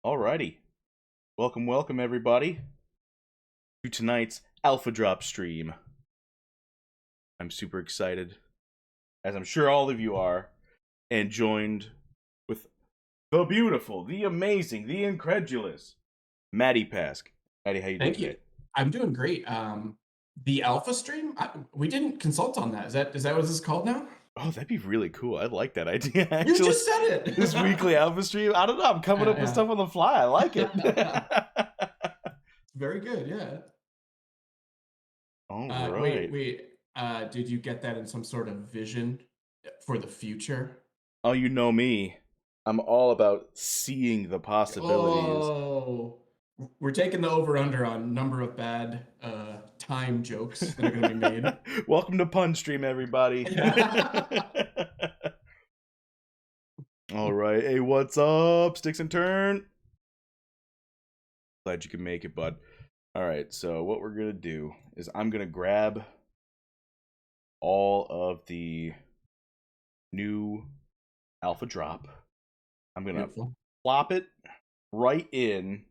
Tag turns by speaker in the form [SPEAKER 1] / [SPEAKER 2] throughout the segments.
[SPEAKER 1] Alrighty. Welcome everybody to tonight's Alpha Drop stream. I'm super excited, as I'm sure all of you are, and joined with the beautiful, the amazing, the incredulous Maddie Pask. Maddie, how you doing
[SPEAKER 2] Thank you.
[SPEAKER 1] today?
[SPEAKER 2] I'm doing great. The alpha stream, we didn't consult on that. Is that what this is called now?
[SPEAKER 1] Oh, that'd be really cool. I like that idea,
[SPEAKER 2] You
[SPEAKER 1] actually.
[SPEAKER 2] just said it.
[SPEAKER 1] This weekly Alpha stream, I don't know, I'm coming up with
[SPEAKER 2] Yeah.
[SPEAKER 1] stuff on the fly. I like it.
[SPEAKER 2] Very good. Yeah.
[SPEAKER 1] All
[SPEAKER 2] Wait,
[SPEAKER 1] right.
[SPEAKER 2] wait. Did you get that in some sort of vision for the future?
[SPEAKER 1] Oh, you know me. I'm all about seeing the possibilities.
[SPEAKER 2] Oh, we're taking the over under on number of bad time jokes that are going to be made.
[SPEAKER 1] Welcome to Pun Stream, everybody. All right. Hey, what's up? Sticks and Turn. Glad you can make it, bud. All right. So what we're going to do is I'm going to grab all of the new Alpha Drop. I'm going to plop it right in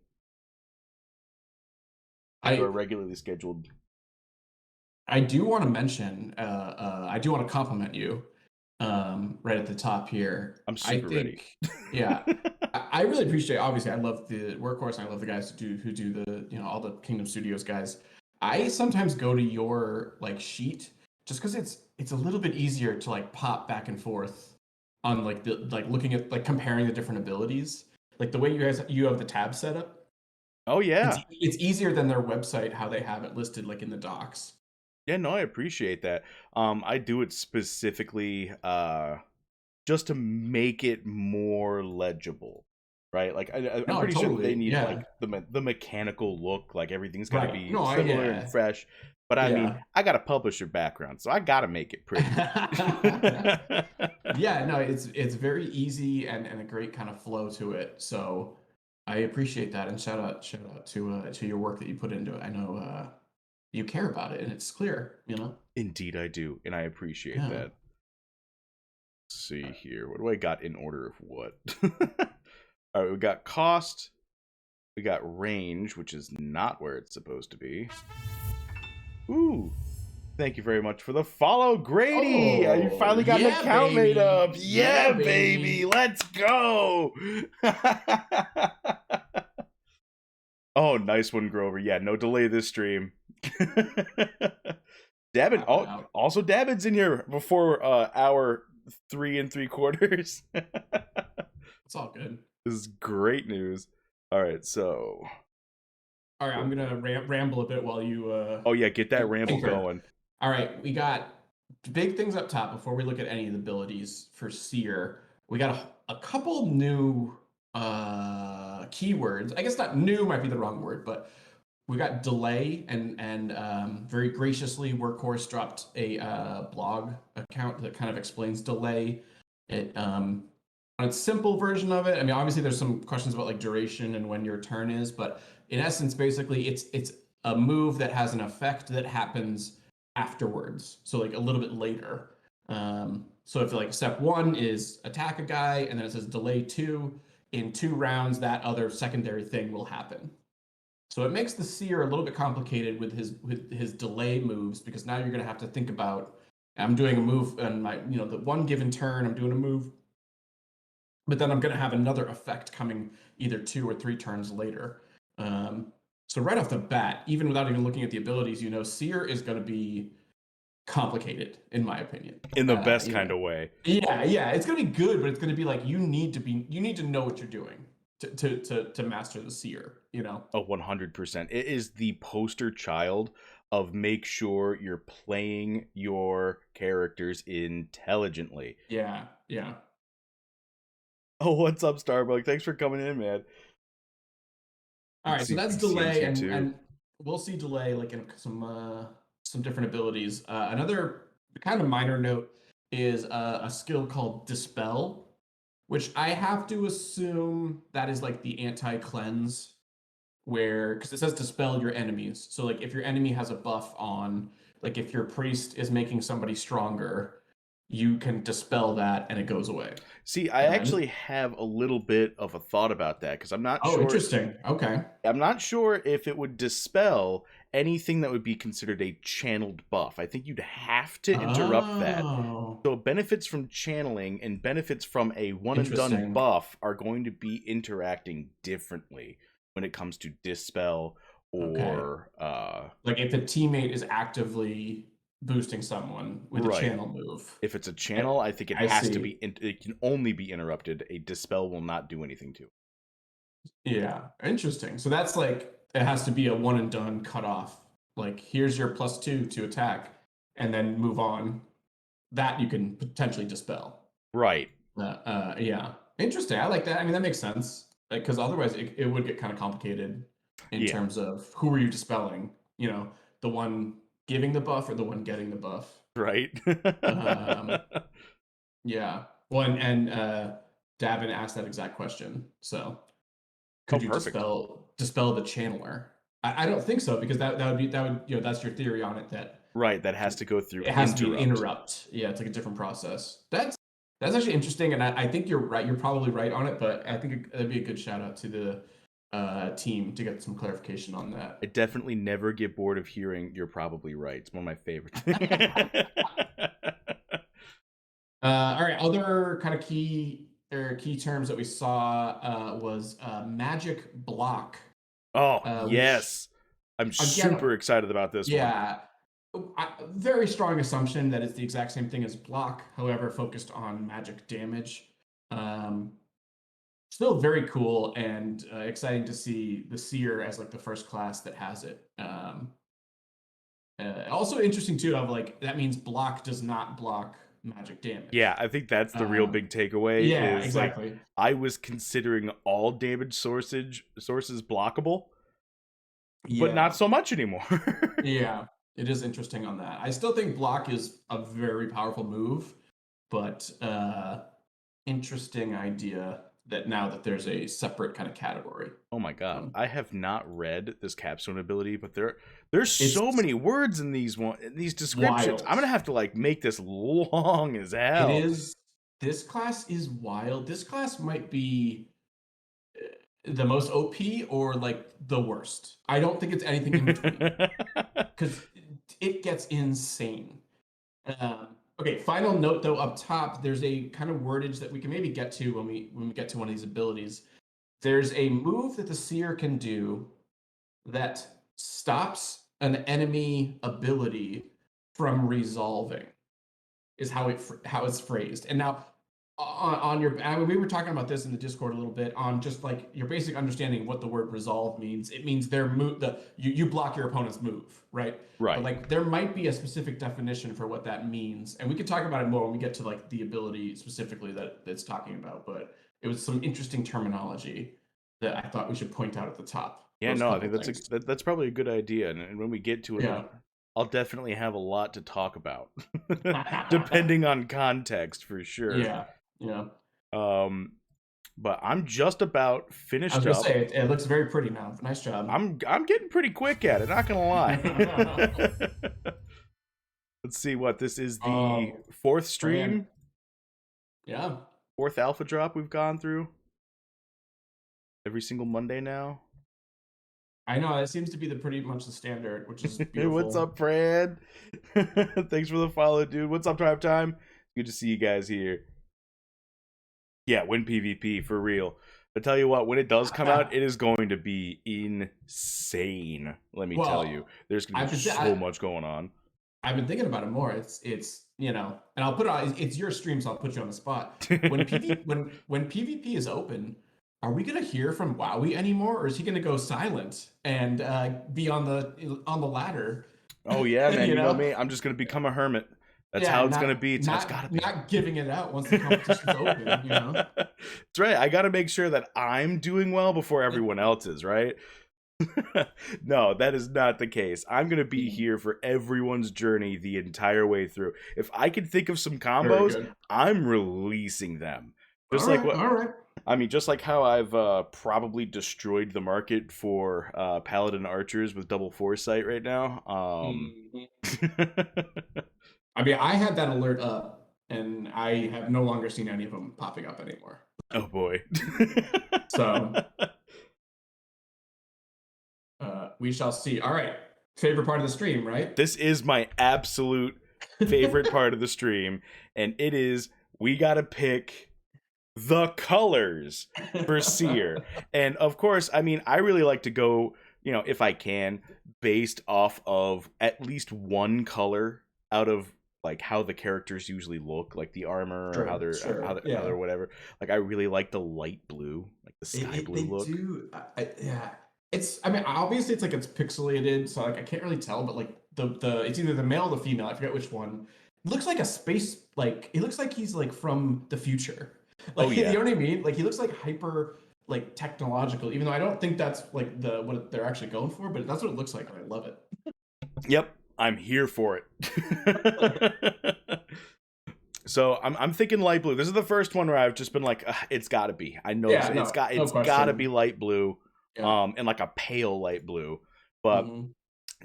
[SPEAKER 1] our regularly scheduled.
[SPEAKER 2] I do want to mention, I do want to compliment you right at the top here.
[SPEAKER 1] I'm super ready.
[SPEAKER 2] Yeah, I really appreciate. Obviously, I love the workhorse. And I love the guys who do the all the Kingdom Studios guys. I sometimes go to your sheet just because it's a little bit easier to pop back and forth on looking at comparing the different abilities. Like the way you have the tab set up.
[SPEAKER 1] Oh yeah,
[SPEAKER 2] it's easier than their website how they have it listed in the docs.
[SPEAKER 1] Yeah, no, I appreciate that. I do it specifically just to make it more legible, right? Like I'm pretty sure they need the mechanical look, like everything's got to be similar and fresh. But I mean, I got a publisher background, so I got to make it pretty.
[SPEAKER 2] Yeah, no, it's very easy and a great kind of flow to it. So I appreciate that, and shout out to your work that you put into it. I know you care about it, and it's clear,
[SPEAKER 1] Indeed, I do, and I appreciate that. Let's see here. What do I got in order of what? All right, we got cost. We got range, which is not where it's supposed to be. Ooh. Thank you very much for the follow, Grady. You finally got an account made up. Yeah, baby. Let's go. Oh, nice one, Grover. Yeah, no delay this stream. Dabbin, also Dabbin's in here before hour 3 3/4.
[SPEAKER 2] It's all good.
[SPEAKER 1] This is great news. All right, so.
[SPEAKER 2] All right, I'm gonna ramble a bit while you.
[SPEAKER 1] Oh yeah, get that ramble going.
[SPEAKER 2] All right, we got big things up top before we look at any of the abilities for Seer. We got a couple new keywords. I guess not new might be the wrong word, but we got delay and very graciously Workhorse dropped a blog account that kind of explains delay. It on a simple version of it. I mean, obviously there's some questions about duration and when your turn is, but in essence, basically it's a move that has an effect that happens afterwards, so a little bit later. So if step 1 is attack a guy and then it says delay 2, in 2 rounds that other secondary thing will happen. So it makes the Seer a little bit complicated with his delay moves, because now you're going to have to think about, I'm doing a move and my the one given turn I'm doing a move, but then I'm going to have another effect coming either 2 or 3 turns later. So right off the bat, even without even looking at the abilities, Seer is going to be complicated, in my opinion.
[SPEAKER 1] In the best kind of way.
[SPEAKER 2] Yeah, it's going to be good, but it's going to be you need to know what you're doing to master the Seer,
[SPEAKER 1] Oh, 100%. It is the poster child of make sure you're playing your characters intelligently.
[SPEAKER 2] Yeah.
[SPEAKER 1] Oh, what's up, Starbuck? Thanks for coming in, man.
[SPEAKER 2] All right, so that's delay, and we'll see delay in some different abilities. Another kind of minor note is a skill called Dispel, which I have to assume that is the anti-cleanse, because it says dispel your enemies. So if your enemy has a buff on, if your priest is making somebody stronger, you can dispel that and it goes away.
[SPEAKER 1] See, I actually have a little bit of a thought about that because
[SPEAKER 2] Oh, interesting. Okay.
[SPEAKER 1] I'm not sure if it would dispel anything that would be considered a channeled buff. I think you'd have to interrupt that.
[SPEAKER 2] Oh,
[SPEAKER 1] So benefits from channeling and benefits from a one and done
[SPEAKER 2] interesting.
[SPEAKER 1] buff are going to be interacting differently when it comes to dispel
[SPEAKER 2] Okay.
[SPEAKER 1] or
[SPEAKER 2] Like if a teammate is actively boosting someone with a
[SPEAKER 1] right.
[SPEAKER 2] channel move.
[SPEAKER 1] If it's a
[SPEAKER 2] I,
[SPEAKER 1] channel, I think it
[SPEAKER 2] I
[SPEAKER 1] has to
[SPEAKER 2] see.
[SPEAKER 1] be. It can only be interrupted. A dispel will not do anything to it.
[SPEAKER 2] Yeah, interesting. So that's like it has to be a one and done cutoff. Like here's your +2 to attack, and then move on. That you can potentially dispel.
[SPEAKER 1] Right.
[SPEAKER 2] Yeah, interesting. I like that. I mean, that makes sense because otherwise it would get kind of complicated in
[SPEAKER 1] Yeah.
[SPEAKER 2] terms of who are you dispelling? You know, the one giving the buff or the one getting the buff.
[SPEAKER 1] Right.
[SPEAKER 2] Um, yeah. Well, and Davin asked that exact question. So,
[SPEAKER 1] Oh,
[SPEAKER 2] could you
[SPEAKER 1] perfect.
[SPEAKER 2] dispel the channeler? I don't think so because that would that's your theory on it that
[SPEAKER 1] Right. That has to go through
[SPEAKER 2] it has to be an
[SPEAKER 1] interrupt.
[SPEAKER 2] interrupt. Yeah, it's like a different process. That's actually interesting, and I think you're right. You're probably right on it, but I think that'd be a good shout out to the team to get some clarification on
[SPEAKER 1] I
[SPEAKER 2] that.
[SPEAKER 1] definitely never get bored of hearing you're probably right. It's one of my favorites.
[SPEAKER 2] All right, other kind of key terms that we saw was magic block,
[SPEAKER 1] Oh,
[SPEAKER 2] which
[SPEAKER 1] yes. I'm
[SPEAKER 2] again,
[SPEAKER 1] super excited about this one.
[SPEAKER 2] yeah, very strong assumption that it's the exact same thing as block, however, focused on magic damage. Um, Still very cool and exciting to see the Seer as like the first class that has it. Also interesting too of like that means block does not block magic
[SPEAKER 1] Yeah,
[SPEAKER 2] damage.
[SPEAKER 1] I think that's the real
[SPEAKER 2] Um,
[SPEAKER 1] big takeaway
[SPEAKER 2] yeah,
[SPEAKER 1] is like
[SPEAKER 2] exactly.
[SPEAKER 1] I was considering all damage sources blockable, but not
[SPEAKER 2] Yeah,
[SPEAKER 1] so much anymore.
[SPEAKER 2] yeah. It is interesting on that. I still think block is a very powerful move, but interesting idea that now that there's a separate kind of category.
[SPEAKER 1] Oh my god,
[SPEAKER 2] Um,
[SPEAKER 1] I have not read this capstone ability, but there's so
[SPEAKER 2] it's
[SPEAKER 1] many words in these descriptions. I'm
[SPEAKER 2] wild.
[SPEAKER 1] gonna have to like make this long as
[SPEAKER 2] It
[SPEAKER 1] hell.
[SPEAKER 2] is. This class is wild. This class might be the most OP or like the worst. I don't think it's anything in between because it gets insane. Okay, final note though up top, there's a kind of wordage that we can maybe get to when we get to one of these abilities. There's a move that the seer can do that stops an enemy ability from resolving. Is how it's phrased. And now on your, I mean, we were talking about this in the Discord a little bit on just like your basic understanding of what the word resolve means. It means their move, you block your opponent's move, right? But
[SPEAKER 1] Right.
[SPEAKER 2] like there might be a specific definition for what that means, and we could talk about it more when we get to like the ability specifically that it's talking about. But it was some interesting terminology that I thought we should point out at the top.
[SPEAKER 1] Yeah,
[SPEAKER 2] Those
[SPEAKER 1] no, I
[SPEAKER 2] couple
[SPEAKER 1] think
[SPEAKER 2] things.
[SPEAKER 1] that's probably a good idea, and when we get to it,
[SPEAKER 2] Yeah.
[SPEAKER 1] I'll definitely have a lot to talk about, depending on context for sure.
[SPEAKER 2] Yeah. Yeah.
[SPEAKER 1] Um, but I'm just about
[SPEAKER 2] I was
[SPEAKER 1] finished
[SPEAKER 2] gonna
[SPEAKER 1] up.
[SPEAKER 2] say it looks very pretty now. Nice job.
[SPEAKER 1] I'm getting pretty quick at it, not gonna lie. Let's see what this is, the
[SPEAKER 2] Oh,
[SPEAKER 1] fourth
[SPEAKER 2] Fran.
[SPEAKER 1] stream,
[SPEAKER 2] Yeah.
[SPEAKER 1] fourth alpha drop we've gone through every single Monday now.
[SPEAKER 2] I know that seems to be the pretty much the standard, which is
[SPEAKER 1] Hey, what's
[SPEAKER 2] beautiful.
[SPEAKER 1] up, Fred? Thanks for the follow, dude. What's up, Drive Time? Good to see you guys here. Yeah, win PvP for real. I tell you what, when it does come out, it is going to be insane. Let me tell you,
[SPEAKER 2] Well,
[SPEAKER 1] there's going to
[SPEAKER 2] I've
[SPEAKER 1] be
[SPEAKER 2] been
[SPEAKER 1] so much going on.
[SPEAKER 2] I've been thinking about it more. It's and I'll put it on. It's your stream, so I'll put you on the spot. When PvP is open, are we gonna hear from Wowie anymore, or is he gonna go silent and be on the ladder?
[SPEAKER 1] Oh yeah, man.
[SPEAKER 2] you
[SPEAKER 1] You know
[SPEAKER 2] know,
[SPEAKER 1] me. I'm just gonna become a hermit. That's
[SPEAKER 2] yeah,
[SPEAKER 1] how it's gonna be. It's how it's
[SPEAKER 2] not
[SPEAKER 1] gotta be.
[SPEAKER 2] not giving it out once the competition's open.
[SPEAKER 1] That's right. I gotta make sure that I'm doing well before everyone else is, right? No, that is not the case. I'm gonna be here for everyone's journey the entire way through. If I can think of some
[SPEAKER 2] Very
[SPEAKER 1] combos,
[SPEAKER 2] good.
[SPEAKER 1] I'm releasing them.
[SPEAKER 2] All
[SPEAKER 1] Just like
[SPEAKER 2] right,
[SPEAKER 1] what
[SPEAKER 2] all right.
[SPEAKER 1] I mean, just like how I've probably destroyed the market for paladin archers with double foresight right now.
[SPEAKER 2] Mhm. I mean, I had that alert up, and I have no longer seen any of them popping up anymore.
[SPEAKER 1] Oh boy.
[SPEAKER 2] So we shall see. All right, favorite part of the stream, right?
[SPEAKER 1] This is my absolute favorite part of the stream, and it is we gotta pick the colors for Seer. And of course, I mean, I really like to go, if I can, based off of at least one color out of like how the characters usually look, like the armor or how they're whatever. Like I really like the light blue, like the sky blue look.
[SPEAKER 2] Yeah. I mean, obviously it's like it's pixelated, so like I can't really tell, but like the it's either the male or the female, I forget which one. It looks like a space, like it looks like he's like from the future. Like, you know what I mean? Like he looks like hyper like technological, even though I don't think that's like what they're actually going for, but that's what it looks like, and I love it.
[SPEAKER 1] Yep, I'm here for it. So I'm thinking light blue. This is the first one where I've just been like, it's got to be. I know it's got to be light blue, and like a pale light blue. But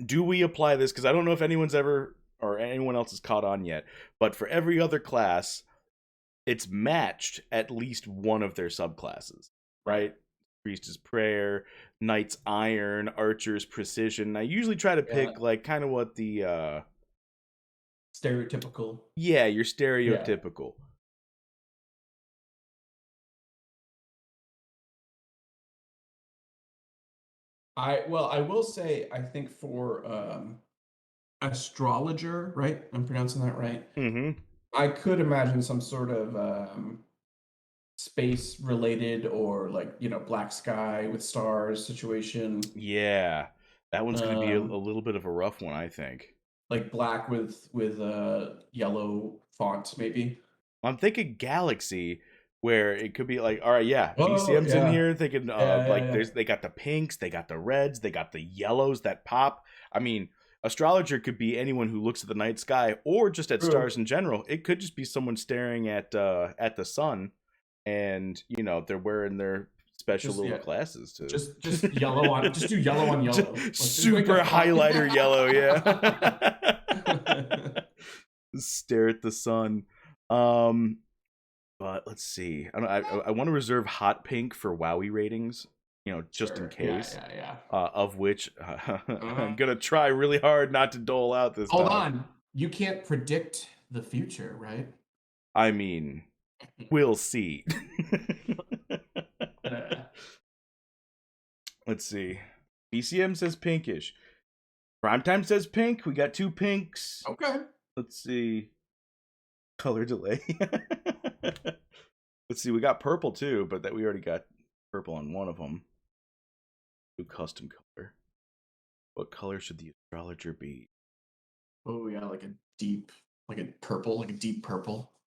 [SPEAKER 1] do we apply this? Because I don't know if anyone's ever or anyone else has caught on yet. But for every other class, it's matched at least one of their subclasses, right? Priest's Prayer, Knight's Iron, Archer's Precision. I usually try to pick like kind of what the
[SPEAKER 2] stereotypical.
[SPEAKER 1] Yeah, you're stereotypical.
[SPEAKER 2] I will say, I think for astrologer, right? I'm pronouncing that right.
[SPEAKER 1] Mm-hmm.
[SPEAKER 2] I could imagine some sort of space related or like black sky with stars situation.
[SPEAKER 1] Yeah, that one's going to be a little bit of a rough one, I think.
[SPEAKER 2] Like black with yellow font, maybe.
[SPEAKER 1] I'm thinking galaxy, where it could be like, all right, BCM's in here. Thinking they got the pinks, they got the reds, they got the yellows that pop. I mean, astrologer could be anyone who looks at the night sky or just at stars in general. It could just be someone staring at the sun, and they're wearing their special little classes too.
[SPEAKER 2] Just yellow on. Just do yellow on yellow.
[SPEAKER 1] Super highlighter yellow, yeah. Stare at the sun. But let's see. I want to reserve hot pink for Wowie ratings, just in case.
[SPEAKER 2] Yeah.
[SPEAKER 1] Of which I'm gonna try really hard not to dole out this time.
[SPEAKER 2] Hold on, you can't predict the future, right?
[SPEAKER 1] I mean, we'll see. Let's see. BCM says pinkish. Primetime says pink. We got 2 pinks.
[SPEAKER 2] Okay.
[SPEAKER 1] Let's see. Color delay. Let's see. We got purple too, but that we already got purple on one of them. Do custom color. What color should the astrologer be?
[SPEAKER 2] Oh yeah, like a deep purple.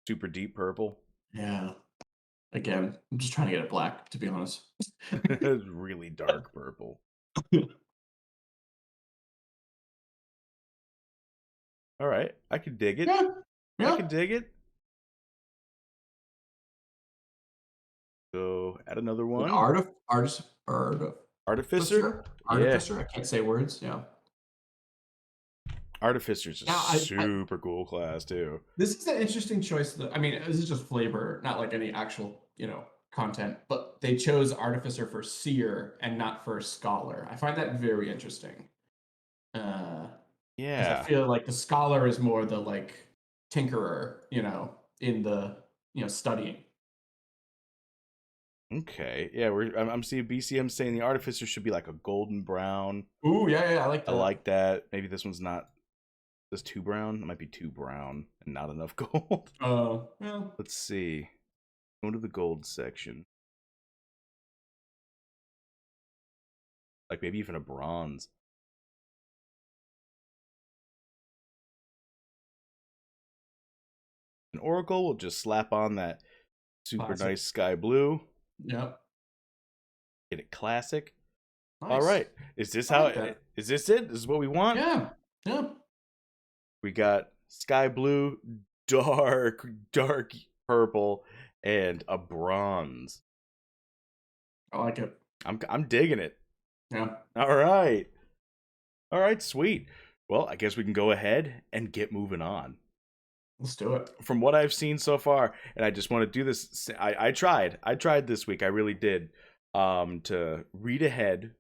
[SPEAKER 1] Super deep purple.
[SPEAKER 2] Yeah. Again, I'm just trying to get it black, to be honest.
[SPEAKER 1] Really dark purple. All right, I can dig it. Yeah. I can dig it. So add another one.
[SPEAKER 2] Artificer. I can't say words. Yeah.
[SPEAKER 1] Artificer's a super cool class too.
[SPEAKER 2] This is an interesting choice. I mean, this is just flavor, not like any actual, content. But they chose Artificer for Seer and not for Scholar. I find that very interesting.
[SPEAKER 1] Yeah.
[SPEAKER 2] I feel like the Scholar is more the like tinkerer, in the studying.
[SPEAKER 1] Okay. Yeah, I'm seeing BCM saying the Artificer should be like a golden brown.
[SPEAKER 2] Ooh, yeah, I like that.
[SPEAKER 1] I like that. Maybe this one's not. This too brown? It might be too brown and not enough gold.
[SPEAKER 2] Oh, yeah.
[SPEAKER 1] Let's see. Go to the gold section. Like maybe even a bronze. An Oracle will just slap on that super nice sky blue.
[SPEAKER 2] Yep.
[SPEAKER 1] Get it classic.
[SPEAKER 2] Nice.
[SPEAKER 1] All right. Is this is this it? This is what we want?
[SPEAKER 2] Yeah.
[SPEAKER 1] We got sky blue, dark purple, and a bronze.
[SPEAKER 2] I like it.
[SPEAKER 1] I'm digging it.
[SPEAKER 2] Yeah.
[SPEAKER 1] All right, sweet. Well, I guess we can go ahead and get moving on.
[SPEAKER 2] Let's do it.
[SPEAKER 1] From what I've seen so far, and I just want to do this. I tried this week. I really did. To read ahead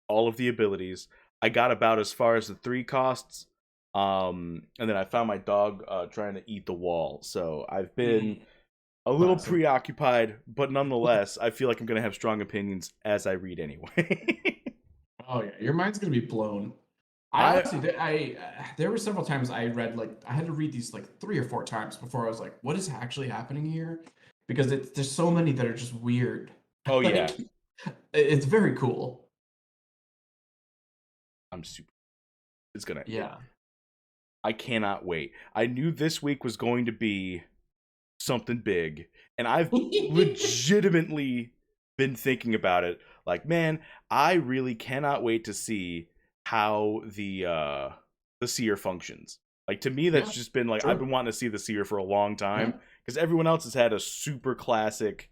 [SPEAKER 1] all of the abilities. I got about as far as the 3 costs. And then I found my dog trying to eat the wall. So I've been a little preoccupied, but nonetheless, I feel like I'm going to have strong opinions as I read anyway.
[SPEAKER 2] Oh yeah, your mind's gonna be blown. I honestly, there were several times I read I had to read these 3 or 4 times before I was like, what is actually happening here? Because there's so many that are just weird.
[SPEAKER 1] Oh yeah,
[SPEAKER 2] it's very cool.
[SPEAKER 1] I'm super. It's gonna.
[SPEAKER 2] Yeah.
[SPEAKER 1] I cannot wait. I knew this week was going to be something big, and I've legitimately been thinking about it. Like, man, I really cannot wait to see how the Seer functions. Like, to me, that's just been like, I've been wanting to see the Seer for a long time, because everyone else has had a super classic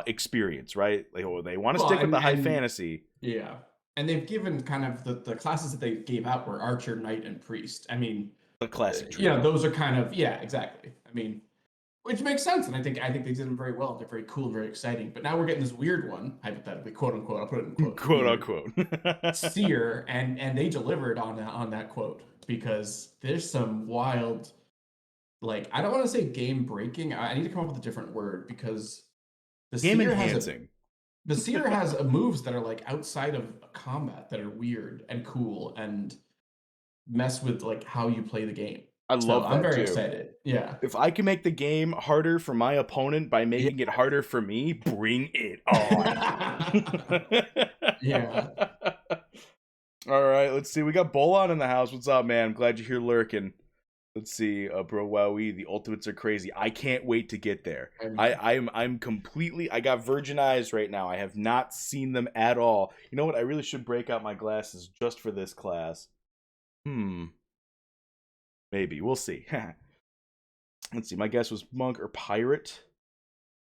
[SPEAKER 1] experience, right? Like, they want to stick with the high fantasy.
[SPEAKER 2] Yeah. And they've given kind of the classes that they gave out were Archer, Knight, and Priest. I mean,
[SPEAKER 1] the classic.
[SPEAKER 2] Yeah, those are kind of exactly. I mean, which makes sense, and I think they did them very well. They're very cool, very exciting. But now we're getting this weird one, hypothetically, quote unquote. I'll put it in quote.
[SPEAKER 1] Quote unquote.
[SPEAKER 2] Seer, and they delivered on that quote, because there's some wild, I don't want to say game breaking. I need to come up with a different word, because the
[SPEAKER 1] game
[SPEAKER 2] Seer
[SPEAKER 1] enhancing.
[SPEAKER 2] The Seer has moves that are outside of combat that are weird and cool and mess with how you play the game.
[SPEAKER 1] I love that.
[SPEAKER 2] I'm very excited. Yeah.
[SPEAKER 1] If I can make the game harder for my opponent by making it harder for me, bring it on.
[SPEAKER 2] Yeah.
[SPEAKER 1] All right, let's see. We got Bolon in the house. What's up, man? I'm glad you're here lurking. Let's see, bro. Wowie, the ultimates are crazy. I can't wait to get there. I'm completely. I got virgin eyes right now. I have not seen them at all. You know what? I really should break out my glasses just for this class. Maybe we'll see. Let's see. My guess was monk or pirate.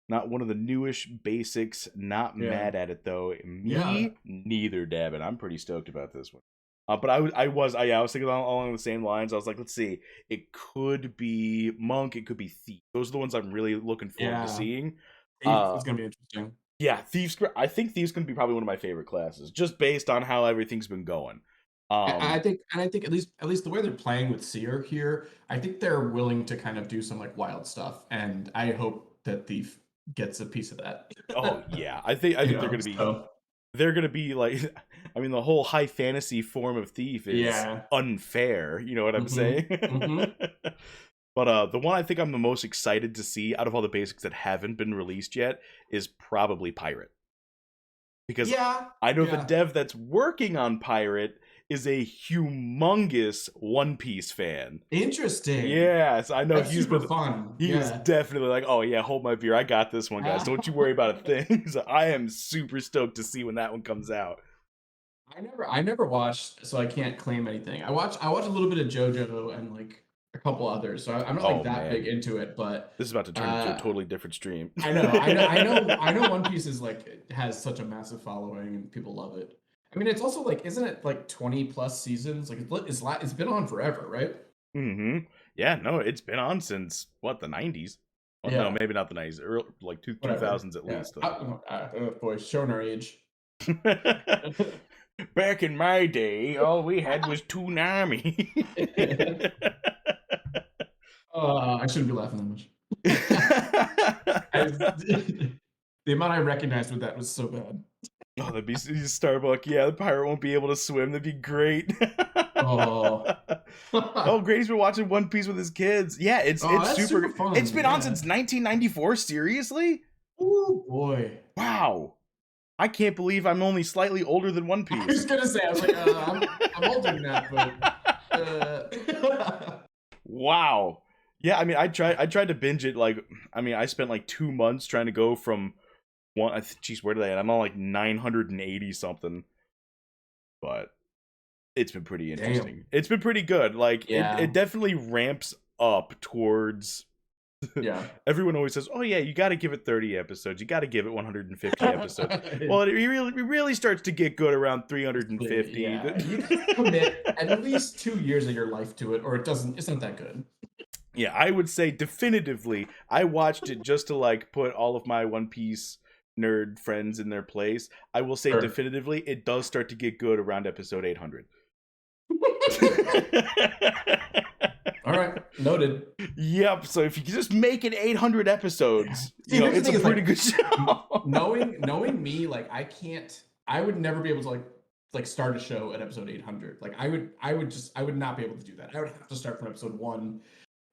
[SPEAKER 1] Not one of the newish basics. Not mad at it though. Me neither, Davin. I'm pretty stoked about this one. But I was thinking along the same lines. I was like, let's see. It could be monk. It could be thief. Those are the ones I'm really looking forward to seeing.
[SPEAKER 2] Thief is gonna be interesting.
[SPEAKER 1] Yeah, thieves. I think thief's gonna be probably one of my favorite classes, just based on how everything's been going.
[SPEAKER 2] I think at least the way they're playing with Seer here, I think they're willing to kind of do some wild stuff, and I hope that Thief gets a piece of that.
[SPEAKER 1] Oh yeah, I think they're gonna be. They're gonna be I mean, the whole high fantasy form of Thief is unfair. You know what I'm saying? But the one I think I'm the most excited to see out of all the basics that haven't been released yet is probably Pirate. Because I know the dev that's working on Pirate is a humongous One Piece fan.
[SPEAKER 2] Interesting.
[SPEAKER 1] Yes, I know.
[SPEAKER 2] That's super fun.
[SPEAKER 1] He was definitely like, oh yeah, hold my beer. I got this one, guys. Don't you worry about a thing. So I am super stoked to see when that one comes out.
[SPEAKER 2] I never watched, so I can't claim anything. I watched a little bit of JoJo and a couple others, so I'm not that big into it. But
[SPEAKER 1] this is about to turn into a totally different stream.
[SPEAKER 2] I know. One Piece is has such a massive following and people love it. I mean, it's also isn't it 20 plus seasons? It's been on forever, right?
[SPEAKER 1] Mm-hmm. Yeah, no, it's been on since what, the 90s? Well, no, maybe not the 90s. Early, 2000s at least.
[SPEAKER 2] Boy, showing our age.
[SPEAKER 1] Back in my day, all we had was Toonami.
[SPEAKER 2] I shouldn't be laughing that much. The amount I recognized with that was so bad.
[SPEAKER 1] Oh, that'd be Starbuck. Yeah, the pirate won't be able to swim. That'd be great. Oh, Grady's been watching One Piece with his kids. Yeah, it's super fun. It's been on since 1994. Seriously?
[SPEAKER 2] Oh boy!
[SPEAKER 1] Wow, I can't believe I'm only slightly older than One Piece.
[SPEAKER 2] I was gonna say, I was I'm older than that, but.
[SPEAKER 1] Wow. Yeah, I mean, I tried to binge it. I spent 2 months trying to go from one. Geez, where did I at? I'm on 980 something. But it's been pretty interesting. Damn. It's been pretty good. It definitely ramps up towards.
[SPEAKER 2] Yeah.
[SPEAKER 1] Everyone always says, "Oh yeah, you got to give it 30 episodes. You got to give it 150 episodes." Well, it really starts to get good around 350.
[SPEAKER 2] Yeah. You commit at least 2 years of your life to it, or it's not that good.
[SPEAKER 1] Yeah, I would say definitively, I watched it just to like put all of my One Piece nerd friends in their place. I will say
[SPEAKER 2] Sure.
[SPEAKER 1] definitively, it does start to get good around episode 800.
[SPEAKER 2] All right, noted.
[SPEAKER 1] Yep. So if you can just make it 800 episodes,
[SPEAKER 2] See,
[SPEAKER 1] you know,
[SPEAKER 2] here's the
[SPEAKER 1] it's a
[SPEAKER 2] thing, is,
[SPEAKER 1] pretty
[SPEAKER 2] like,
[SPEAKER 1] good show.
[SPEAKER 2] knowing me, like I would never be able to like start a show at episode 800. Like I would not be able to do that. I would have to start from episode 1,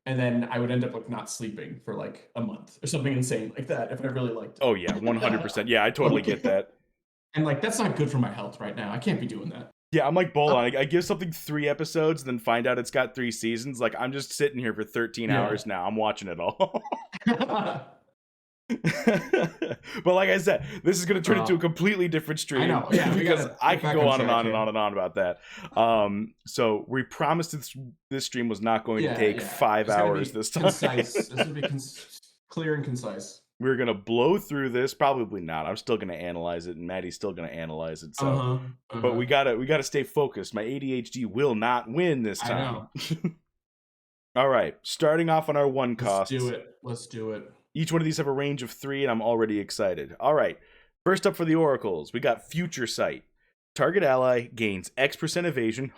[SPEAKER 2] and then I would end up like not sleeping for like a month or something insane like that if I really liked it.
[SPEAKER 1] Oh yeah, 100%. Yeah, I totally get that.
[SPEAKER 2] And like that's not good for my health right now. I can't be doing that.
[SPEAKER 1] Yeah, I'm like Bolon. I give something 3 episodes, then find out it's got 3 seasons. Like I'm just sitting here for 13 hours now. I'm watching it all. But like I said, this is going to turn into a completely different stream.
[SPEAKER 2] I know, yeah,
[SPEAKER 1] because I can go on and on and on and on about that. So we promised this stream was not going to take 5 hours this time.
[SPEAKER 2] Concise. This would be clear and concise.
[SPEAKER 1] We're gonna blow through this. Probably not. I'm still gonna analyze it, and Maddie's still gonna analyze it. So, but we gotta stay focused. My ADHD will not win this time.
[SPEAKER 2] I know.
[SPEAKER 1] All right, starting off on our one cost.
[SPEAKER 2] Let's do it.
[SPEAKER 1] Each one of these have a range of 3, and I'm already excited. All right, first up for the oracles, we got Future Sight. Target ally gains X% evasion,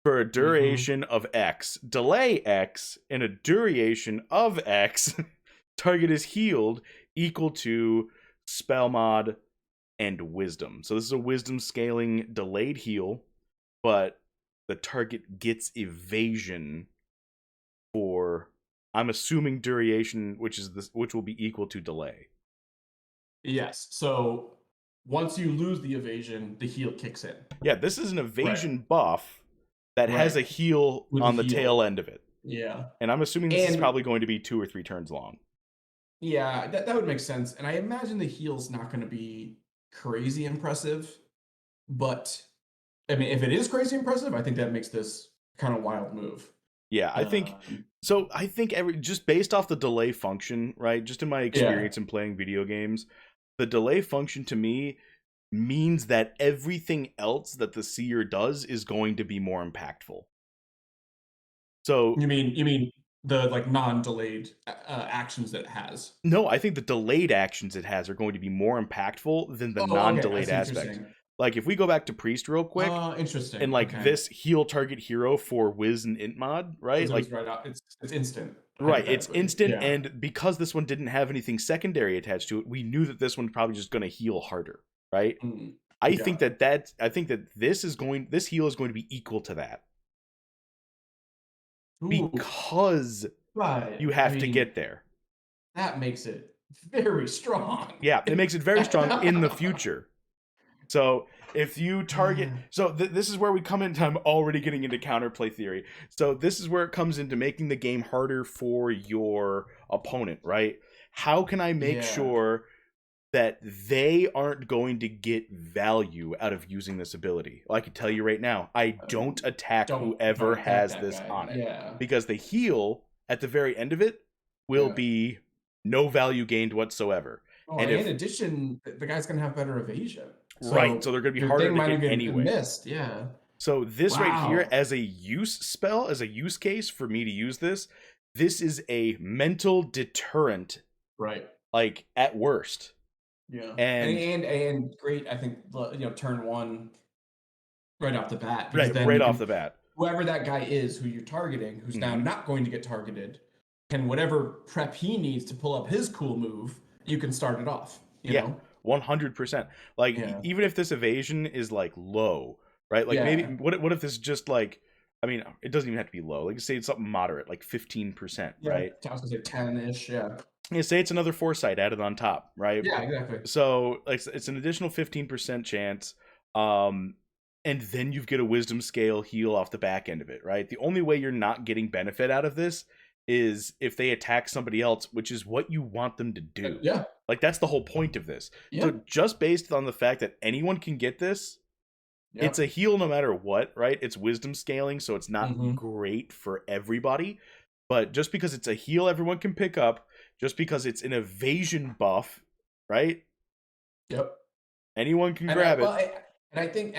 [SPEAKER 1] for a duration of X. Delay X and a duration of X. Target is healed equal to spell mod and wisdom. So this is a wisdom scaling delayed heal, but the target gets evasion for, I'm assuming, duration, which will be equal to delay.
[SPEAKER 2] Yes. So once you lose the evasion, the heal kicks in.
[SPEAKER 1] Yeah, this is an evasion buff that has a heal on the tail end of it.
[SPEAKER 2] Yeah.
[SPEAKER 1] And I'm assuming this is probably going to be 2 or 3 turns long.
[SPEAKER 2] Yeah, that would make sense. And I imagine the heal's not going to be crazy impressive. But, I mean, if it is crazy impressive, I think that makes this kind of wild move.
[SPEAKER 1] Yeah, I think so. I think just based off the delay function, right? Just in my experience in playing video games, the delay function to me means that everything else that the Seer does is going to be more impactful. So
[SPEAKER 2] you mean the like non-delayed actions that it has?
[SPEAKER 1] No, I think the delayed actions it has are going to be more impactful than the non-delayed aspect. Like if we go back to Priest real quick,
[SPEAKER 2] interesting.
[SPEAKER 1] And like this heal target hero for Wiz and Int mod, right? Like
[SPEAKER 2] it's instant.
[SPEAKER 1] Right, it's instant, and because this one didn't have anything secondary attached to it, we knew that this one's probably just going to heal harder, right? I think that this heal is going to be equal to that. Because you have to get there.
[SPEAKER 2] That makes it very strong.
[SPEAKER 1] Yeah, it makes it very strong in the future. So if you target, this is where we come into, I'm already getting into counterplay theory. So this is where it comes into making the game harder for your opponent, right? How can I make sure that they aren't going to get value out of using this ability? Well, I can tell you right now, I don't attack whoever has this on it. Because the heal at the very end of it will be no value gained whatsoever.
[SPEAKER 2] And in addition, the guy's going to have better evasion.
[SPEAKER 1] So they're going to be harder to get anyway.
[SPEAKER 2] Missed,
[SPEAKER 1] So this right here, as a use spell, as a use case for me to use this is a mental deterrent.
[SPEAKER 2] Right.
[SPEAKER 1] Like at worst.
[SPEAKER 2] Yeah. And great, I think, turn 1 right off the bat.
[SPEAKER 1] Right off the bat.
[SPEAKER 2] Whoever that guy is who you're targeting, who's now not going to get targeted, and whatever prep he needs to pull up his cool move, you can start it off. You know?
[SPEAKER 1] 100%. Like even if this evasion is like low, right? Like maybe what if this is just like, I mean, it doesn't even have to be low. Like say it's something moderate, like 15%, right?
[SPEAKER 2] I was gonna say 10-ish,
[SPEAKER 1] say it's another foresight added on top, right?
[SPEAKER 2] Yeah, exactly.
[SPEAKER 1] So like it's an additional 15% chance, and then you get a wisdom scale heal off the back end of it, right? The only way you're not getting benefit out of this is if they attack somebody else, which is what you want them to do. Like that's the whole point of this. So just based on the fact that anyone can get this, it's a heal no matter what, right? It's wisdom scaling, so it's not great for everybody. But just because it's a heal everyone can pick up, just because it's an evasion buff, right? Anyone can grab it.
[SPEAKER 2] I think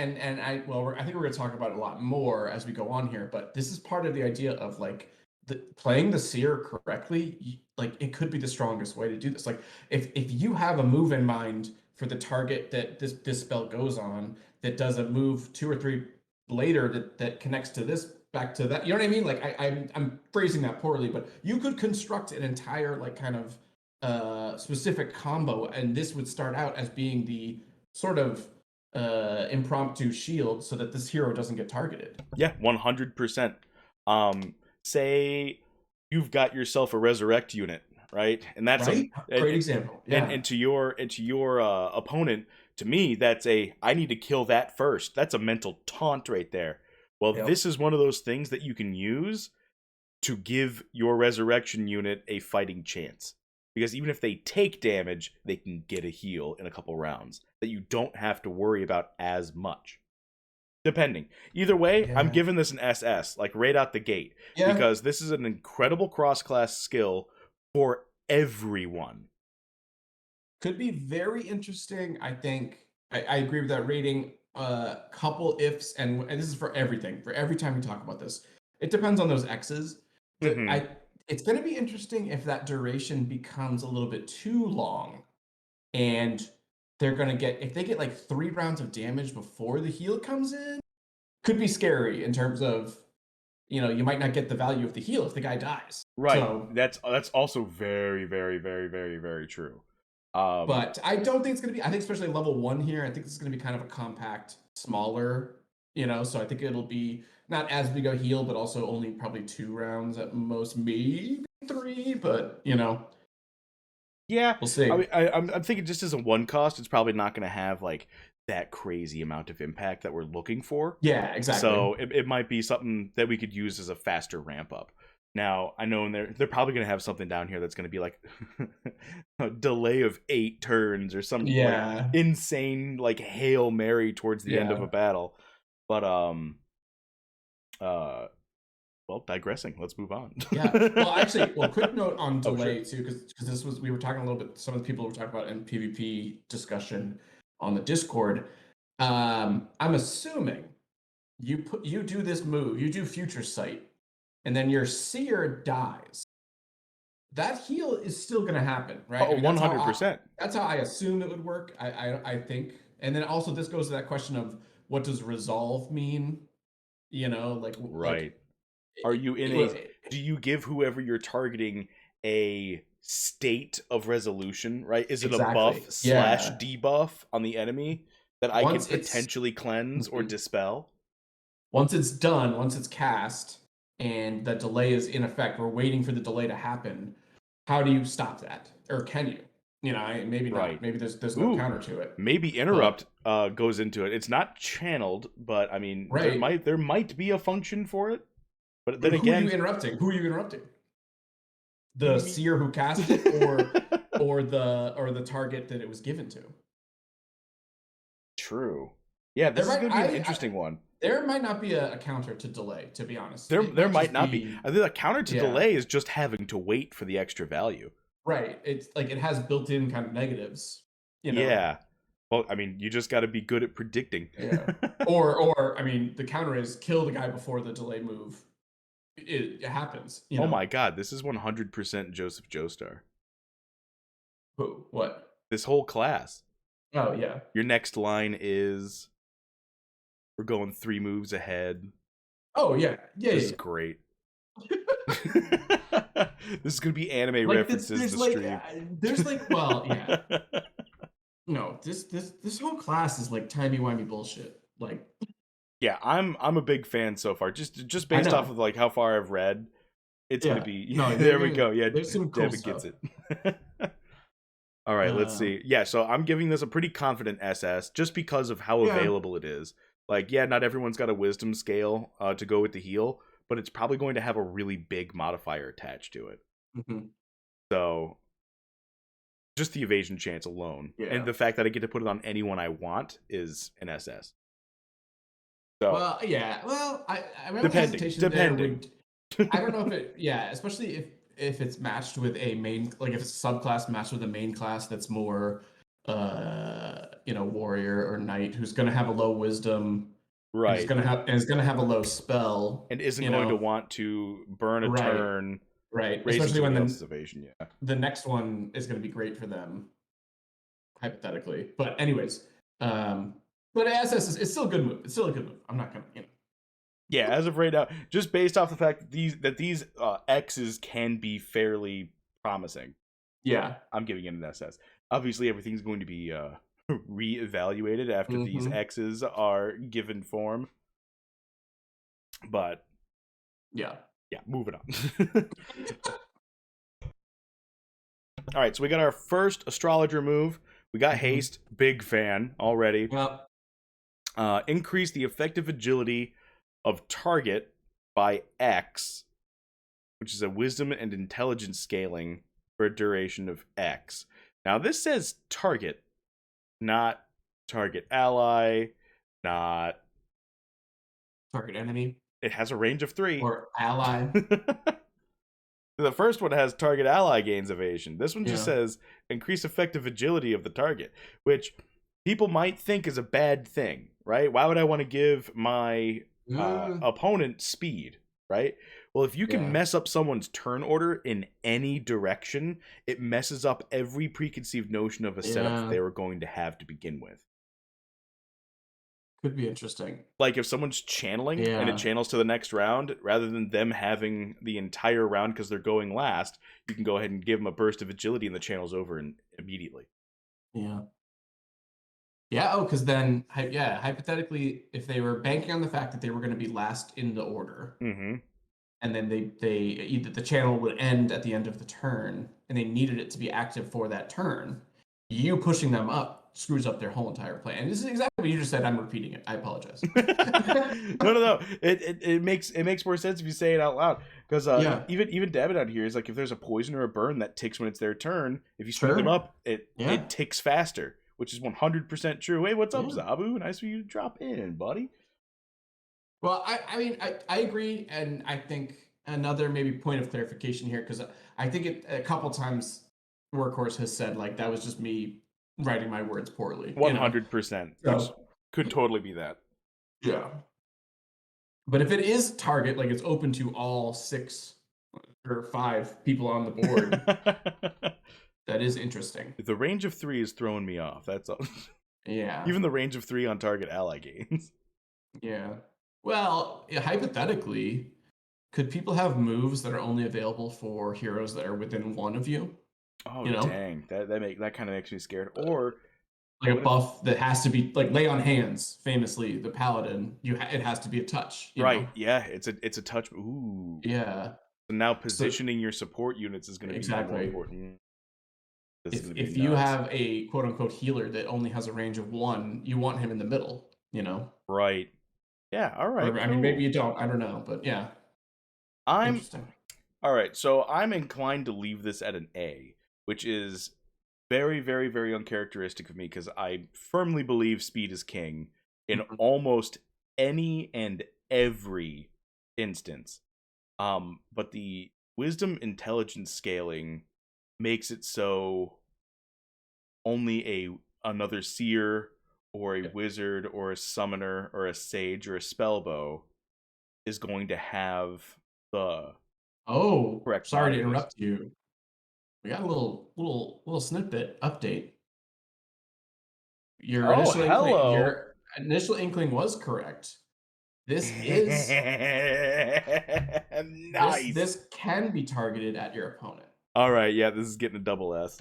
[SPEAKER 2] we're going to talk about it a lot more as we go on here, but this is part of the idea of like playing the Seer correctly, like it could be the strongest way to do this. Like if you have a move in mind for the target that this spell goes on that does a move 2 or 3 later that connects to this back to that, you know what I mean? Like I'm phrasing that poorly, but you could construct an entire like kind of specific combo, and this would start out as being the sort of impromptu shield so that this hero doesn't get targeted.
[SPEAKER 1] Yeah, 100%. Say you've got yourself a resurrect unit, right? And that's
[SPEAKER 2] right? Great example. Yeah.
[SPEAKER 1] And to your opponent, to me, that's I need to kill that first. That's a mental taunt right there. Well,
[SPEAKER 2] Yep.
[SPEAKER 1] this is one of those things that you can use to give your resurrection unit a fighting chance. Because even if they take damage, they can get a heal in a couple rounds that you don't have to worry about as much. Depending. Either way,
[SPEAKER 2] Yeah.
[SPEAKER 1] I'm giving this an SS, like right out the gate.
[SPEAKER 2] Yeah.
[SPEAKER 1] Because this is an incredible cross-class skill for everyone.
[SPEAKER 2] Could be very interesting. I think I agree with that rating. Couple ifs, and this is for everything. For every time we talk about this, it depends on those X's. But
[SPEAKER 1] Mhm.
[SPEAKER 2] it's going to be interesting if that duration becomes a little bit too long, and they're going to get if they get like 3 rounds of damage before the heal comes in, could be scary in terms of you might not get the value of the heal if the guy dies.
[SPEAKER 1] Right.
[SPEAKER 2] So,
[SPEAKER 1] That's also very, very, very, very, very true.
[SPEAKER 2] but I don't think it's going to be. I think especially level 1 here. I think this is going to be kind of a compact, smaller. So I think it'll be not as big a heal, but also only probably 2 rounds at most, maybe 3. But
[SPEAKER 1] Yeah,
[SPEAKER 2] we'll see.
[SPEAKER 1] I mean, I'm thinking just as a one cost, it's probably not going to have like that crazy amount of impact that we're looking for.
[SPEAKER 2] Yeah, exactly.
[SPEAKER 1] So it might be something that we could use as a faster ramp up. Now I know they're probably going to have something down here that's going to be like a delay of 8 turns or some like insane like Hail Mary towards the end of a battle. But well, digressing. Let's move on.
[SPEAKER 2] Yeah. Well, actually, quick note on delay
[SPEAKER 1] Oh, sure.
[SPEAKER 2] too, because we were talking a little bit. Some of the people were talking about in PvP discussion on the Discord. I'm assuming you do this move, you do Future Sight, and then your Seer dies. That heal is still going to happen, right?
[SPEAKER 1] Oh, 100%.
[SPEAKER 2] That's how I assume it would work. I think, and then also this goes to that question of what does resolve mean?
[SPEAKER 1] Right. Are you do you give whoever you're targeting a state of resolution, right? Is it a buff / debuff on the enemy that I can potentially cleanse or dispel?
[SPEAKER 2] Once it's done, once it's cast, and the delay is in effect, we're waiting for the delay to happen. How do you stop that? Or can you? Maybe not. Maybe there's no counter to it.
[SPEAKER 1] Maybe interrupt goes into it. It's not channeled, but I mean, there might be a function for it. But then again,
[SPEAKER 2] who are you interrupting? The Seer who cast it, or the target that it was given to?
[SPEAKER 1] True. Yeah, this is going to be an interesting one.
[SPEAKER 2] There might not be a counter to delay, to be honest.
[SPEAKER 1] There might not be. I think a counter to delay is just having to wait for the extra value.
[SPEAKER 2] Right. It's like it has built-in kind of negatives.
[SPEAKER 1] Yeah. Well, I mean, you just got to be good at predicting.
[SPEAKER 2] Yeah. Or I mean, the counter is kill the guy before the delay move. It happens.
[SPEAKER 1] Oh my god, this is 100% Joseph Joestar.
[SPEAKER 2] Who? What?
[SPEAKER 1] This whole class.
[SPEAKER 2] Oh yeah.
[SPEAKER 1] Your next line is, we're going 3 moves ahead.
[SPEAKER 2] Oh yeah.
[SPEAKER 1] This is great. This is gonna be anime references.
[SPEAKER 2] There's well, yeah. No, this whole class is like timey-wimey bullshit. Like,
[SPEAKER 1] yeah, I'm a big fan so far. Just based off of like how far I've read, it's gonna be. No, there we go. Yeah,
[SPEAKER 2] there's some cool
[SPEAKER 1] Devin gets it. All right, let's see. Yeah, so I'm giving this a pretty confident SS just because of how available it is. Like, yeah, not everyone's got a wisdom scale to go with the heal, but it's probably going to have a really big modifier attached to it.
[SPEAKER 2] Mm-hmm.
[SPEAKER 1] So, just the evasion chance alone, and the fact that I get to put it on anyone I want is an SS. So,
[SPEAKER 2] well, yeah. Well, I
[SPEAKER 1] depending.
[SPEAKER 2] I don't know if it. Yeah, especially if it's matched with a main, like if it's a subclass matched with a main class that's more, warrior or knight who's going to have a low wisdom. and
[SPEAKER 1] Right.
[SPEAKER 2] it's gonna have a low spell,
[SPEAKER 1] And isn't
[SPEAKER 2] you
[SPEAKER 1] going to
[SPEAKER 2] know.
[SPEAKER 1] want to burn a
[SPEAKER 2] Right,
[SPEAKER 1] turn
[SPEAKER 2] right.
[SPEAKER 1] raising
[SPEAKER 2] Especially when
[SPEAKER 1] somebody else's evasion. Yeah.
[SPEAKER 2] the next one is gonna be great for them, hypothetically. But anyways, but SS is it's still a good move. It's still a good move. I'm not gonna,
[SPEAKER 1] Yeah, as of right now, just based off the fact that these X's can be fairly promising,
[SPEAKER 2] Yeah.
[SPEAKER 1] I'm giving it an SS. Obviously, everything's going to be reevaluated after these X's are given form. But
[SPEAKER 2] yeah,
[SPEAKER 1] moving on. All right, so we got our first astrologer move. We got haste, big fan already.
[SPEAKER 2] Well,
[SPEAKER 1] increase the effective agility of target by X, which is a wisdom and intelligence scaling for a duration of X. Now this says target, not target ally, not
[SPEAKER 2] target enemy.
[SPEAKER 1] It has a range of 3.
[SPEAKER 2] Or ally.
[SPEAKER 1] The first one has target ally gains evasion. This one just says increase effective agility of the target, which people might think is a bad thing, right? Why would I want to give my opponent speed, right? Well, if you can mess up someone's turn order in any direction, it messes up every preconceived notion of a setup that they were going to have to begin with.
[SPEAKER 2] Could be interesting.
[SPEAKER 1] Like if someone's channeling and it channels to the next round, rather than them having the entire round because they're going last, you can go ahead and give them a burst of agility and the channel's over immediately.
[SPEAKER 2] Yeah. Yeah, because then, hypothetically, if they were banking on the fact that they were going to be last in the order, and then they either the channel would end at the end of the turn, and they needed it to be active for that turn, you pushing them up screws up their whole entire plan. And this is exactly what you just said. I'm repeating it. I apologize.
[SPEAKER 1] No. It makes more sense if you say it out loud. Because even David out here is like, if there's a poison or a burn that ticks when it's their turn, if you speed them up, it ticks faster, which is 100% true. Hey, what's up, Zabu? Nice for you to drop in, buddy.
[SPEAKER 2] Well, I mean, I agree, and I think another maybe point of clarification here, because I think a couple times Workhorse has said like that was just me writing my words poorly.
[SPEAKER 1] 100%. Which could totally be that.
[SPEAKER 2] Yeah. But if it is target, like it's open to all 6 or 5 people on the board, that is interesting.
[SPEAKER 1] The range of 3 is throwing me off. That's all.
[SPEAKER 2] Yeah.
[SPEAKER 1] Even the range of 3 on target ally gains.
[SPEAKER 2] Yeah. Well, hypothetically, could people have moves that are only available for heroes that are within 1 of you?
[SPEAKER 1] Oh, dang. That kind of makes me scared. Or
[SPEAKER 2] like a buff that has to be like lay on hands, famously the paladin, it has to be a touch, you know?
[SPEAKER 1] Yeah, it's a touch. Ooh.
[SPEAKER 2] Yeah.
[SPEAKER 1] So now positioning your support units is going to be more important.
[SPEAKER 2] If you have a quote unquote healer that only has a range of 1, you want him in the middle, you know?
[SPEAKER 1] Right. Yeah, all right.
[SPEAKER 2] Or, I mean, maybe you don't, I don't know, but yeah.
[SPEAKER 1] Interesting. All right, so I'm inclined to leave this at an A, which is very, very, very uncharacteristic of me, because I firmly believe speed is king in almost any and every instance. But the wisdom intelligence scaling makes it so only another seer or a wizard or a summoner or a sage or a spellbow is going to have the correct.
[SPEAKER 2] Sorry to interrupt you. We got a little snippet update. Your initial inkling was correct. This is
[SPEAKER 1] nice.
[SPEAKER 2] This can be targeted at your opponent.
[SPEAKER 1] All right, yeah, this is getting a double S.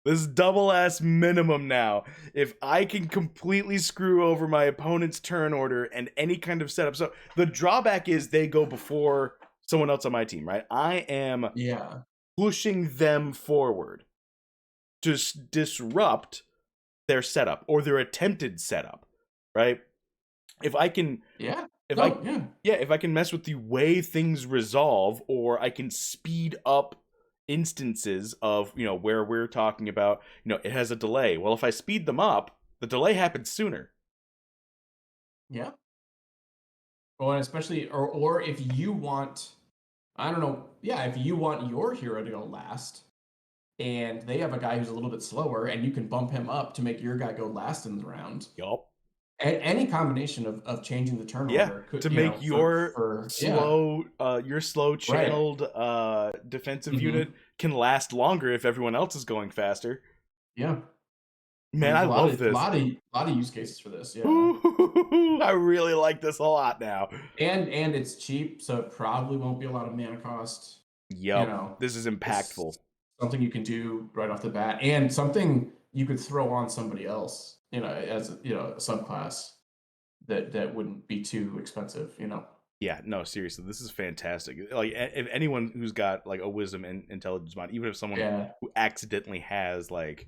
[SPEAKER 1] This is double S minimum now. If I can completely screw over my opponent's turn order and any kind of setup. So the drawback is they go before someone else on my team, right? I am pushing them forward to disrupt their setup or their attempted setup, right? If I can if I can mess with the way things resolve, or I can speed up instances of, where we're talking about, it has a delay. Well, if I speed them up, the delay happens sooner.
[SPEAKER 2] Yeah. Well, and especially, or if you want, I don't know, if you want your hero to go last, and they have a guy who's a little bit slower, and you can bump him up to make your guy go last in the round.
[SPEAKER 1] Yup.
[SPEAKER 2] any combination of changing the turn
[SPEAKER 1] Yeah,
[SPEAKER 2] order could,
[SPEAKER 1] to make
[SPEAKER 2] yeah,
[SPEAKER 1] your slow
[SPEAKER 2] right.
[SPEAKER 1] channeled defensive unit
[SPEAKER 2] Hmm.
[SPEAKER 1] can last longer if everyone else is going faster.
[SPEAKER 2] Yeah.
[SPEAKER 1] Man,
[SPEAKER 2] There's
[SPEAKER 1] I
[SPEAKER 2] a lot
[SPEAKER 1] love
[SPEAKER 2] of
[SPEAKER 1] this.
[SPEAKER 2] use cases for this. Yeah.
[SPEAKER 1] Ooh, I really like this a lot now.
[SPEAKER 2] And it's cheap, so it probably won't be a lot of mana cost. You
[SPEAKER 1] Yep,
[SPEAKER 2] know,
[SPEAKER 1] this is
[SPEAKER 2] it's
[SPEAKER 1] impactful.
[SPEAKER 2] something you can do right off the bat, and something you could throw on somebody else. As a subclass that wouldn't be too expensive.
[SPEAKER 1] Yeah, no, seriously, this is fantastic. Like, if anyone who's got like a wisdom and intelligence mod, even if someone
[SPEAKER 2] Yeah.
[SPEAKER 1] who accidentally has like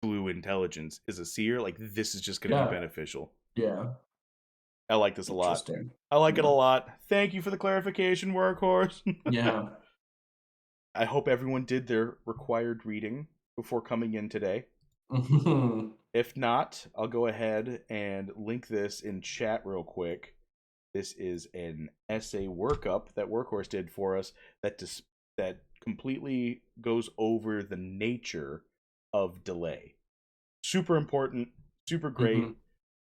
[SPEAKER 1] blue intelligence is a seer, like this is just going to be
[SPEAKER 2] Yeah.
[SPEAKER 1] beneficial.
[SPEAKER 2] Yeah.
[SPEAKER 1] I like this a lot.
[SPEAKER 2] Interesting.
[SPEAKER 1] I like it a
[SPEAKER 2] Yeah.
[SPEAKER 1] lot. Thank you for the clarification, Workhorse.
[SPEAKER 2] Yeah.
[SPEAKER 1] I hope everyone did their required reading before coming in today. If not, I'll go ahead and link this in chat real quick. This is an essay workup that Workhorse did for us that completely goes over the nature of delay. Super important, super great.
[SPEAKER 2] Hmm.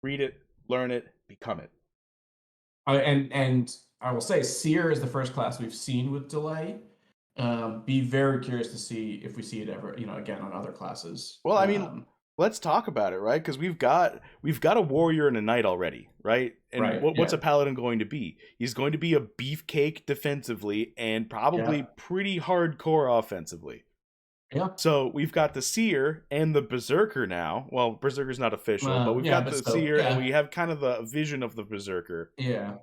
[SPEAKER 1] Read it, learn it, become it.
[SPEAKER 2] And I will say, Seer is the first class we've seen with delay. Be very curious to see if we see it ever, again on other classes.
[SPEAKER 1] Well, I mean, let's talk about it, right? Because we've got a warrior and a knight already, right? And
[SPEAKER 2] Right.
[SPEAKER 1] what's
[SPEAKER 2] Yeah.
[SPEAKER 1] a paladin going to be? He's going to be a beefcake defensively and probably
[SPEAKER 2] Yeah.
[SPEAKER 1] pretty hardcore offensively.
[SPEAKER 2] Yeah.
[SPEAKER 1] So we've got the seer and the berserker now. Well, berserker's not official, but we've
[SPEAKER 2] Yeah,
[SPEAKER 1] got
[SPEAKER 2] but
[SPEAKER 1] the
[SPEAKER 2] still,
[SPEAKER 1] seer and
[SPEAKER 2] yeah.
[SPEAKER 1] we have kind of the vision of the berserker.
[SPEAKER 2] Yeah.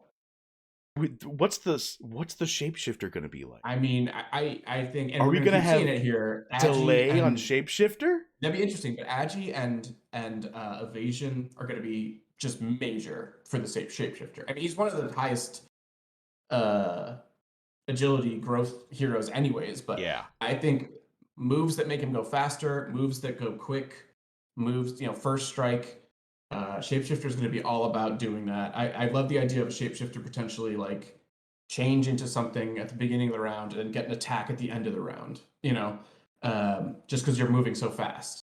[SPEAKER 1] What's the shapeshifter going to be like?
[SPEAKER 2] I mean, I think, and
[SPEAKER 1] Are
[SPEAKER 2] we're
[SPEAKER 1] we
[SPEAKER 2] gonna
[SPEAKER 1] going to
[SPEAKER 2] keep seeing
[SPEAKER 1] have
[SPEAKER 2] it here. Agi
[SPEAKER 1] delay on
[SPEAKER 2] and
[SPEAKER 1] shapeshifter?
[SPEAKER 2] That'd be interesting, but Agi and Evasion are gonna be just major for the shapeshifter. I mean, he's one of the highest uh agility growth heroes anyways, but
[SPEAKER 1] Yeah.
[SPEAKER 2] I think moves that make him go faster, moves that go quick, moves, first strike, shapeshifter is going to be all about doing that. I love the idea of a shapeshifter potentially like change into something at the beginning of the round and get an attack at the end of the round, just because you're moving so fast.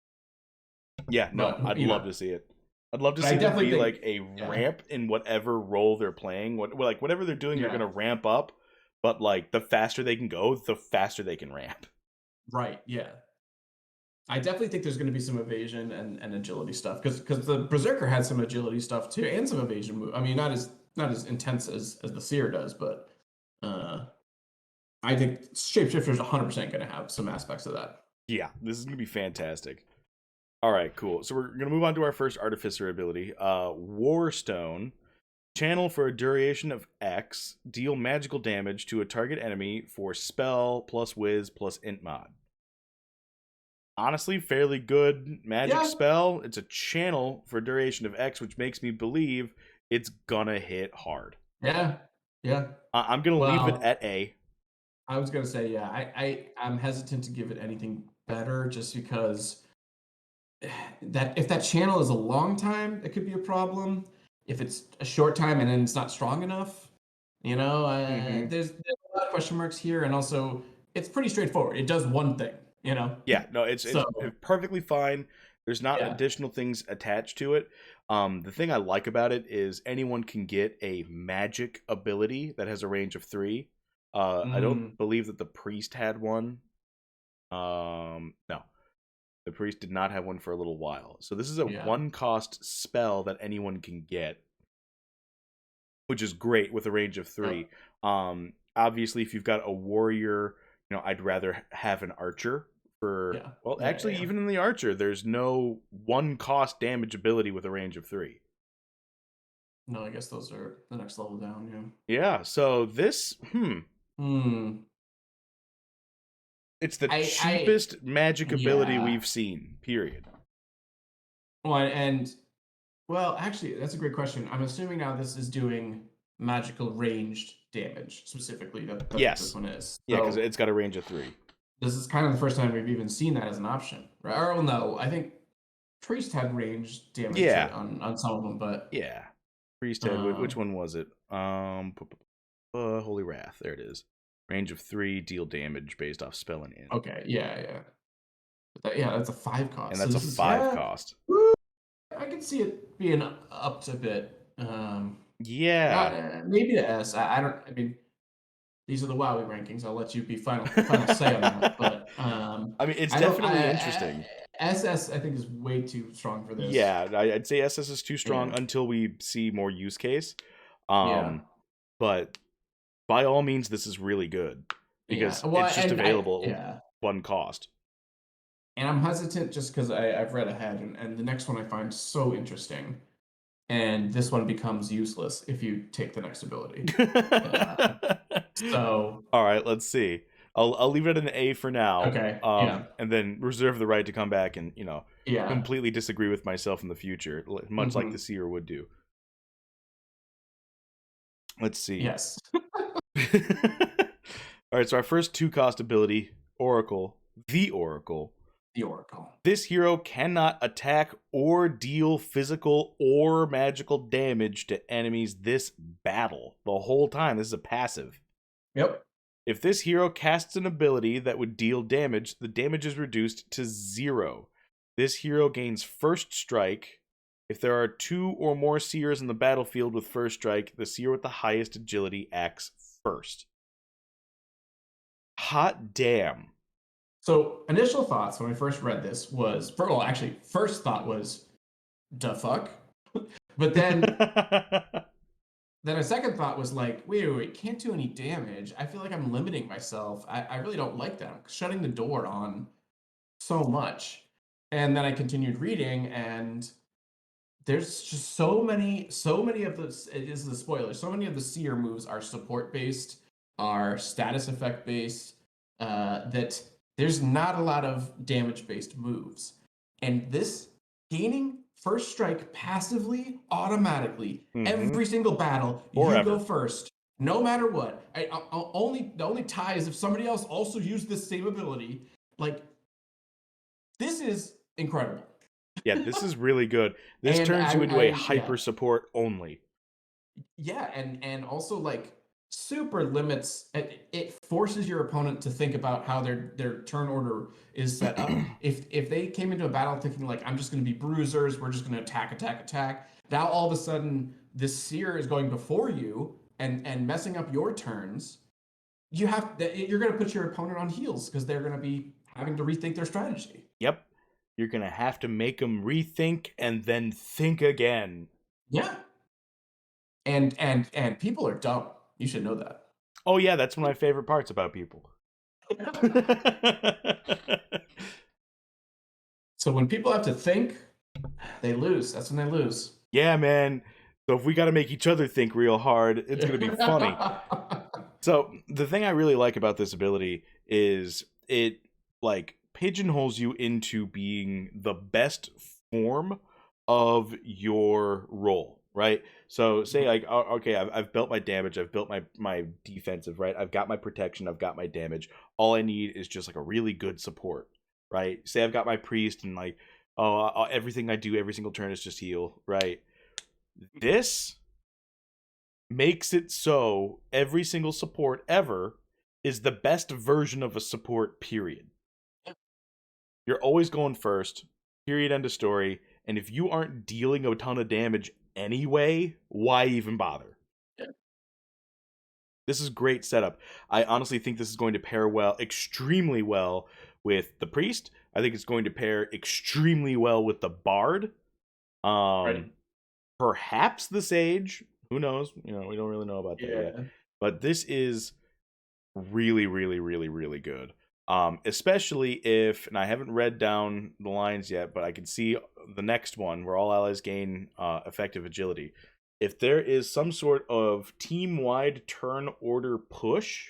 [SPEAKER 1] Yeah, no,
[SPEAKER 2] But
[SPEAKER 1] I'd love to see it. I'd love to
[SPEAKER 2] but I
[SPEAKER 1] see them
[SPEAKER 2] definitely
[SPEAKER 1] be
[SPEAKER 2] think,
[SPEAKER 1] like a
[SPEAKER 2] yeah,
[SPEAKER 1] ramp in whatever role they're playing. Whatever they're doing, they're
[SPEAKER 2] yeah,
[SPEAKER 1] gonna ramp up. But like the faster they can go, the faster they can ramp.
[SPEAKER 2] right, yeah. I definitely think there's going to be some evasion and agility stuff because the Berserker had some agility stuff too and some evasion move. I mean, not as intense as the Seer does, but uh, I think Shapeshifter is 100% going to have some aspects of that.
[SPEAKER 1] Yeah, this is gonna be fantastic. All right, cool. So we're gonna move on to our first artificer ability. Warstone. Channel for a duration of X. Deal magical damage to a target enemy for spell plus whiz plus int mod. Honestly, fairly good magic
[SPEAKER 2] Yeah,
[SPEAKER 1] spell. It's a channel for a duration of X, which makes me believe it's gonna hit hard.
[SPEAKER 2] yeah, yeah.
[SPEAKER 1] I'm gonna leave it
[SPEAKER 2] Well,
[SPEAKER 1] at A.
[SPEAKER 2] I was going to say, yeah, I'm hesitant to give it anything better just because that if that channel is a long time, it could be a problem. If it's a short time and then it's not strong enough,
[SPEAKER 1] Mm-hmm.
[SPEAKER 2] there's a lot of question marks here, and also it's pretty straightforward. It does one thing,
[SPEAKER 1] Yeah, no, it's
[SPEAKER 2] so
[SPEAKER 1] perfectly fine. There's not
[SPEAKER 2] yeah.
[SPEAKER 1] additional things attached to it. The thing I like about it is anyone can get a magic ability that has a range of 3. I don't
[SPEAKER 2] Mm,
[SPEAKER 1] believe that the priest had one. No, the priest did not have one for a little while. So this is a
[SPEAKER 2] yeah.
[SPEAKER 1] 1-cost spell that anyone can get, which is great with a range of 3.
[SPEAKER 2] Yep.
[SPEAKER 1] Obviously, if you've got a warrior, I'd rather have an archer for.
[SPEAKER 2] Yeah.
[SPEAKER 1] Well,
[SPEAKER 2] Yeah.
[SPEAKER 1] actually,
[SPEAKER 2] Yeah.
[SPEAKER 1] even in the archer, there's no 1-cost damage ability with a range of 3.
[SPEAKER 2] No, I guess those are the next level down.
[SPEAKER 1] Yeah, so this,
[SPEAKER 2] Yeah. Hmm.
[SPEAKER 1] it's the
[SPEAKER 2] I
[SPEAKER 1] cheapest magic ability
[SPEAKER 2] Yeah.
[SPEAKER 1] we've seen. Period.
[SPEAKER 2] Well, well, actually, that's a great question. I'm assuming now this is doing magical ranged damage specifically. That's what this
[SPEAKER 1] Yes.
[SPEAKER 2] one is.
[SPEAKER 1] Yeah, because
[SPEAKER 2] So
[SPEAKER 1] it's got a range of 3.
[SPEAKER 2] this is kind of the first time we've even seen that as an option, right? Or well, no, I think Priest had ranged damage
[SPEAKER 1] Yeah.
[SPEAKER 2] on some of them, but
[SPEAKER 1] Yeah. Priesthead. Which one was it? Holy Wrath. There it is. Range of 3, deal damage based off spell and int.
[SPEAKER 2] okay, yeah, yeah, yeah. That's a 5 cost.
[SPEAKER 1] And
[SPEAKER 2] So
[SPEAKER 1] that's a
[SPEAKER 2] this is
[SPEAKER 1] 5 cost.
[SPEAKER 2] I can see it being upped a bit.
[SPEAKER 1] Yeah.
[SPEAKER 2] Maybe to S. I don't. I mean, these are the WoWy rankings. I'll let you be final say on that. But
[SPEAKER 1] I mean, it's
[SPEAKER 2] I don't.
[SPEAKER 1] definitely interesting.
[SPEAKER 2] SS I think is way too strong for this.
[SPEAKER 1] Yeah, I'd say SS is too strong until we see more use case. But by all means, this is really good because it's just available at one cost.
[SPEAKER 2] And I'm hesitant just because I've read ahead, and the next one I find so interesting, and this one becomes useless if you take the next ability. So
[SPEAKER 1] all right, let's see. I'll leave it an A for now.
[SPEAKER 2] Okay.
[SPEAKER 1] And then reserve the right to come back and
[SPEAKER 2] Yeah.
[SPEAKER 1] completely disagree with myself in the future, much like the Seer would do. Let's see.
[SPEAKER 2] Yes.
[SPEAKER 1] All right, so our first 2-cost ability, Oracle, the Oracle.
[SPEAKER 2] The Oracle.
[SPEAKER 1] This hero cannot attack or deal physical or magical damage to enemies this battle. The whole time. This is a passive.
[SPEAKER 2] Yep.
[SPEAKER 1] If this hero casts an ability that would deal damage, the damage is reduced to 0. This hero gains first strike. If there are 2 or more Seers in the battlefield with first strike, the Seer with the highest agility acts first. Hot damn.
[SPEAKER 2] So initial thoughts when I first read this was, first thought was, "Da fuck," but then a second thought was like, wait, can't do any damage. I feel like I'm limiting myself. I really don't like that. I'm shutting the door on so much. And then I continued reading, and there's just so many of the, it is the spoiler, so many of the Seer moves are support based, are status effect based, that there's not a lot of damage based moves. And this gaining first strike passively, automatically, every single battle, you go first, no matter what. The only tie is if somebody else also used this same ability. Like, this is incredible.
[SPEAKER 1] Yeah, this is really good. This turns you into a hyper support only.
[SPEAKER 2] Yeah, and also like super limits. It forces your opponent to think about how their turn order is set up. If they came into a battle thinking like, I'm just going to be bruisers, we're just going to attack. Now all of a sudden this Seer is going before you and messing up your turns. You're going to put your opponent on heels because they're going to be having to rethink their strategy.
[SPEAKER 1] Yep. You're going to have to make them rethink and then think again.
[SPEAKER 2] Yeah. And people are dumb. You should know that.
[SPEAKER 1] Oh yeah, that's one of my favorite parts about people.
[SPEAKER 2] So when people have to think, they lose. That's when they lose.
[SPEAKER 1] Yeah, man. So if we got to make each other think real hard, it's going to be funny. So the thing I really like about this ability is it like pigeonholes you into being the best form of your role, right? So say like, okay, I've built my damage, I've built my defensive, right? I've got my protection, I've got my damage. All I need is just like a really good support, right? Say I've got my priest and like, everything I do every single turn is just heal, right? This makes it so every single support ever is the best version of a support, period. You're always going first, period, end of story. And if you aren't dealing a ton of damage anyway, why even bother?
[SPEAKER 2] Yeah.
[SPEAKER 1] This is great setup. I honestly think this is going to pair extremely well with the priest. I think it's going to pair extremely well with the bard.
[SPEAKER 2] Right.
[SPEAKER 1] Perhaps the sage. Who knows? We don't really know about that yet. But this is really, really, really, really good. Especially if, and I haven't read down the lines yet, but I can see the next one where all allies gain effective agility. If there is some sort of team-wide turn order push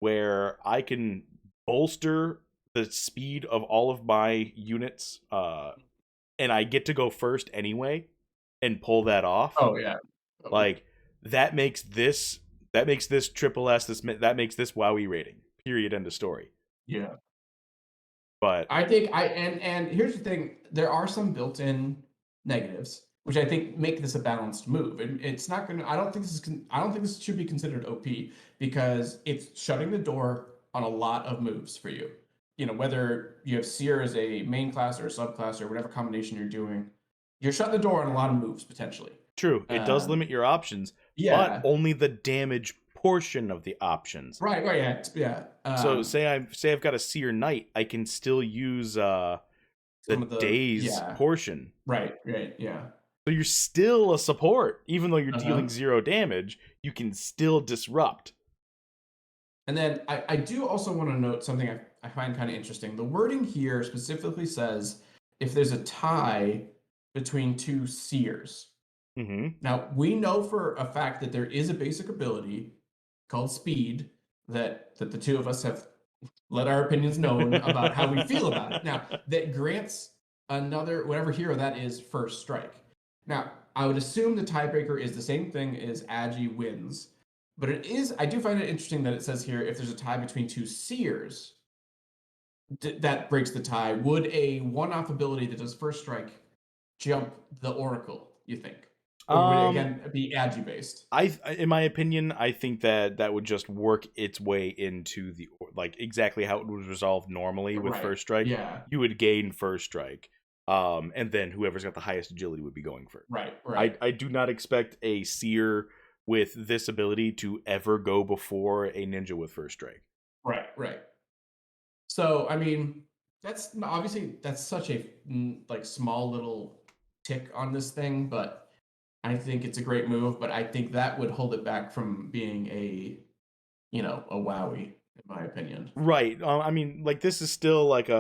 [SPEAKER 1] where I can bolster the speed of all of my units, and I get to go first anyway, and pull that off.
[SPEAKER 2] Oh yeah,
[SPEAKER 1] like that makes this triple S. That makes this WoWy rating. Period. End of story.
[SPEAKER 2] Yeah.
[SPEAKER 1] But
[SPEAKER 2] I think and here's the thing: there are some built-in negatives, which I think make this a balanced move. And it's not going to. I don't think this should be considered OP because it's shutting the door on a lot of moves for you. whether you have Seer as a main class or a subclass or whatever combination you're doing, you're shutting the door on a lot of moves potentially.
[SPEAKER 1] True, it does limit your options, but only the damage portion of the options.
[SPEAKER 2] Right, yeah.
[SPEAKER 1] So say I've got a Seer Knight, I can still use the daze portion.
[SPEAKER 2] Right, yeah.
[SPEAKER 1] So you're still a support, even though you're dealing 0 damage. You can still disrupt.
[SPEAKER 2] And then I do also want to note something I find kind of interesting. The wording here specifically says if there's a tie between 2 Seers. Now, we know for a fact that there is a basic ability called Speed that the two of us have let our opinions known about how we feel about it. Now, that grants another, whatever hero that is, first strike. Now, I would assume the tiebreaker is the same thing as Agi wins. But I do find it interesting that it says here, if there's a tie between 2 Seers, that breaks the tie. Would a one-off ability that does first strike jump the Oracle, you think? Or would it, again, be Agi based?
[SPEAKER 1] In my opinion, I think that would just work its way into the, like, exactly how it would resolve normally with first strike.
[SPEAKER 2] Yeah.
[SPEAKER 1] You would gain first strike. And then whoever's got the highest agility would be going first.
[SPEAKER 2] Right.
[SPEAKER 1] I do not expect a Seer with this ability to ever go before a ninja with first strike.
[SPEAKER 2] Right. So, I mean, that's such a small little tick on this thing, but I think it's a great move, but I think that would hold it back from being a wowie, in my opinion.
[SPEAKER 1] Right. I mean, like, this is still like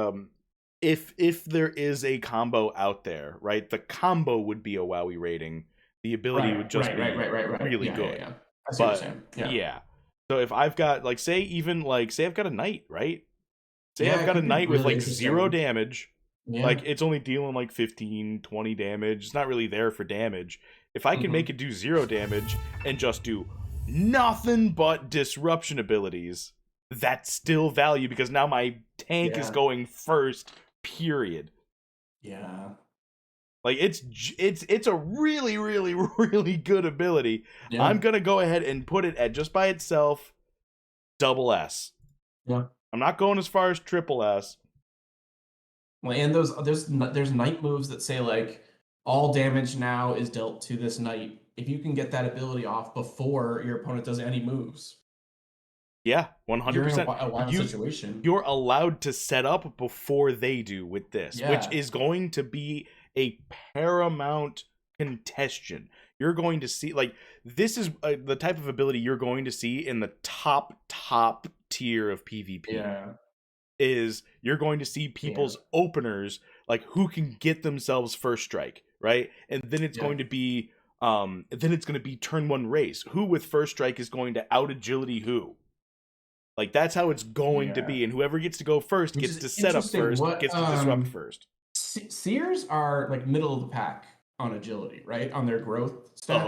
[SPEAKER 1] if there is a combo out there, right? The combo would be a wowie rating. The ability would just be really good.
[SPEAKER 2] Yeah. I see what you're saying.
[SPEAKER 1] Yeah. So if I've got, like, say I've got a knight, right? Say I've got a knight with like 0 damage.
[SPEAKER 2] Yeah.
[SPEAKER 1] Like, it's only dealing like 15, 20 damage. It's not really there for damage. If I can make it do 0 damage and just do nothing but disruption abilities, that's still value because now my tank is going first, period.
[SPEAKER 2] Yeah.
[SPEAKER 1] Like, it's a really, really, really good ability.
[SPEAKER 2] Yeah.
[SPEAKER 1] I'm going to go ahead and put it at, just by itself, double S.
[SPEAKER 2] Yeah.
[SPEAKER 1] I'm not going as far as triple S.
[SPEAKER 2] Well, and there's knight moves that say, like, all damage now is dealt to this knight. If you can get that ability off before your opponent does any moves.
[SPEAKER 1] Yeah, 100%.
[SPEAKER 2] You're in a wild situation.
[SPEAKER 1] You're allowed to set up before they do with this, which is going to be a paramount contention. You're going to see, like, this is the type of ability you're going to see in the top tier of PvP.
[SPEAKER 2] Yeah.
[SPEAKER 1] Is you're going to see people's openers, like, who can get themselves first strike, right? And then it's going to be turn 1 race. Who with first strike is going to out agility who? Like, that's how it's going to be, and whoever gets to go first gets to set up first, gets to disrupt first.
[SPEAKER 2] Seers are like middle of the pack on agility, right? On their growth stat.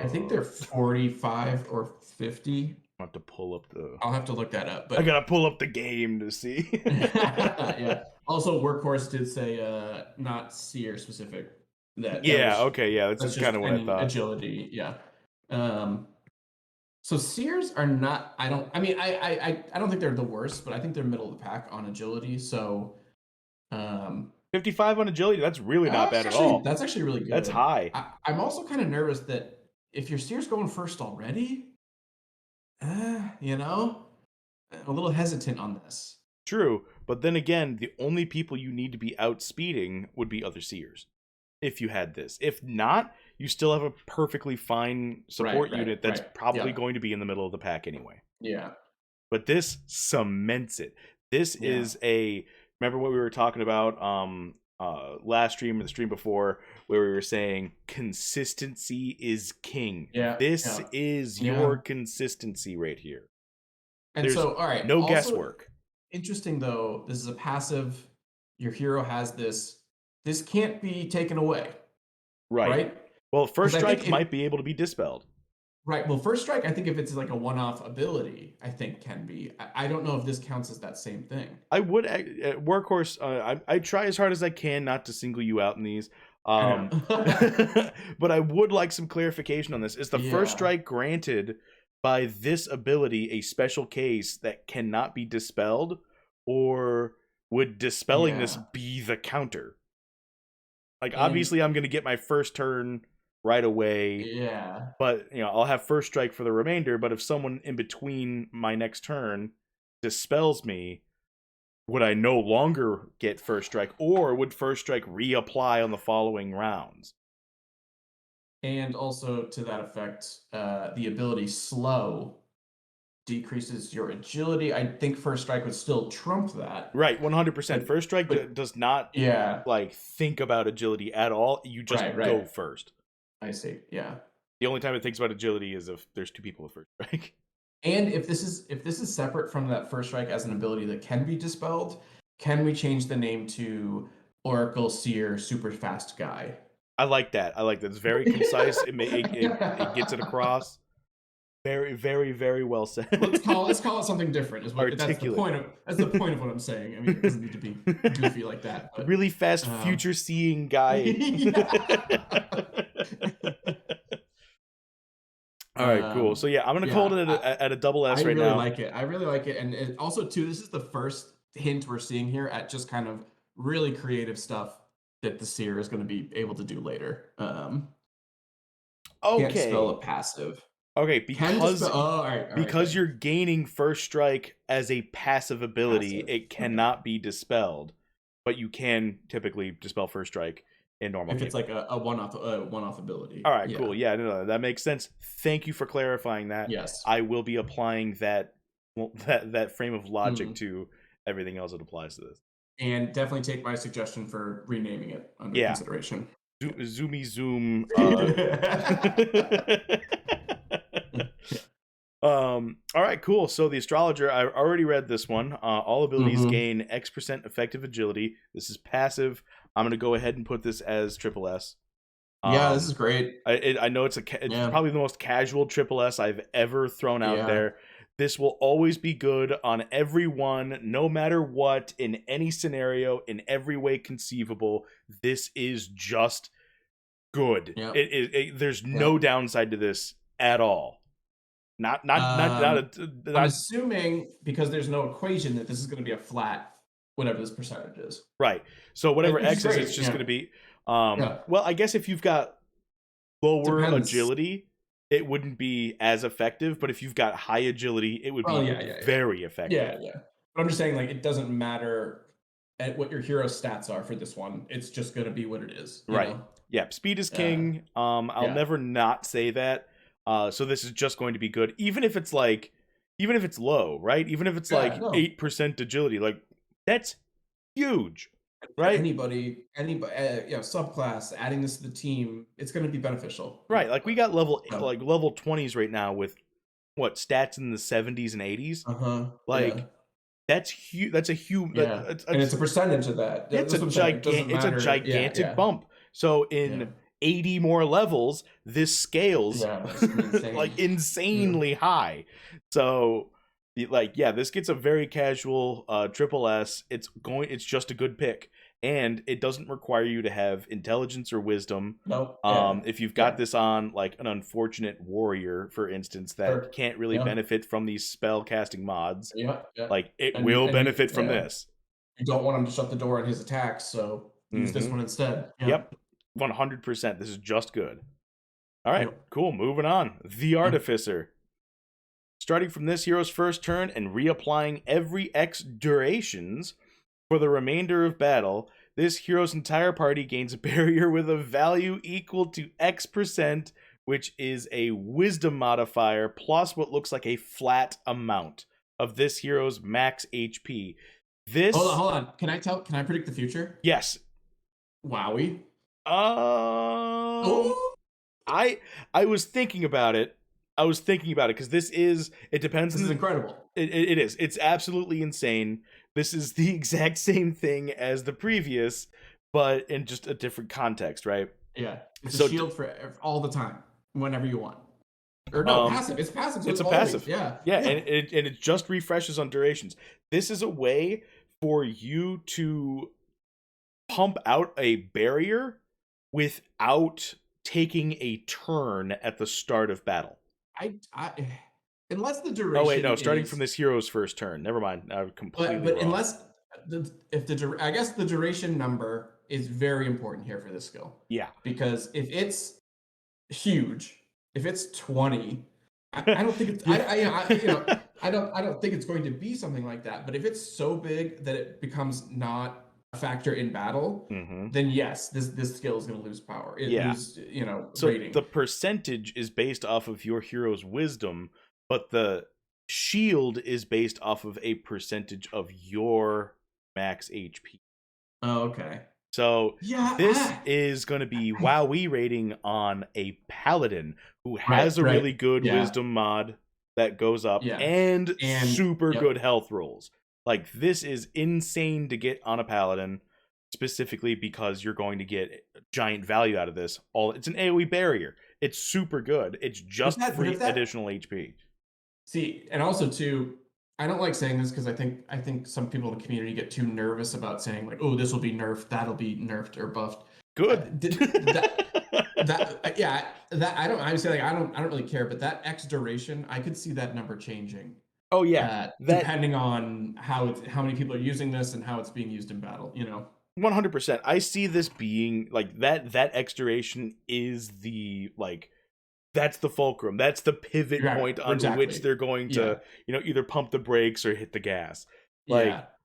[SPEAKER 2] I think they're 45 or 50.
[SPEAKER 1] I'll have to pull up
[SPEAKER 2] I'll have to look that up. But
[SPEAKER 1] I gotta pull up the game to see.
[SPEAKER 2] Yeah. Also, Workhorse did say not Seer specific.
[SPEAKER 1] That's just kind of what I thought.
[SPEAKER 2] Agility, yeah. So Seers are not. I don't think they're the worst, but I think they're middle of the pack on agility. So,
[SPEAKER 1] 55 on agility. That's really not bad at all.
[SPEAKER 2] That's actually really good.
[SPEAKER 1] That's high.
[SPEAKER 2] I'm also kind of nervous that if your Seer's going first already, a little hesitant on this.
[SPEAKER 1] True, but then again, the only people you need to be outspeeding would be other Seers. If you had this, if not, you still have a perfectly fine support unit that's probably going to be in the middle of the pack anyway.
[SPEAKER 2] Yeah.
[SPEAKER 1] But this cements it. This is remember what we were talking about last stream or the stream before, where we were saying consistency is king.
[SPEAKER 2] Yeah.
[SPEAKER 1] This is your consistency right here.
[SPEAKER 2] And
[SPEAKER 1] There's
[SPEAKER 2] so, all right.
[SPEAKER 1] No guesswork.
[SPEAKER 2] Interesting though, this is a passive. Your hero has this. This can't be taken away. Right?
[SPEAKER 1] Well, first strike might be able to be dispelled.
[SPEAKER 2] Right. Well, first strike, I think if it's like a one-off ability, I think can be. I don't know if this counts as that same thing.
[SPEAKER 1] I would Workhorse. I try as hard as I can not to single you out in these. But I would like some clarification on this. Is the first strike granted by this ability a special case that cannot be dispelled, or would dispelling this be the counter? Like, obviously, I'm going to get my first turn right away.
[SPEAKER 2] Yeah.
[SPEAKER 1] But, I'll have first strike for the remainder. But if someone in between my next turn dispels me, would I no longer get first strike? Or would first strike reapply on the following rounds?
[SPEAKER 2] And also, to that effect, the ability slow decreases your agility. I think first strike would still trump that.
[SPEAKER 1] Right, 100%. First strike does not think about agility at all. You just go first.
[SPEAKER 2] I see. Yeah.
[SPEAKER 1] The only time it thinks about agility is if there's two people with first strike.
[SPEAKER 2] And if this is separate from that first strike as an ability that can be dispelled, can we change the name to Oracle Seer Super Fast Guy?
[SPEAKER 1] I like that. It's very concise. It gets it across. Very, very, very well said.
[SPEAKER 2] Let's call it something different. That's the point of what I'm saying. I mean, it doesn't need to be goofy like that. But,
[SPEAKER 1] really fast, future-seeing guy. All right, cool. So I'm gonna call it at a double S right now.
[SPEAKER 2] I really like it, and also too, this is the first hint we're seeing here at just kind of really creative stuff that the Seer is going to be able to do later.
[SPEAKER 1] Okay.
[SPEAKER 2] Can't spell a passive.
[SPEAKER 1] Okay, because you're gaining first strike as a passive ability, it cannot be dispelled, but you can typically dispel first strike in normal.
[SPEAKER 2] If it's like a one-off ability.
[SPEAKER 1] All right, cool. Yeah, no, that makes sense. Thank you for clarifying that.
[SPEAKER 2] Yes,
[SPEAKER 1] I will be applying that frame of logic to everything else that applies to this.
[SPEAKER 2] And definitely take my suggestion for renaming it under consideration.
[SPEAKER 1] Zoomy zoom. All right, cool. So the astrologer, I already read this one. All abilities gain X% effective agility. This is passive. I'm gonna go ahead and put this as triple S.
[SPEAKER 2] This is great.
[SPEAKER 1] I know it's probably the most casual triple S I've ever thrown out there. This will always be good on everyone, no matter what, in any scenario, in every way conceivable. This is just good. There's no downside to this at all. I'm
[SPEAKER 2] assuming, because there's no equation, that this is going to be a flat whatever this percentage is.
[SPEAKER 1] Right. So whatever X is, it's just going to be. Well, I guess if you've got lower agility, it wouldn't be as effective. But if you've got high agility, it would be very effective.
[SPEAKER 2] Yeah. But I'm just saying, like, it doesn't matter at what your hero stats are for this one. It's just going to be what it is.
[SPEAKER 1] Right.
[SPEAKER 2] You know?
[SPEAKER 1] Yeah. Speed is king. I'll never not say that. So this is just going to be good, even if it's low, right? Even if it's 8% agility, like, that's huge, right?
[SPEAKER 2] Anybody, subclass, adding this to the team, it's going to be beneficial,
[SPEAKER 1] right? Like, we got level 20s right now with stats in the 70s and 80s. That's huge. That's a huge.
[SPEAKER 2] And it's a percentage of that.
[SPEAKER 1] It's a gigantic bump. So in 80 more levels, this scales like insanely high. So this gets a very casual triple S. It's just a good pick, and it doesn't require you to have intelligence or wisdom.
[SPEAKER 2] Nope.
[SPEAKER 1] If you've got this on like an unfortunate warrior, for instance, that can't really benefit from these spell casting mods, like it will benefit from this.
[SPEAKER 2] You don't want him to shut the door on his attacks, so use this one instead.
[SPEAKER 1] Yep. 100%. This is just good. All right, cool. Moving on. The Artificer. Starting from this hero's first turn and reapplying every X durations for the remainder of battle, this hero's entire party gains a barrier with a value equal to X%, which is a wisdom modifier plus what looks like a flat amount of this hero's max HP.
[SPEAKER 2] Hold on. Can I predict the future?
[SPEAKER 1] Yes.
[SPEAKER 2] Wowie.
[SPEAKER 1] I was thinking about it. Because it depends.
[SPEAKER 2] This is incredible.
[SPEAKER 1] It is. It's absolutely insane. This is the exact same thing as the previous, but in just a different context, right?
[SPEAKER 2] Yeah. It's a shield for all the time, whenever you want. Or no, passive. It's passive. So it's passive.
[SPEAKER 1] Yeah. And it just refreshes on durations. This is a way for you to pump out a barrier without taking a turn at the start of battle.
[SPEAKER 2] unless the duration.
[SPEAKER 1] Oh wait, no, starting from this hero's first turn. Never mind. I'm completely
[SPEAKER 2] but
[SPEAKER 1] wrong.
[SPEAKER 2] unless I guess the duration number is very important here for this skill.
[SPEAKER 1] Yeah.
[SPEAKER 2] Because if it's huge, if it's 20, I don't think it's I don't think it's going to be something like that. But if it's so big that it becomes not a factor in battle, then yes, this skill is going to lose power. Lose,
[SPEAKER 1] so
[SPEAKER 2] rating.
[SPEAKER 1] The percentage is based off of your hero's wisdom, but the shield is based off of a percentage of your max HP.
[SPEAKER 2] Oh, okay.
[SPEAKER 1] So this is going to be WoWE rating on a paladin who has a really good wisdom mod that goes up and super good health rolls. Like, this is insane to get on a paladin, specifically because you're going to get giant value out of this. It's an AoE barrier. It's super good. It's just free additional HP.
[SPEAKER 2] See, and also too, I don't like saying this because I think some people in the community get too nervous about saying like, oh, this will be nerfed, that'll be nerfed or buffed.
[SPEAKER 1] Good.
[SPEAKER 2] I'm saying like I don't really care, but that X duration, I could see that number changing.
[SPEAKER 1] Oh yeah,
[SPEAKER 2] depending on how many people are using this and how it's being used in battle.
[SPEAKER 1] 100%. I see this being like that. That X duration is the that's the fulcrum. That's the pivot point on which they're going to, either pump the brakes or hit the gas.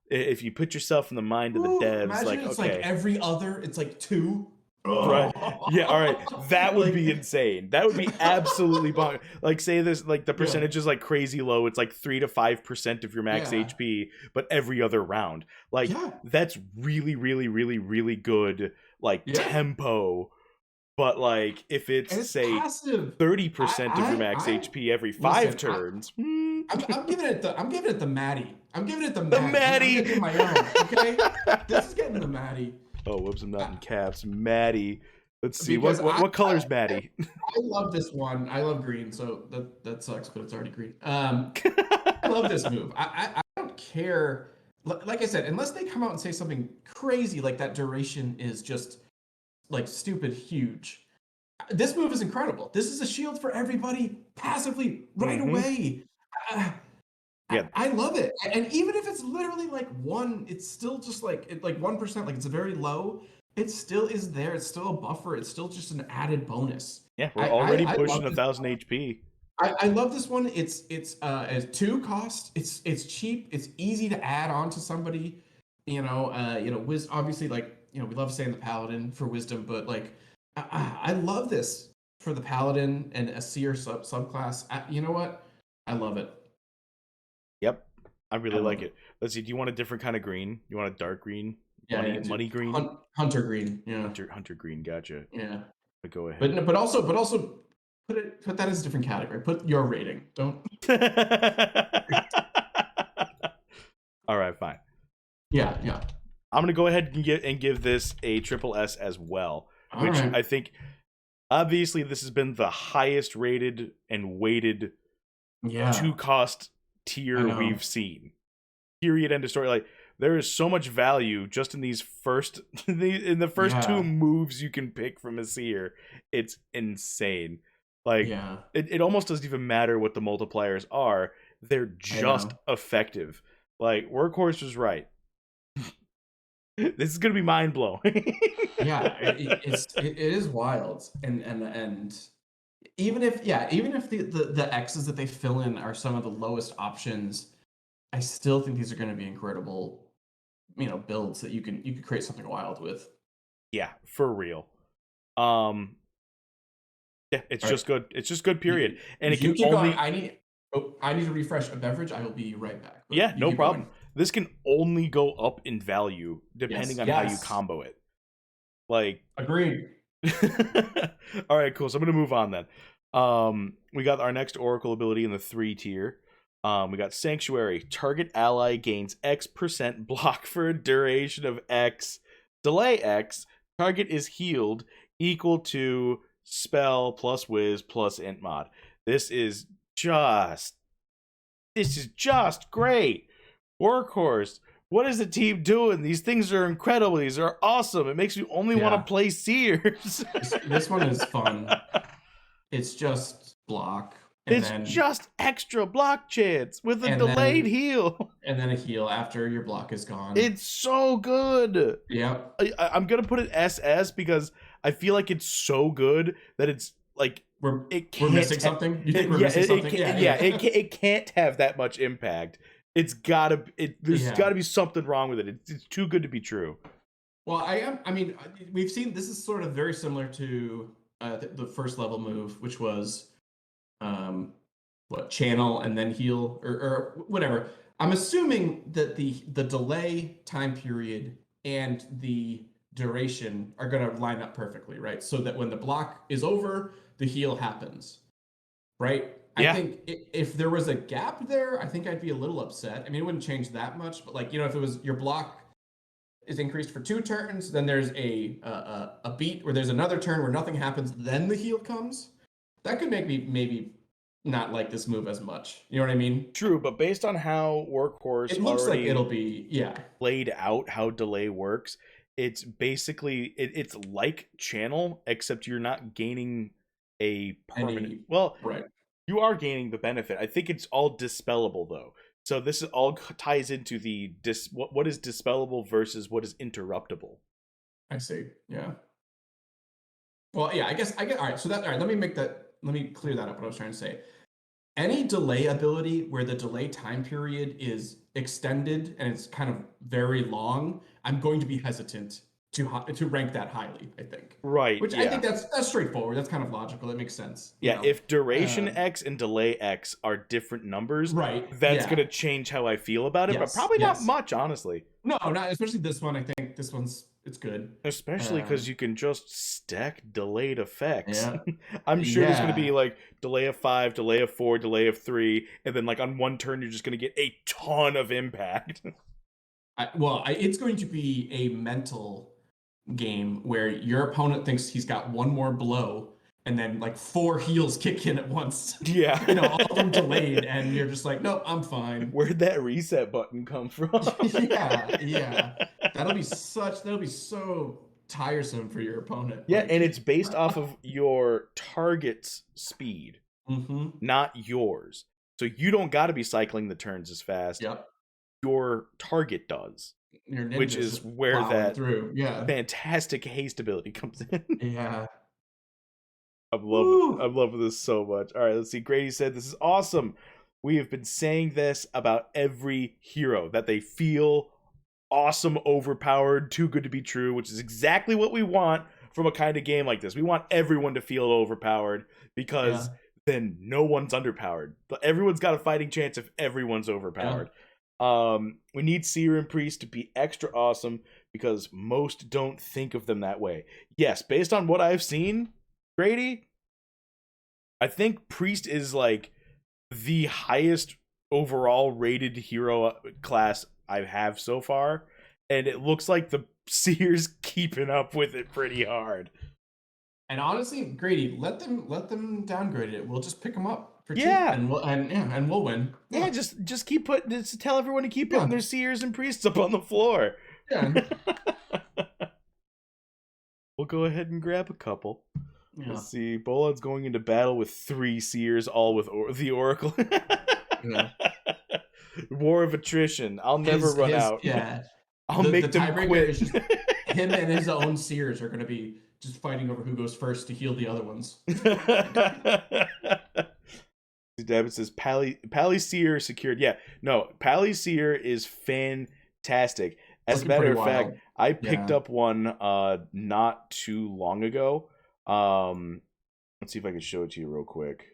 [SPEAKER 1] If you put yourself in the mind of the devs,
[SPEAKER 2] it's like every other, it's like 2.
[SPEAKER 1] Right. Yeah. All right. That would be insane. That would be absolutely bonkers. Like, say this, like the percentage is like crazy low. It's like 3 to 5% of your max HP, but every other round. Like, that's really, really, really, really good. Tempo. But like, if it's say passive. 30% of your max HP every 5 turns,
[SPEAKER 2] I'm giving it the Maddie. I'm giving it the Maddie.
[SPEAKER 1] The Maddie.
[SPEAKER 2] I'm getting my own. Okay, this is getting the Maddie.
[SPEAKER 1] Oh, whoops! I'm not in caps. Maddie. Let's see what color's Maddie.
[SPEAKER 2] I love this one. I love green, so that sucks, but it's already green. I love this move. I don't care. Like I said, unless they come out and say something crazy like that duration is just like stupid huge. This move is incredible. This is a shield for everybody passively right away. I love it. And even if it's literally like 1, it's still just like 1%, like it's very low. It still is there. It's still a buffer. It's still just an added bonus.
[SPEAKER 1] Yeah, we're already pushing 1,000 HP.
[SPEAKER 2] I love this one. It's 2 cost. It's cheap. It's easy to add on to somebody. Obviously, like, we love saying the paladin for wisdom, but like I love this for the paladin and a seer subclass. You know what? I love it.
[SPEAKER 1] Yep, I really like it. Let's see. Do you want a different kind of green? You want a dark green? Money green?
[SPEAKER 2] Hunter green. Yeah.
[SPEAKER 1] Hunter green. Gotcha.
[SPEAKER 2] Yeah.
[SPEAKER 1] But go ahead.
[SPEAKER 2] But also put that as a different category. Put your rating. Don't.
[SPEAKER 1] All right. Fine.
[SPEAKER 2] Yeah.
[SPEAKER 1] I'm gonna go ahead and give this a triple S as well, which I think, obviously, this has been the highest rated and weighted 2 cost tier we've seen. Period. End of story. Like, there is so much value just in these first 2 moves you can pick from a seer. It's insane. Like, it almost doesn't even matter what the multipliers are. They're just effective. Like, Workhorse was right. This is gonna be mind blowing.
[SPEAKER 2] It is wild, and even if the X's that they fill in are some of the lowest options, I still think these are going to be incredible, builds that you could create something wild with.
[SPEAKER 1] Yeah, for real. It's just good. It's just good. Period. And it can only.
[SPEAKER 2] I need to refresh a beverage. I will be right back.
[SPEAKER 1] Yeah, no problem. This can only go up in value depending on how you combo it. Like,
[SPEAKER 2] agreed.
[SPEAKER 1] All right, cool. So I'm gonna move on then. We got our next Oracle ability in the 3 tier. We got Sanctuary. Target ally gains X% block for a duration of X. Delay X. Target is healed equal to spell plus whiz plus int mod. This is just great. Workhorse, what is the team doing? These things are incredible. These are awesome. It makes me only want to play Seers.
[SPEAKER 2] This one is fun. It's just block
[SPEAKER 1] It's just extra block chance with a delayed heal.
[SPEAKER 2] And then a heal after your block is gone.
[SPEAKER 1] It's so good.
[SPEAKER 2] Yeah.
[SPEAKER 1] I'm going to put it SS because I feel like it's so good that it's like
[SPEAKER 2] we're missing something. You think we're missing something?
[SPEAKER 1] It can't have that much impact. There's got to be something wrong with it. It's too good to be true.
[SPEAKER 2] Well, I mean, we've seen this is sort of very similar to the first level move, which was channel and then heal or whatever. I'm assuming that the delay time period and the duration are going to line up perfectly, right? So that when the block is over, the heal happens, right?
[SPEAKER 1] Yeah.
[SPEAKER 2] I think if there was a gap there, I think I'd be a little upset. I mean, it wouldn't change that much, but like, if it was your block is increased for 2 turns, then there's a beat where there's another turn where nothing happens, then the heal comes. That could make me maybe not like this move as much. You know what I mean?
[SPEAKER 1] True, but based on how Workhorse
[SPEAKER 2] it looks like it'll be
[SPEAKER 1] laid out how delay works, it's basically it's like channel, except you're not gaining a permanent
[SPEAKER 2] right.
[SPEAKER 1] You are gaining the benefit. I think it's all dispellable though. So this all ties into the what is dispellable versus what is interruptible.
[SPEAKER 2] I see. Yeah. Well, yeah, I guess all right. So all right, let me clear that up what I was trying to say. Any delay ability where the delay time period is extended and it's kind of very long, I'm going to be hesitant to rank that highly, I think.
[SPEAKER 1] Right.
[SPEAKER 2] Which I think that's straightforward. That's kind of logical. That makes sense.
[SPEAKER 1] Yeah, if duration X and delay X are different numbers,
[SPEAKER 2] right,
[SPEAKER 1] that's going to change how I feel about it, but probably not much, honestly.
[SPEAKER 2] No, not especially this one. I think this it's good.
[SPEAKER 1] Especially because you can just stack delayed effects. Yeah. I'm sure there's going to be like delay of 5, delay of 4, delay of 3, and then like on one turn you're just going to get a ton of impact.
[SPEAKER 2] It's going to be a mental game where your opponent thinks he's got one more blow and then like 4 heals kick in at once.
[SPEAKER 1] Yeah.
[SPEAKER 2] All of them delayed and you're just like, nope, I'm fine.
[SPEAKER 1] Where'd that reset button come from?
[SPEAKER 2] yeah. That'll be so tiresome for your opponent.
[SPEAKER 1] Yeah, and it's based off of your target's speed, not yours. So you don't got to be cycling the turns as fast.
[SPEAKER 2] Yep.
[SPEAKER 1] Your target does. Which is where that fantastic haste ability comes in.
[SPEAKER 2] Yeah.
[SPEAKER 1] I'm loving this so much. All right, let's see. Grady said, this is awesome. We have been saying this about every hero, that they feel awesome, overpowered, too good to be true, which is exactly what we want from a kind of game like this. We want everyone to feel overpowered because then no one's underpowered. But everyone's got a fighting chance if everyone's overpowered. Yeah. We need Seer and Priest to be extra awesome because most don't think of them that way. Yes, based on what I've seen, Grady, I think Priest is like the highest overall rated hero class I have so far, and it looks like the Seer's keeping up with it pretty hard.
[SPEAKER 2] And honestly, Grady, let them downgrade it. We'll just pick them up. And we'll win.
[SPEAKER 1] Yeah, just keep putting. Just tell everyone to keep putting their Seers and Priests up on the floor.
[SPEAKER 2] Yeah.
[SPEAKER 1] We'll go ahead and grab a couple. Yeah. Let's see. Bolad's going into battle with 3 Seers, all with the Oracle. War of attrition. I'll never run out.
[SPEAKER 2] Yeah.
[SPEAKER 1] I'll make them quit.
[SPEAKER 2] Is just him and his own Seers are going to be just fighting over who goes first to heal the other ones.
[SPEAKER 1] David says Pally Seer secured. Yeah, no, Pally Seer is fantastic. As a matter of fact, I picked up one not too long ago. Let's see if I can show it to you real quick.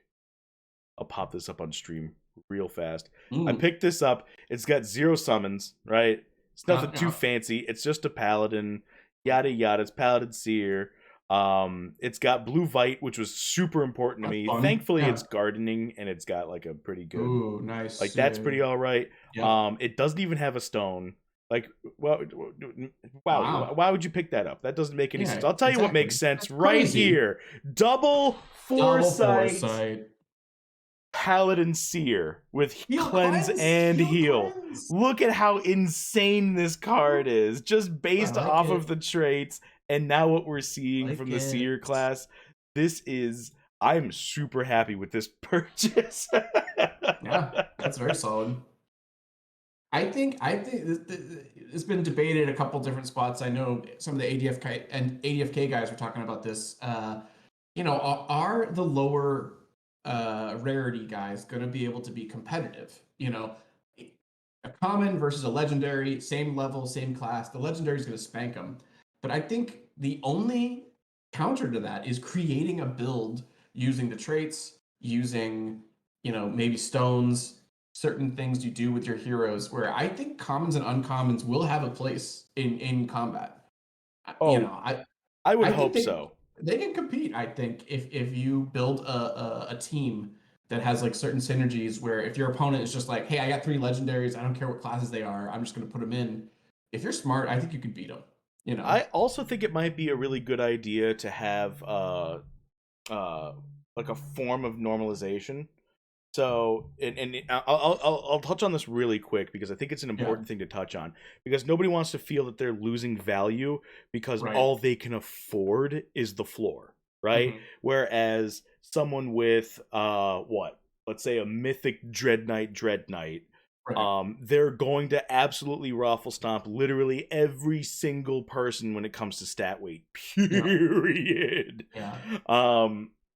[SPEAKER 1] I'll pop this up on stream real fast. I picked this up. It's got 0 summons, right? It's nothing too fancy. It's just a paladin, yada yada. It's Paladin Seer. It's got blue vite, which was super important to me.
[SPEAKER 2] Fun.
[SPEAKER 1] Thankfully it's gardening and it's got like a pretty good
[SPEAKER 2] nice,
[SPEAKER 1] like that's pretty all right. It doesn't even have a stone. Like, wow, why would you pick that up? That doesn't make any sense. I'll tell you what makes sense. That's right crazy. Here, double foresight Paladin Seer with cleanse and heal. Look at how insane this card is, just based off of the traits. And now what we're seeing from the Seer class, this is I'm super happy with this purchase.
[SPEAKER 2] Yeah, that's very solid. I think it's been debated a couple different spots. I know some of the ADFK guys were talking about this. Are the lower rarity guys going to be able to be competitive? A common versus a legendary, same level, same class. The legendary is going to spank them. But I think the only counter to that is creating a build using the traits, using maybe stones, certain things you do with your heroes, where I think commons and uncommons will have a place in combat.
[SPEAKER 1] Oh, I would
[SPEAKER 2] I think
[SPEAKER 1] hope so.
[SPEAKER 2] they can compete. I think if you build a team that has like certain synergies, where if your opponent is just like, hey, I got 3 legendaries, I don't care what classes they are, I'm just going to put them in. If you're smart, I think you could beat them.
[SPEAKER 1] I also think it might be a really good idea to have like a form of normalization. So, and I'll touch on this really quick because I think it's an important thing to touch on, because nobody wants to feel that they're losing value because all they can afford is the floor, right?
[SPEAKER 2] Mm-hmm.
[SPEAKER 1] Whereas someone with let's say a mythic Dread Knight, they're going to absolutely raffle stomp literally every single person when it comes to stat weight. Period.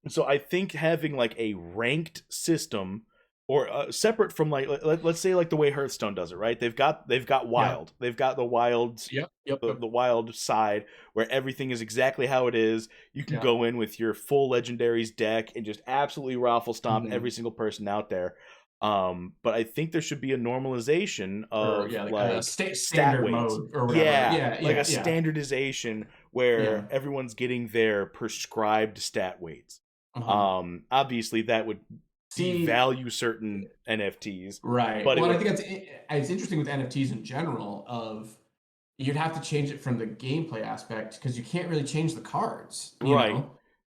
[SPEAKER 1] So I think having like a ranked system, or separate from like let's say like the way Hearthstone does it, right? They've got wild. They've got the wild the wild side where everything is exactly how it is. You can go in with your full legendaries deck and just absolutely raffle stomp every single person out there. But I think there should be a normalization of like
[SPEAKER 2] standard mode or whatever.
[SPEAKER 1] A standardization where everyone's getting their prescribed stat weights. Obviously that would devalue certain NFTs,
[SPEAKER 2] right?
[SPEAKER 1] But
[SPEAKER 2] I think it's interesting with NFTs in general. Of you'd have to change it from the gameplay aspect because you can't really change the cards,
[SPEAKER 1] right?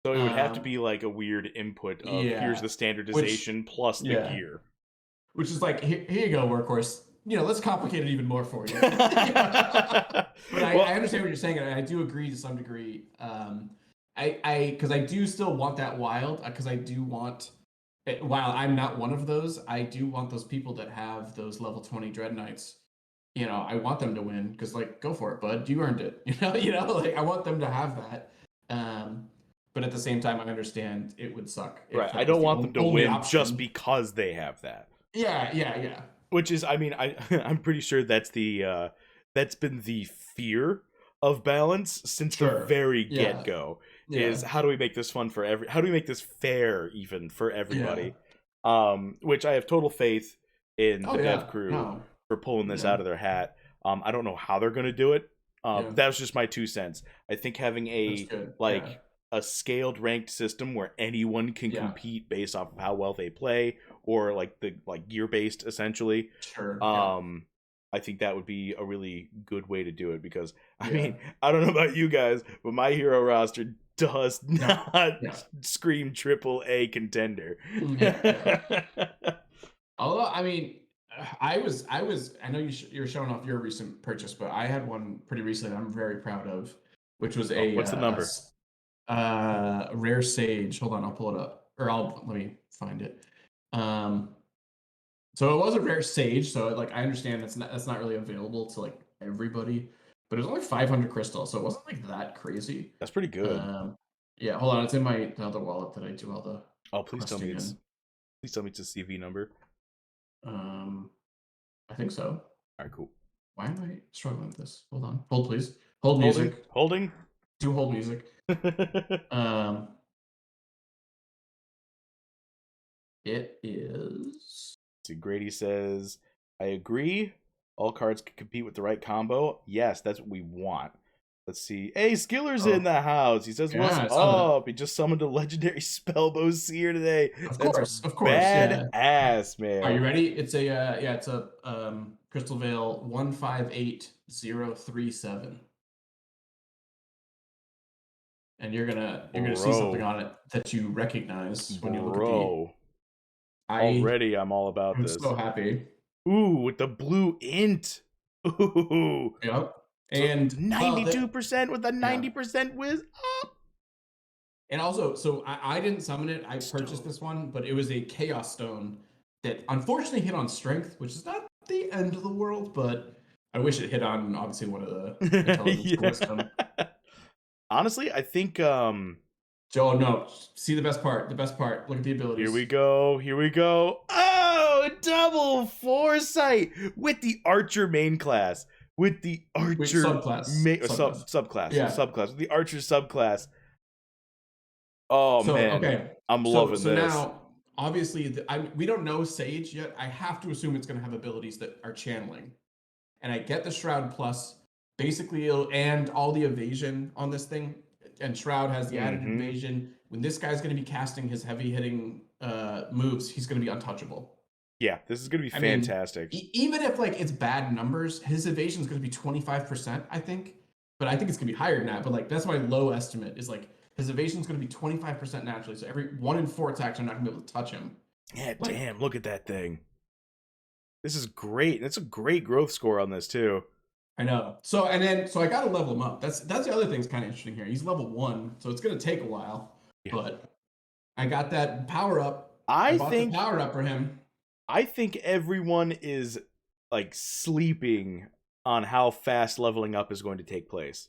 [SPEAKER 1] So it would have to be like a weird input of here's the standardization plus the gear,
[SPEAKER 2] which is like here you go, workhorse. Let's complicate it even more for you. But I understand what you're saying, and I do agree to some degree. Because I do still want that wild, because I do want, while I'm not one of those, I do want those people that have those level 20 Dread Knights. I want them to win, because like, go for it, bud. You earned it. Like I want them to have that. But at the same time, I understand it would suck.
[SPEAKER 1] Right. I don't want them to win just because they have that.
[SPEAKER 2] Yeah.
[SPEAKER 1] Which is, I mean, I'm pretty sure that's been the fear of balance since the very get-go. Is how do we make this fun for how do we make this fair even for everybody? Which I have total faith in the dev crew for pulling this out of their hat. I don't know how they're gonna do it. That was just my 2 cents. I think having a scaled ranked system where anyone can compete based off of how well they play, or like the gear based essentially. I think that would be a really good way to do it, because I mean, I don't know about you guys, but my hero roster does not scream AAA contender.
[SPEAKER 2] Although, I mean, I know you're showing off your recent purchase, but I had one pretty recently that I'm very proud of, which was
[SPEAKER 1] what's the number?
[SPEAKER 2] Rare Sage. Hold on, I'll pull it up, or let me find it. So it was a Rare Sage, so like I understand that's not really available to like everybody, but it was only 500 crystal, so it wasn't like that crazy.
[SPEAKER 1] That's pretty good.
[SPEAKER 2] Yeah, hold on, it's in my other wallet that I do all the.
[SPEAKER 1] Oh, please tell me it's a CV number.
[SPEAKER 2] I think so.
[SPEAKER 1] All right, cool.
[SPEAKER 2] Why am I struggling with this? Hold on, hold please, hold music.
[SPEAKER 1] Holding.
[SPEAKER 2] Do hold music. It is.
[SPEAKER 1] See, Grady says, I agree. All cards can compete with the right combo. Yes, that's what we want. Let's see. Hey, Skiller's in the house. He says, what's up? He just summoned a legendary Spellbow Seer today.
[SPEAKER 2] Of course.
[SPEAKER 1] Badass, man.
[SPEAKER 2] Are you ready? It's a Crystal Veil 158037. And you're gonna see something on it that you recognize when you look at the.
[SPEAKER 1] Already, I'm all about this.
[SPEAKER 2] I'm so happy.
[SPEAKER 1] Ooh, with the blue int. Ooh.
[SPEAKER 2] Yep. And
[SPEAKER 1] 92% with a 90% whiz up.
[SPEAKER 2] And also, so I didn't summon it. I purchased
[SPEAKER 1] Stone.
[SPEAKER 2] this one, but it was a Chaos Stone that unfortunately hit on Strength, which is not the end of the world, but I wish it hit on obviously one of the intelligence or
[SPEAKER 1] Yeah.
[SPEAKER 2] wisdom.
[SPEAKER 1] Honestly, I think
[SPEAKER 2] Joe, no. See the best part. The best part. Look at the
[SPEAKER 1] here
[SPEAKER 2] abilities.
[SPEAKER 1] we go. Here we go. Oh, double foresight with the archer main class. With the
[SPEAKER 2] Wait,
[SPEAKER 1] archer
[SPEAKER 2] subclass. Subclass. Yeah.
[SPEAKER 1] subclass. With the archer subclass. Oh
[SPEAKER 2] So
[SPEAKER 1] man,
[SPEAKER 2] okay.
[SPEAKER 1] I'm
[SPEAKER 2] So
[SPEAKER 1] loving
[SPEAKER 2] so
[SPEAKER 1] this.
[SPEAKER 2] now obviously we don't know Sage yet. I have to assume it's going to have abilities that are channeling. And I get the Shroud Plus, basically, and all the evasion on this thing. And Shroud has the added
[SPEAKER 1] Mm-hmm.
[SPEAKER 2] evasion. When this guy's going to be casting his heavy hitting moves, he's going to be untouchable.
[SPEAKER 1] Yeah, this is gonna be
[SPEAKER 2] I mean,
[SPEAKER 1] fantastic.
[SPEAKER 2] even if like it's bad numbers, his evasion is going to be 25%, I think. But I think it's going to be higher than that. But like that's my low estimate is like his evasion is going to be 25% naturally. So every 1 in 4 attacks are not going to be able to touch him.
[SPEAKER 1] Yeah,
[SPEAKER 2] Like,
[SPEAKER 1] damn, look at that thing. This is great. That's a great growth score on this too.
[SPEAKER 2] I know. So I got to level him up. That's the other thing that's kind of interesting here. He's level 1, so it's going to take a while.
[SPEAKER 1] Yeah.
[SPEAKER 2] But I got that power up. I
[SPEAKER 1] I
[SPEAKER 2] bought the
[SPEAKER 1] think
[SPEAKER 2] power up for him.
[SPEAKER 1] I think everyone is like sleeping on how fast leveling up is going to take place.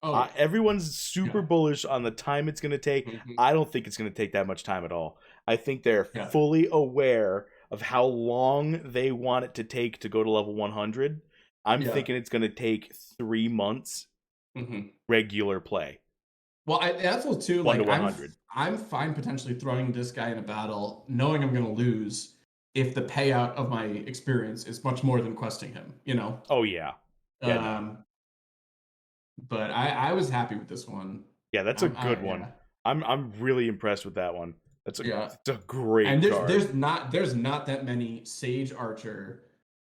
[SPEAKER 2] Oh yeah.
[SPEAKER 1] Everyone's super
[SPEAKER 2] Yeah.
[SPEAKER 1] bullish on the time it's going to take.
[SPEAKER 2] Mhm.
[SPEAKER 1] I don't think it's going to take that much time at all. I think they're
[SPEAKER 2] Yeah.
[SPEAKER 1] fully aware of how long they want it to take to go to level 100. I'm
[SPEAKER 2] Yeah.
[SPEAKER 1] thinking it's going to take 3 months
[SPEAKER 2] Mhm.
[SPEAKER 1] regular play.
[SPEAKER 2] Well, that's what too.
[SPEAKER 1] 1
[SPEAKER 2] Like
[SPEAKER 1] to 100.
[SPEAKER 2] I'm fine potentially throwing this guy in a battle, knowing I'm going to lose if the payout of my experience is much more than questing him. You know.
[SPEAKER 1] Oh yeah. Yeah, no.
[SPEAKER 2] But I was happy with this one.
[SPEAKER 1] Yeah, that's a good one.
[SPEAKER 2] Yeah.
[SPEAKER 1] I'm really impressed with that one. It's a great
[SPEAKER 2] And
[SPEAKER 1] card.
[SPEAKER 2] there's not that many Sage Archer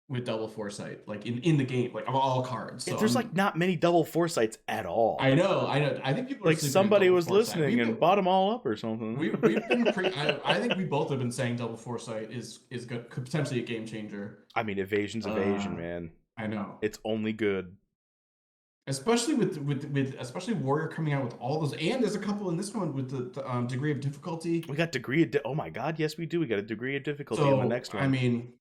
[SPEAKER 2] with double foresight like in the game, like of all cards. So
[SPEAKER 1] There's like not many double foresights at all.
[SPEAKER 2] I know. I think people are
[SPEAKER 1] like
[SPEAKER 2] sleeping on
[SPEAKER 1] somebody
[SPEAKER 2] double
[SPEAKER 1] was
[SPEAKER 2] foresight.
[SPEAKER 1] listening and bought them all up or something.
[SPEAKER 2] We've been I think we both have been saying double foresight is good, could potentially a game changer.
[SPEAKER 1] I mean, evasion's evasion, man.
[SPEAKER 2] I know.
[SPEAKER 1] It's only good.
[SPEAKER 2] Especially with especially Warrior coming out with all those, and there's a couple in this one with the degree of difficulty.
[SPEAKER 1] We got degree of oh my god, yes we do. We got a degree of difficulty
[SPEAKER 2] So,
[SPEAKER 1] in the next one.
[SPEAKER 2] I mean,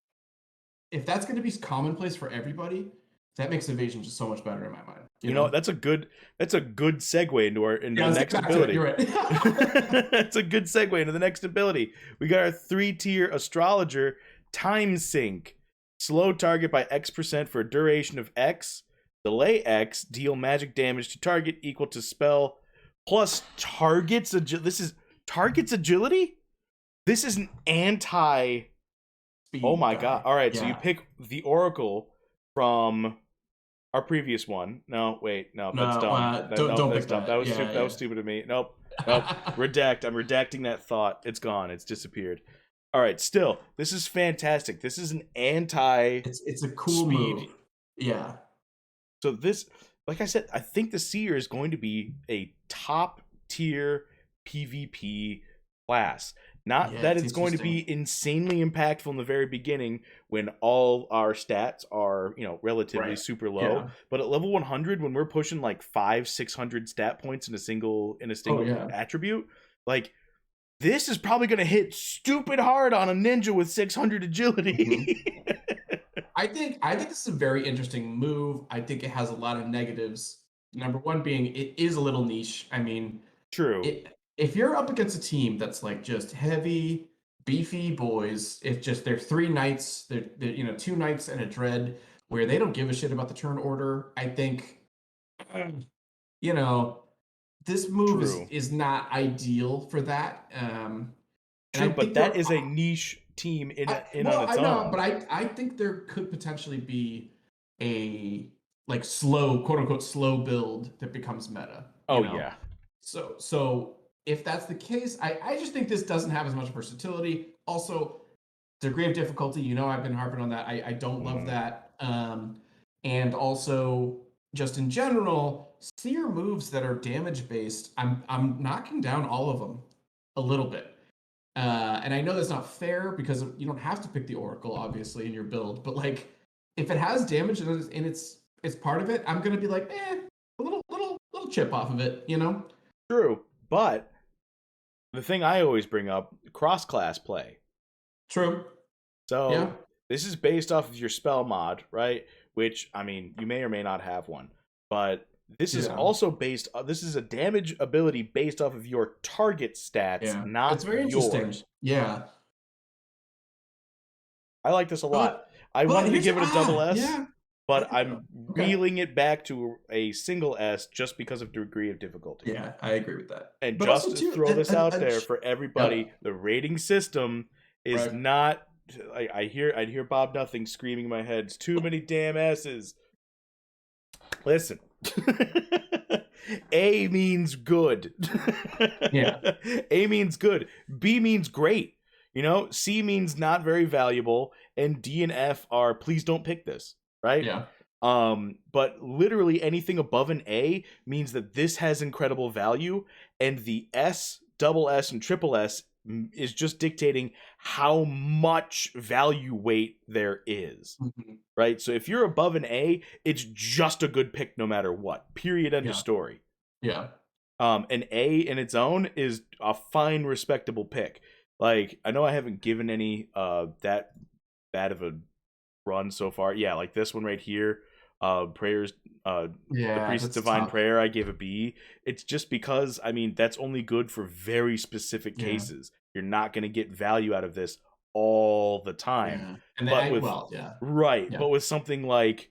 [SPEAKER 2] if that's going to be commonplace for everybody, that makes evasion just so much better in my mind.
[SPEAKER 1] You know, that's a good segue into the next ability.
[SPEAKER 2] You're right.
[SPEAKER 1] It's a good segue into the next ability. We got our 3-tier astrologer, Time Sync. Slow target by X% for a duration of X. Delay X, deal magic damage to target equal to spell plus target's agility. This is target's agility? This is an anti. Oh my god. All right, so you pick the Oracle from our previous one. No, wait, no, that's dumb.
[SPEAKER 2] Don't
[SPEAKER 1] that's
[SPEAKER 2] pick
[SPEAKER 1] dumb. That was that was stupid of me. Nope. Redact. I'm redacting that thought. It's gone. It's disappeared. All right, still, this is fantastic. This is an anti.
[SPEAKER 2] It's a cool
[SPEAKER 1] speed.
[SPEAKER 2] move. Yeah.
[SPEAKER 1] So this, like I said, I think the Seer is going to be a top tier PvP class. Not that it's going to be insanely impactful in the very beginning when all our stats are, relatively super low. But at level 100, when we're pushing like 500-600 stat points in a single attribute, like this is probably going to hit stupid hard on a ninja with 600 agility.
[SPEAKER 2] I think this is a very interesting move. I think it has a lot of negatives. Number one being it is a little niche. I mean,
[SPEAKER 1] true.
[SPEAKER 2] If you're up against a team that's like just heavy, beefy boys, if just they're 3 knights, they're 2 knights and a dread, where they don't give a shit about the turn order, I think, this move is not ideal for that.
[SPEAKER 1] True, but that is a niche team on its own.
[SPEAKER 2] I know, but I think there could potentially be a like slow, quote unquote, slow build that becomes meta.
[SPEAKER 1] Yeah.
[SPEAKER 2] So if that's the case, I just think this doesn't have as much versatility. Also, degree of difficulty, I've been harping on that. I don't love that. And also, just in general, Seer moves that are damage based, I'm knocking down all of them a little bit. And I know that's not fair because you don't have to pick the Oracle, obviously, in your build. But like, if it has damage and it's part of it, I'm gonna be like, a little chip off of it,
[SPEAKER 1] True, but the thing I always bring up, cross-class play.
[SPEAKER 2] True. Yeah.
[SPEAKER 1] So this is based off of your spell mod, right? Which, I mean, you may or may not have one, but this is
[SPEAKER 2] Yeah.
[SPEAKER 1] also based. This is a damage ability based off of your target stats,
[SPEAKER 2] Yeah.
[SPEAKER 1] not
[SPEAKER 2] It's very interesting.
[SPEAKER 1] yours.
[SPEAKER 2] Yeah.
[SPEAKER 1] I like this a lot. I
[SPEAKER 2] But
[SPEAKER 1] wanted to
[SPEAKER 2] here's
[SPEAKER 1] give it a double S,
[SPEAKER 2] yeah.
[SPEAKER 1] but
[SPEAKER 2] I know.
[SPEAKER 1] I'm
[SPEAKER 2] Okay.
[SPEAKER 1] reeling it back to a single S just because of degree of difficulty.
[SPEAKER 2] Yeah, I agree with that.
[SPEAKER 1] And
[SPEAKER 2] But
[SPEAKER 1] just
[SPEAKER 2] also
[SPEAKER 1] to
[SPEAKER 2] too,
[SPEAKER 1] throw this out there for
[SPEAKER 2] yep.
[SPEAKER 1] everybody, the rating system is
[SPEAKER 2] Right.
[SPEAKER 1] not. I'd hear Bob Nothing screaming in my head. It's too many damn S's. Listen. A means good.
[SPEAKER 2] Yeah.
[SPEAKER 1] A means good. B means great. C means not very valuable, and D and F are please don't pick this, right?
[SPEAKER 2] Yeah.
[SPEAKER 1] But literally anything above an A means that this has incredible value, and the S, double S, and triple S is just dictating how much value weight there is.
[SPEAKER 2] Mm-hmm.
[SPEAKER 1] Right? So if you're above an A, it's just a good pick no matter what. Period. End of story.
[SPEAKER 2] Yeah.
[SPEAKER 1] An A in its own is a fine, respectable pick. Like, I know I haven't given any that bad of a run so far. Yeah, like this one right here. Prayers, the Priest's Divine
[SPEAKER 2] tough.
[SPEAKER 1] Prayer, I gave a B. It's just because, I mean, that's only good for very specific cases. You're not going to get value out of this all the time.
[SPEAKER 2] Yeah. And
[SPEAKER 1] but but with something like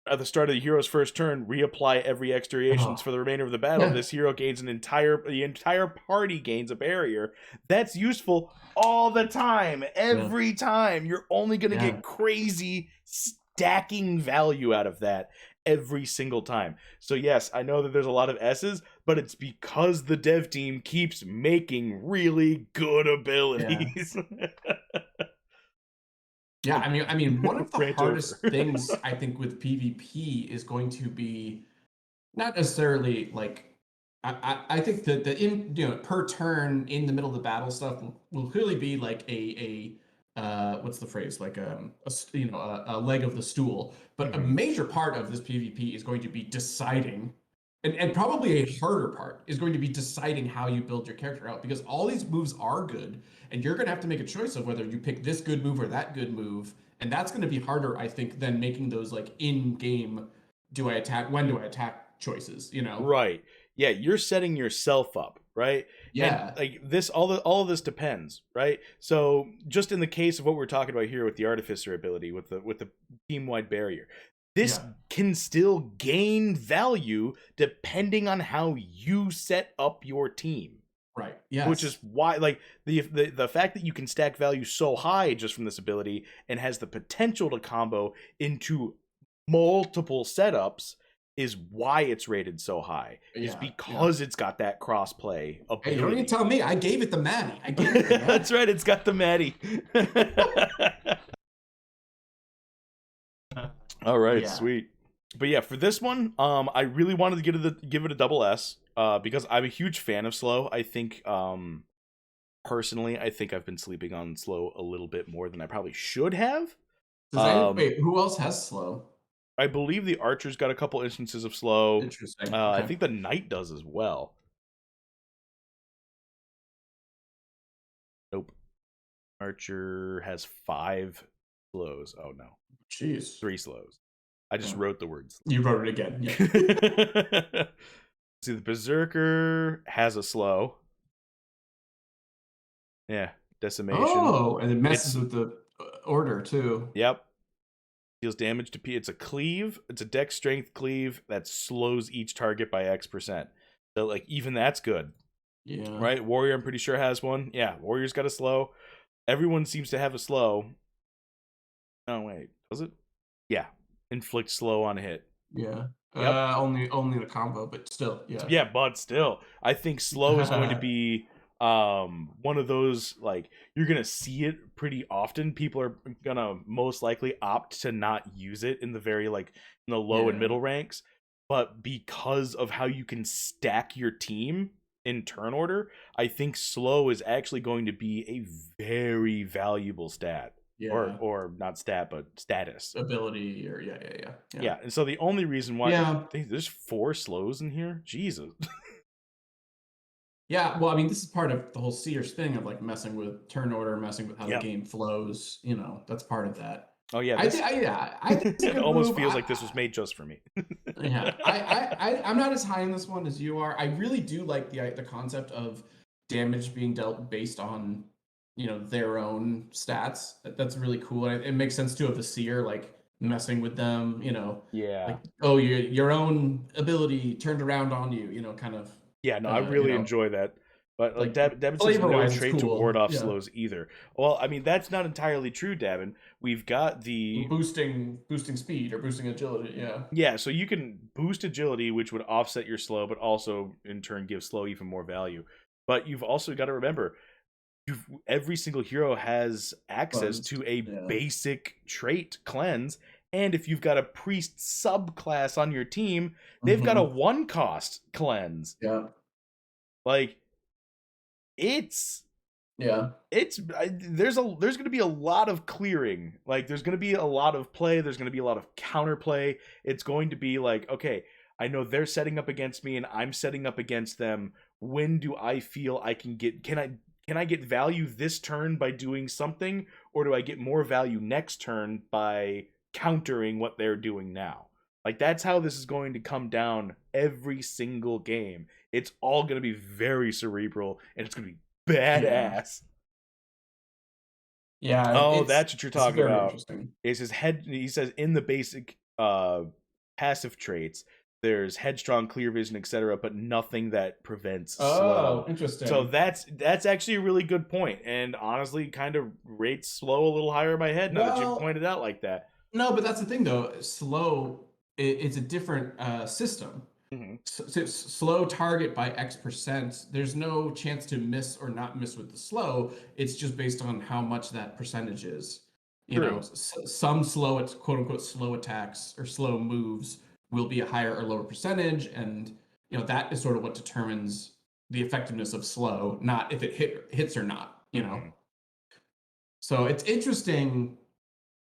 [SPEAKER 1] at the start of the hero's first turn, reapply every exteriations for the remainder of the battle. This hero gains the entire party gains a barrier. That's useful all the time. Every time. You're only going to get crazy stacking value out of that every single time. So yes, I know that there's a lot of S's, but it's because the dev team keeps making really good abilities.
[SPEAKER 2] Yeah, I mean, one of the hardest things I think with PvP is going to be not necessarily like I think that the per turn in the middle of the battle stuff will clearly be like a what's the phrase, like a leg of the stool. But a major part of this PvP is going to be deciding, and probably a harder part is going to be deciding how you build your character out, because all these moves are good, and you're going to have to make a choice of whether you pick this good move or that good move, and that's going to be harder, I think, than making those like in-game when do I attack choices,
[SPEAKER 1] Right. Yeah, you're setting yourself up, right?
[SPEAKER 2] Yeah.
[SPEAKER 1] And like this, all of this depends, right? So just in the case of what we're talking about here with the Artificer ability, with the team-wide barrier, this can still gain value depending on how you set up your team.
[SPEAKER 2] Right. Yes.
[SPEAKER 1] Which is why, like, the fact that you can stack value so high just from this ability and has the potential to combo into multiple setups is why it's rated so high. Is because it's got that cross-play ability.
[SPEAKER 2] Hey, you don't need to tell me. I gave it the Maddie.
[SPEAKER 1] That's right. It's got the Maddie. All right, sweet. But yeah, for this one, I really wanted to give it a double S, because I'm a huge fan of slow. I think, personally, I think I've been sleeping on slow a little bit more than I probably should have.
[SPEAKER 2] Wait, who else has slow?
[SPEAKER 1] I believe the Archer's got a couple instances of slow.
[SPEAKER 2] Interesting.
[SPEAKER 1] I think the Knight does as well. Nope. Archer has 5 slows. Oh no.
[SPEAKER 2] Jeez.
[SPEAKER 1] 3 slows. I just wrote the words.
[SPEAKER 2] You wrote it again.
[SPEAKER 1] Yeah. See, the Berserker has a slow. Yeah, Decimation.
[SPEAKER 2] Oh, and it messes with the order too.
[SPEAKER 1] Yep. Deals damage to P. It's a cleave. It's a dex strength cleave that slows each target by X%. So, like, even that's good.
[SPEAKER 2] Yeah.
[SPEAKER 1] Right? Warrior, I'm pretty sure, has one. Yeah, Warrior's got a slow. Everyone seems to have a slow. Oh, wait. Does it? Yeah. Inflict slow on hit.
[SPEAKER 2] Yeah. Yep. Only the combo, but still, yeah.
[SPEAKER 1] Yeah, but still. I think slow is going to be one of those, like, you're gonna see it pretty often. People are gonna most likely opt to not use it in the very, like, in the low and middle ranks, but because of how you can stack your team in turn order, I think slow is actually going to be a very valuable stat. Or not stat, but status
[SPEAKER 2] ability, or
[SPEAKER 1] yeah. And so the only reason why there's 4 slows in here, Jesus.
[SPEAKER 2] Yeah, well, I mean, this is part of the whole Seer's thing of like messing with turn order, messing with how the
[SPEAKER 1] Yep.
[SPEAKER 2] game flows. That's part of that.
[SPEAKER 1] Oh yeah,
[SPEAKER 2] I think, I think it's a
[SPEAKER 1] it
[SPEAKER 2] good
[SPEAKER 1] almost
[SPEAKER 2] move.
[SPEAKER 1] feels like this was made just for me.
[SPEAKER 2] Yeah, I'm not as high on this one as you are. I really do like the concept of damage being dealt based on their own stats. That's really cool, and it makes sense too of the Seer like messing with them.
[SPEAKER 1] Yeah.
[SPEAKER 2] Like, oh, your own ability turned around on you. Kind of.
[SPEAKER 1] Yeah, no, I
[SPEAKER 2] Uh, you
[SPEAKER 1] really
[SPEAKER 2] know,
[SPEAKER 1] enjoy that. But
[SPEAKER 2] like
[SPEAKER 1] Devin says
[SPEAKER 2] flavor
[SPEAKER 1] no
[SPEAKER 2] wise, it's
[SPEAKER 1] trait to ward
[SPEAKER 2] cool.
[SPEAKER 1] off
[SPEAKER 2] Yeah.
[SPEAKER 1] slows either. Well, I mean that's not entirely true, Devin. We've got
[SPEAKER 2] Boosting speed or boosting agility. Yeah.
[SPEAKER 1] yeah, so you can boost agility, which would offset your slow, but also in turn give slow even more value. But you've also got to remember, every single hero has access
[SPEAKER 2] Cleansed.
[SPEAKER 1] to a
[SPEAKER 2] Yeah.
[SPEAKER 1] basic trait cleanse, and if you've got a priest subclass on your team, they've got a 1-cost cleanse.
[SPEAKER 2] Yeah.
[SPEAKER 1] Like it's
[SPEAKER 2] Yeah.
[SPEAKER 1] there's going to be a lot of clearing. Like there's going to be a lot of play, there's going to be a lot of counterplay. It's going to be like, okay, I know they're setting up against me and I'm setting up against them. When do I feel I can I get value this turn by doing something, or do I get more value next turn by countering what they're doing now? Like that's how this is going to come down every single game. It's all going to be very cerebral and it's going to be badass.
[SPEAKER 2] Yeah,
[SPEAKER 1] Oh,
[SPEAKER 2] it's
[SPEAKER 1] that's what you're
[SPEAKER 2] it's
[SPEAKER 1] talking
[SPEAKER 2] very
[SPEAKER 1] about.
[SPEAKER 2] interesting.
[SPEAKER 1] Is his head? He says in the basic passive traits, there's headstrong, clear vision, etc., but nothing that prevents slow.
[SPEAKER 2] Oh,
[SPEAKER 1] So
[SPEAKER 2] interesting.
[SPEAKER 1] that's actually a really good point, and honestly, kind of rates slow a little higher in my head now that you've
[SPEAKER 2] Well,
[SPEAKER 1] pointed out like that.
[SPEAKER 2] no, but that's the thing though. Slow, it's a different system.
[SPEAKER 1] Mm-hmm.
[SPEAKER 2] So it's slow target by X%. There's no chance to miss or not miss with the slow. It's just based on how much that percentage is.
[SPEAKER 1] True.
[SPEAKER 2] Some slow, it's quote unquote slow attacks or slow moves will be a higher or lower percentage, and that is sort of what determines the effectiveness of slow, not if it hits or not.
[SPEAKER 1] Mm-hmm.
[SPEAKER 2] So it's interesting.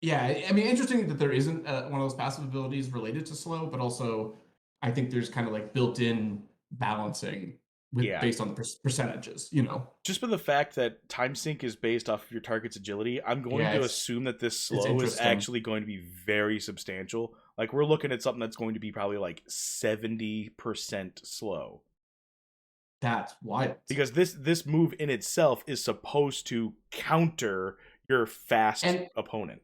[SPEAKER 2] Yeah, I mean, interesting that there isn't one of those passive abilities related to slow, but also I think there's kind of like built-in balancing with
[SPEAKER 1] Yeah.
[SPEAKER 2] based on the percentages.
[SPEAKER 1] Just for the fact that time sync is based off of your target's agility, I'm going
[SPEAKER 2] Yeah,
[SPEAKER 1] to assume that this
[SPEAKER 2] it's
[SPEAKER 1] slow is
[SPEAKER 2] interesting.
[SPEAKER 1] actually going to be very substantial. Like we're looking at something that's going to be probably like 70% slow.
[SPEAKER 2] That's wild.
[SPEAKER 1] Because this move in itself is supposed to counter your fast
[SPEAKER 2] And
[SPEAKER 1] opponent.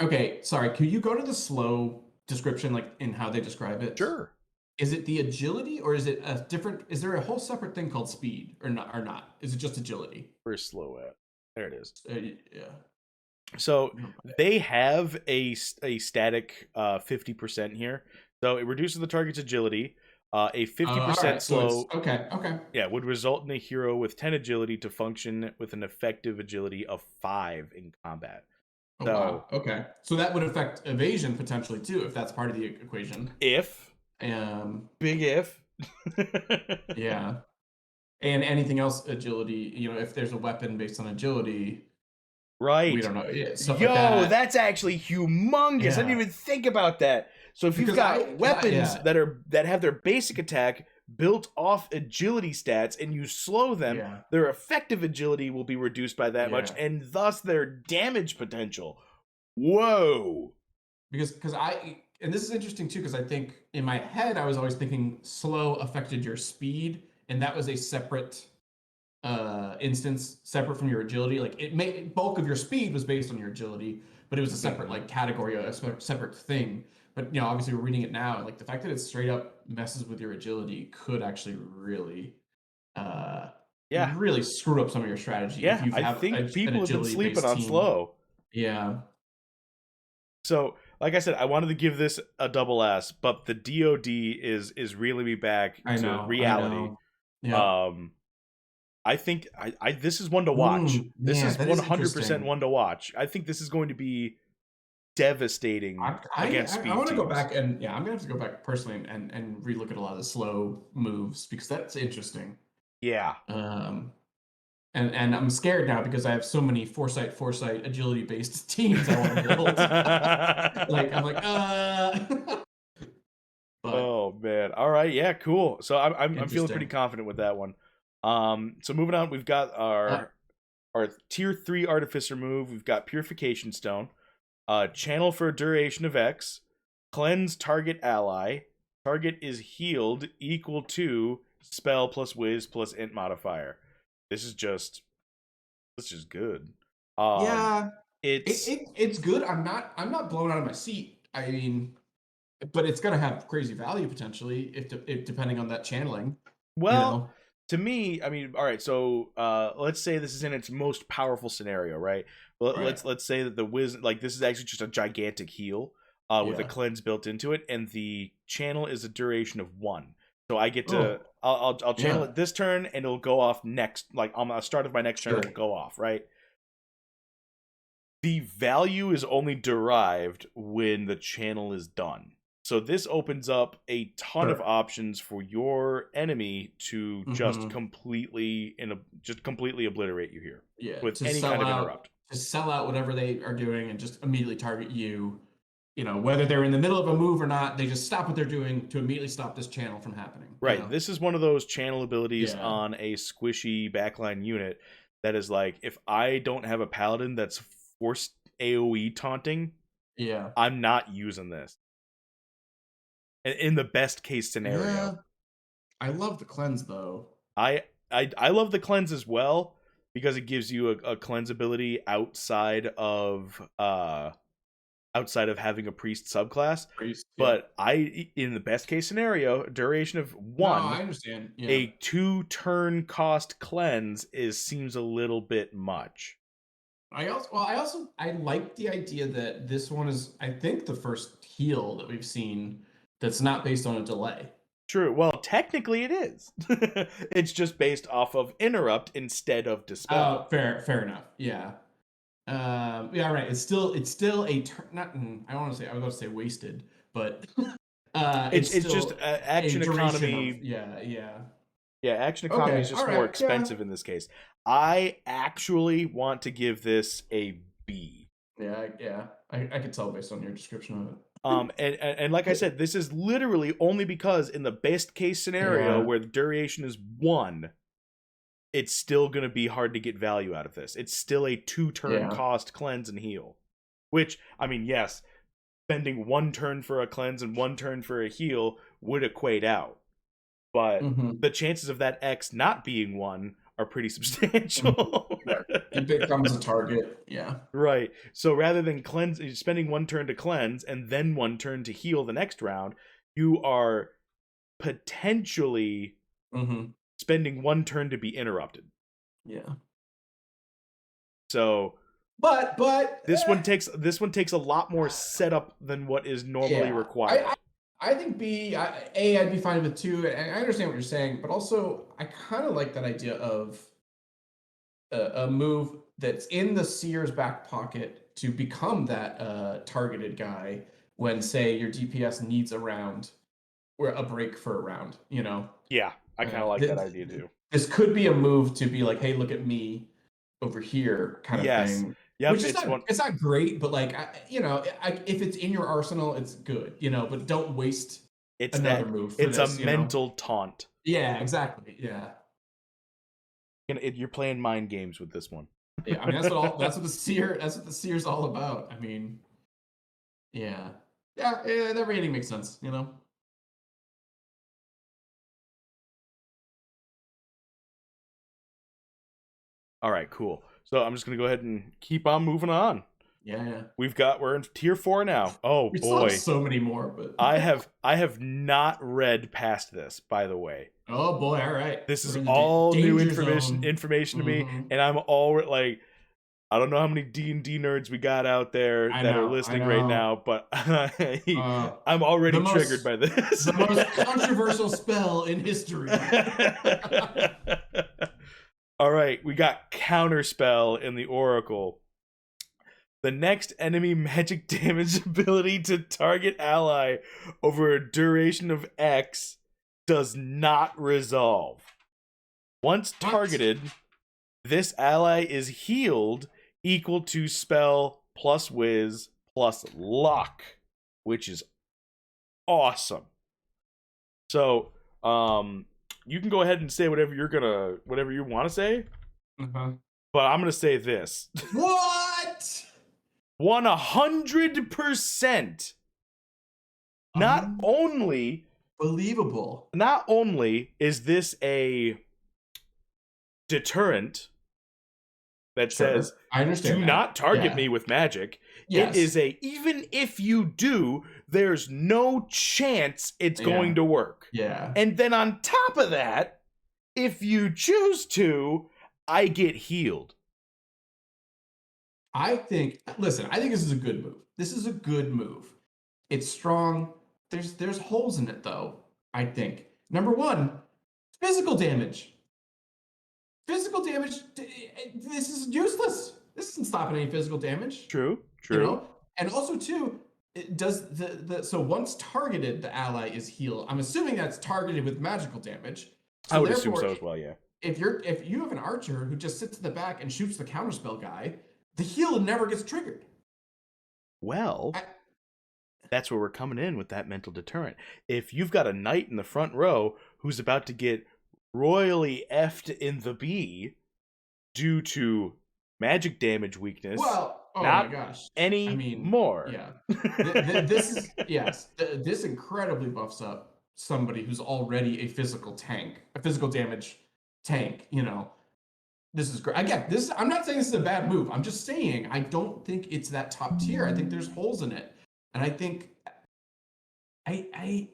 [SPEAKER 2] okay, sorry, could you go to the slow description, like in how they describe it?
[SPEAKER 1] Sure.
[SPEAKER 2] Is it the agility, or is it a different? Is there a whole separate thing called speed, or not? Or not? Is it just agility?
[SPEAKER 1] Where's slow at? There it is.
[SPEAKER 2] Yeah.
[SPEAKER 1] So they have a static 50% here. So it reduces the target's agility. A 50%
[SPEAKER 2] All right,
[SPEAKER 1] slow.
[SPEAKER 2] so okay.
[SPEAKER 1] Yeah, would result in a hero with 10 agility to function with an effective agility of 5 in combat.
[SPEAKER 2] Oh,
[SPEAKER 1] So,
[SPEAKER 2] wow. Okay. So that would affect evasion potentially too, if that's part of the equation.
[SPEAKER 1] If, big if.
[SPEAKER 2] Yeah. And anything else agility, if there's a weapon based on agility,
[SPEAKER 1] Right.
[SPEAKER 2] we don't know. Yeah, stuff
[SPEAKER 1] Yo,
[SPEAKER 2] like that.
[SPEAKER 1] that's actually humongous.
[SPEAKER 2] Yeah.
[SPEAKER 1] I didn't even think about that. So if you've got weapons that have their basic attack built off agility stats and you slow them, their effective agility will be reduced by that much, and thus their damage potential. Whoa.
[SPEAKER 2] Because and this is interesting too, because I think in my head I was always thinking slow affected your speed, and that was a separate instance, separate from your agility. Like bulk of your speed was based on your agility, but it was a separate like category, a separate thing. But obviously we're reading it now, and like the fact that it straight up messes with your agility could actually really really screw up some of your strategy.
[SPEAKER 1] Yeah,
[SPEAKER 2] if you have
[SPEAKER 1] I think people have been sleeping on
[SPEAKER 2] team.
[SPEAKER 1] slow.
[SPEAKER 2] Yeah.
[SPEAKER 1] So, like I said, I wanted to give this a double S, but the DoD is reeling me back to reality.
[SPEAKER 2] Yeah.
[SPEAKER 1] I think this is one to watch. This is 100% one to watch. I think this is going to be devastating against speed
[SPEAKER 2] I want to go
[SPEAKER 1] teams.
[SPEAKER 2] back and I'm gonna have to go back personally and relook at a lot of the slow moves, because that's interesting.
[SPEAKER 1] Yeah.
[SPEAKER 2] And I'm scared now because I have so many foresight agility based teams I want to build. I'm like
[SPEAKER 1] But, oh man. All right. Yeah. Cool. So I'm feeling pretty confident with that one. So moving on, we've got our tier 3 artificer move. We've got Purification Stone, channel for a duration of X, cleanse target ally, target is healed equal to spell plus whiz plus int modifier. This is just good.
[SPEAKER 2] Yeah,
[SPEAKER 1] It's
[SPEAKER 2] it's good. I'm not blown out of my seat. I mean, but it's gonna have crazy value potentially if depending on that channeling.
[SPEAKER 1] well, to me, I mean, all right. So let's say this is in its most powerful scenario, right?
[SPEAKER 2] Right.
[SPEAKER 1] Let's say that the whiz, like, this is actually just a gigantic heal with a cleanse built into it, and the channel is a duration of 1. So I get to I'll channel it this turn, and it'll go off next. Like on the start of my next turn, it'll go off, right? The value is only derived when the channel is done. So this opens up a ton of options for your enemy to just completely obliterate you here.
[SPEAKER 2] Yeah,
[SPEAKER 1] With any kind of interrupt.
[SPEAKER 2] To sell out whatever they are doing and just immediately target you. You know, whether they're in the middle of a move or not, they just stop what they're doing to immediately stop this channel from happening.
[SPEAKER 1] Right.
[SPEAKER 2] You know?
[SPEAKER 1] This is one of those channel abilities on a squishy backline unit that is like, if I don't have a paladin that's forced AoE taunting, I'm not using this. In the best case scenario.
[SPEAKER 2] Yeah. I love the cleanse though.
[SPEAKER 1] I love the cleanse as well because it gives you a cleanse ability outside of having a priest subclass. But in the best case scenario, duration of 1.
[SPEAKER 2] No, I understand. Yeah.
[SPEAKER 1] A 2-turn cost cleanse seems a little bit much.
[SPEAKER 2] I like the idea that this one is, I think, the first heal that we've seen that's not based on a delay.
[SPEAKER 1] True. Well, technically it is. It's just based off of interrupt instead of dispel.
[SPEAKER 2] Oh, fair enough. Yeah. Yeah, right. It's still a not. I want to say, I was about to say wasted, but
[SPEAKER 1] it's just action economy. Yeah, action economy is just more expensive in this case. I actually want to give this a B.
[SPEAKER 2] Yeah. I could tell based on your description of it.
[SPEAKER 1] And like I said, this is literally only because in the best case scenario where the duration is 1, it's still going to be hard to get value out of this. It's still a 2-turn cost cleanse and heal. Which, I mean, yes, spending 1 turn for a cleanse and 1 turn for a heal would equate out. But the chances of that X not being 1 are pretty substantial.
[SPEAKER 2] It becomes a target. Yeah.
[SPEAKER 1] Right. So rather than spending 1 turn to cleanse and then 1 turn to heal the next round, you are potentially spending 1 turn to be interrupted.
[SPEAKER 2] Yeah.
[SPEAKER 1] So,
[SPEAKER 2] but
[SPEAKER 1] this one takes a lot more setup than what is normally required.
[SPEAKER 2] I think B, I'd be fine with 2, and I understand what you're saying, but also I kind of like that idea of a move that's in the Seer's back pocket to become that targeted guy when, say, your DPS needs a round or a break for a round, you know?
[SPEAKER 1] Yeah, I kind of like that idea too.
[SPEAKER 2] This could be a move to be like, hey, look at me over here kind of thing.
[SPEAKER 1] Yep,
[SPEAKER 2] which is it's not great, but like, if it's in your arsenal, it's good, you know, but don't waste another move for
[SPEAKER 1] this. It's a mental taunt.
[SPEAKER 2] Yeah, exactly. Yeah.
[SPEAKER 1] You're playing mind games with this one.
[SPEAKER 2] Yeah, I mean, that's what the Seer's all about. I mean, yeah, that rating makes sense, you know.
[SPEAKER 1] All right, cool. So I'm just gonna go ahead and keep on moving on.
[SPEAKER 2] Yeah.
[SPEAKER 1] We're in tier 4 now. Oh
[SPEAKER 2] we
[SPEAKER 1] boy,
[SPEAKER 2] still have so many more. But
[SPEAKER 1] I have not read past this, by the way.
[SPEAKER 2] Oh boy, all right.
[SPEAKER 1] This is all new information to me, and I'm all like, I don't know how many D&D nerds we got out there that are listening right now, but I'm already triggered by this.
[SPEAKER 2] The most controversial spell in history.
[SPEAKER 1] All right, we got Counterspell in the Oracle. The next enemy magic damage ability to target ally over a duration of X does not resolve. Once targeted, this ally is healed equal to spell plus whiz plus luck, which is awesome. So, you can go ahead and say whatever you want to say, but I'm gonna say this.
[SPEAKER 2] What?
[SPEAKER 1] 100%. Not only is this a deterrent that says,
[SPEAKER 2] I understand,
[SPEAKER 1] do not target me with magic.
[SPEAKER 2] Yes.
[SPEAKER 1] It is even if you do, there's no chance it's going to work.
[SPEAKER 2] Yeah.
[SPEAKER 1] And then on top of that, if you choose to, I get healed.
[SPEAKER 2] I think this is a good move. This is a good move. It's strong. There's holes in it though, I think. Number one, physical damage. Physical damage, this is useless. This isn't stopping any physical damage.
[SPEAKER 1] True.
[SPEAKER 2] You know? And also too, so once targeted, the ally is healed. I'm assuming that's targeted with magical damage. So
[SPEAKER 1] I would assume so as well, yeah.
[SPEAKER 2] If you have an archer who just sits in the back and shoots the counterspell guy, the heal never gets triggered.
[SPEAKER 1] Well, that's where we're coming in with that mental deterrent. If you've got a knight in the front row who's about to get royally effed in the B due to magic damage weakness,
[SPEAKER 2] my gosh,
[SPEAKER 1] more.
[SPEAKER 2] Yeah, this incredibly buffs up somebody who's already a physical damage tank. You know, this is great. Again, I'm not saying this is a bad move. I'm just saying I don't think it's that top tier. I think there's holes in it, and I think I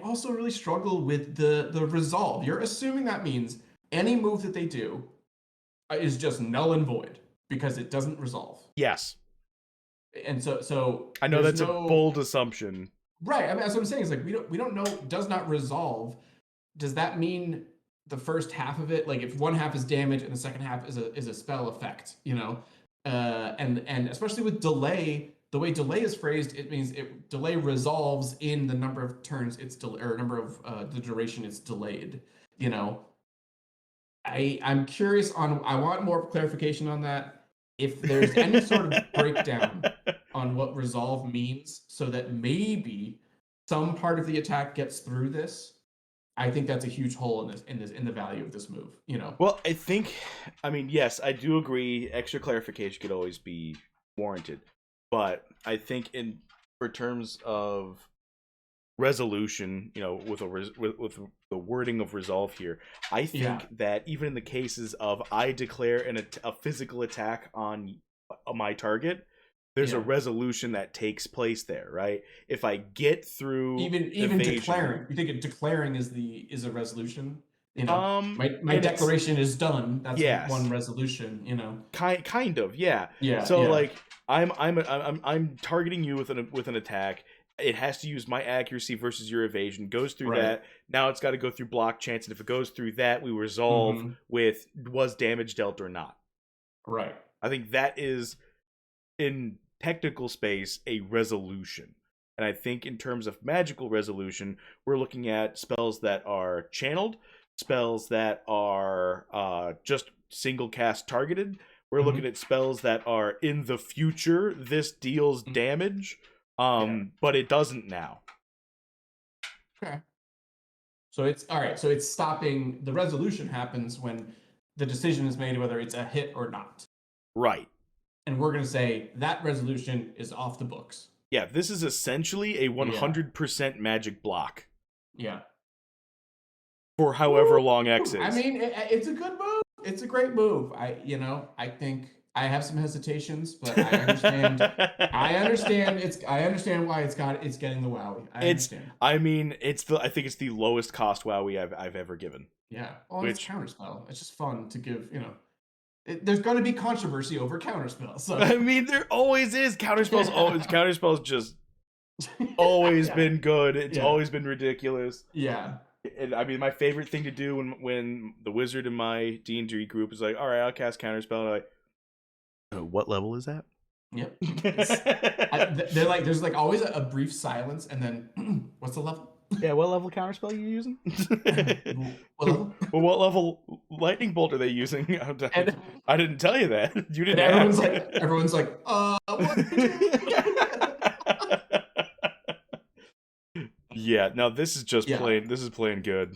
[SPEAKER 2] also really struggle with the resolve. You're assuming that means any move that they do is just null and void because it doesn't resolve.
[SPEAKER 1] Yes.
[SPEAKER 2] And so
[SPEAKER 1] I know that's a bold assumption.
[SPEAKER 2] Right. I mean, that's what I'm saying. Is like we don't know. Does not resolve. Does that mean the first half of it, like if one half is damage and the second half is a spell effect? You know, and especially with delay. The way delay is phrased, it means delay resolves in the number of turns or number of the duration it's delayed. You know, I'm curious I want more clarification on that. If there's any sort of breakdown on what resolve means, so that maybe some part of the attack gets through this, I think that's a huge hole in the value of this move. You know.
[SPEAKER 1] Well, yes, I do agree. Extra clarification could always be warranted. But I think for terms of resolution, you know, with the wording of resolve here, I think that even in the cases of I declare a physical attack on my target, there's a resolution that takes place there, right? If I get through
[SPEAKER 2] even declaring, you think declaring is a resolution? You know, my declaration is done. That's one resolution. You know,
[SPEAKER 1] kind of, yeah. So like. I'm targeting you with an attack. It has to use my accuracy versus your evasion. Goes through that. Now it's got to go through block chance, and if it goes through that, we resolve with was damage dealt or not.
[SPEAKER 2] Right.
[SPEAKER 1] I think that is, in technical space, a resolution. And I think in terms of magical resolution, we're looking at spells that are channeled, spells that are just single cast targeted. We're looking at spells that are in the future. This deals damage, but it doesn't now.
[SPEAKER 2] Okay. So it's all right. So it's stopping. The resolution happens when the decision is made whether it's a hit or not.
[SPEAKER 1] Right.
[SPEAKER 2] And we're going to say that resolution is off the books.
[SPEAKER 1] Yeah, this is essentially a 100% magic block.
[SPEAKER 2] Yeah.
[SPEAKER 1] For however long X is.
[SPEAKER 2] I mean, it's a good move. It's a great move. I think I have some hesitations, but I understand. I understand why it's getting the Wowie. I understand.
[SPEAKER 1] I mean, I think it's the lowest cost Wowie I've ever given.
[SPEAKER 2] Yeah. Well, it's counterspell. It's just fun to give. You know, there's going to be controversy over counterspell. So
[SPEAKER 1] I mean, there always is counterspells. Counterspells just always been good. It's always been ridiculous.
[SPEAKER 2] Yeah.
[SPEAKER 1] And I mean, my favorite thing to do when the wizard in my D&D group is like, all right, I'll cast counterspell. And I'm like, what level is that?
[SPEAKER 2] Yep. They're like, there's like always a brief silence, and then what's the level?
[SPEAKER 1] Yeah, what level counterspell are you using?
[SPEAKER 2] What level?
[SPEAKER 1] Well, what level lightning bolt are they using? I didn't tell you that. You didn't.
[SPEAKER 2] Everyone's like, what?
[SPEAKER 1] Yeah, no, this is just plain. This is plain good.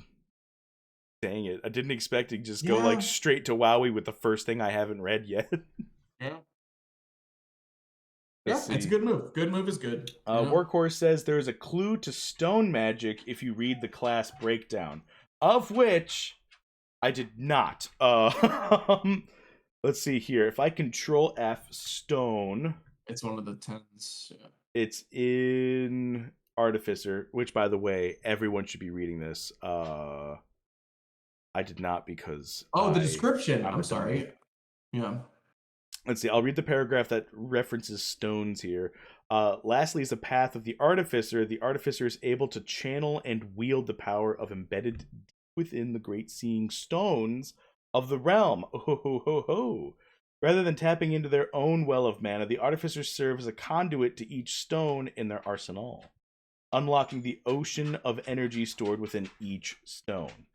[SPEAKER 1] Dang it. I didn't expect to just go like straight to WoWie with the first thing I haven't read yet.
[SPEAKER 2] Yeah.
[SPEAKER 1] Let's
[SPEAKER 2] It's a good move. Good move is good.
[SPEAKER 1] Workhorse says there is a clue to stone magic if you read the class breakdown, of which I did not. Let's see here. If I control F stone,
[SPEAKER 2] it's one of the 10s. Yeah.
[SPEAKER 1] It's in Artificer, which, by the way, everyone should be reading this. I did not because
[SPEAKER 2] the description. I'm sorry.
[SPEAKER 1] Dummy.
[SPEAKER 2] Yeah.
[SPEAKER 1] Let's see. I'll read the paragraph that references stones here. Lastly is the path of the Artificer. The Artificer is able to channel and wield the power of embedded within the great seeing stones of the realm. Oh, ho, ho, ho. Rather than tapping into their own well of mana, the Artificers serve as a conduit to each stone in their arsenal, unlocking the ocean of energy stored within each stone.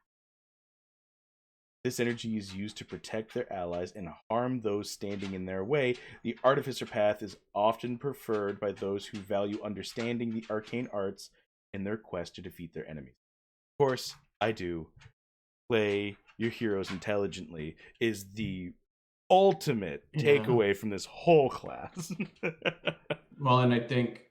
[SPEAKER 1] This energy is used to protect their allies and harm those standing in their way. The Artificer path is often preferred by those who value understanding the arcane arts in their quest to defeat their enemies. Of course, I do. Play your heroes intelligently is the ultimate takeaway from this whole class.
[SPEAKER 2] Well, and I think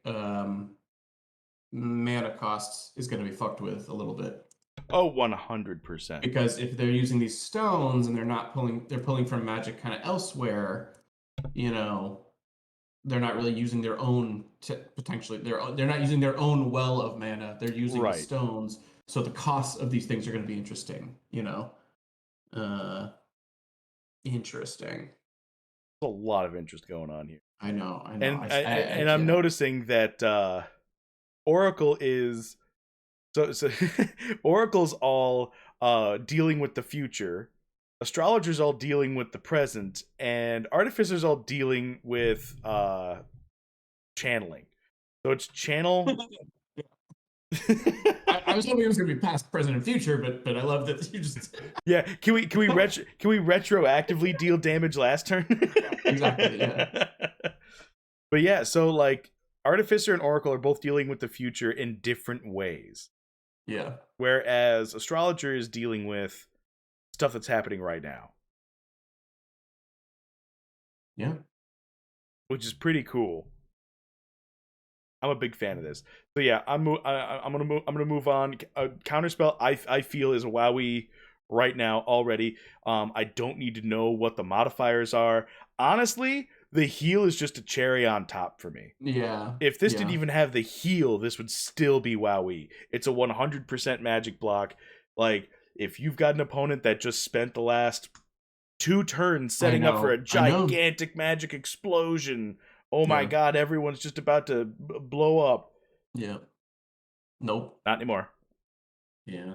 [SPEAKER 2] mana costs is going to be fucked with a little bit.
[SPEAKER 1] Oh, 100%.
[SPEAKER 2] Because if they're using these stones and they're pulling from magic kind of elsewhere, they're not really using their own potentially. They're not using their own well of mana. They're using the stones. So the costs of these things are going to be interesting. Interesting.
[SPEAKER 1] There's a lot of interest going on here.
[SPEAKER 2] I know.
[SPEAKER 1] And I'm noticing that Oracle is so Oracle's all dealing with the future, Astrologer's all dealing with the present, and Artificer's all dealing with channeling. So it's channel.
[SPEAKER 2] I was hoping it was going to be past, present, and future, but I love that you just.
[SPEAKER 1] Yeah, can we retroactively deal damage last turn?
[SPEAKER 2] Exactly. Yeah.
[SPEAKER 1] But yeah, so like Artificer and Oracle are both dealing with the future in different ways.
[SPEAKER 2] Yeah.
[SPEAKER 1] Whereas Astrologer is dealing with stuff that's happening right now.
[SPEAKER 2] Yeah.
[SPEAKER 1] Which is pretty cool. I'm a big fan of this. So yeah, I'm gonna move on. Counterspell I feel is a WoWie right now already. I don't need to know what the modifiers are. Honestly, the heal is just a cherry on top for me.
[SPEAKER 2] Yeah.
[SPEAKER 1] If this didn't even have the heal, this would still be WoWie. It's a 100% magic block. Like, if you've got an opponent that just spent the last 2 turns setting up for a gigantic magic explosion, oh my god, everyone's just about to blow up.
[SPEAKER 2] Yeah. Nope.
[SPEAKER 1] Not anymore.
[SPEAKER 2] Yeah.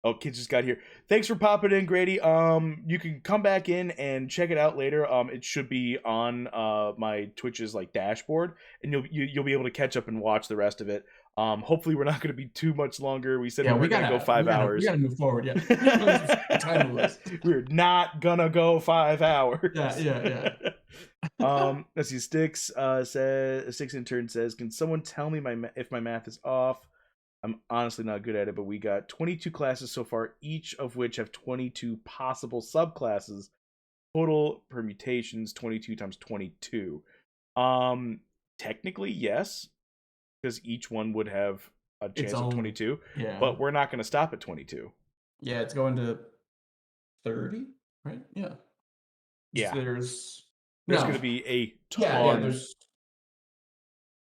[SPEAKER 1] Oh, kids just got here. Thanks for popping in, Grady. You can come back in and check it out later. It should be on my Twitch's like dashboard, and you'll be able to catch up and watch the rest of it. Hopefully we're not going to be too much longer. We said we were going to go 5 hours.
[SPEAKER 2] We got to move forward. Yeah.
[SPEAKER 1] We're not gonna go 5 hours.
[SPEAKER 2] Yeah.
[SPEAKER 1] Let's see. Sticks intern says, "Can someone tell me if my math is off? I'm honestly not good at it, but we got 22 classes so far, each of which have 22 possible subclasses. Total permutations 22 times 22. Technically, yes, because each one would have a chance of 22.
[SPEAKER 2] Yeah.
[SPEAKER 1] But we're not going to stop at 22.
[SPEAKER 2] Yeah, it's going to 30, right? Yeah.
[SPEAKER 1] Yeah.
[SPEAKER 2] There's
[SPEAKER 1] going to be a ton.
[SPEAKER 2] Yeah,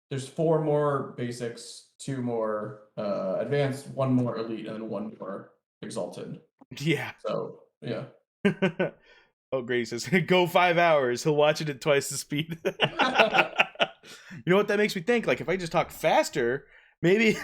[SPEAKER 2] there's 4 more basics, 2 more advanced, 1 more elite, and then 1 more exalted.
[SPEAKER 1] Yeah.
[SPEAKER 2] So, yeah.
[SPEAKER 1] Oh, Grady says, go 5 hours. He'll watch it at twice the speed. You know what that makes me think? Like, if I just talk faster, maybe.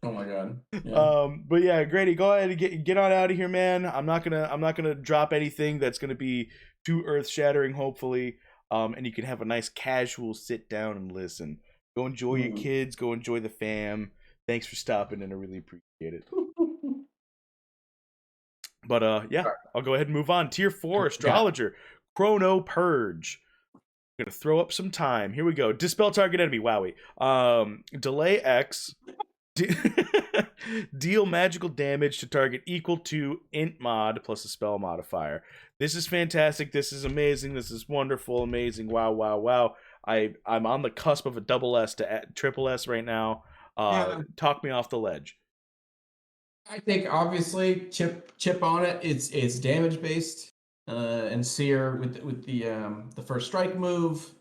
[SPEAKER 2] Oh my god. Yeah.
[SPEAKER 1] But yeah, Grady, go ahead and get on out of here, man. I'm not gonna drop anything that's gonna be too earth shattering, hopefully. And you can have a nice casual sit down and listen. Go enjoy your kids. Go enjoy the fam. Thanks for stopping, and I really appreciate it. But yeah, I'll go ahead and move on. Tier 4 Astrologer, Chrono Purge. I'm gonna throw up some time. Here we go. Dispel target enemy. Wowie. Delay X. Deal magical damage to target equal to int mod plus a spell modifier. This is fantastic. This is amazing. This is wonderful, amazing. Wow, wow, wow. I'm on the cusp of a double S to triple S right now. Talk me off the ledge.
[SPEAKER 2] I think obviously chip on it. It's damage based, and Seer with the first strike move.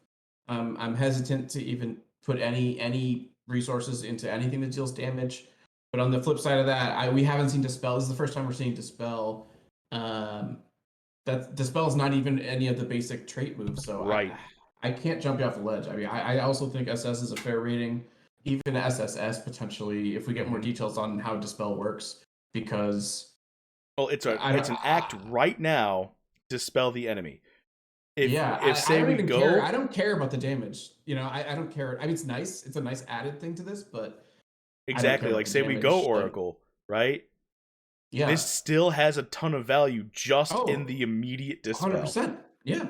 [SPEAKER 2] I'm hesitant to even put any resources into anything that deals damage. But on the flip side of that, we haven't seen Dispel. This is the first time we're seeing Dispel. That Dispel is not even any of the basic trait moves, so
[SPEAKER 1] right.
[SPEAKER 2] I can't jump you off the ledge. I mean, I also think SS is a fair rating, even SSS potentially if we get more details on how Dispel works, because
[SPEAKER 1] it's an act right now. Dispel the enemy.
[SPEAKER 2] I don't care about the damage. You know, I don't care. I mean, it's nice. It's a nice added thing to this, but
[SPEAKER 1] exactly, like say we go Oracle, right?
[SPEAKER 2] Yeah,
[SPEAKER 1] this still has a ton of value just in the immediate Dispel.
[SPEAKER 2] 100%. Yeah.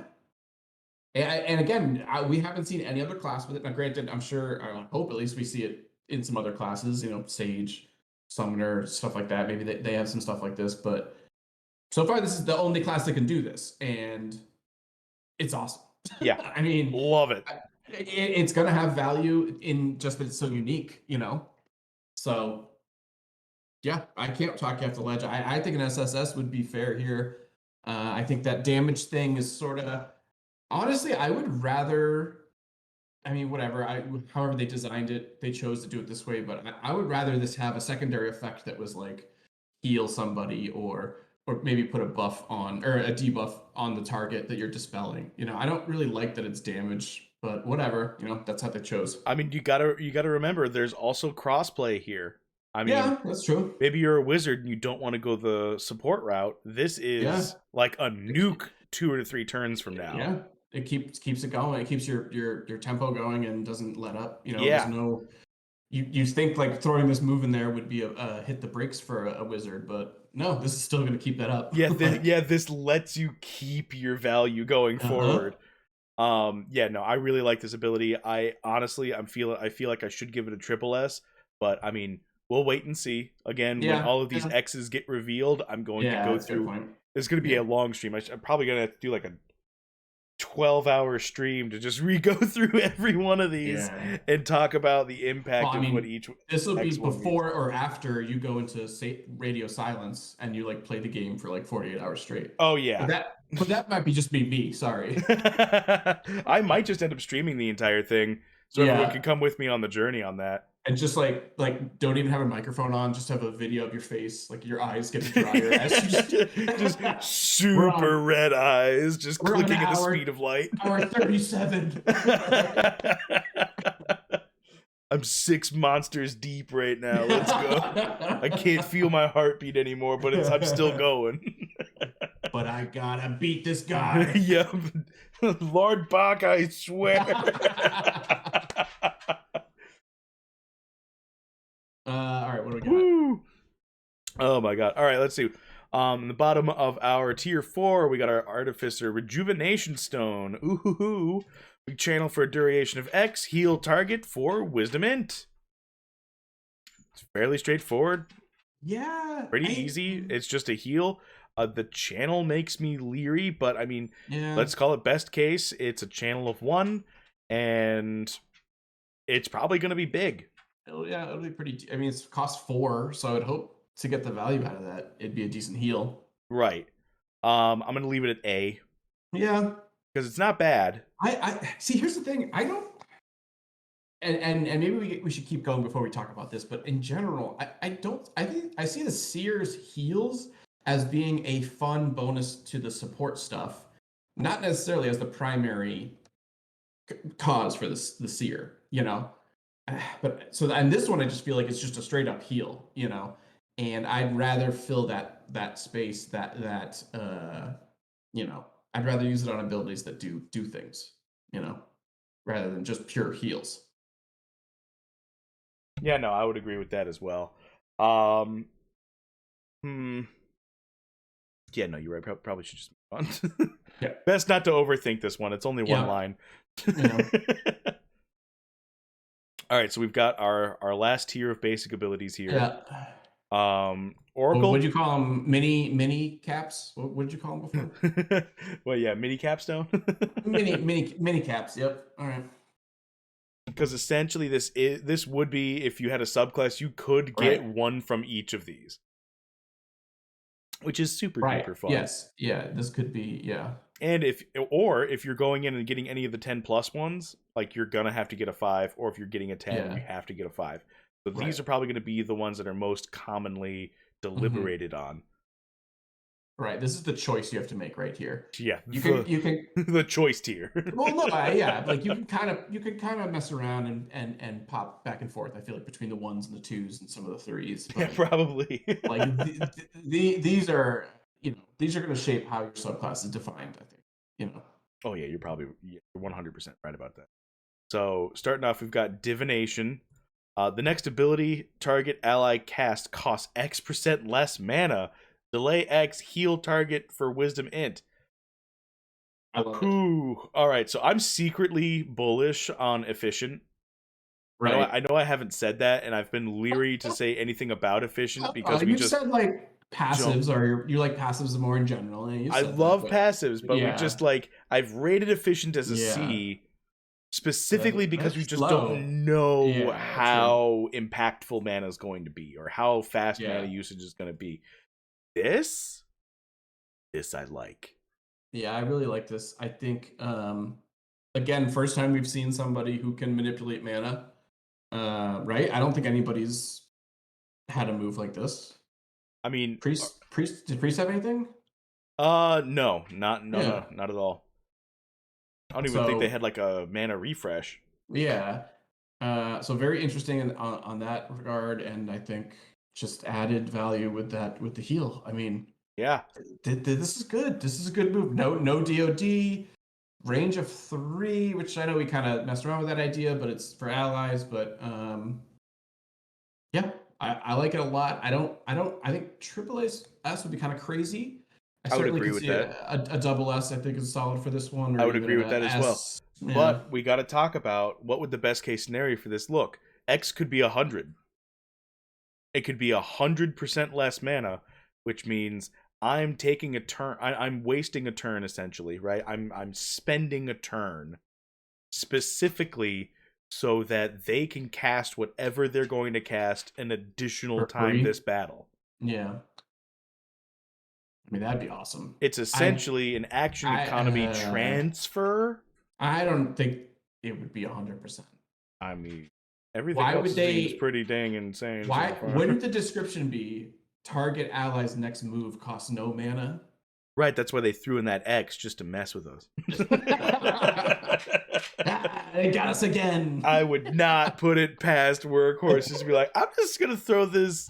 [SPEAKER 2] And again, we haven't seen any other class with it. Now, granted, I'm sure, I hope at least we see it in some other classes, you know, Sage, Summoner, stuff like that. Maybe they have some stuff like this, but so far this is the only class that can do this, and it's awesome.
[SPEAKER 1] Yeah.
[SPEAKER 2] I mean,
[SPEAKER 1] love it.
[SPEAKER 2] It's going to have value in just that it's so unique, you know? So, yeah, I can't talk you off the ledge. I think an SSS would be fair here. I think that damage thing is sort of... Honestly, I would rather... I mean, whatever. However they designed it, they chose to do it this way, but I would rather this have a secondary effect that was like heal somebody or maybe put a buff on, or a debuff on the target that you're dispelling. You know, I don't really like that it's damage, but whatever. You know, that's how they chose.
[SPEAKER 1] I mean, you gotta remember, there's also crossplay here. I mean,
[SPEAKER 2] yeah, that's true.
[SPEAKER 1] Maybe you're a wizard and you don't want to go the support route. This is like a nuke 2 or 3 turns from now.
[SPEAKER 2] Yeah, it keeps it going. It keeps your tempo going and doesn't let up. You know,
[SPEAKER 1] yeah.
[SPEAKER 2] There's no... You think like throwing this move in there would be a hit the brakes for a wizard, but no, this is still going to keep that up.
[SPEAKER 1] Yeah, this lets you keep your value going forward. No, I really like this ability. I feel like I should give it a triple S, but I mean, we'll wait and see. Again, when all of these X's get revealed, I'm going to go through. It's going to be a long stream. I'm probably going to have to do like a 12-hour stream to just go through every one of these and talk about the impact of what each...
[SPEAKER 2] This will be before or after you go into radio silence and you like play the game for like 48 hours straight.
[SPEAKER 1] Oh yeah.
[SPEAKER 2] But that might be just me, sorry.
[SPEAKER 1] I might just end up streaming the entire thing so everyone can come with me on the journey on that.
[SPEAKER 2] And just like don't even have a microphone on, just have a video of your face, like your eyes getting drier as you
[SPEAKER 1] just super red eyes, just clicking at the speed of light.
[SPEAKER 2] Hour 37.
[SPEAKER 1] I'm 6 monsters deep right now. Let's go. I can't feel my heartbeat anymore, but I'm still going.
[SPEAKER 2] But I gotta beat this guy.
[SPEAKER 1] Yep. Lord Bach, I swear.
[SPEAKER 2] All right, what do we got?
[SPEAKER 1] Woo! Oh my god. All right, let's see. The bottom of our tier 4, we got our Artificer Rejuvenation Stone. Ooh. We channel for a duration of X, heal target for Wisdom Int. It's fairly straightforward.
[SPEAKER 2] Yeah.
[SPEAKER 1] Pretty easy. It's just a heal. The channel makes me leery, but I mean, let's call it best case. It's a channel of 1, and it's probably going to be big.
[SPEAKER 2] It'll be pretty... I mean, it's cost 4, so I would hope to get the value out of that. It'd be a decent heal.
[SPEAKER 1] Right. I'm going to leave it at A.
[SPEAKER 2] Yeah.
[SPEAKER 1] Because it's not bad.
[SPEAKER 2] I see, here's the thing. I don't... And maybe we should keep going before we talk about this, but in general, I see the Seer's heals as being a fun bonus to the support stuff, not necessarily as the primary cause for the Seer, you know? But and this one I just feel like it's just a straight up heal, you know, and I'd rather fill that space that you know, I'd rather use it on abilities that do things, you know, rather than just pure heals.
[SPEAKER 1] Yeah, no, I would agree with that as well. Yeah, no, you're right. Probably should just move on.
[SPEAKER 2] Yeah.
[SPEAKER 1] Best not to overthink this one. It's only one line. All right, so we've got our last tier of basic abilities here.
[SPEAKER 2] Yeah.
[SPEAKER 1] Oracle.
[SPEAKER 2] What'd you call them? Mini caps? What did you call them before?
[SPEAKER 1] Well, yeah, mini capstone.
[SPEAKER 2] Mini caps. Yep. All right.
[SPEAKER 1] Because essentially, this would be, if you had a subclass, you could get
[SPEAKER 2] Right.
[SPEAKER 1] one from each of these, which is super
[SPEAKER 2] Right.
[SPEAKER 1] duper fun.
[SPEAKER 2] Yes. Yeah. This could be. Yeah.
[SPEAKER 1] And if you're going in and getting any of the 10 plus ones, like, you're gonna have to get a 5, or if you're getting a 10,
[SPEAKER 2] Yeah.
[SPEAKER 1] you have to get a 5. So
[SPEAKER 2] Right.
[SPEAKER 1] these are probably going to be the ones that are most commonly deliberated on.
[SPEAKER 2] Right. This is the choice you have to make right here.
[SPEAKER 1] Yeah,
[SPEAKER 2] You can
[SPEAKER 1] the choice tier.
[SPEAKER 2] well, no, yeah, like you can kind of mess around and pop back and forth. I feel like between the 1s and the 2s and some of the 3s.
[SPEAKER 1] Yeah, probably.
[SPEAKER 2] Like these are these are going to shape how your subclass is defined. I think
[SPEAKER 1] Oh yeah, you're 100% right about that. So starting off, we've got divination. The next ability target ally cast costs X% less mana. Delay X, heal target for wisdom int.
[SPEAKER 2] I love it.
[SPEAKER 1] All right, so I'm secretly bullish on efficient.
[SPEAKER 2] Right.
[SPEAKER 1] I know I haven't said that, and I've been leery to say anything about efficient because we just
[SPEAKER 2] said like passives, or you like passives more in general. And
[SPEAKER 1] I love passives, but we just I've rated efficient as a C specifically because we just don't know how impactful mana is going to be, or how fast mana usage is going to be. This I like.
[SPEAKER 2] Yeah, I really like this. I think again, first time we've seen somebody who can manipulate mana. Right? I don't think anybody's had a move like this.
[SPEAKER 1] I mean,
[SPEAKER 2] Priest did Priest have anything?
[SPEAKER 1] No, not at all. I don't even think they had like a mana refresh.
[SPEAKER 2] Yeah. So very interesting on that regard, and I think just added value with the heal. I mean,
[SPEAKER 1] yeah,
[SPEAKER 2] this is good. This is a good move. No DOD, range of 3, which I know we kind of messed around with that idea, but it's for allies. But yeah, I like it a lot. I think triple S would be kind of crazy.
[SPEAKER 1] I would agree with that.
[SPEAKER 2] A double S, I think, is solid for this one.
[SPEAKER 1] I would agree with that as well. Yeah. But we got to talk about what would the best case scenario for this look. X could be 100. It could be 100% less mana, which means I'm taking a turn. I'm wasting a turn, essentially, right? I'm spending a turn specifically so that they can cast whatever they're going to cast an additional time this battle.
[SPEAKER 2] Yeah. I mean, that'd be awesome.
[SPEAKER 1] It's essentially an action economy transfer.
[SPEAKER 2] I don't think it would be 100%.
[SPEAKER 1] I mean, everything else seems pretty dang insane.
[SPEAKER 2] Why wouldn't the description be target ally's next move costs no mana?
[SPEAKER 1] Right, that's why they threw in that X, just to mess with us.
[SPEAKER 2] They got us again.
[SPEAKER 1] I would not put it past Workhorses to be like, I'm just gonna throw this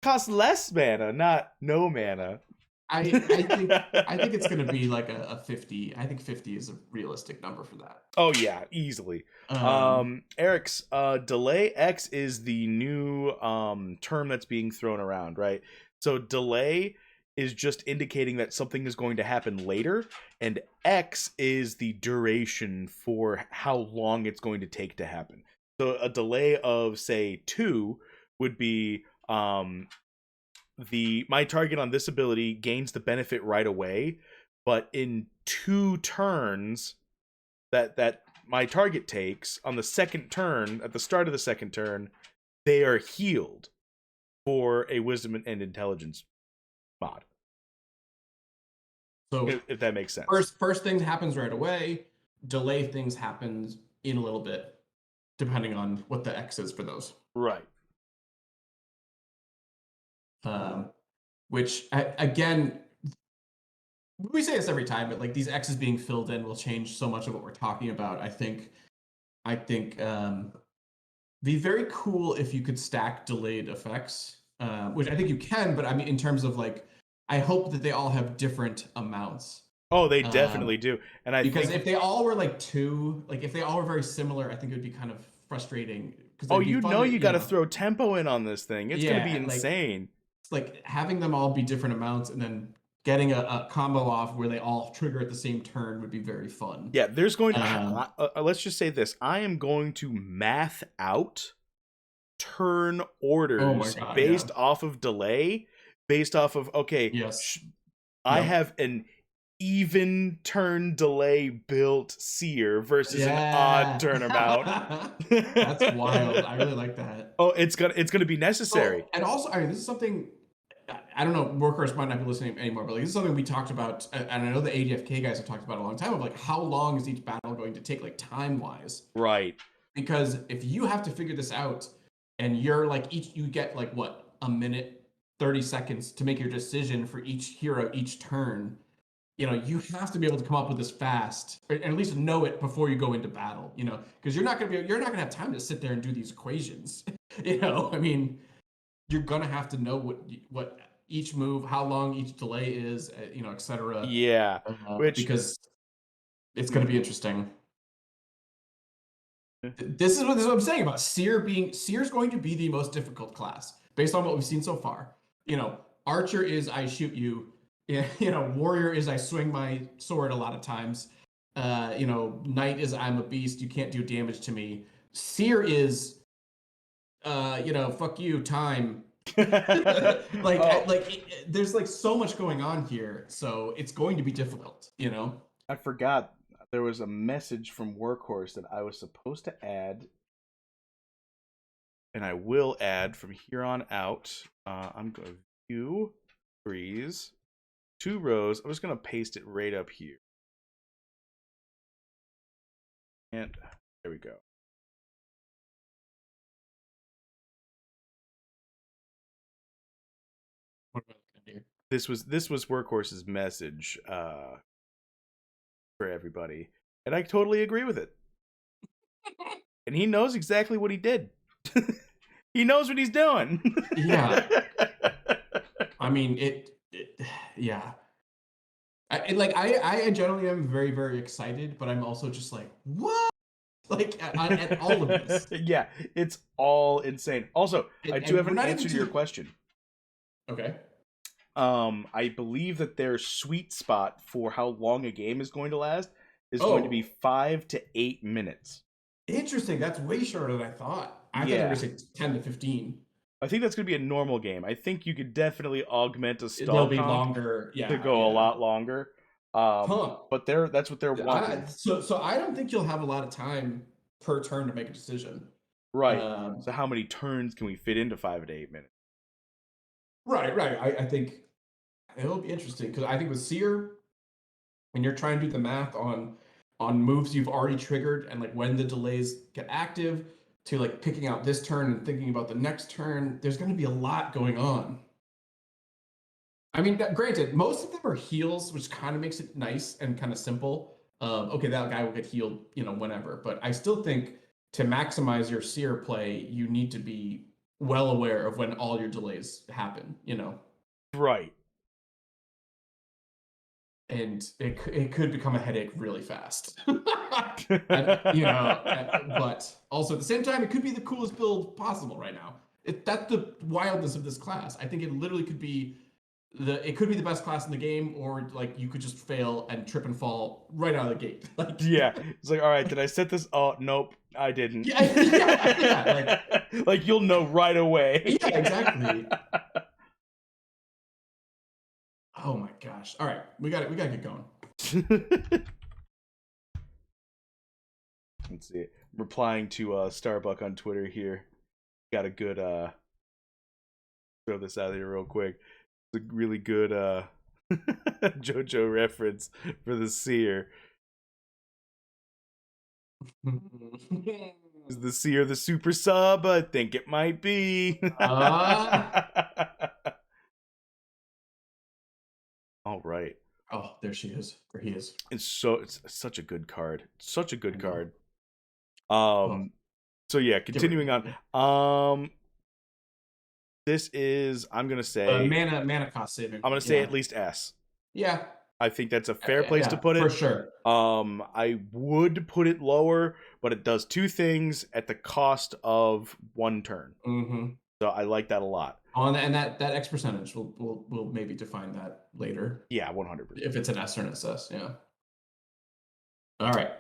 [SPEAKER 1] cost less mana, not no mana.
[SPEAKER 2] I think it's gonna be like a 50. I think 50 is a realistic number for that.
[SPEAKER 1] Oh yeah, easily. Eric's delay X is the new term that's being thrown around, right? So delay is just indicating that something is going to happen later, and X is the duration for how long it's going to take to happen. So a delay of, say, 2 would be my target on this ability gains the benefit right away, but in 2 turns that my target takes, on the second turn, at the start of the second turn, they are healed for a wisdom and intelligence mod.
[SPEAKER 2] So
[SPEAKER 1] if that makes sense.
[SPEAKER 2] First thing happens right away. Delay things happens in a little bit, depending on what the X is for those.
[SPEAKER 1] Right.
[SPEAKER 2] Which again, we say this every time, but like these X's being filled in will change so much of what we're talking about. I think be very cool if you could stack delayed effects, which I think you can, but I mean, in terms of like, I hope that they all have different amounts.
[SPEAKER 1] Oh, they definitely do. And
[SPEAKER 2] because if they all were like 2, like if they all were very similar, I think it would be kind of frustrating.
[SPEAKER 1] Oh, you got to throw tempo in on this thing. It's going to be insane.
[SPEAKER 2] Like having them all be different amounts and then getting a combo off where they all trigger at the same turn would be very fun.
[SPEAKER 1] Yeah, there's going to let's just say this. I am going to math out turn
[SPEAKER 2] Oh my
[SPEAKER 1] orders
[SPEAKER 2] god,
[SPEAKER 1] based
[SPEAKER 2] yeah.
[SPEAKER 1] off of delay, based off of, okay,
[SPEAKER 2] Yes.
[SPEAKER 1] I have an even turn delay built Seer versus an odd
[SPEAKER 2] Yeah.
[SPEAKER 1] turnabout.
[SPEAKER 2] That's wild. I really like that.
[SPEAKER 1] Oh, it's gonna be necessary.
[SPEAKER 2] So, and also, I mean, this is something I don't know. Workhorse might not be listening anymore, but like this is something we talked about, and I know the ADFK guys have talked about a long time of like how long is each battle going to take, like time wise.
[SPEAKER 1] Right.
[SPEAKER 2] Because if you have to figure this out, and you're like you get like what, a minute, 30 seconds to make your decision for each hero each turn. You have to be able to come up with this fast, or at least know it before you go into battle. Because you're not gonna have time to sit there and do these equations. I mean, you're gonna have to know what each move, how long each delay is, etc.
[SPEAKER 1] Yeah. Which
[SPEAKER 2] Because it's gonna be interesting. This is what I'm saying about Seer's going to be the most difficult class based on what we've seen so far. Archer is I shoot you. Warrior is I swing my sword a lot of times. Knight is I'm a beast. You can't do damage to me. Seer is, fuck you, time. There's like so much going on here, so it's going to be difficult.
[SPEAKER 1] I forgot there was a message from Workhorse that I was supposed to add, and I will add from here on out. I'm going to view, freeze, 2 rows. I'm just going to paste it right up here. And there we go.
[SPEAKER 2] What am I looking at here?
[SPEAKER 1] This was Workhorse's message for everybody, and I totally agree with it. And he knows exactly what he did. He knows what he's doing.
[SPEAKER 2] Yeah. I mean, yeah. I generally am very, very excited, but I'm also just like, what? Like at all of this.
[SPEAKER 1] Yeah, it's all insane. Also, I do have an answer to your question.
[SPEAKER 2] Okay.
[SPEAKER 1] I believe that their sweet spot for how long a game is going to last is going to be 5 to 8 minutes.
[SPEAKER 2] Interesting. That's way shorter than I thought. I thought they were going to say 10 to 15.
[SPEAKER 1] I think that's going to be a normal game. I think you could definitely augment a stall
[SPEAKER 2] They'll be longer,
[SPEAKER 1] to go a lot longer. But that's what they're wanting.
[SPEAKER 2] So I don't think you'll have a lot of time per turn to make a decision.
[SPEAKER 1] Right. So how many turns can we fit into 5 to 8 minutes?
[SPEAKER 2] Right. I think it'll be interesting because I think with Seer, when you're trying to do the math on moves you've already triggered and like when the delays get active to like picking out this turn and thinking about the next turn, there's going to be a lot going on. I mean, granted, most of them are heals, which kind of makes it nice and kind of simple. Okay, that guy will get healed, whenever. But I still think to maximize your Seer play, you need to be well aware of when all your delays happen,
[SPEAKER 1] Right.
[SPEAKER 2] And it could become a headache really fast. But also at the same time, it could be the coolest build possible right now. That's the wildness of this class. I think it literally could be the best class in the game, or like you could just fail and trip and fall right out of the gate.
[SPEAKER 1] Yeah, it's like, all right, did I set this? Oh, nope, I didn't.
[SPEAKER 2] Yeah.
[SPEAKER 1] Like you'll know right away.
[SPEAKER 2] Yeah, exactly. Oh my gosh! All right, we got to get going.
[SPEAKER 1] Let's see. Replying to Starbuck on Twitter here. Got a good throw this out here real quick. It's a really good JoJo reference for the Seer. Is the Seer the super sub? I think it might be. All right.
[SPEAKER 2] Oh, there she is. There he is.
[SPEAKER 1] It's such a good card. Such a good card. So yeah, continuing on. This is, I'm gonna say
[SPEAKER 2] mana cost saving.
[SPEAKER 1] I'm gonna say at least S.
[SPEAKER 2] Yeah.
[SPEAKER 1] I think that's a fair place to put it.
[SPEAKER 2] For sure.
[SPEAKER 1] I would put it lower, but it does 2 things at the cost of 1 turn.
[SPEAKER 2] Mm-hmm.
[SPEAKER 1] So I like that a lot.
[SPEAKER 2] And that X percentage will maybe define that later.
[SPEAKER 1] Yeah, 100%.
[SPEAKER 2] If it's an S or an SS, yeah. All right.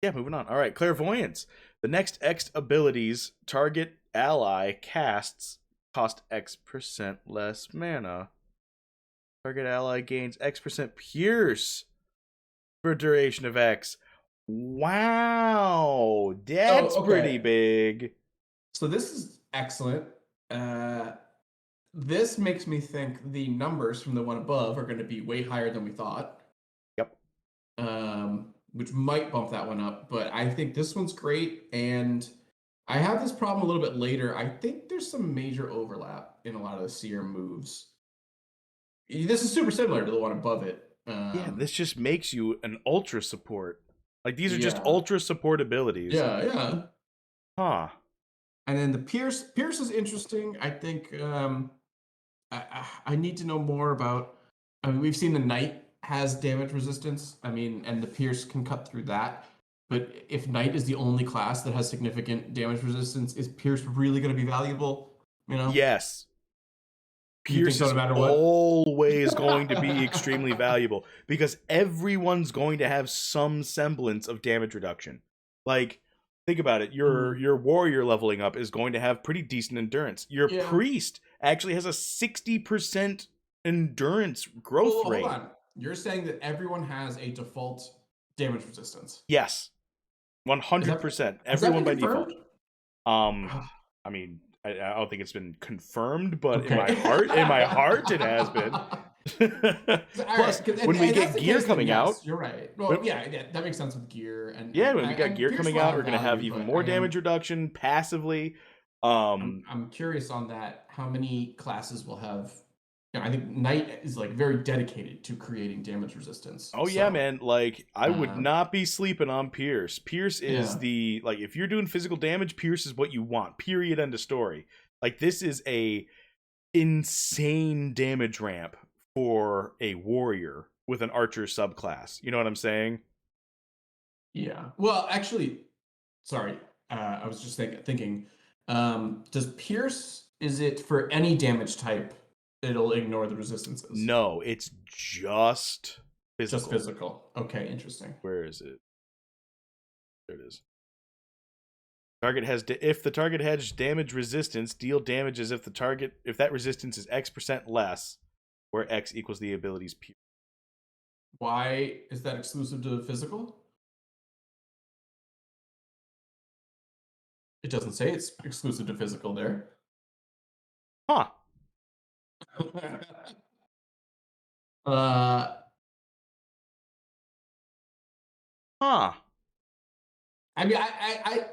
[SPEAKER 1] Yeah, moving on. All right, Clairvoyance. The next X abilities target ally casts cost X% less mana. Target ally gains X% pierce for duration of X. Wow, that's
[SPEAKER 2] Oh,
[SPEAKER 1] pretty
[SPEAKER 2] okay.
[SPEAKER 1] big.
[SPEAKER 2] So this is excellent. This makes me think the numbers from the one above are going to be way higher than we thought.
[SPEAKER 1] Yep.
[SPEAKER 2] Which might bump that one up, but I think this one's great. And I have this problem a little bit later. I think there's some major overlap in a lot of the Seer moves. This is super similar to the one above it.
[SPEAKER 1] Yeah, this just makes you an ultra support. Like, these are just
[SPEAKER 2] Yeah.
[SPEAKER 1] ultra support abilities.
[SPEAKER 2] Yeah.
[SPEAKER 1] Huh.
[SPEAKER 2] And then the Pierce is interesting. I think I need to know more about. I mean, we've seen the Knight has damage resistance. I mean, and the Pierce can cut through that. But if Knight is the only class that has significant damage resistance, is Pierce really going to be valuable? You know?
[SPEAKER 1] Yes.
[SPEAKER 2] You think
[SPEAKER 1] Pierce
[SPEAKER 2] so,
[SPEAKER 1] is
[SPEAKER 2] no matter what?
[SPEAKER 1] always going to be extremely valuable because everyone's going to have some semblance of damage reduction. Like, think about it. Your warrior leveling up is going to have pretty decent endurance. Your priest actually has a 60% endurance growth rate.
[SPEAKER 2] Hold on. You're saying that everyone has a default damage resistance?
[SPEAKER 1] Yes. 100%. Everyone by default. I mean, I don't think it's been confirmed, but in my heart, it has been. Plus, when we get gear coming out,
[SPEAKER 2] you're right. Well, yeah, that makes sense with gear. And
[SPEAKER 1] when we got gear coming out, we're gonna have even more damage reduction passively.
[SPEAKER 2] I'm curious on that. How many classes will have? I think Knight is like very dedicated to creating damage resistance.
[SPEAKER 1] Oh yeah, man! Like, I would not be sleeping on Pierce. Pierce is the, like, if you're doing physical damage, Pierce is what you want. Period. End of story. Like, this is a insane damage ramp for a warrior with an archer subclass. You know what I'm saying?
[SPEAKER 2] Yeah. Well, actually, sorry. I was just thinking. Does Pierce? Is it for any damage type? It'll ignore the resistances.
[SPEAKER 1] No, it's just physical.
[SPEAKER 2] Just physical. Okay, interesting.
[SPEAKER 1] Where is it? There it is. Target has if the target has damage resistance, deal damage as if that resistance is X% less, where X equals the ability's P.
[SPEAKER 2] Why is that exclusive to physical? It doesn't say it's exclusive to physical there.
[SPEAKER 1] Huh. Huh.
[SPEAKER 2] I mean, I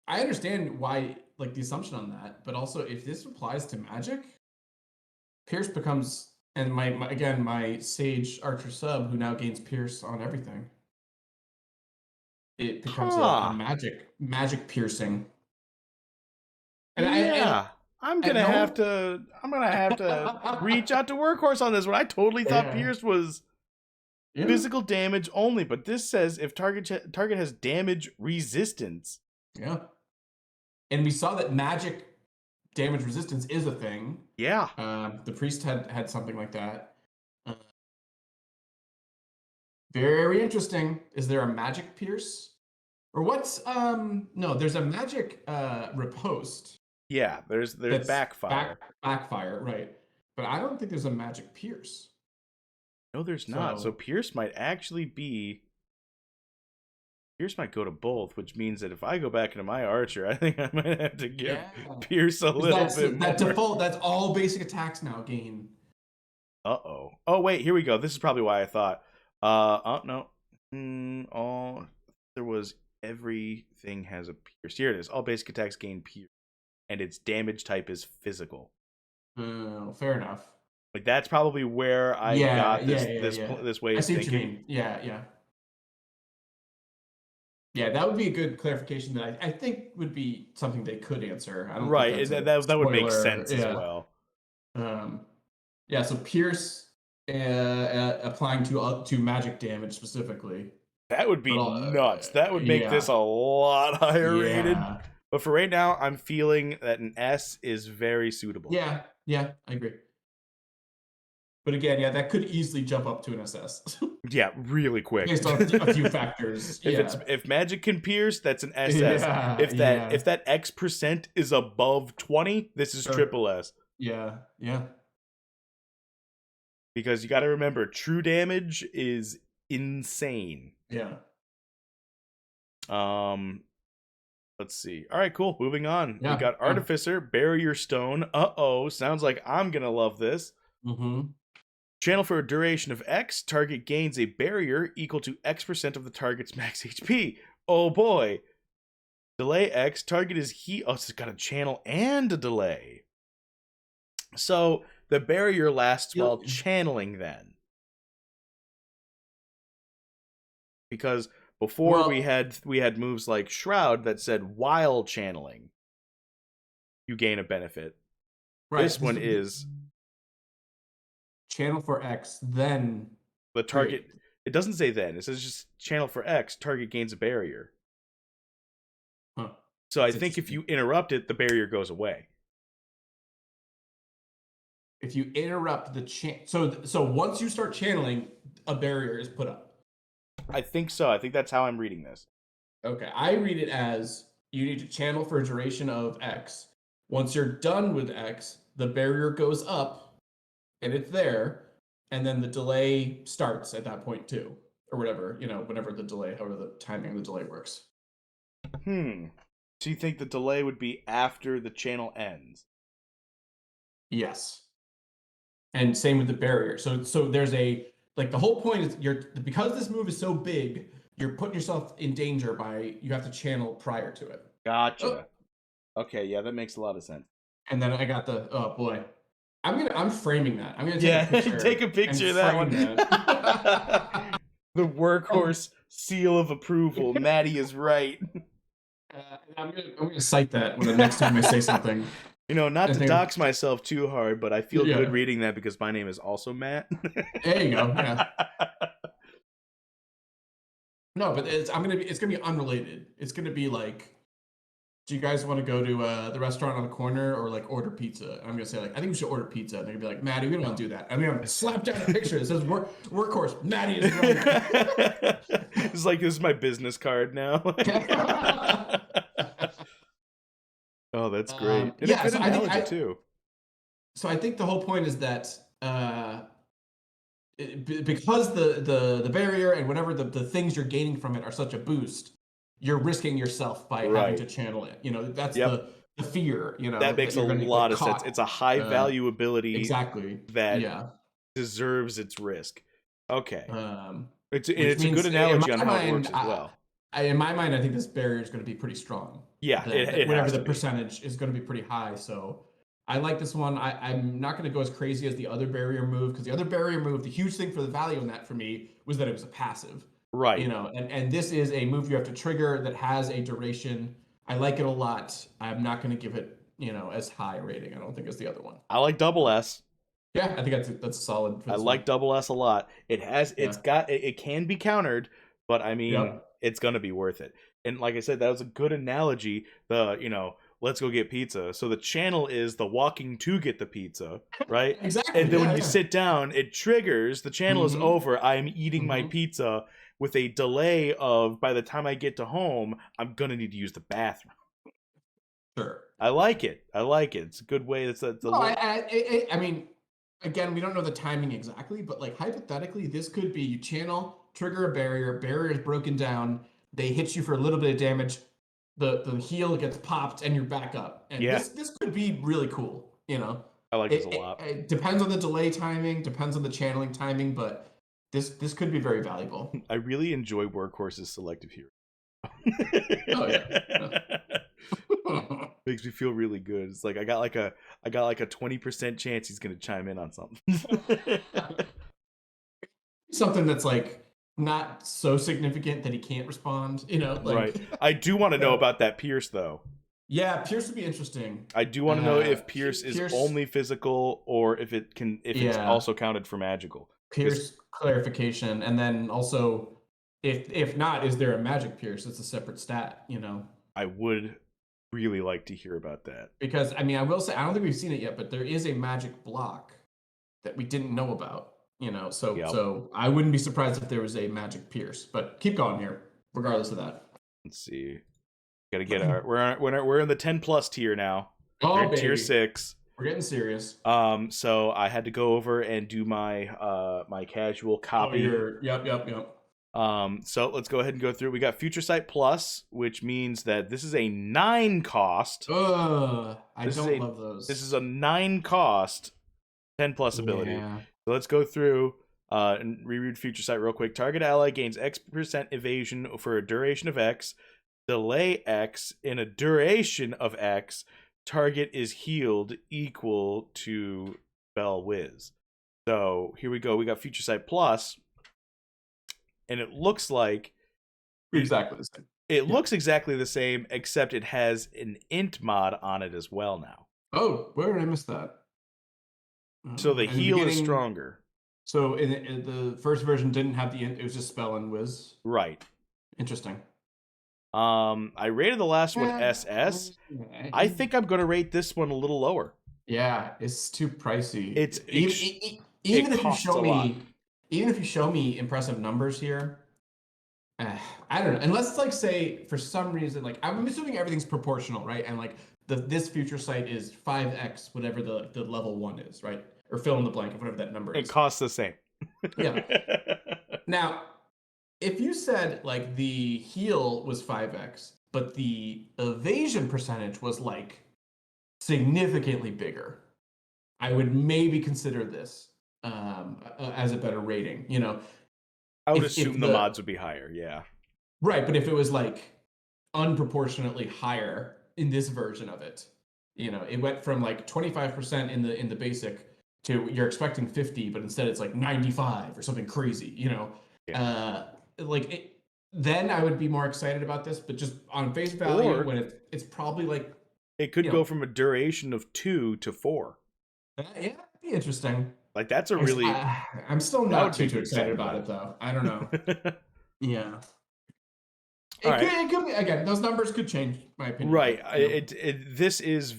[SPEAKER 2] understand why, like, the assumption on that, but also if this applies to magic, Pierce becomes, and my Sage Archer sub who now gains Pierce on everything. It becomes a magic piercing.
[SPEAKER 1] And I'm gonna have to reach out to Workhorse on this one. I totally thought Pierce was physical damage only, but this says if target has damage resistance.
[SPEAKER 2] Yeah. And we saw that magic damage resistance is a thing.
[SPEAKER 1] Yeah.
[SPEAKER 2] The priest had something like that. Very interesting. Is there a magic pierce? Or what's no, there's a magic riposte.
[SPEAKER 1] Yeah, there's backfire.
[SPEAKER 2] Backfire, right. But I don't think there's a magic pierce.
[SPEAKER 1] No, there's not. So Pierce might actually be... Pierce might go to both, which means that if I go back into my Archer, I think I might have to give Pierce a little bit more.
[SPEAKER 2] That default, that's all basic attacks now gain.
[SPEAKER 1] Uh-oh. Oh, wait, here we go. This is probably why I thought. Oh, no. There was everything has a Pierce. Here it is. All basic attacks gain Pierce. And its damage type is physical.
[SPEAKER 2] Fair enough.
[SPEAKER 1] Like, that's probably where I got this way of thinking.
[SPEAKER 2] What you mean. Yeah, that would be a good clarification that I think would be something they could answer. I don't
[SPEAKER 1] think that would make sense as well.
[SPEAKER 2] Yeah, so Pierce applying to magic damage specifically.
[SPEAKER 1] That would be nuts. That would make this a lot higher rated. But for right now, I'm feeling that an S is very suitable.
[SPEAKER 2] Yeah, I agree. But again, that could easily jump up to an SS.
[SPEAKER 1] Yeah, really quick.
[SPEAKER 2] Based on a few factors.
[SPEAKER 1] If magic can pierce, that's an SS.
[SPEAKER 2] Yeah,
[SPEAKER 1] If that X% is above 20, this is triple S.
[SPEAKER 2] Yeah.
[SPEAKER 1] Because you got to remember, true damage is insane.
[SPEAKER 2] Yeah.
[SPEAKER 1] Let's see. All right, cool. Moving on.
[SPEAKER 2] Yeah,
[SPEAKER 1] We got Artificer, Barrier Stone. Uh-oh. Sounds like I'm going to love this. Channel for a duration of X. Target gains a barrier equal to X% of the target's max HP. Oh, boy. Delay X. Target is Oh, it's got a channel and a delay. So the barrier lasts while channeling then. Because before we had moves like Shroud that said while channeling, you gain a benefit. Right. This one is
[SPEAKER 2] channel for X, then
[SPEAKER 1] the target. It doesn't say then. It says just channel for X, target gains a barrier.
[SPEAKER 2] Huh.
[SPEAKER 1] So I think if you interrupt it, the barrier goes away.
[SPEAKER 2] If you interrupt the so once you start channeling, a barrier is put up.
[SPEAKER 1] I think so. I think that's how I'm reading this.
[SPEAKER 2] Okay, I read it as you need to channel for a duration of X. Once you're done with X, the barrier goes up, and it's there, and then the delay starts at that point too, or whatever, whenever the delay, however the timing of the delay works.
[SPEAKER 1] So you think the delay would be after the channel ends?
[SPEAKER 2] Yes. And same with the barrier. So there's the whole point is because this move is so big, you're putting yourself in danger by you have to channel prior to it.
[SPEAKER 1] Gotcha. Okay, yeah, that makes a lot of sense.
[SPEAKER 2] And then I got oh boy. I'm framing that. I'm gonna take a picture.
[SPEAKER 1] Take a picture of that one. The workhorse seal of approval. Maddie is right.
[SPEAKER 2] I'm gonna cite that when the next time I say something.
[SPEAKER 1] Not to dox myself too hard, but I feel good reading that because my name is also Matt.
[SPEAKER 2] There you go. Yeah. No, but it's gonna be unrelated. It's gonna be like, do you guys want to go to the restaurant on the corner or like order pizza? And I'm gonna say I think we should order pizza. And they're gonna be like, Maddie, we don't want to do that. I'm gonna slap down a picture that says workhorse. Maddie is right.
[SPEAKER 1] It's like, this is my business card now. Oh, that's great. And a good analogy too.
[SPEAKER 2] So I think the whole point is that because the barrier and whatever the things you're gaining from it are such a boost, you're risking yourself by having to channel it. That's the fear.
[SPEAKER 1] That makes a lot of sense. It's a high value ability that deserves its risk. Okay. It's a good analogy on how it works as well.
[SPEAKER 2] In my mind, I think this barrier is going to be pretty strong.
[SPEAKER 1] Yeah,
[SPEAKER 2] whatever the percentage is going to be pretty high. So I like this one. I'm not going to go as crazy as the other barrier move, because the other barrier move, the huge thing for the value in that for me was that it was a passive.
[SPEAKER 1] Right.
[SPEAKER 2] And this is a move you have to trigger that has a duration. I like it a lot. I'm not going to give it, as high a rating, I don't think, as the other one.
[SPEAKER 1] I like double S.
[SPEAKER 2] Yeah, I think that's solid.
[SPEAKER 1] I like double S a lot. It can be countered, but I mean, it's going to be worth it. And like I said, that was a good analogy. Let's go get pizza. So the channel is the walking to get the pizza, right?
[SPEAKER 2] Exactly.
[SPEAKER 1] And then when you sit down, it triggers. The channel is over. I am eating my pizza with a delay of, by the time I get to home, I'm going to need to use the bathroom.
[SPEAKER 2] Sure.
[SPEAKER 1] I like it. It's a good way.
[SPEAKER 2] I mean, again, we don't know the timing exactly, but like hypothetically, this could be you channel, trigger a barrier is broken down, they hit you for a little bit of damage, the heal gets popped, and you're back up. And this could be really cool,
[SPEAKER 1] I like this a lot.
[SPEAKER 2] It depends on the delay timing, depends on the channeling timing, but this could be very valuable.
[SPEAKER 1] I really enjoy Workhorse's selective hero.
[SPEAKER 2] Oh yeah.
[SPEAKER 1] Makes me feel really good. It's like I got like a 20% chance he's gonna chime in on something.
[SPEAKER 2] Something that's like not so significant that he can't respond,
[SPEAKER 1] right. I do want to know about that Pierce though.
[SPEAKER 2] Yeah, Pierce would be interesting.
[SPEAKER 1] I do want to know if Pierce is only physical or if it's also counted for magical.
[SPEAKER 2] Pierce clarification, and then also if not, is there a magic Pierce? It's a separate stat,
[SPEAKER 1] I would really like to hear about that.
[SPEAKER 2] Because I will say, I don't think we've seen it yet, but there is a magic block that we didn't know about.
[SPEAKER 1] Yep.
[SPEAKER 2] So I wouldn't be surprised if there was a magic pierce, but keep going here, regardless of that.
[SPEAKER 1] Let's see. Gotta get our we're in the 10+ tier now. We're
[SPEAKER 2] Oh,
[SPEAKER 1] in tier
[SPEAKER 2] baby.
[SPEAKER 1] 6.
[SPEAKER 2] We're getting serious.
[SPEAKER 1] So I had to go over and do my my casual copy.
[SPEAKER 2] Yep.
[SPEAKER 1] So let's go ahead and go through. We got Future Sight Plus, which means that this is a 9 cost.
[SPEAKER 2] I don't love those.
[SPEAKER 1] This is a 9 cost 10+ ability. So let's go through and reread Future Sight real quick. Target ally gains X% evasion for a duration of X, delay X in a duration of X. Target is healed equal to Spell Whiz. So here we go. We got Future Sight Plus, and it looks like
[SPEAKER 2] exactly the same.
[SPEAKER 1] It looks exactly the same, except it has an int mod on it as well now.
[SPEAKER 2] Oh, where did I miss that?
[SPEAKER 1] So the heal is stronger.
[SPEAKER 2] So in the first version didn't have the int; it was just Spell and Whiz.
[SPEAKER 1] Right.
[SPEAKER 2] Interesting.
[SPEAKER 1] I rated the last one SS. I think I'm gonna rate this one a little lower.
[SPEAKER 2] Yeah, it's too pricey.
[SPEAKER 1] It's
[SPEAKER 2] even if you show me impressive numbers here, I don't know. Unless it's like, say, for some reason, like I'm assuming everything's proportional, right? And like this Future Sight is 5x whatever the level 1 is, right? Or fill in the blank of whatever that number is.
[SPEAKER 1] It costs the same.
[SPEAKER 2] Yeah. Now, if you said like the heal was 5x, but the evasion percentage was like significantly bigger, I would maybe consider this as a better rating.
[SPEAKER 1] I would assume the mods would be higher, yeah.
[SPEAKER 2] Right, but if it was like unproportionately higher in this version of it, it went from like 25% in the basic to you're expecting 50, but instead it's like 95 or something crazy,
[SPEAKER 1] Yeah.
[SPEAKER 2] Then I would be more excited about this, but just on face value, when it's probably like
[SPEAKER 1] it could go from a duration of 2 to 4.
[SPEAKER 2] Yeah, that'd be interesting.
[SPEAKER 1] Like that's a really.
[SPEAKER 2] I'm still not too excited about it though. I don't know. Yeah. It could be, again, those numbers could change, my opinion.
[SPEAKER 1] Right. This is.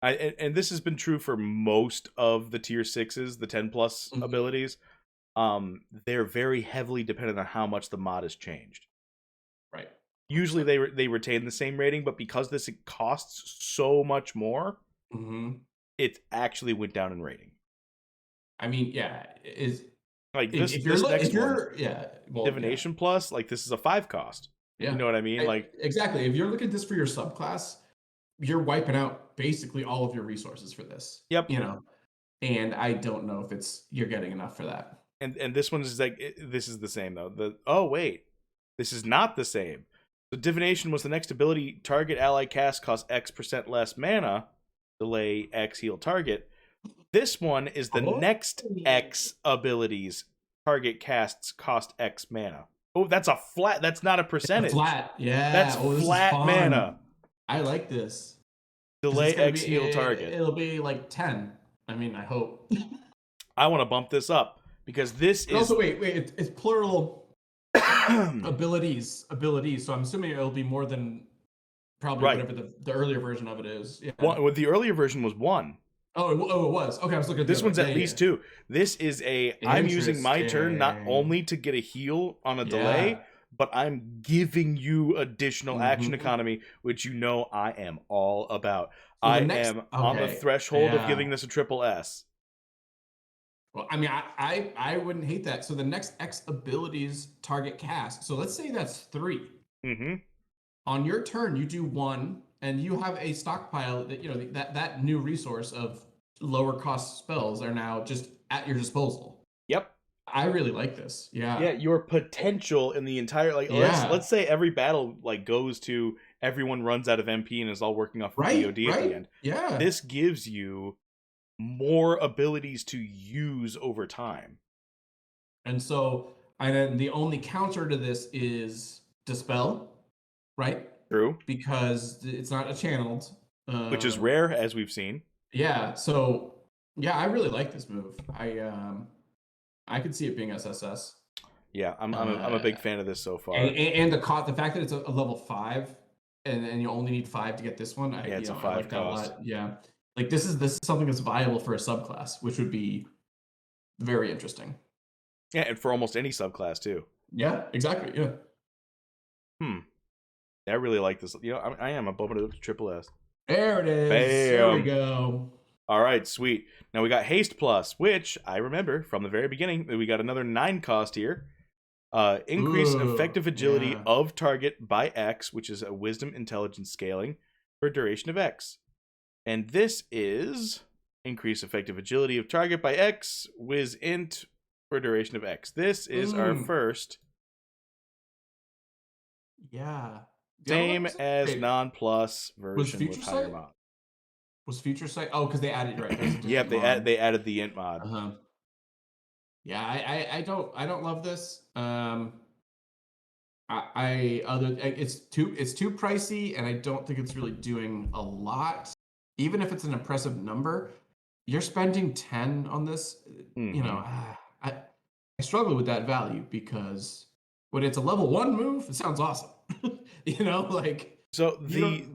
[SPEAKER 1] And this has been true for most of the tier 6s, the 10+ abilities. They're very heavily dependent on how much the mod has changed.
[SPEAKER 2] Right.
[SPEAKER 1] Usually they retain the same rating, but because this costs so much more, it actually went down in rating.
[SPEAKER 2] I mean, yeah, is
[SPEAKER 1] like this.
[SPEAKER 2] If
[SPEAKER 1] you're
[SPEAKER 2] well,
[SPEAKER 1] Divination Plus, like this is a 5 cost.
[SPEAKER 2] Yeah,
[SPEAKER 1] you know what I mean. Like
[SPEAKER 2] exactly. If you're looking at this for your subclass, you're wiping out basically all of your resources for this.
[SPEAKER 1] Yep.
[SPEAKER 2] And I don't know if you're getting enough for that.
[SPEAKER 1] And this one is like this is the same though. This is not the same. So Divination was the next ability. Target ally cast costs X% less mana. Delay X heal target. This one is the next X abilities. Target casts cost X mana. Oh, that's a flat. That's not a percentage.
[SPEAKER 2] Flat. Yeah.
[SPEAKER 1] That's flat mana.
[SPEAKER 2] I like this.
[SPEAKER 1] Delay X heal target.
[SPEAKER 2] It'll be like 10. I mean, I hope.
[SPEAKER 1] I want to bump this up because this is.
[SPEAKER 2] Also, wait. It's plural abilities. So I'm assuming it'll be more than probably whatever the earlier version of it is. Yeah.
[SPEAKER 1] The earlier version was 1.
[SPEAKER 2] Oh, it was. Okay, I was looking at
[SPEAKER 1] this one's at least 2. This is I'm using my turn not only to get a heal on a delay, but I'm giving you additional action economy, which I am all about. So I am on the threshold of giving this a triple S.
[SPEAKER 2] Well, I mean, I wouldn't hate that. So the next X abilities target cast. So let's say that's 3. On your turn, you do 1, and you have a stockpile that that new resource of lower cost spells are now just at your disposal.
[SPEAKER 1] Yep.
[SPEAKER 2] I really like this. Yeah.
[SPEAKER 1] Yeah, your potential in the entire let's say every battle goes to everyone runs out of MP and is all working off of DOD at the end.
[SPEAKER 2] Yeah.
[SPEAKER 1] This gives you more abilities to use over time.
[SPEAKER 2] And so then the only counter to this is Dispel, right?
[SPEAKER 1] True.
[SPEAKER 2] Because it's not a channeled.
[SPEAKER 1] Which is rare, as we've seen.
[SPEAKER 2] Yeah, so yeah, I really like this move. I could see it being SSS.
[SPEAKER 1] Yeah, I'm a big fan of this so far.
[SPEAKER 2] And the fact that it's a level 5 and you only need 5 to get this one.
[SPEAKER 1] It's a 5
[SPEAKER 2] I like that
[SPEAKER 1] cost.
[SPEAKER 2] a lot. Yeah. Like this is something that's viable for a subclass, which would be very interesting.
[SPEAKER 1] Yeah, and for almost any subclass too.
[SPEAKER 2] Yeah, exactly. Yeah.
[SPEAKER 1] I really like this. You know, I am. I'm bumping it up to triple S.
[SPEAKER 2] There it is.
[SPEAKER 1] Bam.
[SPEAKER 2] There we go.
[SPEAKER 1] All right, sweet. Now we got Haste Plus, which I remember from the very beginning. We got another 9 cost here. Increase effective agility of target by X, which is a Wisdom Intelligence scaling for a duration of X. And this is increase effective agility of target by X, Wiz Int for a duration of X. This is our first.
[SPEAKER 2] Yeah.
[SPEAKER 1] Same as non-plus version with higher mod.
[SPEAKER 2] Was Future Sight? Oh, because they added right.
[SPEAKER 1] Yep, they added the int mod.
[SPEAKER 2] Yeah, I don't love this. It's too pricey, and I don't think it's really doing a lot. Even if it's an impressive number, you're spending 10 on this.
[SPEAKER 1] Mm-hmm.
[SPEAKER 2] You know, I struggle with that value because when it's a level 1 move, it sounds awesome. You know, like
[SPEAKER 1] so the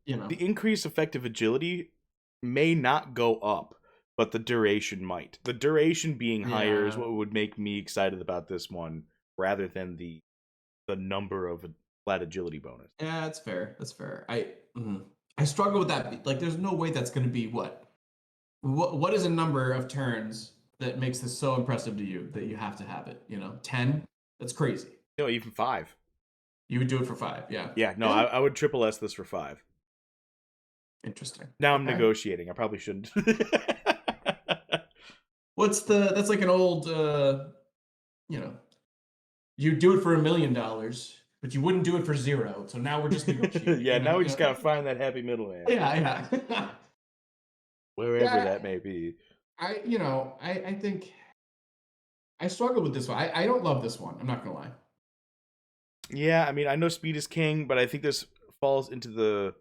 [SPEAKER 1] increased effective agility may not go up, but the duration might. The duration being higher is what would make me excited about this one, rather than the number of flat agility bonus.
[SPEAKER 2] Yeah, that's fair. That's fair. I struggle with that. Like, there's no way that's going to be what is a number of turns that makes this so impressive to you that you have to have it? You know, 10. That's crazy.
[SPEAKER 1] No, even 5.
[SPEAKER 2] You would do it for 5, yeah.
[SPEAKER 1] Yeah, no, I would triple S this for 5.
[SPEAKER 2] Interesting.
[SPEAKER 1] Now I'm negotiating. I probably shouldn't.
[SPEAKER 2] That's like an old, you know, you do it for $1 million, but you wouldn't do it for 0. So now we're just negotiating.
[SPEAKER 1] Yeah, now we just gotta find that happy middle man.
[SPEAKER 2] Yeah.
[SPEAKER 1] Wherever that may be.
[SPEAKER 2] I think I struggle with this one. I don't love this one. I'm not gonna lie.
[SPEAKER 1] Yeah, I mean, I know speed is king, but I think this falls into the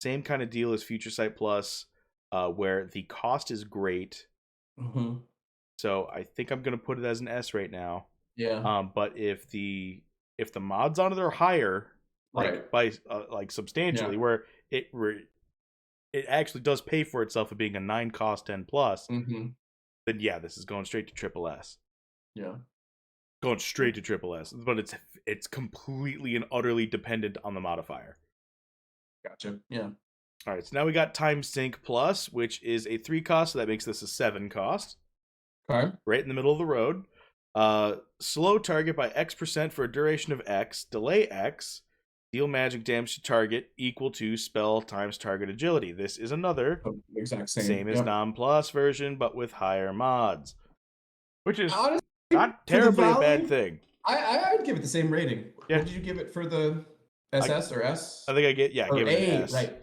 [SPEAKER 1] same kind of deal as Future Sight Plus, where the cost is great.
[SPEAKER 2] Mm-hmm.
[SPEAKER 1] So I think I'm gonna put it as an S right now.
[SPEAKER 2] Yeah.
[SPEAKER 1] But if the mods on it are higher, like by like substantially, where it actually does pay for itself of being a 9 cost 10 plus, then yeah, this is going straight to triple S.
[SPEAKER 2] Yeah.
[SPEAKER 1] Going straight to triple S, but it's completely and utterly dependent on the modifier.
[SPEAKER 2] Gotcha. Yeah.
[SPEAKER 1] All right, so now we got Time Sync Plus, which is a 3 cost, so that makes this a 7 cost.
[SPEAKER 2] Okay.
[SPEAKER 1] Right in the middle of the road. Slow target by X% for a duration of X. Delay X. Deal magic damage to target equal to spell times target agility. This is another
[SPEAKER 2] exact
[SPEAKER 1] same as non-plus version, but with higher mods, which is
[SPEAKER 2] honestly
[SPEAKER 1] not terribly a bad thing.
[SPEAKER 2] I would give it the same rating.
[SPEAKER 1] Yeah.
[SPEAKER 2] What did you give it for the SS or S?
[SPEAKER 1] I think I give it an S.
[SPEAKER 2] Right.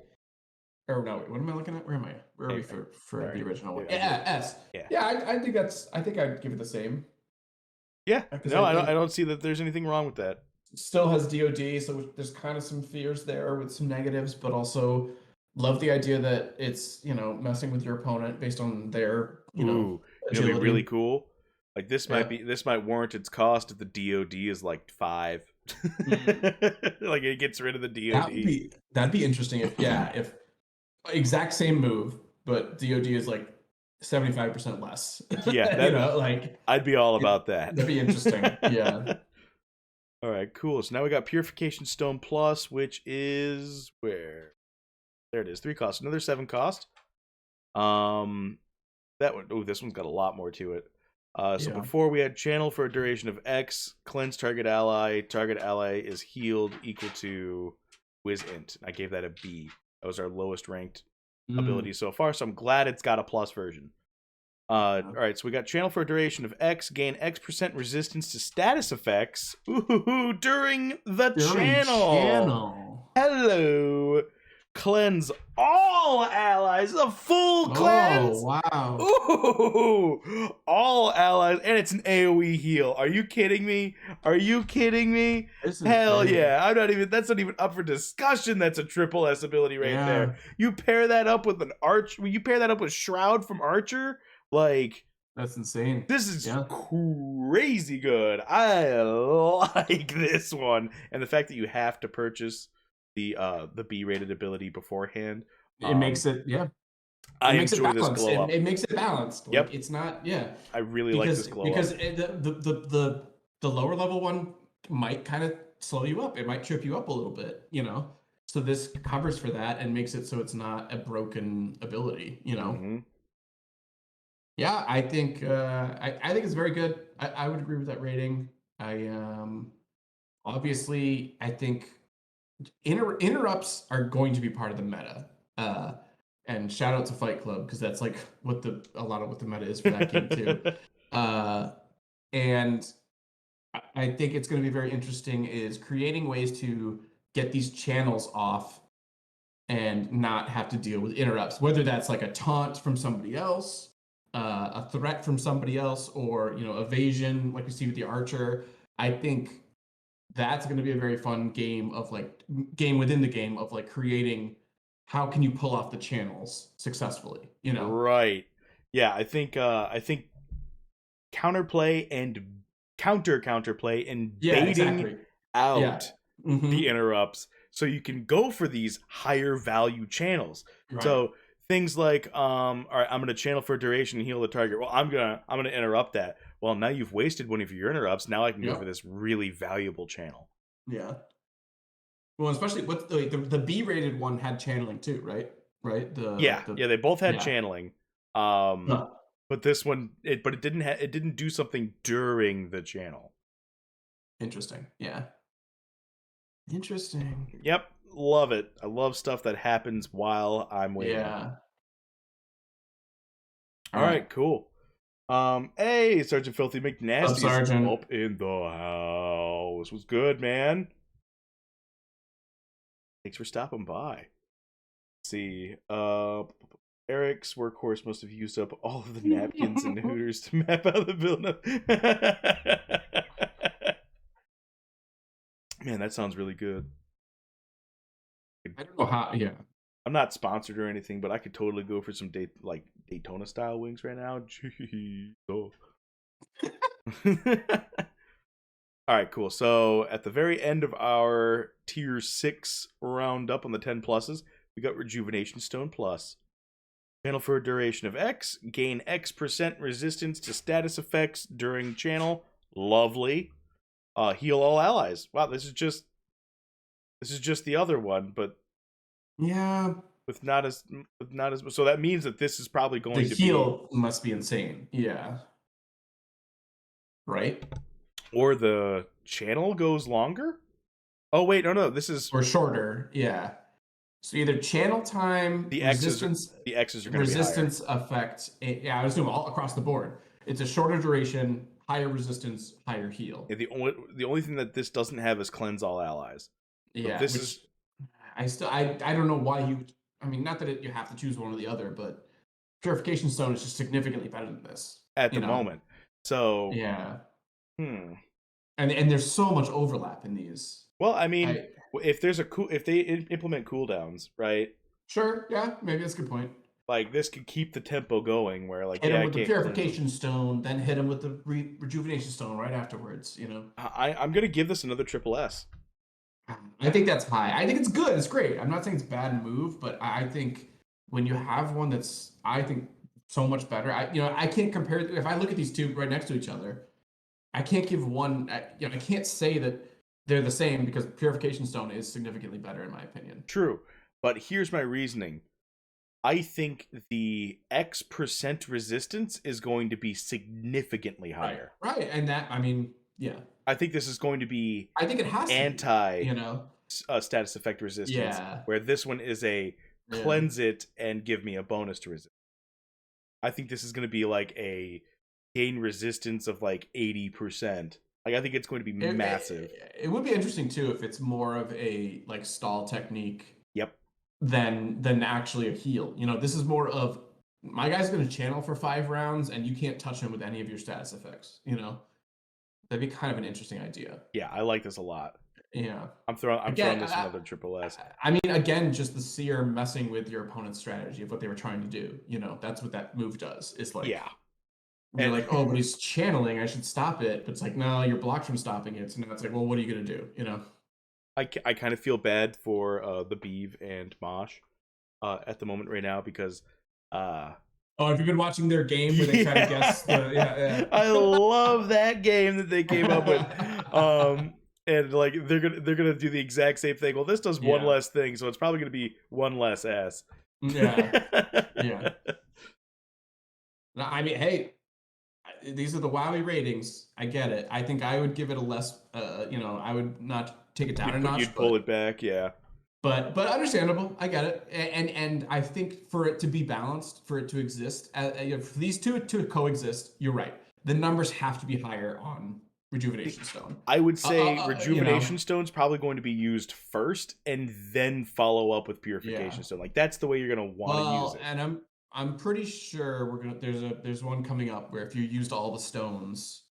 [SPEAKER 2] Or no, what am I looking at? Where am I? Where are we for the original one? Yeah, S. Yeah, I think I'd give it the same.
[SPEAKER 1] Yeah. No, I don't see that there's anything wrong with that.
[SPEAKER 2] Still has DOD, so there's kind of some fears there with some negatives, but also love the idea that it's, messing with your opponent based on their, agility.
[SPEAKER 1] It'll be really cool. Like this might warrant its cost if the DOD is like 5. Like it gets rid of the DOD.
[SPEAKER 2] That'd be interesting if exact same move, but DOD is like 75% less.
[SPEAKER 1] Yeah, I'd be all about that.
[SPEAKER 2] That'd be interesting. Yeah.
[SPEAKER 1] All right, cool. So now we got Purification Stone Plus, which is where? There it is. 3 cost. Another 7 cost. That one. Oh, this one's got a lot more to it. So before we had Channel for a duration of X, cleanse target ally. Target ally is healed equal to Wiz Int. I gave that a B. That was our lowest ranked ability so far. So I'm glad it's got a plus version. All right, so we got Channel for a duration of X, gain X% resistance to status effects during the channel. Hello. Cleanse all allies. A full cleanse.
[SPEAKER 2] Oh, wow.
[SPEAKER 1] Ooh, all allies. And it's an AoE heal. Are you kidding me? Hell crazy. Yeah. That's not even up for discussion. That's a triple S ability right there. You pair that up with you pair that up with Shroud from Archer. Like,
[SPEAKER 2] that's insane.
[SPEAKER 1] This is crazy good. I like this one, and the fact that you have to purchase the B-rated ability beforehand.
[SPEAKER 2] It makes it
[SPEAKER 1] I
[SPEAKER 2] makes it
[SPEAKER 1] enjoy this
[SPEAKER 2] balanced.
[SPEAKER 1] glow up.
[SPEAKER 2] It makes it balanced.
[SPEAKER 1] Yep.
[SPEAKER 2] Like it's not, yeah.
[SPEAKER 1] I really like this glow
[SPEAKER 2] Because
[SPEAKER 1] up.
[SPEAKER 2] the lower level one might kind of slow you up. It might trip you up a little bit, you know. So this covers for that and makes it so it's not a broken ability, you know.
[SPEAKER 1] Mm-hmm.
[SPEAKER 2] Yeah, I think I think it's very good. I would agree with that rating. I obviously I think interrupts are going to be part of the meta. Uh, and shout out to Fight Club because that's like what a lot of what the meta is for that game too. And I think it's going to be very interesting is creating ways to get these channels off and not have to deal with interrupts, whether that's like a taunt from somebody else, a threat from somebody else, or evasion like we see with the archer. I think that's going to be a very fun game of like game within the game of like creating how can you pull off the channels successfully,
[SPEAKER 1] Right. Yeah, I think counterplay and counterplay and
[SPEAKER 2] Yeah,
[SPEAKER 1] baiting
[SPEAKER 2] exactly.
[SPEAKER 1] out
[SPEAKER 2] Yeah. Mm-hmm.
[SPEAKER 1] the interrupts so you can go for these higher value channels.
[SPEAKER 2] Right.
[SPEAKER 1] So things like all right, I'm going to channel for a duration and heal the target. Well, I'm going to interrupt that. Well, now you've wasted one of your interrupts. Now I can go for this really valuable channel.
[SPEAKER 2] Yeah. Well, especially with the B-rated one had channeling too, right? Right?
[SPEAKER 1] Yeah, they both had channeling.
[SPEAKER 2] Huh.
[SPEAKER 1] But this one it didn't do something during the channel.
[SPEAKER 2] Interesting. Yeah. Interesting.
[SPEAKER 1] Yep, love it. I love stuff that happens while I'm waiting.
[SPEAKER 2] Yeah.
[SPEAKER 1] All right, cool. Hey, Sergeant Filthy McNasty is up in the house. What's good, man? Thanks for stopping by. Let's see. Eric's workhorse must have used up all of the napkins and hooters to map out the building. Man, that sounds really good.
[SPEAKER 2] I don't know how. Yeah.
[SPEAKER 1] I'm not sponsored or anything, but I could totally go for some Daytona style wings right now. Jeez. Oh. All right, cool. So at the very end of our tier 6 roundup on the 10 pluses, we got Rejuvenation Stone Plus. Channel for a duration of X. Gain X% resistance to status effects during channel. Lovely. Heal all allies. Wow, this is just the other one, but
[SPEAKER 2] yeah,
[SPEAKER 1] with not as so that means that this is probably going to
[SPEAKER 2] be... The heal must be insane. Yeah. Right?
[SPEAKER 1] Or the channel goes longer? Oh wait, no, this is
[SPEAKER 2] or shorter. Yeah. So either channel time,
[SPEAKER 1] the
[SPEAKER 2] resistance,
[SPEAKER 1] X's are going to be
[SPEAKER 2] resistance effect. Yeah, I would assume all across the board. It's a shorter duration, higher resistance, higher heal.
[SPEAKER 1] Yeah, the only thing that this doesn't have is cleanse all allies.
[SPEAKER 2] Yeah, this is. I don't know why you. I mean, not that you have to choose one or the other, but Purification Stone is just significantly better than this
[SPEAKER 1] at the moment. So
[SPEAKER 2] yeah.
[SPEAKER 1] And
[SPEAKER 2] there's so much overlap in these.
[SPEAKER 1] Well, I mean, if they implement cooldowns, right?
[SPEAKER 2] Sure, yeah, maybe that's a good point.
[SPEAKER 1] Like this could keep the tempo going, where like
[SPEAKER 2] hit him with the Purification Stone, then hit him with the Rejuvenation Stone right afterwards.
[SPEAKER 1] I'm gonna give this another triple S.
[SPEAKER 2] I think that's high. I think it's good. It's great. I'm not saying it's a bad move, but I think when you have one that's, I think, so much better. I can't compare. If I look at these two right next to each other, I can't give one. I can't say that they're the same because Purification Stone is significantly better in my opinion.
[SPEAKER 1] True, but here's my reasoning. I think the X% resistance is going to be significantly higher.
[SPEAKER 2] Right, and that, I mean, yeah.
[SPEAKER 1] I think this is going to be.
[SPEAKER 2] I think it has
[SPEAKER 1] anti,
[SPEAKER 2] to
[SPEAKER 1] status effect resistance.
[SPEAKER 2] Yeah.
[SPEAKER 1] Where this one is a cleanse it and give me a bonus to resist. I think this is going to be like a gain resistance of like 80%. Like I think it's going to be massive.
[SPEAKER 2] It would be interesting too if it's more of a like stall technique.
[SPEAKER 1] Yep.
[SPEAKER 2] Than actually a heal. This is more of my guy's going to channel for 5 rounds and you can't touch him with any of your status effects. That'd be kind of an interesting idea.
[SPEAKER 1] Yeah, I like this a lot.
[SPEAKER 2] Yeah.
[SPEAKER 1] I'm throwing this another triple S.
[SPEAKER 2] I mean, again, just the Seer messing with your opponent's strategy of what they were trying to do. That's what that move does. It's like,
[SPEAKER 1] yeah.
[SPEAKER 2] You're like, oh, but he's channeling. I should stop it. But it's like, no, you're blocked from stopping it. So now it's like, well, what are you going to do?
[SPEAKER 1] I kind of feel bad for the Beeve and Mosh at the moment right now because
[SPEAKER 2] Oh, have you been watching their game where they try to guess the
[SPEAKER 1] I love that game that they came up with. And like they're gonna do the exact same thing. Well, this does one less thing, so it's probably gonna be one less S.
[SPEAKER 2] Yeah. No, I mean, hey, these are the Wowie ratings. I get it. I think I would give it a less. I would not take it down a notch.
[SPEAKER 1] You'd pull it back, yeah.
[SPEAKER 2] But understandable. I get it, and I think for it to be balanced, for it to exist, for these two to coexist, you're right. The numbers have to be higher on Rejuvenation Stone.
[SPEAKER 1] I would say Rejuvenation Stone's probably going to be used first, and then follow up with Purification Stone. Like that's the way you're going to want to use it.
[SPEAKER 2] And I'm pretty sure there's one coming up where if you used all the stones,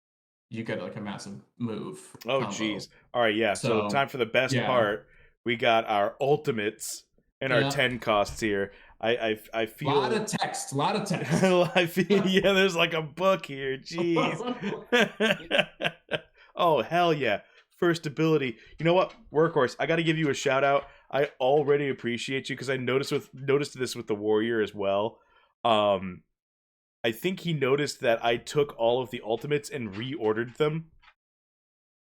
[SPEAKER 2] you get like a massive move.
[SPEAKER 1] Oh jeez. All right, yeah. So time for the best part. We got our ultimates and our 10 costs here. I feel
[SPEAKER 2] a lot of text.
[SPEAKER 1] I feel there's like a book here. Jeez. Oh hell yeah. First ability. You know what? Workhorse, I got to give you a shout out. I already appreciate you because I noticed this with the warrior as well. I think he noticed that I took all of the ultimates and reordered them.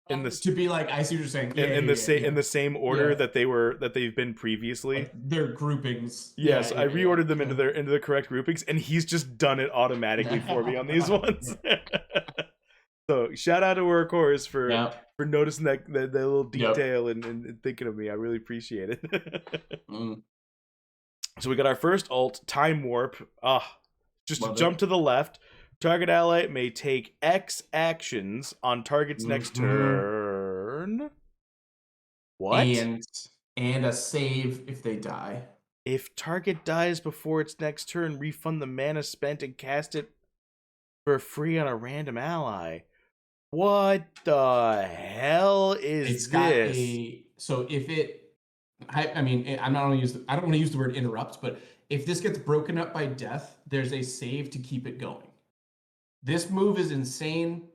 [SPEAKER 2] To be like, I see what you're saying.
[SPEAKER 1] In the same order that they've been previously.
[SPEAKER 2] Like their groupings.
[SPEAKER 1] Yes, I reordered them into the correct groupings, and he's just done it automatically for me on these ones. So shout out to Workhorse for noticing that little detail and thinking of me. I really appreciate it. So we got our first ult, Time Warp. Just to jump to the left. Target ally may take X actions on target's next turn. What?
[SPEAKER 2] And a save if they die.
[SPEAKER 1] If target dies before its next turn, refund the mana spent and cast it for free on a random ally. What the hell is this?
[SPEAKER 2] So if it, I mean, I don't want to use the word interrupt, but if this gets broken up by death, there's a save to keep it going. This move is insane.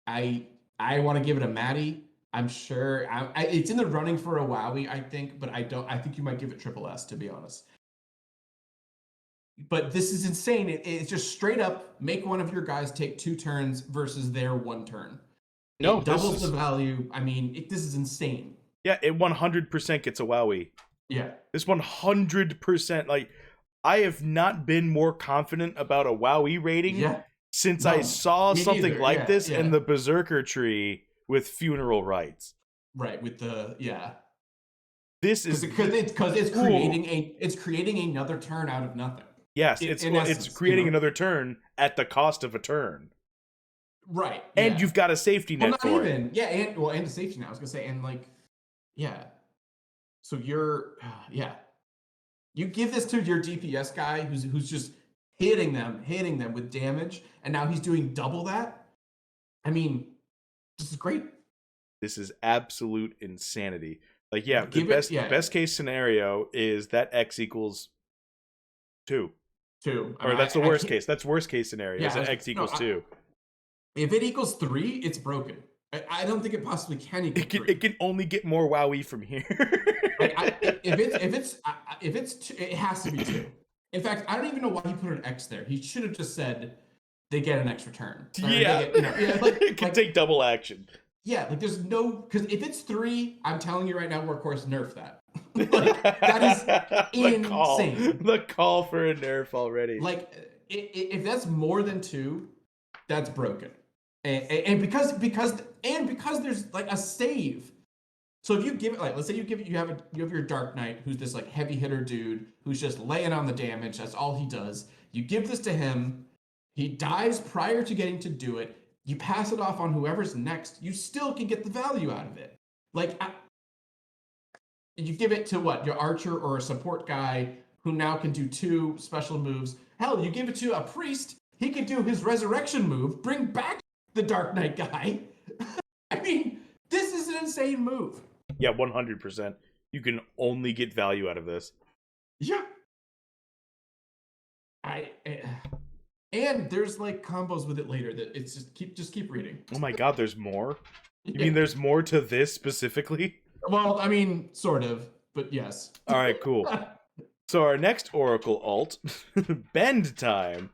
[SPEAKER 2] I want to give it a Maddie. I'm sure it's in the running for a Wowie, I think, but I think you might give it triple S, to be honest. But this is insane. It's just straight up make one of your guys take 2 turns versus their 1 turn. It doubles the value. I mean, this is insane.
[SPEAKER 1] Yeah, it 100% gets a Wowie.
[SPEAKER 2] Yeah.
[SPEAKER 1] This 100%, like, I have not been more confident about a Wowie rating since I saw something like this in the Berserker tree with Funeral Rites.
[SPEAKER 2] Right, with the
[SPEAKER 1] This is
[SPEAKER 2] because it's creating another turn out of nothing.
[SPEAKER 1] Yes, it's creating another turn at the cost of a turn.
[SPEAKER 2] Right.
[SPEAKER 1] And you've got a safety net for it.
[SPEAKER 2] Yeah, and a safety net, I was gonna say, and like, so you're you give this to your DPS guy who's just hitting them with damage, and now he's doing double that. I mean, this is great.
[SPEAKER 1] This is absolute insanity. Like, the best case scenario is that X equals 2. Or that's the worst case. That's worst case scenario. Is that X equals 2.
[SPEAKER 2] If it equals 3, it's broken. I don't think it possibly can equal 3.
[SPEAKER 1] It can only get more Wowie from here.
[SPEAKER 2] If it's 2, it has to be 2. In fact, I don't even know why he put an X there. He should have just said they get an X return.
[SPEAKER 1] It can take double action.
[SPEAKER 2] Yeah, like there's no, because if it's 3, I'm telling you right now, Workhorse, nerf that. Like, that is insane.
[SPEAKER 1] The call for a nerf already.
[SPEAKER 2] Like, if that's more than 2, that's broken. And because there's like a save. So if you give it, like, let's say you have your Dark Knight who's this like heavy hitter dude who's just laying on the damage. That's all he does. You give this to him. He dies prior to getting to do it. You pass it off on whoever's next. You still can get the value out of it. Like, you give it to your archer or a support guy who now can do 2 special moves. Hell, you give it to a priest. He could do his resurrection move, bring back the Dark Knight guy. I mean, this is an insane move.
[SPEAKER 1] Yeah, 100%. You can only get value out of this.
[SPEAKER 2] Yeah. And there's like combos with it later that it's just keep reading.
[SPEAKER 1] Oh my god, there's more? You mean there's more to this specifically?
[SPEAKER 2] Well, I mean, sort of, but yes.
[SPEAKER 1] All right, cool. So our next Oracle alt, Bend Time.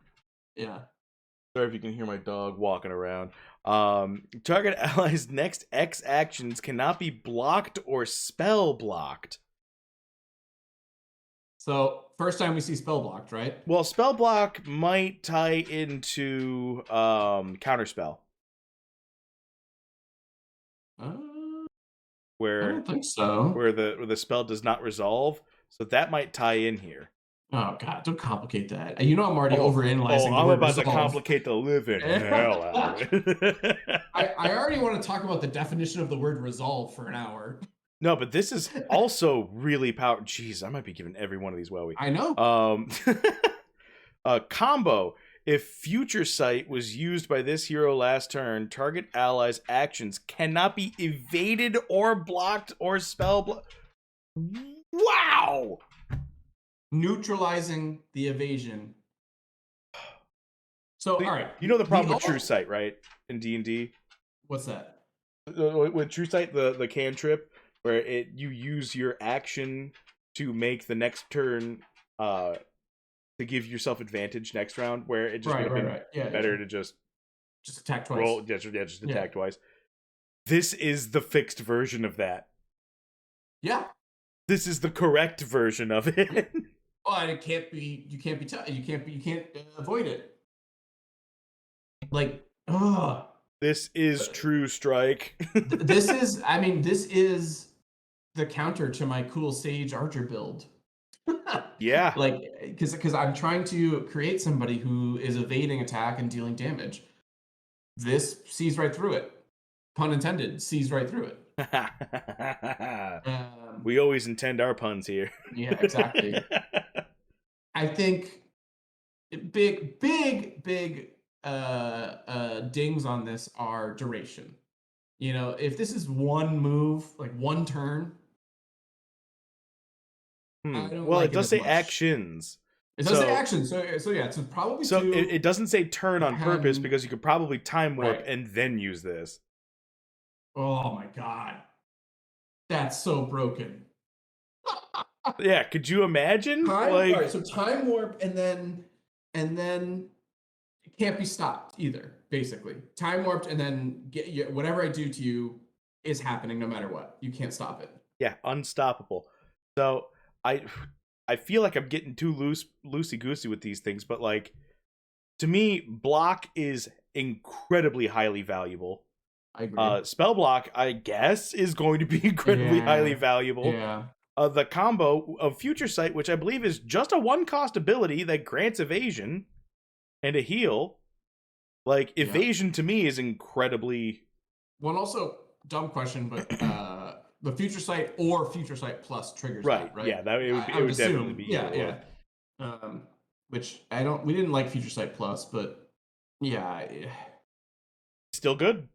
[SPEAKER 2] Yeah.
[SPEAKER 1] Sorry if you can hear my dog walking around. Target ally's next X actions cannot be blocked or spell blocked.
[SPEAKER 2] So first time we see spell blocked, right?
[SPEAKER 1] Well, spell block might tie into counterspell.
[SPEAKER 2] I don't think so.
[SPEAKER 1] Where the spell does not resolve, so that might tie in here.
[SPEAKER 2] Oh God, don't complicate that. You know I'm already overanalyzing.
[SPEAKER 1] I'm about to complicate the living hell out of it.
[SPEAKER 2] I already want to talk about the definition of the word resolve for an hour.
[SPEAKER 1] No, but this is also really powerful. Jeez, I might be giving every one of these Wowie.
[SPEAKER 2] I know.
[SPEAKER 1] Combo. If Future Sight was used by this hero last turn, target ally's actions cannot be evaded or blocked or spell blocked. Wow!
[SPEAKER 2] Neutralizing the evasion. So, all right.
[SPEAKER 1] You know the problem with True Sight, right? In D&D?
[SPEAKER 2] What's that?
[SPEAKER 1] With True Sight, the cantrip, where you use your action to make the next turn to give yourself advantage next round, where it just would have been better to just
[SPEAKER 2] attack twice.
[SPEAKER 1] Roll, just attack twice. This is the fixed version of that.
[SPEAKER 2] Yeah.
[SPEAKER 1] This is the correct version of it.
[SPEAKER 2] Well, and it can't be. You can't avoid it. Like,
[SPEAKER 1] this is True Strike.
[SPEAKER 2] This is. I mean, this is the counter to my cool Sage Archer build.
[SPEAKER 1] Yeah.
[SPEAKER 2] Like, because I'm trying to create somebody who is evading attack and dealing damage. This sees right through it. Pun intended. Sees right through it.
[SPEAKER 1] We always intend our puns here.
[SPEAKER 2] Yeah, exactly. I think big dings on this are duration. You know, if this is one move, like one turn.
[SPEAKER 1] Well, it does say actions.
[SPEAKER 2] It does say actions. So yeah, it's probably
[SPEAKER 1] it doesn't say turn on purpose, because you could probably time warp and then use this.
[SPEAKER 2] Oh my God. That's so broken.
[SPEAKER 1] Yeah, could you imagine?
[SPEAKER 2] All right, so time warp and then it can't be stopped either, basically. Time warped and then whatever I do to you is happening no matter what. You can't stop it.
[SPEAKER 1] Yeah, unstoppable. So I feel like I'm getting too loosey-goosey with these things, but like, to me, block is incredibly highly valuable.
[SPEAKER 2] I agree.
[SPEAKER 1] Spell block, I guess, is going to be incredibly highly valuable.
[SPEAKER 2] Yeah.
[SPEAKER 1] The combo of Future Sight, which I believe is just a one-cost ability that grants evasion and a heal. Like, evasion to me is incredibly...
[SPEAKER 2] One also, dumb question, but the Future Sight or Future Sight Plus triggers that, right?
[SPEAKER 1] Yeah, it would definitely be.
[SPEAKER 2] Yeah. Which we didn't like Future Sight Plus, but yeah.
[SPEAKER 1] Still good.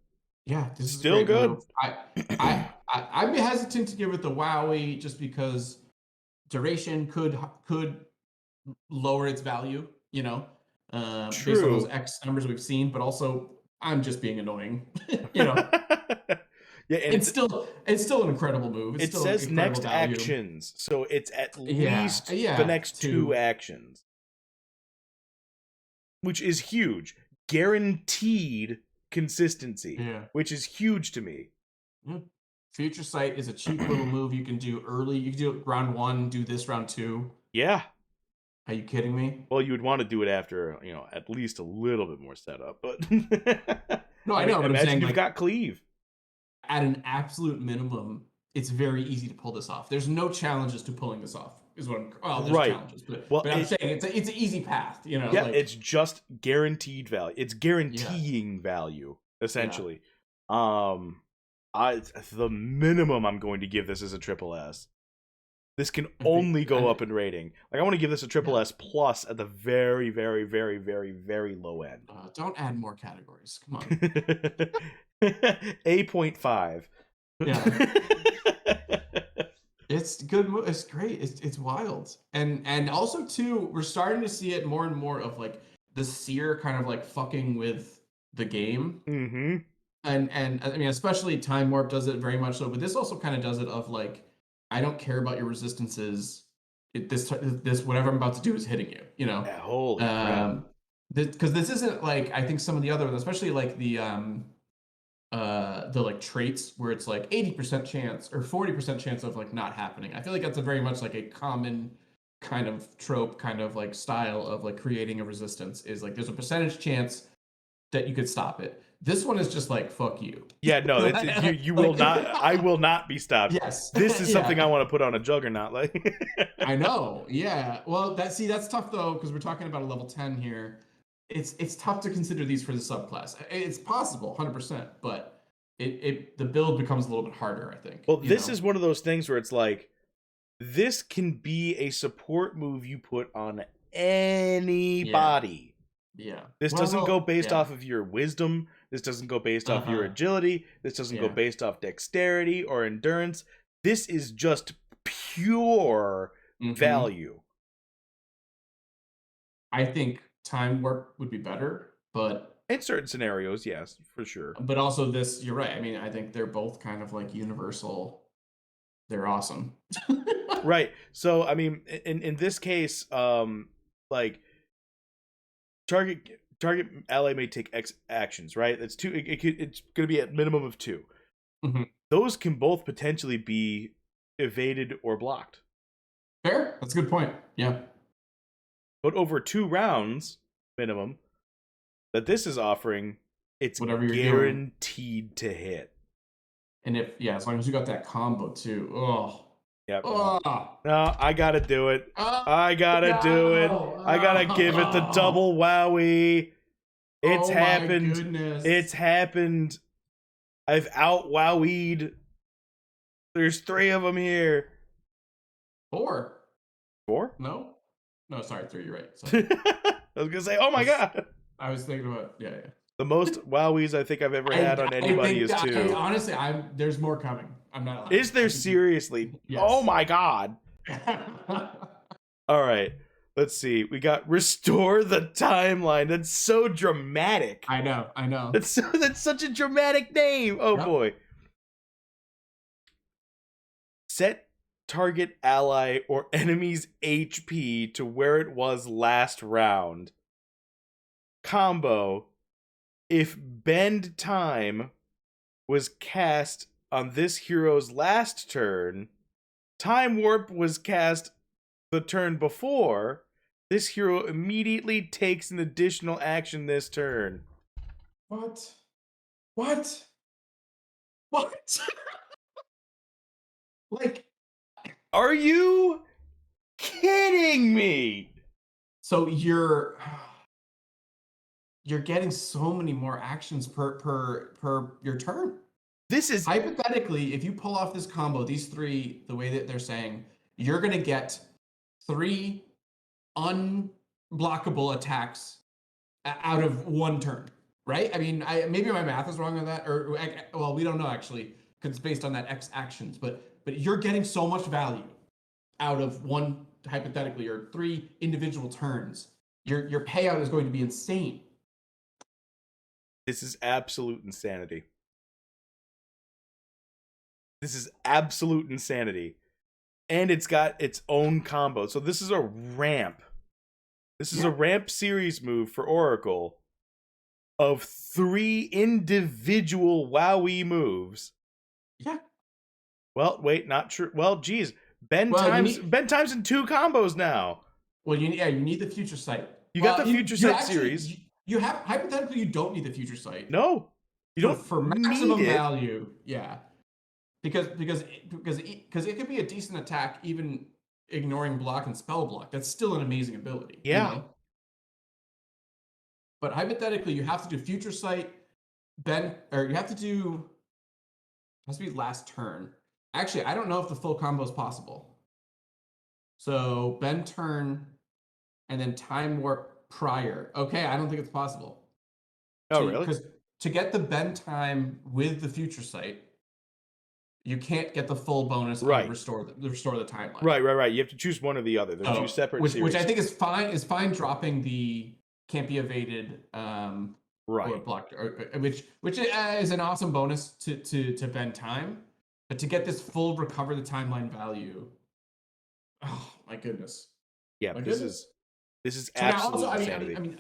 [SPEAKER 2] Yeah, this is
[SPEAKER 1] still good.
[SPEAKER 2] I'd be hesitant to give it the Wowie just because duration could lower its value, you know, based on those X numbers we've seen, but also I'm just being annoying, you know.
[SPEAKER 1] Yeah, and
[SPEAKER 2] it's still an incredible move.
[SPEAKER 1] It says next value. Actions, so it's at least the next two actions, which is huge. Guaranteed consistency, which is huge to me.
[SPEAKER 2] Future Sight is a cheap little move you can do early. You can do it round 1, do this round 2.
[SPEAKER 1] Yeah.
[SPEAKER 2] Are you kidding me?
[SPEAKER 1] Well, you would want to do it after, at least a little bit more setup, but
[SPEAKER 2] no, I know. But
[SPEAKER 1] imagine
[SPEAKER 2] I'm saying
[SPEAKER 1] you've got cleave.
[SPEAKER 2] At an absolute minimum, it's very easy to pull this off. There's no challenges to pulling this off. Is what I'm there's challenges, but I'm saying it's an easy path. You know.
[SPEAKER 1] Yeah, it's just guaranteed value. It's guaranteeing value essentially. The minimum I'm going to give this is a triple S. This can only go up in rating. Like, I want to give this a triple S plus at the very, very, very, very, very low end.
[SPEAKER 2] Don't add more categories. Come on.
[SPEAKER 1] 8.5.
[SPEAKER 2] Yeah. It's good. It's great. It's wild. And also too, we're starting to see it more and more of like the Seer kind of like fucking with the game.
[SPEAKER 1] Mm-hmm.
[SPEAKER 2] And I mean, especially Time Warp does it very much so, but this also kind of does it of like, I don't care about your resistances. this whatever I'm about to do is hitting you. You know,
[SPEAKER 1] Yeah, holy crap.
[SPEAKER 2] Because this isn't like I think some of the other ones, especially like the like traits where it's like 80% chance or 40% chance of like not happening. I feel like that's a very much like a common kind of trope, kind of like style of like creating a resistance is like there's a percentage chance that you could stop it. This one is just like fuck you.
[SPEAKER 1] Yeah, no, you will not. I will not be stopped.
[SPEAKER 2] Yes.
[SPEAKER 1] This is something
[SPEAKER 2] Yeah.
[SPEAKER 1] I want to put on a juggernaut. Like,
[SPEAKER 2] I know. Yeah. Well, that's tough though because we're talking about a level 10 here. It's tough to consider these for the subclass. It's possible, 100%, but the build becomes a little bit harder, I think.
[SPEAKER 1] well, this is one of those things where it's like, this can be a support move you put on anybody.
[SPEAKER 2] Yeah.
[SPEAKER 1] This doesn't go based off of your wisdom. This doesn't go based off your agility. This doesn't go based off dexterity or endurance. This is just pure value.
[SPEAKER 2] I think time warp would be better, but
[SPEAKER 1] in certain scenarios, yes, for sure.
[SPEAKER 2] But also this, you're right. I mean, I think they're both kind of like universal. They're awesome.
[SPEAKER 1] Right. So, I mean, in this case, like target ally may take X actions, right? That's two. It's going to be at minimum of 2. Those can both potentially be evaded or blocked.
[SPEAKER 2] Fair. That's a good point. Yeah.
[SPEAKER 1] But over 2 rounds minimum that this is offering, it's
[SPEAKER 2] whatever you're
[SPEAKER 1] guaranteed to hit.
[SPEAKER 2] And as long as you got that combo too. Oh.
[SPEAKER 1] Yep. No, I gotta do it. I gotta do it. I gotta give it the double wowie. It's happened.
[SPEAKER 2] Goodness.
[SPEAKER 1] It's happened. I've out wowied. There's 3 of them here.
[SPEAKER 2] 4.
[SPEAKER 1] 4?
[SPEAKER 2] No, sorry, 3. You're right. Sorry.
[SPEAKER 1] I was gonna say, oh my god.
[SPEAKER 2] I was thinking about yeah.
[SPEAKER 1] The most wowies I think I've ever had on anybody is 2.
[SPEAKER 2] Honestly, there's more coming. I'm not lying.
[SPEAKER 1] Is there seriously?
[SPEAKER 2] Yes.
[SPEAKER 1] Oh my god. All right. Let's see. We got restore the timeline. That's so dramatic.
[SPEAKER 2] I know.
[SPEAKER 1] That's such a dramatic name. Oh boy. Set target ally or enemy's HP to where it was last round. Combo. If bend time was cast on this hero's last turn, time warp was cast the turn before, this hero immediately takes an additional action this turn.
[SPEAKER 2] What? Like,
[SPEAKER 1] are you kidding me?
[SPEAKER 2] So you're getting so many more actions per your turn.
[SPEAKER 1] This is
[SPEAKER 2] hypothetically, if you pull off this combo, these 3, the way that they're saying, you're gonna get 3 unblockable attacks out of 1 turn, right? I mean, maybe my math is wrong on that, or well, we don't know actually, because it's based on that X actions, but you're getting so much value out of 1 hypothetically or 3 individual turns. Your payout is going to be insane.
[SPEAKER 1] This is absolute insanity. This is absolute insanity. And it's got its own combo. So this is a ramp. This is a ramp series move for Oracle of 3 individual WoWy moves.
[SPEAKER 2] Yeah.
[SPEAKER 1] Well, wait, not true. Well, geez. Ben times in 2 combos now.
[SPEAKER 2] Well, you need the Future Sight.
[SPEAKER 1] You got the Future Sight series.
[SPEAKER 2] You have hypothetically you don't need the Future Sight.
[SPEAKER 1] No, you don't
[SPEAKER 2] for maximum value. Yeah, because it could be a decent attack even ignoring block and spell block. That's still an amazing ability.
[SPEAKER 1] Yeah.
[SPEAKER 2] You know? But hypothetically, you have to do Future Sight, or you have to do. It has to be last turn. Actually, I don't know if the full combo is possible. So bend turn, and then time warp prior. Okay, I don't think it's possible.
[SPEAKER 1] Oh, really?
[SPEAKER 2] Because to get the bend time with the Future Sight, you can't get the full bonus of restore the timeline.
[SPEAKER 1] Right. You have to choose one or the other. They're 2 separate series.
[SPEAKER 2] Which I think is fine dropping the can't be evaded or blocked, which is an awesome bonus to bend time. But to get this full recover the timeline value, oh My goodness.
[SPEAKER 1] Yeah,
[SPEAKER 2] My
[SPEAKER 1] this
[SPEAKER 2] goodness.
[SPEAKER 1] is
[SPEAKER 2] So now
[SPEAKER 1] absolute
[SPEAKER 2] also,
[SPEAKER 1] insanity.
[SPEAKER 2] I mean,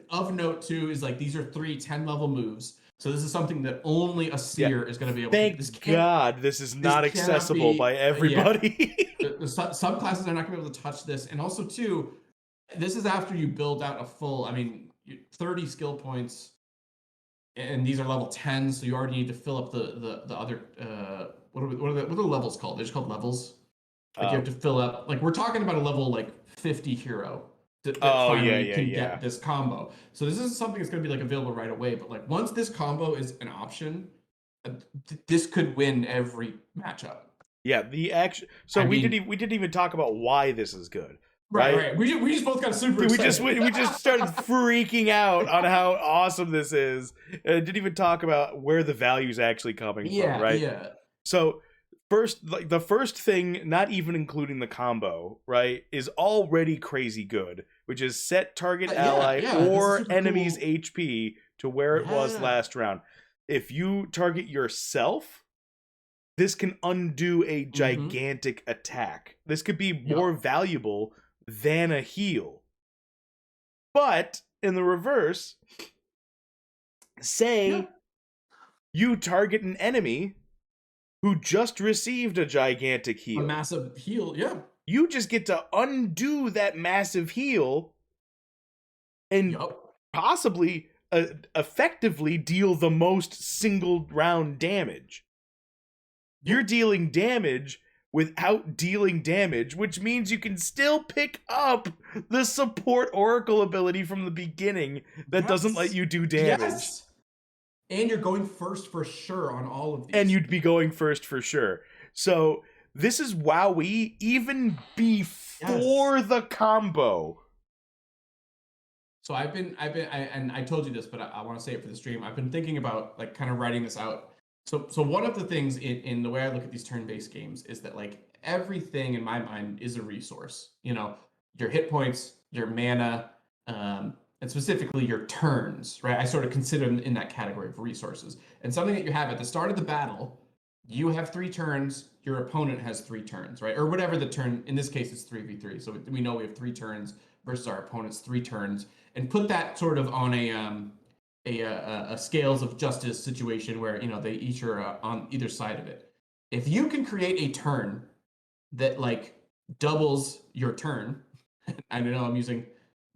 [SPEAKER 2] of note too is like these are 3 10-level moves. So this is something that only a
[SPEAKER 1] Yeah.
[SPEAKER 2] seer is going to be able to.
[SPEAKER 1] Thank God this is not
[SPEAKER 2] This cannot
[SPEAKER 1] accessible by
[SPEAKER 2] be.
[SPEAKER 1] everybody.
[SPEAKER 2] The subclasses are not going to be able to touch this, and also too, this is after you build out a full. I mean, 30 skill points, and these are level 10, so you already need to fill up the other. What are the levels called? They're just called levels. Like you have to fill up. Like we're talking about a level like 50 hero that
[SPEAKER 1] Oh
[SPEAKER 2] finally
[SPEAKER 1] yeah,
[SPEAKER 2] can
[SPEAKER 1] yeah.
[SPEAKER 2] get this combo. So this isn't something that's going to be like available right away. But like once this combo is an option, this could win every matchup.
[SPEAKER 1] Yeah, the action. So we didn't even talk about why this is good.
[SPEAKER 2] Right. We just both got super excited.
[SPEAKER 1] We just started freaking out on how awesome this is. And didn't even talk about where the value's actually coming from, right?
[SPEAKER 2] Yeah.
[SPEAKER 1] So first, like the first thing, not even including the combo, right, is already crazy good, which is set target ally or enemy's cool. HP to where it was last round. If you target yourself, this can undo a gigantic attack. This could be more valuable than a heal. But in the reverse, say you target an enemy who just received a gigantic heal.
[SPEAKER 2] A massive heal, yeah.
[SPEAKER 1] You just get to undo that massive heal and possibly effectively deal the most single round damage. You're dealing damage without dealing damage, which means you can still pick up the support oracle ability from the beginning that doesn't let you do damage.
[SPEAKER 2] And you're going first for sure on all of these.
[SPEAKER 1] And you'd be going first for sure. So this is WoWy even before the combo.
[SPEAKER 2] So and I told you this, but I want to say it for the stream. I've been thinking about like kind of writing this out. So one of the things in the way I look at these turn-based games is that like everything in my mind is a resource. You know, your hit points, your mana, and specifically your turns, right? I sort of consider them in that category of resources. And something that you have at the start of the battle, you have 3 turns, your opponent has 3 turns, right? Or whatever the turn, in this case it's 3v3. So we know we have 3 turns versus our opponent's 3 turns. And put that sort of on a scales of justice situation where, you know, they each are on either side of it. If you can create a turn that like doubles your turn, I know I'm using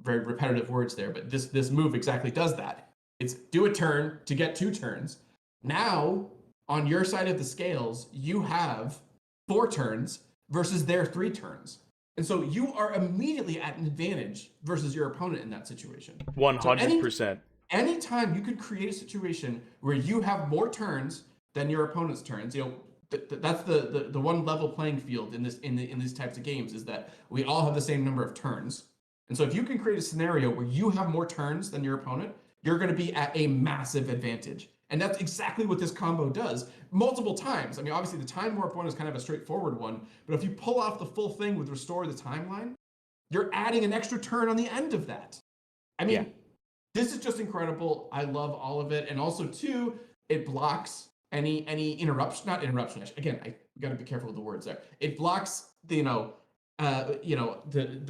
[SPEAKER 2] very repetitive words there, but this move exactly does that. It's do a turn to get 2 turns. Now, on your side of the scales, you have 4 turns versus their 3 turns. And so you are immediately at an advantage versus your opponent in that situation.
[SPEAKER 1] 100%.
[SPEAKER 2] So anytime you could create a situation where you have more turns than your opponent's turns, you know, that's the one level playing field in these types of games is that we all have the same number of turns. And so if you can create a scenario where you have more turns than your opponent, you're going to be at a massive advantage. And that's exactly what this combo does multiple times. I mean, obviously the time warp one is kind of a straightforward one, but if you pull off the full thing with restore the timeline, you're adding an extra turn on the end of that. I mean, this is just incredible. I love all of it. And also too, it blocks any interruption, not interruption. Again, we got to be careful with the words there. It blocks the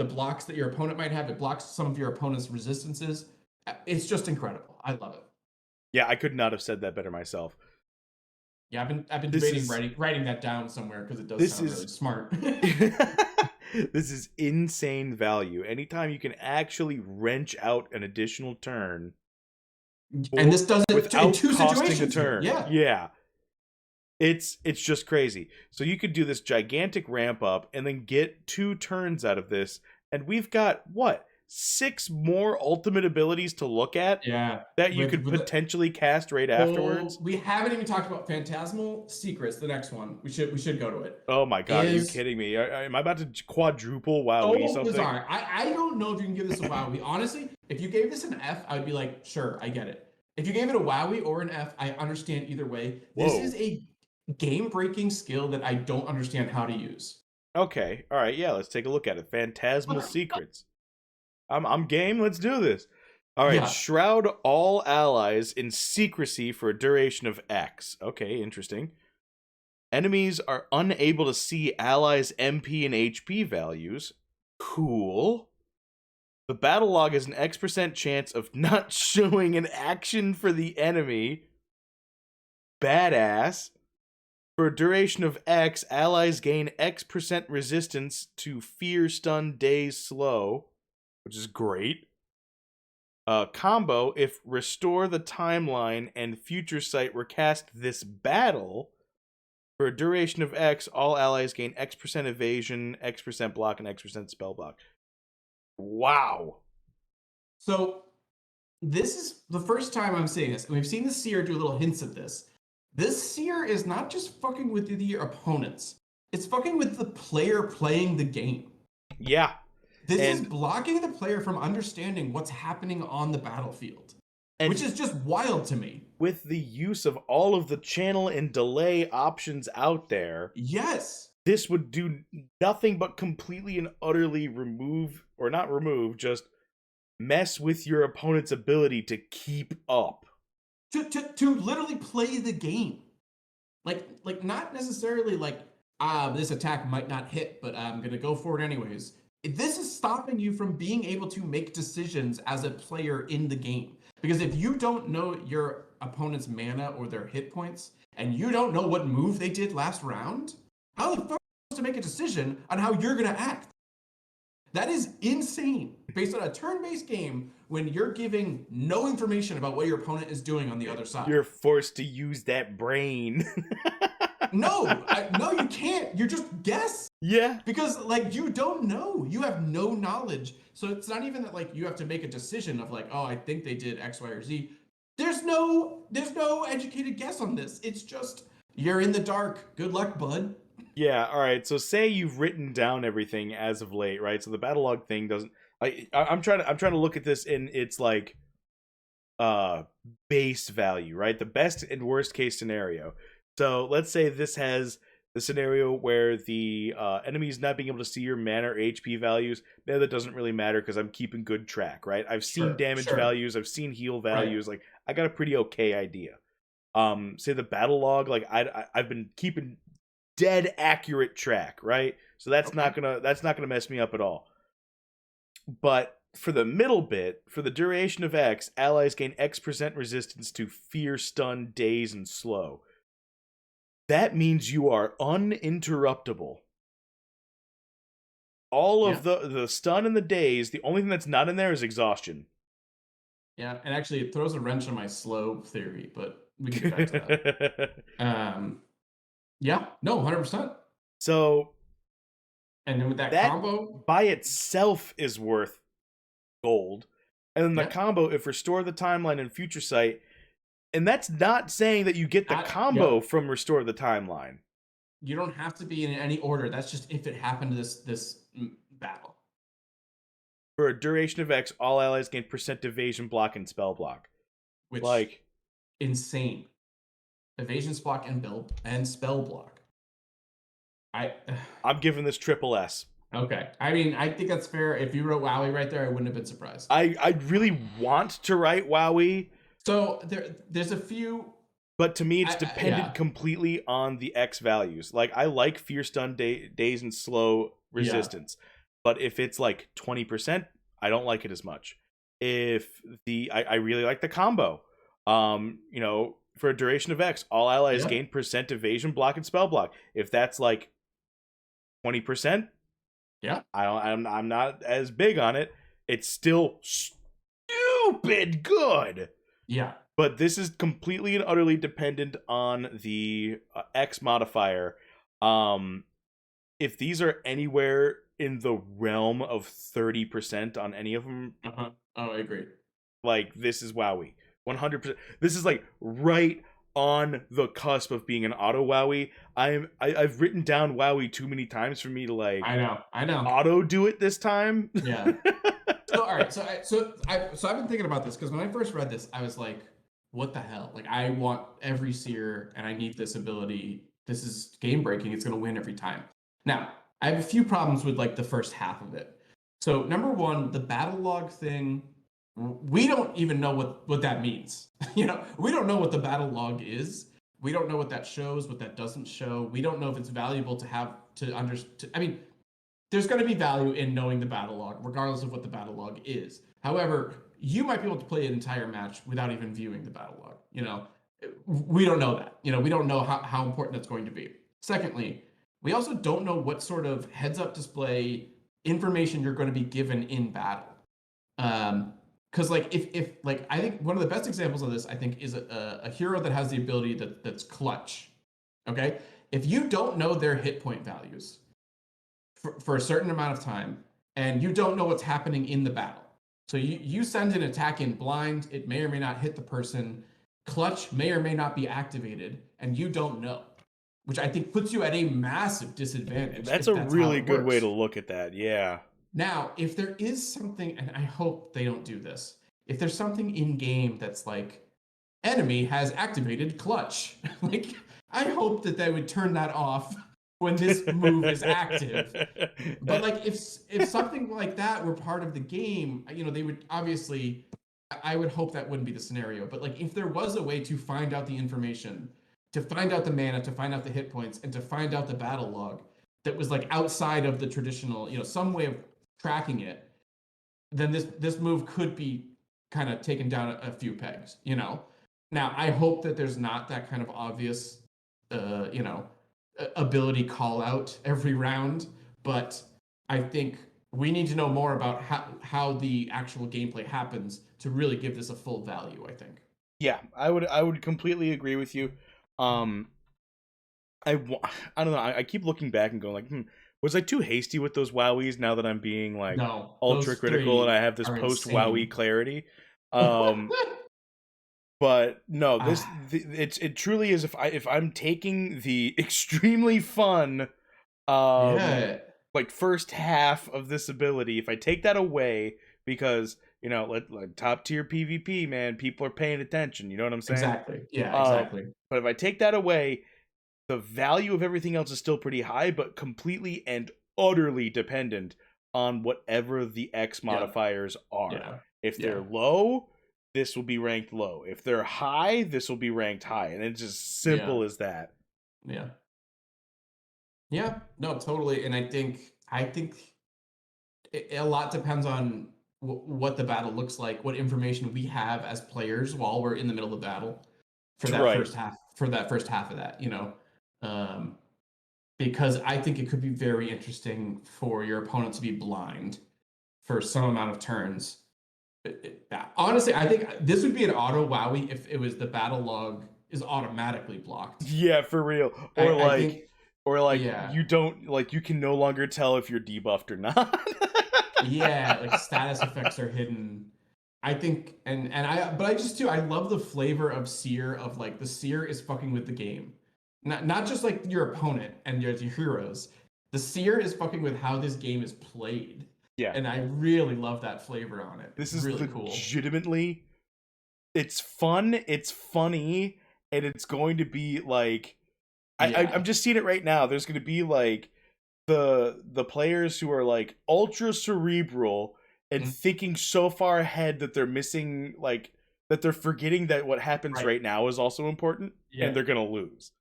[SPEAKER 2] blocks that your opponent might have. It blocks some of your opponent's resistances. It's just incredible. I love it.
[SPEAKER 1] Yeah, I could not have said that better myself.
[SPEAKER 2] Yeah, I've been debating writing that down somewhere because it does sound really smart.
[SPEAKER 1] This is insane value. Anytime you can actually wrench out an additional turn,
[SPEAKER 2] and this does it
[SPEAKER 1] without
[SPEAKER 2] in 2
[SPEAKER 1] costing
[SPEAKER 2] situations.
[SPEAKER 1] A turn. Yeah. It's just crazy. So you could do this gigantic ramp up and then get 2 turns out of this, and we've got 6 more ultimate abilities to look at that you could potentially cast right afterwards.
[SPEAKER 2] We haven't even talked about Phantasmal Secrets, the next one. We should go to it.
[SPEAKER 1] Oh my god, are you kidding me? Am I about to quadruple WoW something?
[SPEAKER 2] Bizarre. I don't know if you can give this a WoW. Honestly, if you gave this an F, I would be like, sure, I get it. If you gave it a WoW or an F, I understand either way. This is a game-breaking skill that I don't understand how to use.
[SPEAKER 1] Okay, all right, yeah, let's take a look at it. Phantasmal Secrets. I'm game. Let's do this. All right. Shroud all allies in secrecy for a duration of X. Okay, interesting. Enemies are unable to see allies' MP and HP values. Cool. The battle log has an X% chance of not showing an action for the enemy. Badass. For a duration of X, allies gain X% resistance to fear, stun, daze, slow, which is great. Combo, if restore the timeline and future sight recast this battle, for a duration of X, all allies gain X% evasion, X% block, and X% spell block. Wow.
[SPEAKER 2] So this is the first time I'm seeing this, and we've seen the Seer do little hints of this. This Seer is not just fucking with your opponents. It's fucking with the player playing the game.
[SPEAKER 1] Yeah.
[SPEAKER 2] This is blocking the player from understanding what's happening on the battlefield, which is just wild to me.
[SPEAKER 1] With the use of all of the channel and delay options out there,
[SPEAKER 2] yes,
[SPEAKER 1] this would do nothing but completely and utterly remove, or not remove, just mess with your opponent's ability to keep up.
[SPEAKER 2] To literally play the game. Like not necessarily like, this attack might not hit, but I'm going to go for it anyways. This is stopping you from being able to make decisions as a player in the game. Because if you don't know your opponent's mana or their hit points, and you don't know what move they did last round, how the fuck are you supposed to make a decision on how you're going to act? That is insane. Based on a turn-based game, when you're giving no information about what your opponent is doing on the other side.
[SPEAKER 1] You're forced to use that brain.
[SPEAKER 2] No, you can't. You're just guess.
[SPEAKER 1] Yeah.
[SPEAKER 2] Because like you don't know. You have no knowledge. So it's not even that like you have to make a decision of like, oh, I think they did X, Y, or Z. There's no educated guess on this. It's just you're in the dark. Good luck, bud.
[SPEAKER 1] Yeah, all right. So say you've written down everything as of late, right? So the battle log thing doesn't. I'm trying to look at this in its like base value, right? The best and worst case scenario. So let's say this has the scenario where the enemy's not being able to see your mana or HP values. Now that doesn't really matter because I'm keeping good track, right? I've seen damage values, I've seen heal values. Like I got a pretty okay idea. Say the battle log, like I've been keeping dead accurate track, right? So that's not gonna mess me up at all. But for the middle bit, for the duration of X, allies gain X% resistance to fear, stun, daze, and slow. That means you are uninterruptible. All of the stun and the daze, the only thing that's not in there is exhaustion.
[SPEAKER 2] Yeah, and actually it throws a wrench on my slow theory, but we can get back to that. Yeah, no, 100%.
[SPEAKER 1] So,
[SPEAKER 2] and then with that combo
[SPEAKER 1] by itself is worth gold. And then the combo, if restore the timeline and future sight, and that's not saying that you get the combo from restore the timeline.
[SPEAKER 2] You don't have to be in any order. That's just if it happened this battle.
[SPEAKER 1] For a duration of X, all allies gain % evasion, block, and spell block.
[SPEAKER 2] Which, like, insane. Evasion block and spell block.
[SPEAKER 1] I'm giving this triple S.
[SPEAKER 2] Okay. I mean, I think that's fair. If you wrote Wowie right there, I wouldn't have been surprised.
[SPEAKER 1] I really want to write Wowie.
[SPEAKER 2] So there's a few,
[SPEAKER 1] but to me it's dependent completely on the X values. Like I like fear, stun, daze, and slow resistance, but if it's like 20%, I don't like it as much. If I really like the combo, you know, for a duration of X, all allies gain % evasion, block, and spell block. If that's like 20%, I'm not as big on it. It's still stupid good.
[SPEAKER 2] Yeah.
[SPEAKER 1] But this is completely and utterly dependent on the X modifier. If these are anywhere in the realm of 30% on any of them,
[SPEAKER 2] oh, I agree.
[SPEAKER 1] Like this is Wowie, 100%. This is like right on the cusp of being an auto Wowie. I've written down Wowie too many times for me to like.
[SPEAKER 2] I know.
[SPEAKER 1] Auto do it this time.
[SPEAKER 2] Yeah. So all right, so I've been thinking about this because when I first read this, I was like, "What the hell? Like, I want every Seer, and I need this ability. This is game breaking. It's going to win every time." Now, I have a few problems with like the first half of it. So number one, the battle log thing, we don't even know what that means. You know, we don't know what the battle log is. We don't know what that shows, what that doesn't show. We don't know if it's valuable to have to understand. I mean, there's going to be value in knowing the battle log, regardless of what the battle log is. However, you might be able to play an entire match without even viewing the battle log. You know, we don't know that. You know, we don't know how important it's going to be. Secondly, we also don't know what sort of heads-up display information you're going to be given in battle. Because like if like I think one of the best examples of this I think is a hero that has the ability that's clutch. Okay, if you don't know their hit point values for a certain amount of time, and you don't know what's happening in the battle, so you send an attack in blind, it may or may not hit the person. Clutch may or may not be activated, and you don't know, which I think puts you at a massive disadvantage.
[SPEAKER 1] That's a really good way to look at that. Yeah.
[SPEAKER 2] Now, if there is something, and I hope they don't do this, if there's something in game that's like, enemy has activated clutch, like, I hope that they would turn that off when this move is active. But like, if something like that were part of the game, you know, they would obviously, I would hope that wouldn't be the scenario. But like, if there was a way to find out the information, to find out the mana, to find out the hit points, and to find out the battle log that was like outside of the traditional, you know, some way of tracking it, then this move could be kind of taken down a few pegs, you know. Now I hope that there's not that kind of obvious you know, ability call out every round, but I think we need to know more about how the actual gameplay happens to really give this a full value, I think.
[SPEAKER 1] Yeah, I would completely agree with you. I don't know, I keep looking back and going like, was I too hasty with those wowies now that I'm being like ultra critical and I have this post wowie clarity? But no, it truly is. If I'm taking the extremely fun, like first half of this ability, if I take that away, because you know, like top tier PvP, man, people are paying attention. You know what I'm saying?
[SPEAKER 2] Exactly. Yeah, exactly.
[SPEAKER 1] But if I take that away, the value of everything else is still pretty high, but completely and utterly dependent on whatever the X modifiers are.
[SPEAKER 2] Yeah.
[SPEAKER 1] If they're low, this will be ranked low. If they're high, this will be ranked high. And it's just simple as that.
[SPEAKER 2] Yeah. Yeah, no, totally. And I think a lot depends on what the battle looks like, what information we have as players while we're in the middle of battle for that first half of that, you know. Because I think it could be very interesting for your opponent to be blind for some amount of turns. Honestly, I think this would be an auto wowie if it was the battle log is automatically blocked.
[SPEAKER 1] Yeah, for real. Or you don't, like, you can no longer tell if you're debuffed or not.
[SPEAKER 2] Yeah, like status effects are hidden. I think, but I just too, I love the flavor of Seer, of like the Seer is fucking with the game. Not just like your opponent and your heroes. The Seer is fucking with how this game is played.
[SPEAKER 1] Yeah.
[SPEAKER 2] And I really love that flavor on it.
[SPEAKER 1] This is
[SPEAKER 2] really
[SPEAKER 1] legitimately cool. It's fun, it's funny, and it's going to be like I'm just seeing it right now. There's going to be like the players who are like ultra cerebral and thinking so far ahead that they're missing, like, that they're forgetting that what happens right now is also important, and they're going to lose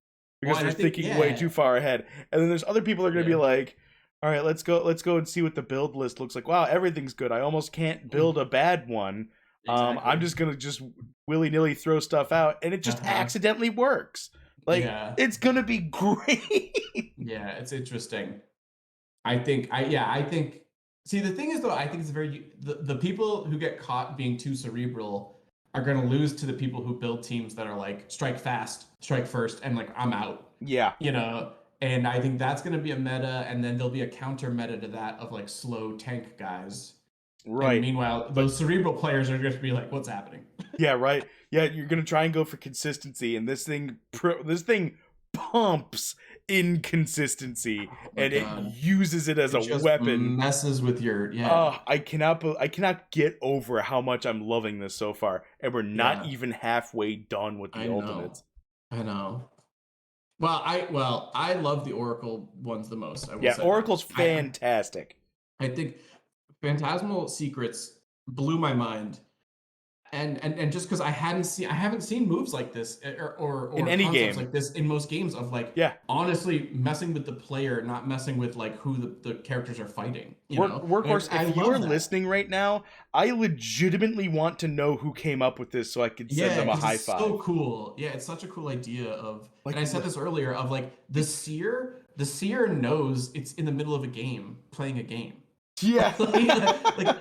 [SPEAKER 1] because they're thinking way too far ahead. And then there's other people that are going to be like, all right, let's go and see what the build list looks like. Wow, everything's good. I almost can't build a bad one. Exactly. I'm just gonna willy-nilly throw stuff out, and it just accidentally works. Like, it's gonna be great.
[SPEAKER 2] Yeah, it's interesting. I think. See, the thing is, though, I think it's the people who get caught being too cerebral are gonna lose to the people who build teams that are like strike fast, strike first, and like I'm out.
[SPEAKER 1] Yeah,
[SPEAKER 2] you know. And I think that's going to be a meta, and then there'll be a counter meta to that of like slow tank guys. Right. And meanwhile, those cerebral players are going to be like, "What's happening?"
[SPEAKER 1] Yeah, right. Yeah, you're going to try and go for consistency, and this thing pumps inconsistency, and it uses it as a weapon.
[SPEAKER 2] Messes with your
[SPEAKER 1] I cannot get over how much I'm loving this so far, and we're not even halfway done with the ultimates.
[SPEAKER 2] I know. Well, I love the Oracle ones the most. I will say
[SPEAKER 1] Oracle's fantastic.
[SPEAKER 2] I think Phantasmal Secrets blew my mind. And just because I haven't seen moves like this
[SPEAKER 1] In
[SPEAKER 2] or
[SPEAKER 1] any
[SPEAKER 2] concepts
[SPEAKER 1] game.
[SPEAKER 2] like this in most games of like
[SPEAKER 1] Yeah.
[SPEAKER 2] honestly messing with the player, not messing with like who the characters are fighting.
[SPEAKER 1] Workhorse,
[SPEAKER 2] I
[SPEAKER 1] if you're
[SPEAKER 2] love that.
[SPEAKER 1] listening right now, I legitimately want to know who came up with this so I could send
[SPEAKER 2] Yeah,
[SPEAKER 1] them a
[SPEAKER 2] because
[SPEAKER 1] high
[SPEAKER 2] it's so
[SPEAKER 1] five.
[SPEAKER 2] cool. Yeah, it's such a cool idea of, and
[SPEAKER 1] Like,
[SPEAKER 2] I said this earlier of like the seer knows it's in the middle of a game, playing a game.
[SPEAKER 1] yeah.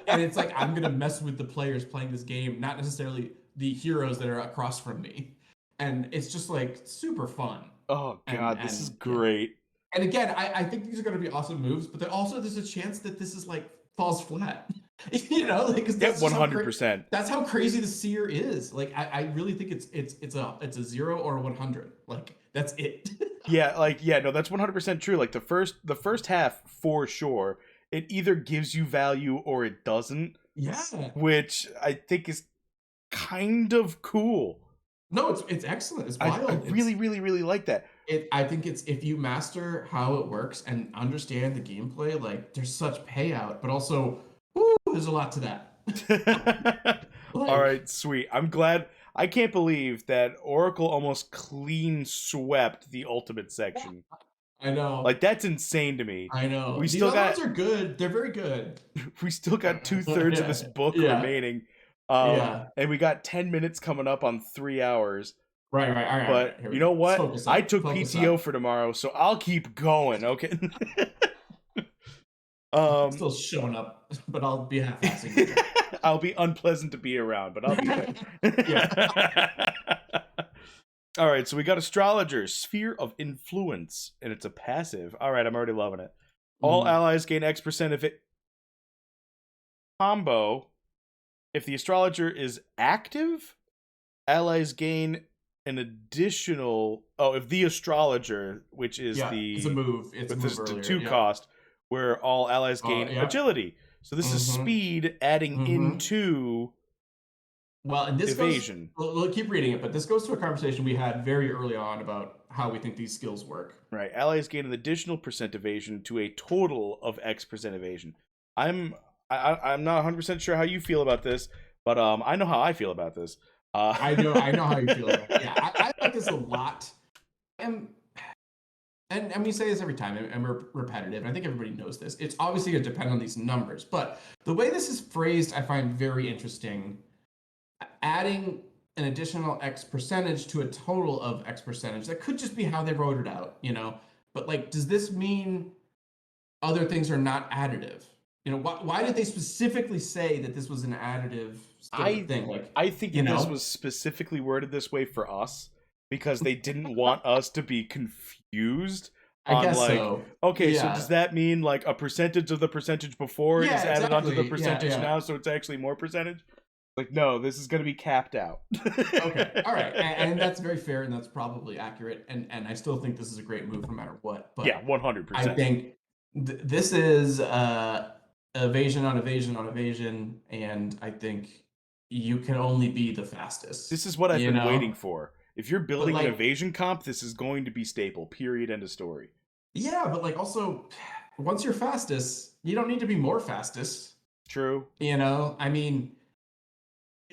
[SPEAKER 2] And it's like I'm gonna mess with the players playing this game, not necessarily the heroes that are across from me. And it's just like super fun.
[SPEAKER 1] Oh God, this is
[SPEAKER 2] And yeah.
[SPEAKER 1] great.
[SPEAKER 2] And again, I think these are gonna be awesome moves, but there's a chance that this is like falls flat. Like because
[SPEAKER 1] Yeah, 100%.
[SPEAKER 2] that's how crazy the seer is. Like I really think it's a 0 or a 100. Like that's it.
[SPEAKER 1] Yeah, no, that's 100% true. Like the first half for sure, it either gives you value or it doesn't,
[SPEAKER 2] Yeah.
[SPEAKER 1] which I think is kind of cool.
[SPEAKER 2] No, it's excellent. It's
[SPEAKER 1] I
[SPEAKER 2] wild.
[SPEAKER 1] really, really, really like that.
[SPEAKER 2] I think it's if you master how it works and understand the gameplay, like there's such payout, but also, woo, there's a lot to that.
[SPEAKER 1] All
[SPEAKER 2] Like,
[SPEAKER 1] right, sweet. I'm glad. I can't believe that Oracle almost clean swept the ultimate section.
[SPEAKER 2] I know,
[SPEAKER 1] Like that's insane to me.
[SPEAKER 2] I know.
[SPEAKER 1] We
[SPEAKER 2] These
[SPEAKER 1] still
[SPEAKER 2] other
[SPEAKER 1] got
[SPEAKER 2] ones are good. They're very good.
[SPEAKER 1] we still got 2/3 of this
[SPEAKER 2] Yeah,
[SPEAKER 1] book
[SPEAKER 2] yeah,
[SPEAKER 1] remaining.
[SPEAKER 2] yeah.
[SPEAKER 1] And we got 10 minutes coming up on 3 hours.
[SPEAKER 2] Right, right. All right.
[SPEAKER 1] But
[SPEAKER 2] Here we
[SPEAKER 1] you
[SPEAKER 2] go.
[SPEAKER 1] know
[SPEAKER 2] Let's
[SPEAKER 1] what?
[SPEAKER 2] focus
[SPEAKER 1] I
[SPEAKER 2] up.
[SPEAKER 1] took
[SPEAKER 2] Focus
[SPEAKER 1] PTO
[SPEAKER 2] up.
[SPEAKER 1] for tomorrow, so I'll keep going, okay?
[SPEAKER 2] I'm
[SPEAKER 1] um
[SPEAKER 2] still showing up, but I'll be half-assing the job.
[SPEAKER 1] I'll be unpleasant to be around, but I'll be there.
[SPEAKER 2] Yeah.
[SPEAKER 1] All right, so we got Astrologer, Sphere of Influence, and it's a passive. All right, I'm already loving it. All
[SPEAKER 2] Mhm.
[SPEAKER 1] allies gain X% if it combo. If the Astrologer is active, allies gain an additional. Oh, if the Astrologer, which is
[SPEAKER 2] Yeah, it's a
[SPEAKER 1] the
[SPEAKER 2] move. It's a
[SPEAKER 1] with
[SPEAKER 2] move
[SPEAKER 1] this
[SPEAKER 2] earlier.
[SPEAKER 1] 2
[SPEAKER 2] Yeah.
[SPEAKER 1] cost, where all allies gain
[SPEAKER 2] Yeah.
[SPEAKER 1] agility. So this is
[SPEAKER 2] Mm-hmm.
[SPEAKER 1] speed adding
[SPEAKER 2] Mm-hmm.
[SPEAKER 1] into
[SPEAKER 2] Well, and this goes,
[SPEAKER 1] evasion.
[SPEAKER 2] we'll keep reading it, but this goes to a conversation we had very early on about how we think these skills work.
[SPEAKER 1] Right. Allies gain an additional % evasion to a total of X% evasion. I'm not 100% sure how you feel about this, but I know how I feel about this.
[SPEAKER 2] I know how you feel about it. Yeah, I like this a lot. And we say this every time, and we're repetitive, and I think everybody knows this. It's obviously going to depend on these numbers, but the way this is phrased, I find very interesting. Adding an additional X percentage to a total of X percentage. That could just be how they wrote it out. But like, does this mean other things are not additive? Why did they specifically say that this was an additive sort of
[SPEAKER 1] I
[SPEAKER 2] thing? Like,
[SPEAKER 1] I think that this was specifically worded this way for us because they didn't want us to be confused
[SPEAKER 2] I
[SPEAKER 1] on
[SPEAKER 2] guess
[SPEAKER 1] like,
[SPEAKER 2] so.
[SPEAKER 1] okay, so
[SPEAKER 2] Yeah.
[SPEAKER 1] does that mean like a percentage of the percentage before
[SPEAKER 2] Yeah,
[SPEAKER 1] is added onto the
[SPEAKER 2] exactly.
[SPEAKER 1] percentage
[SPEAKER 2] Yeah.
[SPEAKER 1] now, so it's actually more percentage? Like, no, this is going to be capped out.
[SPEAKER 2] Okay. All right. And that's very fair, and that's probably accurate. And I still think this is a great move no matter what.
[SPEAKER 1] Yeah,
[SPEAKER 2] But
[SPEAKER 1] 100%.
[SPEAKER 2] I think this is evasion on evasion on evasion, and I think you can only be the fastest.
[SPEAKER 1] This is what I've
[SPEAKER 2] You
[SPEAKER 1] been
[SPEAKER 2] know,
[SPEAKER 1] waiting for. If you're
[SPEAKER 2] but
[SPEAKER 1] building an
[SPEAKER 2] like,
[SPEAKER 1] evasion comp, this is going to be staple. Period. End of story.
[SPEAKER 2] yeah, but like also, once you're fastest, you don't need to be more fastest.
[SPEAKER 1] True.
[SPEAKER 2] I mean,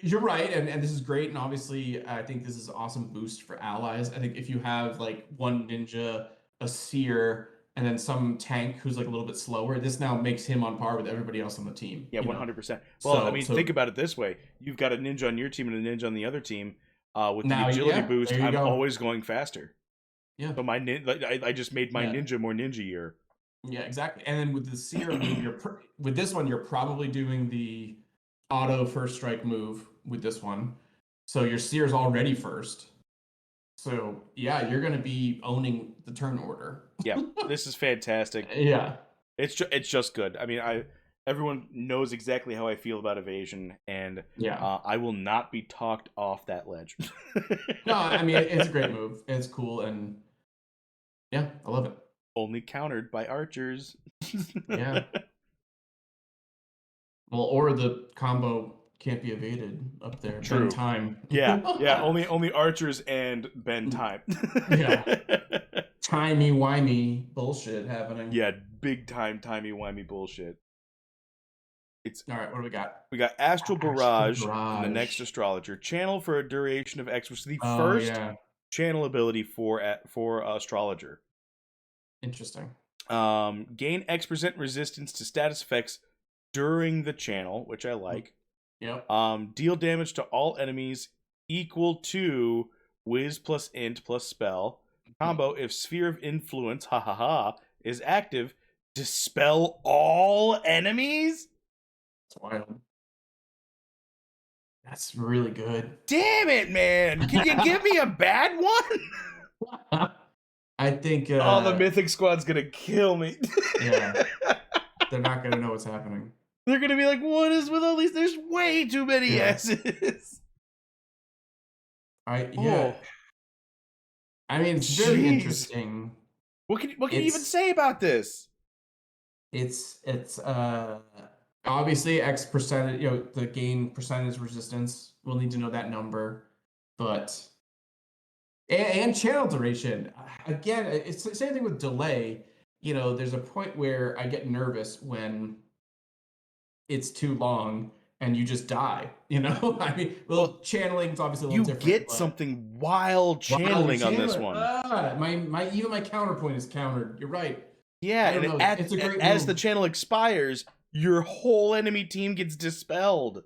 [SPEAKER 2] you're right, and this is great, and obviously, I think this is an awesome boost for allies. I think if you have like one ninja, a seer, and then some tank who's like a little bit slower, this now makes him on par with everybody else on the team.
[SPEAKER 1] Yeah, 100%. Well, I
[SPEAKER 2] So
[SPEAKER 1] mean, think about it this way: you've got a ninja on your team and a ninja on the other team. With the
[SPEAKER 2] now,
[SPEAKER 1] agility
[SPEAKER 2] yeah,
[SPEAKER 1] boost,
[SPEAKER 2] there you
[SPEAKER 1] I'm
[SPEAKER 2] go.
[SPEAKER 1] always going faster.
[SPEAKER 2] Yeah,
[SPEAKER 1] So I just made my
[SPEAKER 2] yeah,
[SPEAKER 1] ninja more ninja-ier.
[SPEAKER 2] yeah, exactly. And then with the seer move, with this one, you're probably doing the auto first strike move with this one. So your seer's already first. So yeah, you're gonna be owning the turn order.
[SPEAKER 1] Yeah, this is fantastic.
[SPEAKER 2] Yeah.
[SPEAKER 1] It's just good. I mean, everyone knows exactly how I feel about evasion, and
[SPEAKER 2] Yeah.
[SPEAKER 1] I will not be talked off that ledge.
[SPEAKER 2] No, I mean it's a great move. It's cool, and yeah, I love it.
[SPEAKER 1] Only countered by archers.
[SPEAKER 2] Yeah. Well, or the combo can't be evaded up there.
[SPEAKER 1] True.
[SPEAKER 2] Bend time.
[SPEAKER 1] Yeah. Only archers and bend time.
[SPEAKER 2] Yeah. Timey-wimey bullshit happening.
[SPEAKER 1] Yeah, big time timey wimey bullshit. It's
[SPEAKER 2] All right, what do we got?
[SPEAKER 1] we got Astral Barrage in the
[SPEAKER 2] Barrage.
[SPEAKER 1] next Astrologer. Channel for a duration of X, which is the
[SPEAKER 2] Oh
[SPEAKER 1] first
[SPEAKER 2] yeah,
[SPEAKER 1] channel ability for Astrologer.
[SPEAKER 2] interesting.
[SPEAKER 1] Gain X% resistance to status effects during the channel, which I like.
[SPEAKER 2] Yep.
[SPEAKER 1] Deal damage to all enemies equal to Wiz plus Int plus Spell. Combo, if Sphere of Influence, is active, dispel all enemies?
[SPEAKER 2] It's wild. That's really good.
[SPEAKER 1] Damn it, man! Can you give me a bad one?
[SPEAKER 2] I think.
[SPEAKER 1] Oh, the Mythic Squad's gonna kill me.
[SPEAKER 2] Yeah. They're not gonna know what's happening.
[SPEAKER 1] They're gonna be like, what is with all these? There's way too many S's.
[SPEAKER 2] Yeah. I mean, it's very interesting.
[SPEAKER 1] What can you even say about this?
[SPEAKER 2] It's obviously X percentage, the gain percentage resistance. We'll need to know that number, but and channel duration. Again, it's the same thing with delay. There's a point where I get nervous when it's too long and you just die. I mean, channeling is obviously a little different.
[SPEAKER 1] You get something while channeling on this one.
[SPEAKER 2] Even my counterpoint is countered. You're right.
[SPEAKER 1] Yeah, and as the channel expires, your whole enemy team gets dispelled.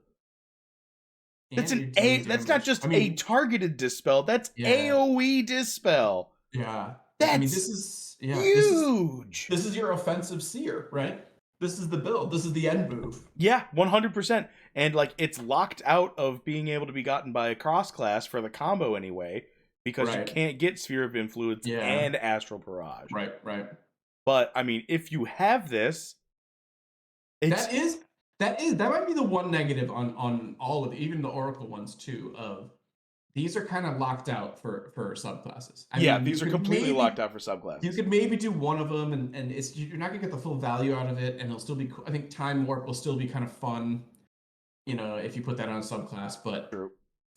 [SPEAKER 1] That's that's not just a targeted dispel. That's AoE dispel.
[SPEAKER 2] Yeah.
[SPEAKER 1] That's
[SPEAKER 2] this is
[SPEAKER 1] huge.
[SPEAKER 2] This is your offensive Seer, right? This is the build. This is the end move.
[SPEAKER 1] Yeah, 100%. And it's locked out of being able to be gotten by a cross class for the combo anyway, because you can't get Sphere of Influence and Astral Barrage.
[SPEAKER 2] Right.
[SPEAKER 1] But I mean, if you have this,
[SPEAKER 2] that might be the one negative on all of even the Oracle ones too. Of these are kind of locked out for subclasses. I mean,
[SPEAKER 1] these are completely locked out for subclasses.
[SPEAKER 2] You could maybe do one of them, and you're not gonna get the full value out of it, and it'll still be. I think Time Warp will still be kind of fun, if you put that on a subclass. But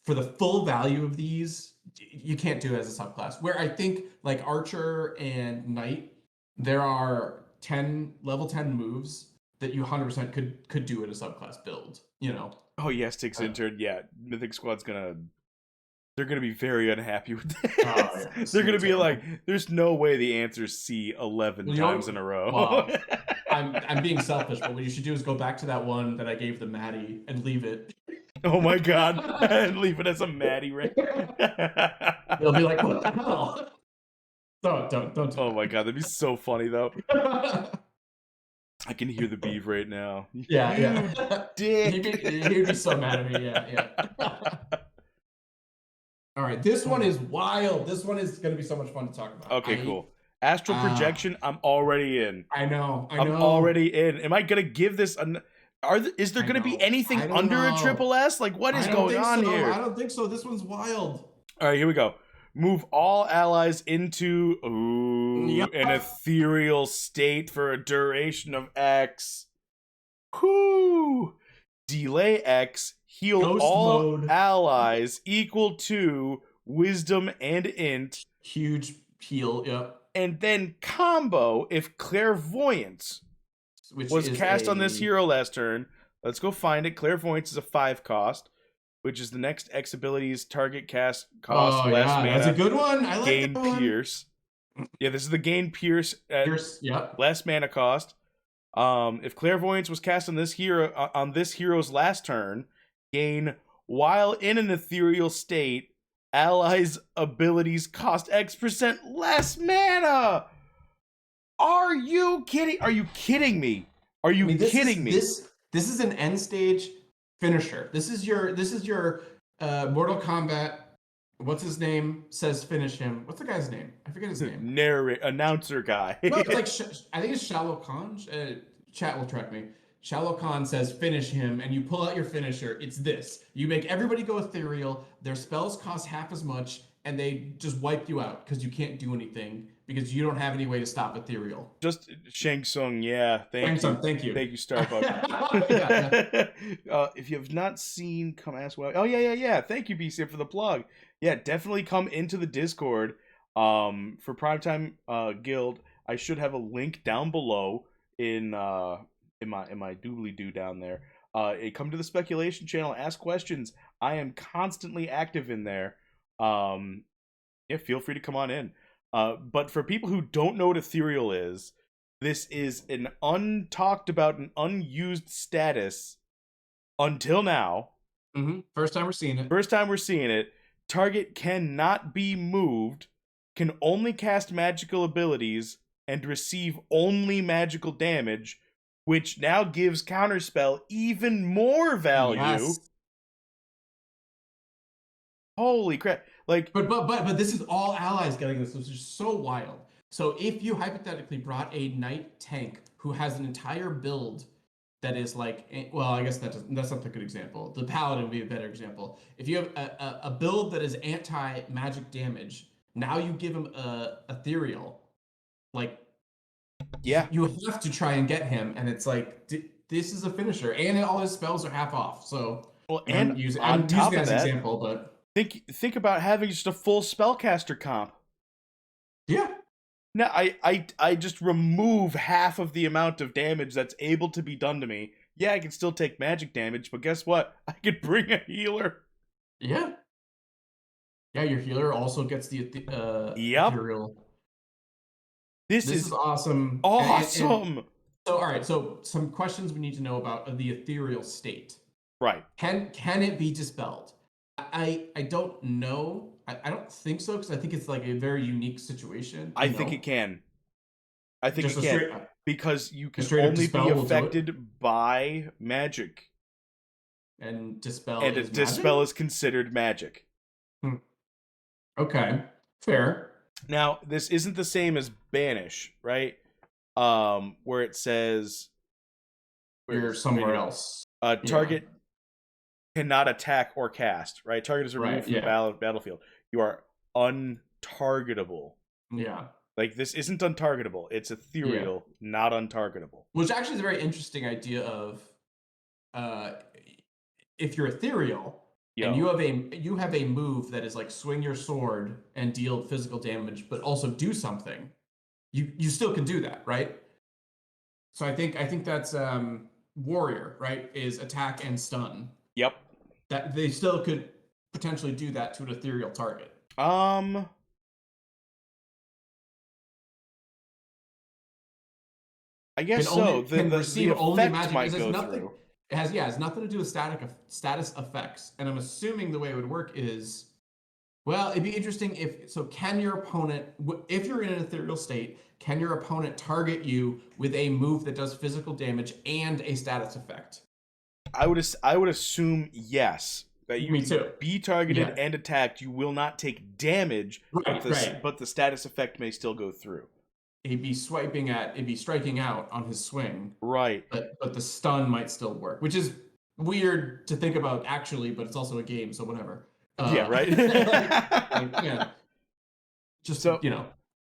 [SPEAKER 2] for the full value of these, you can't do it as a subclass. Where I think like Archer and Knight, there are level 10 moves that you 100% could do in a subclass build.
[SPEAKER 1] Oh yeah, Sticks entered. Yeah, Mythic Squad's they're gonna be very unhappy with this. They're gonna be like, "There's no way the answer's C 11 times in a row."
[SPEAKER 2] Wow. I'm being selfish, but what you should do is go back to that one that I gave the Maddie and leave it.
[SPEAKER 1] Oh my god, and leave it as a Maddie right?
[SPEAKER 2] They'll be like, "What the hell?" Don't. Do
[SPEAKER 1] oh my god, that'd be so funny though. I can hear the beef right now.
[SPEAKER 2] Yeah.
[SPEAKER 1] Dick.
[SPEAKER 2] He'd be so mad at me. Yeah. All right, this one is wild. This one is going to be so much fun to talk about.
[SPEAKER 1] Okay, cool. Astral Projection, I'm already in.
[SPEAKER 2] I know.
[SPEAKER 1] I'm already in. Am I going to give this is there going to be anything under a triple S? Like, what is going on here?
[SPEAKER 2] I don't think so. This one's wild.
[SPEAKER 1] All right, here we go. Move all allies into an ethereal state for a duration of X. Whoo! Delay X. Heal Ghost all mode. Allies equal to Wisdom and Int.
[SPEAKER 2] Huge heal, yep.
[SPEAKER 1] And then combo if Clairvoyance was cast on this hero last turn. Let's go find it. Clairvoyance is a 5 cost, which is the next X ability's target cast cost. Less mana.
[SPEAKER 2] That's a good one. I like
[SPEAKER 1] gain
[SPEAKER 2] that one.
[SPEAKER 1] Pierce. Yeah, this is the gain Pierce at less mana cost. If Clairvoyance was cast on this hero's last turn, gain while in an ethereal state, allies' abilities cost X% less mana. Are you kidding? Are you kidding me? Are you kidding me?
[SPEAKER 2] This is an end stage finisher. This is your Mortal Kombat. What's his name? Says finish him. What's the guy's name? I forget his name.
[SPEAKER 1] Announcer guy.
[SPEAKER 2] No, it's like I think it's Shallow Khan. Chat will track me. Shallow Khan says finish him, and you pull out your finisher. It's this. You make everybody go ethereal. Their spells cost half as much, and they just wipe you out because you can't do anything because you don't have any way to stop ethereal.
[SPEAKER 1] Just Shang Tsung, yeah. Thank you, Starbucks. If you have not seen, come ask why. Oh yeah. Thank you, BC, for the plug. Yeah, definitely come into the Discord. For Primetime Guild, I should have a link down below in in my doobly doo down there. Come to the speculation channel, ask questions. I am constantly active in there. Yeah, feel free to come on in. But for people who don't know what ethereal is, this is an untalked about and unused status until now.
[SPEAKER 2] First time we're seeing it.
[SPEAKER 1] First time we're seeing it. Target cannot be moved, can only cast magical abilities, and receive only magical damage, which now gives Counterspell even more value.
[SPEAKER 2] Yes.
[SPEAKER 1] Holy crap. Like,
[SPEAKER 2] but this is all allies getting this, which is so wild. So if you hypothetically brought a knight tank who has an entire build that is like, well, I guess that's not a good example. The paladin would be a better example. If you have a build that is anti-magic damage, now you give him a ethereal, like,
[SPEAKER 1] yeah,
[SPEAKER 2] you have to try and get him, and it's like, this is a finisher, and all his spells are half off. So,
[SPEAKER 1] well,
[SPEAKER 2] and I'm using that as an example, but
[SPEAKER 1] think about having just a full spellcaster comp.
[SPEAKER 2] Yeah.
[SPEAKER 1] Now I just remove half of the amount of damage that's able to be done to me. Yeah, I can still take magic damage, but guess what? I could bring a healer.
[SPEAKER 2] Yeah. Yeah, your healer also gets the ethereal. This is awesome.
[SPEAKER 1] Awesome.
[SPEAKER 2] So, all right. So, some questions we need to know about the ethereal state.
[SPEAKER 1] Right.
[SPEAKER 2] Can it be dispelled? I don't know. I don't think so, because I think it's like a very unique situation.
[SPEAKER 1] I think it can. I think it can. Because you can only be affected by magic.
[SPEAKER 2] And dispel
[SPEAKER 1] dispel is considered magic.
[SPEAKER 2] Okay. Fair.
[SPEAKER 1] Now, this isn't the same as banish, right? Where it says
[SPEAKER 2] you're somewhere else.
[SPEAKER 1] Target cannot attack or cast, right? Target is removed from the battlefield. You are untargetable.
[SPEAKER 2] Yeah.
[SPEAKER 1] Like, this isn't untargetable. It's ethereal, not untargetable.
[SPEAKER 2] Which actually is a very interesting idea of if you're ethereal and you have a move that is like swing your sword and deal physical damage, but also do something, you still can do that, right? So I think that's warrior, right? Is attack and stun.
[SPEAKER 1] Yep.
[SPEAKER 2] That they still could potentially do that to an ethereal target.
[SPEAKER 1] I guess so. The effect might go through.
[SPEAKER 2] It has nothing to do with status effects. And I'm assuming the way it would work is, well, it'd be interesting can your opponent, if you're in an ethereal state, can your opponent target you with a move that does physical damage and a status effect?
[SPEAKER 1] I would assume yes. That you
[SPEAKER 2] too.
[SPEAKER 1] Be targeted and attacked. You will not take damage, but the status effect may still go through.
[SPEAKER 2] He'd be striking out on his swing.
[SPEAKER 1] Right.
[SPEAKER 2] But the stun might still work, which is weird to think about actually, but it's also a game, so whatever.
[SPEAKER 1] Yeah, right.
[SPEAKER 2] Just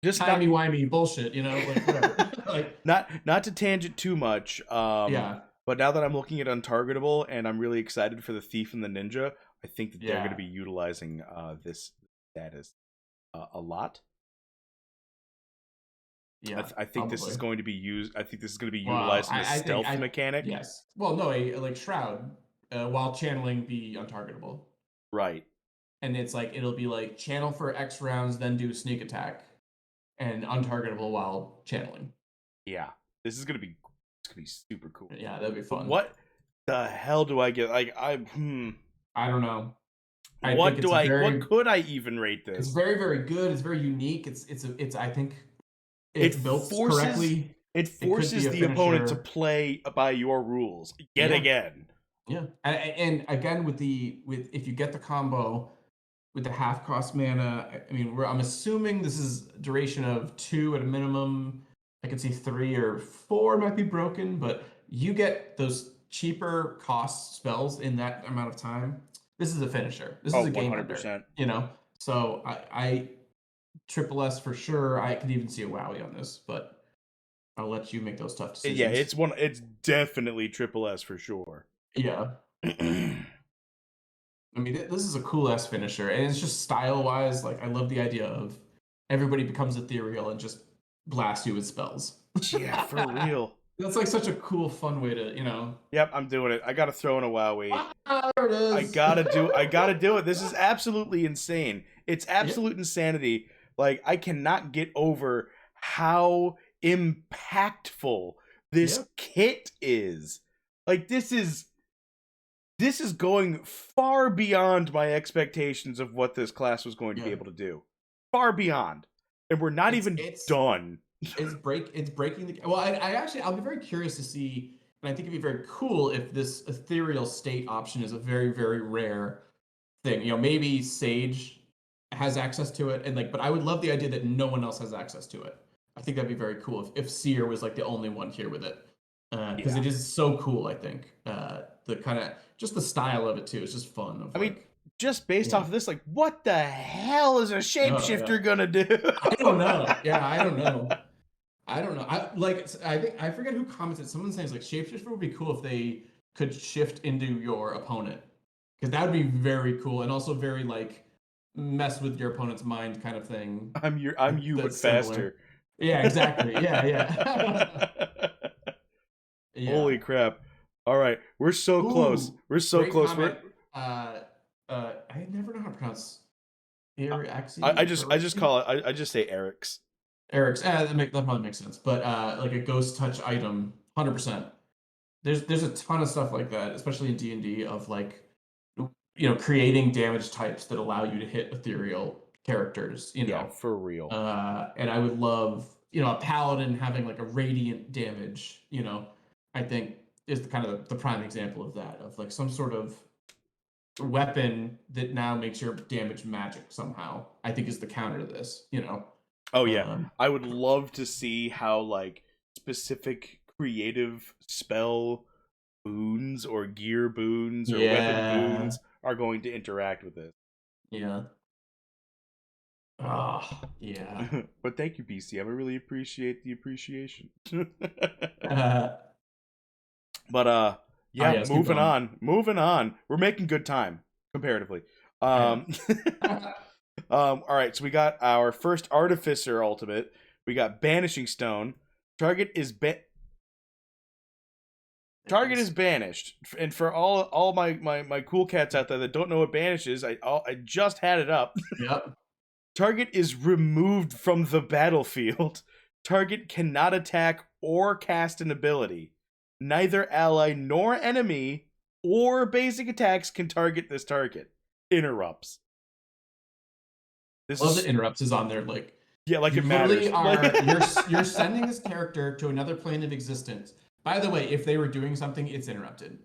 [SPEAKER 1] just
[SPEAKER 2] timey-wimey bullshit, like whatever. Like,
[SPEAKER 1] not to tangent too much. But now that I'm looking at untargetable and I'm really excited for the thief and the ninja, I think that they're going to be utilizing this status a lot.
[SPEAKER 2] Yeah,
[SPEAKER 1] I think this is going to be used. I think this is going to be utilized in the stealth mechanic.
[SPEAKER 2] Yes. Well, no, like Shroud, while channeling the untargetable.
[SPEAKER 1] Right.
[SPEAKER 2] And it's like it'll be like channel for X rounds, then do sneak attack, and untargetable while channeling.
[SPEAKER 1] Yeah, this is going to be. It's gonna be super cool.
[SPEAKER 2] Yeah, that'd be fun.
[SPEAKER 1] What the hell do I get? Like I
[SPEAKER 2] don't know.
[SPEAKER 1] What could I even rate this?
[SPEAKER 2] It's very, very good. It's very unique. It's I think it's built correctly.
[SPEAKER 1] It forces the opponent to play by your rules yet again.
[SPEAKER 2] Yeah, and again with if you get the combo with the half cost mana, I mean I'm assuming this is duration of 2 at a minimum. I could see 3 or 4 might be broken, but you get those cheaper cost spells in that amount of time. This is a finisher. This is a game 100%. So I triple S for sure. I could even see a Wowie on this, but I'll let you make those tough decisions.
[SPEAKER 1] Yeah, it's definitely triple S for sure.
[SPEAKER 2] Yeah. I mean, this is a cool ass finisher, and it's just style wise. Like, I love the idea of everybody becomes ethereal and just blast you with spells.
[SPEAKER 1] Yeah, for real.
[SPEAKER 2] That's like such a cool, fun way to,
[SPEAKER 1] Yep, I'm doing it. I gotta throw in a WoW.
[SPEAKER 2] There it is.
[SPEAKER 1] I gotta do it. This is absolutely insane. It's
[SPEAKER 2] Yep.
[SPEAKER 1] absolute insanity. Like, I cannot get over how impactful this
[SPEAKER 2] Yep.
[SPEAKER 1] kit is. Like, this is going far beyond my expectations of what this class was going to be able to do. Far beyond. And we're not even done.
[SPEAKER 2] It's breaking the. Well, I'll be very curious to see, and I think it'd be very cool if this ethereal state option is a very, very rare thing. Maybe Sage has access to it, and but I would love the idea that no one else has access to it. I think that'd be very cool if Seer was like the only one here with it, because it is so cool. I think the kind of just the style of it too is just fun.
[SPEAKER 1] I mean, just based off of this, like, what the hell is a shapeshifter gonna do?
[SPEAKER 2] I don't know. Yeah, I don't know. I forget who commented. Someone saying like shapeshifter would be cool if they could shift into your opponent, because that would be very cool and also very mess with your opponent's mind kind of thing.
[SPEAKER 1] I'm you but faster.
[SPEAKER 2] Yeah, exactly. Yeah.
[SPEAKER 1] Holy crap! All right, we're so close. We're so close.
[SPEAKER 2] I never know how to pronounce.
[SPEAKER 1] I just call it. I just say Eric's.
[SPEAKER 2] Eric's. That probably makes sense. But like a ghost touch item, 100%. There's a ton of stuff like that, especially in D&D, of creating damage types that allow you to hit ethereal characters.
[SPEAKER 1] Yeah, for real.
[SPEAKER 2] And I would love a paladin having a radiant damage. I think is the kind of the prime example of that, of some sort of weapon that now makes your damage magic somehow. I think is the counter to this.
[SPEAKER 1] Oh yeah, I would love to see how specific creative spell boons or gear boons or weapon boons are going to interact with this.
[SPEAKER 2] Yeah. Oh, yeah.
[SPEAKER 1] But thank you, BCM. I really appreciate the appreciation. But yeah, moving on. We're making good time comparatively. All right, so we got our first Artificer ultimate. We got Banishing Stone. Target is banished. And for all my cool cats out there that don't know what banish is, I just had it up.
[SPEAKER 2] Yep.
[SPEAKER 1] Target is removed from the battlefield. Target cannot attack or cast an ability. Neither ally nor enemy or basic attacks can target this target. Interrupts.
[SPEAKER 2] Well, the interrupts is on there
[SPEAKER 1] yeah, it matters.
[SPEAKER 2] You're sending this character to another plane of existence. By the way, if they were doing something, it's interrupted.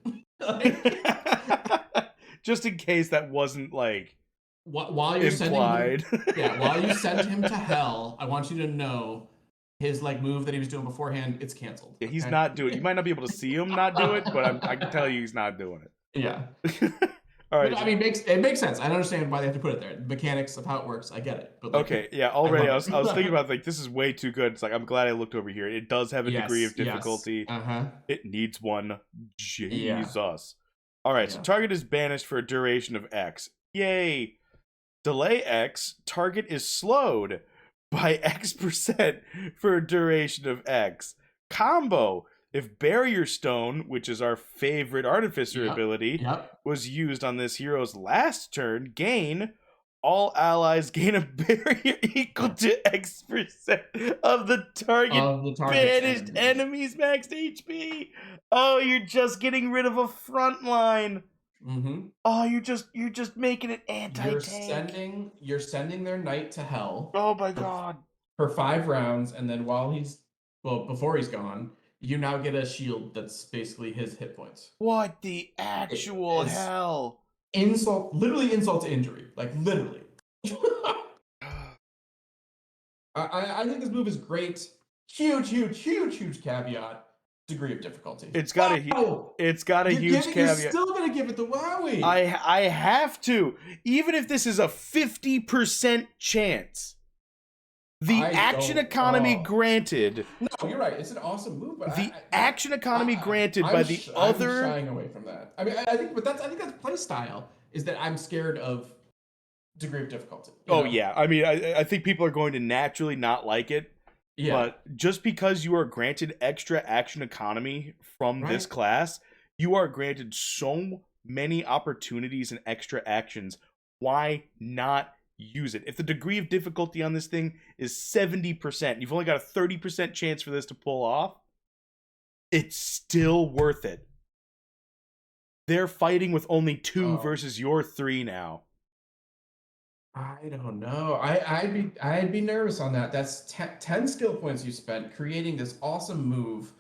[SPEAKER 1] Just in case that wasn't
[SPEAKER 2] while you're
[SPEAKER 1] implied.
[SPEAKER 2] While you send him to hell, I want you to know his move that he was doing beforehand, it's canceled.
[SPEAKER 1] Yeah, he's not doing it. You might not be able to see him not do it, but I can tell you he's not doing it.
[SPEAKER 2] Yeah.
[SPEAKER 1] All right.
[SPEAKER 2] But, I mean, it makes sense. I don't understand why they have to put it there. The mechanics of how it works, I get it. But
[SPEAKER 1] okay, yeah. Already, I was thinking about this is way too good. It's I'm glad I looked over here. It does have a degree of difficulty.
[SPEAKER 2] Yes.
[SPEAKER 1] It needs one. Jesus. Yeah. All right. So target is banished for a duration of X. Yay. Delay X. Target is slowed by X% for a duration of X. Combo. If Barrier Stone, which is our favorite Artificer ability, was used on this hero's last turn, all allies gain a barrier equal to X% of the target banished enemy's maxed HP. Oh, you're just getting rid of a front line.
[SPEAKER 2] Mm-hmm.
[SPEAKER 1] Oh, you're just making it anti-tank.
[SPEAKER 2] You're sending their knight to hell.
[SPEAKER 1] Oh my god.
[SPEAKER 2] For 5 rounds, and then before he's gone, you now get a shield that's basically his hit points.
[SPEAKER 1] What the actual hell?
[SPEAKER 2] Literally insult to injury. Literally. I think this move is great. Huge caveat. Degree of difficulty.
[SPEAKER 1] It's got a huge caveat.
[SPEAKER 2] You're still gonna give it the wowie.
[SPEAKER 1] I have to. Even if this is a 50% chance. The action economy granted.
[SPEAKER 2] No, you're right. It's an awesome move, but
[SPEAKER 1] the action economy granted by the other.
[SPEAKER 2] I'm shying away from that. I mean, I think that's play style. Is that I'm scared of degree of difficulty.
[SPEAKER 1] Yeah. I mean, I think people are going to naturally not like it.
[SPEAKER 2] Yeah.
[SPEAKER 1] But just because you are granted extra action economy from this
[SPEAKER 2] Right.
[SPEAKER 1] class, you are granted so many opportunities and extra actions. Why not use it? If the degree of difficulty on this thing is 70%, you've only got a 30% chance for this to pull off, it's still worth it. They're fighting with only 2 versus your 3 now.
[SPEAKER 2] I don't know. I'd be nervous on that. That's 10 skill points you spent creating this awesome move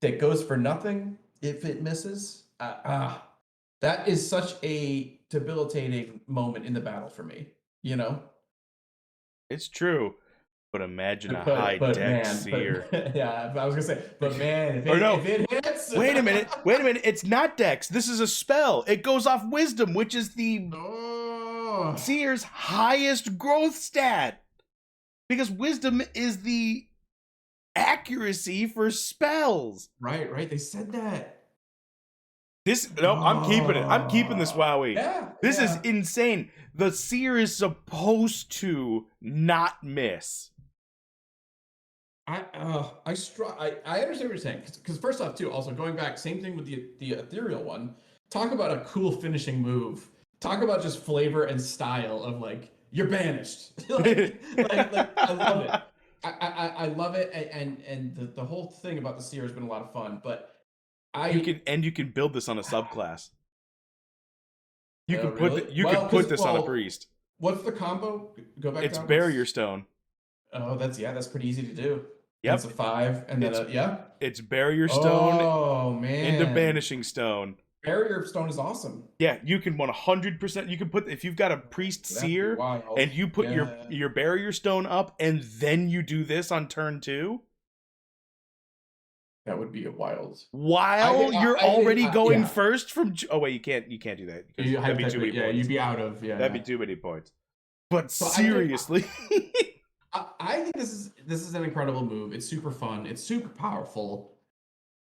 [SPEAKER 2] that goes for nothing if it misses. That is such a debilitating moment in the battle for me. You know.
[SPEAKER 1] It's true. But imagine a
[SPEAKER 2] But
[SPEAKER 1] high deck
[SPEAKER 2] man,
[SPEAKER 1] Seer.
[SPEAKER 2] yeah, I was gonna say, but man,
[SPEAKER 1] No.
[SPEAKER 2] if it hits,
[SPEAKER 1] Wait a minute. It's not Dex. This is a spell. It goes off Wisdom, which is the Seer's highest growth stat. Because Wisdom is the accuracy for spells.
[SPEAKER 2] Right. They said that.
[SPEAKER 1] I'm keeping it. I'm keeping this Wowie.
[SPEAKER 2] Yeah.
[SPEAKER 1] This is insane. The Seer is supposed to not miss.
[SPEAKER 2] I understand what you're saying, because first off, too, also going back, same thing with the ethereal one. Talk about a cool finishing move. Talk about just flavor and style of like you're banished. like I love it. I love it, and the whole thing about the Seer has been a lot of fun. But
[SPEAKER 1] you can build this on a subclass. You can put this on a priest.
[SPEAKER 2] What's the combo? Go back.
[SPEAKER 1] It's Barrier Stone.
[SPEAKER 2] Oh, that's pretty easy to do.
[SPEAKER 1] Yep.
[SPEAKER 2] It's a 5, and then
[SPEAKER 1] It's Barrier Stone.
[SPEAKER 2] Oh man.
[SPEAKER 1] Into Banishing Stone.
[SPEAKER 2] Barrier Stone is awesome.
[SPEAKER 1] Yeah, you can 100%. You can put, if you've got a priest Seer and you put your Barrier Stone up, and then you do this on turn 2.
[SPEAKER 2] That would be a wild.
[SPEAKER 1] While you're already going first from. Oh wait, you can't do that.
[SPEAKER 2] That'd be too many points. You'd be out of.
[SPEAKER 1] That'd be too many points. But seriously.
[SPEAKER 2] I think this is an incredible move. It's super fun. It's super powerful.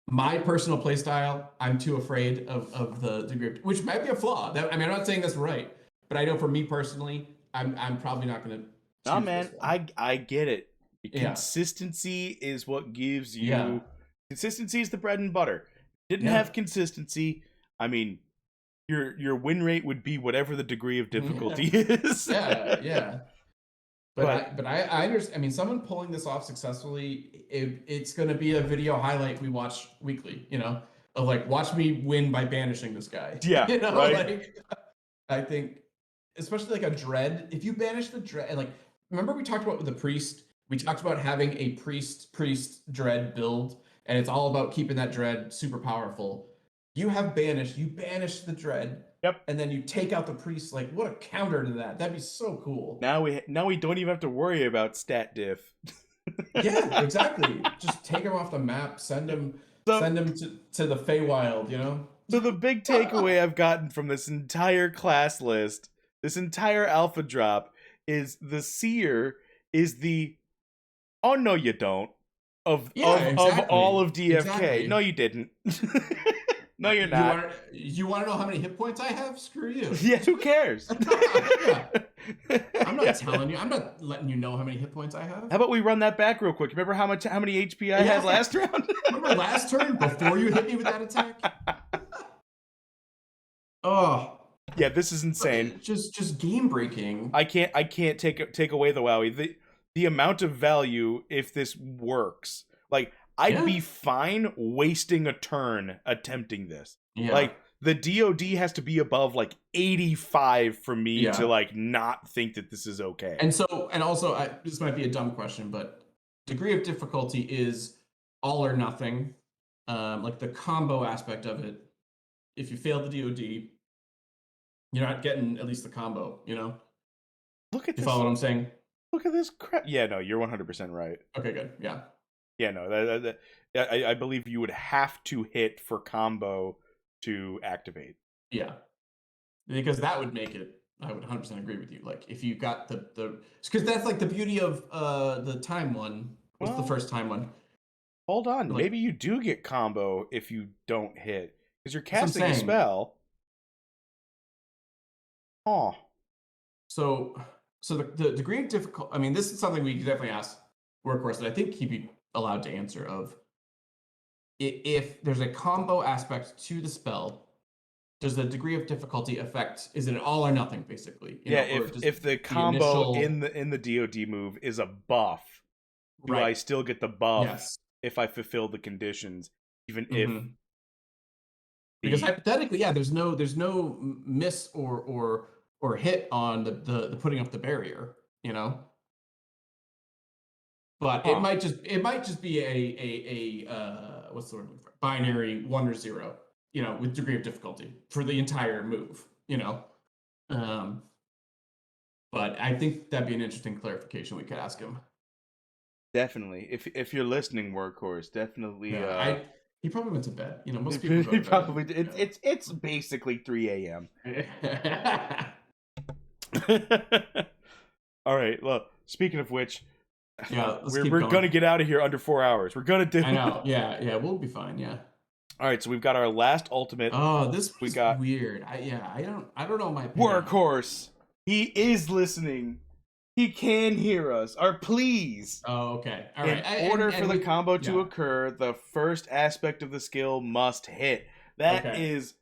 [SPEAKER 2] My personal playstyle, I'm too afraid of the degree, which might be a flaw. I'm not saying that's right, but I know for me personally, I'm probably not going to.
[SPEAKER 1] No, man, I get it. Consistency is what gives you. Yeah. Consistency is the bread and butter. Didn't have consistency. I mean, your win rate would be whatever the degree of difficulty is.
[SPEAKER 2] Yeah. But I understand. I mean, someone pulling this off successfully, it's going to be a video highlight we watch weekly. Of like, watch me win by banishing this guy.
[SPEAKER 1] Yeah, right.
[SPEAKER 2] Like, I think, especially like a dread. If you banish the dread, and like, remember we talked about with the priest. We talked about having a priest dread build, and it's all about keeping that dread super powerful. You have banished. You banish the dread.
[SPEAKER 1] Yep.
[SPEAKER 2] And then you take out the priest. Like, what a counter to that. That'd be so cool.
[SPEAKER 1] Now we don't even have to worry about stat diff.
[SPEAKER 2] Yeah, exactly. Just take him off the map. Send him to the Feywild.
[SPEAKER 1] So the big takeaway I've gotten from this entire class list, this entire alpha drop, is the Seer is the oh no you don't of all of DFK. Exactly. No, you didn't. No, you're not.
[SPEAKER 2] You want to know how many hit points I have? Screw you.
[SPEAKER 1] Yeah, who cares?
[SPEAKER 2] I'm not telling you. I'm not letting you know how many hit points I have.
[SPEAKER 1] How about we run that back real quick? Remember how many HP I had last round?
[SPEAKER 2] Remember last turn before you hit me with that attack? Oh.
[SPEAKER 1] Yeah, this is insane.
[SPEAKER 2] Just game breaking.
[SPEAKER 1] I can't take away the Wowie. The amount of value if this works. Like, I'd be fine wasting a turn attempting this. Yeah. Like, the DOD has to be above like 85 for me to like not think that this is okay.
[SPEAKER 2] And also, this might be a dumb question, but degree of difficulty is all or nothing. Like the combo aspect of it. If you fail the DOD, you're not getting at least the combo.
[SPEAKER 1] Look at this.
[SPEAKER 2] You follow what I'm saying?
[SPEAKER 1] Look at this crap. Yeah, no, you're 100% right.
[SPEAKER 2] Okay, good. Yeah.
[SPEAKER 1] Yeah, no, I believe you would have to hit for combo to activate.
[SPEAKER 2] Yeah, because that would make it. I would 100% agree with you. Like if you got the because that's like the beauty of the time one. What's the first time one?
[SPEAKER 1] Hold on, like, maybe you do get combo if you don't hit because you're casting a spell. Oh,
[SPEAKER 2] so the degree of difficulty. I mean, this is something we definitely ask Workhorse that I think he'd be allowed to answer of if there's a combo aspect to the spell, does the degree of difficulty affect? Is it an all or nothing, basically?
[SPEAKER 1] Yeah,
[SPEAKER 2] Or does
[SPEAKER 1] if the combo in the DoD move is a buff, do I still get the buff if I fulfill the conditions, even if
[SPEAKER 2] because hypothetically, yeah, there's no miss or hit on the putting up the barrier, But it might just be a what's the word for it? Binary 1 or 0, with degree of difficulty for the entire move, But I think that'd be an interesting clarification we could ask him.
[SPEAKER 1] Definitely, if you're listening, Workhorse, definitely.
[SPEAKER 2] Yeah, he probably went to bed. Most people go to bed.
[SPEAKER 1] Probably. It's basically 3 a.m. All right. Well, speaking of which,
[SPEAKER 2] yeah,
[SPEAKER 1] we're gonna get out of here under 4 hours. We're gonna do.
[SPEAKER 2] I know. Yeah, we'll be fine. Yeah.
[SPEAKER 1] All right, so we've got our last ultimate.
[SPEAKER 2] Oh, this was weird. I don't know my opinion.
[SPEAKER 1] Workhorse. He is listening. He can hear us. Our pleas.
[SPEAKER 2] Oh, okay. All right.
[SPEAKER 1] In order for the combo to occur, the first aspect of the skill must hit. That is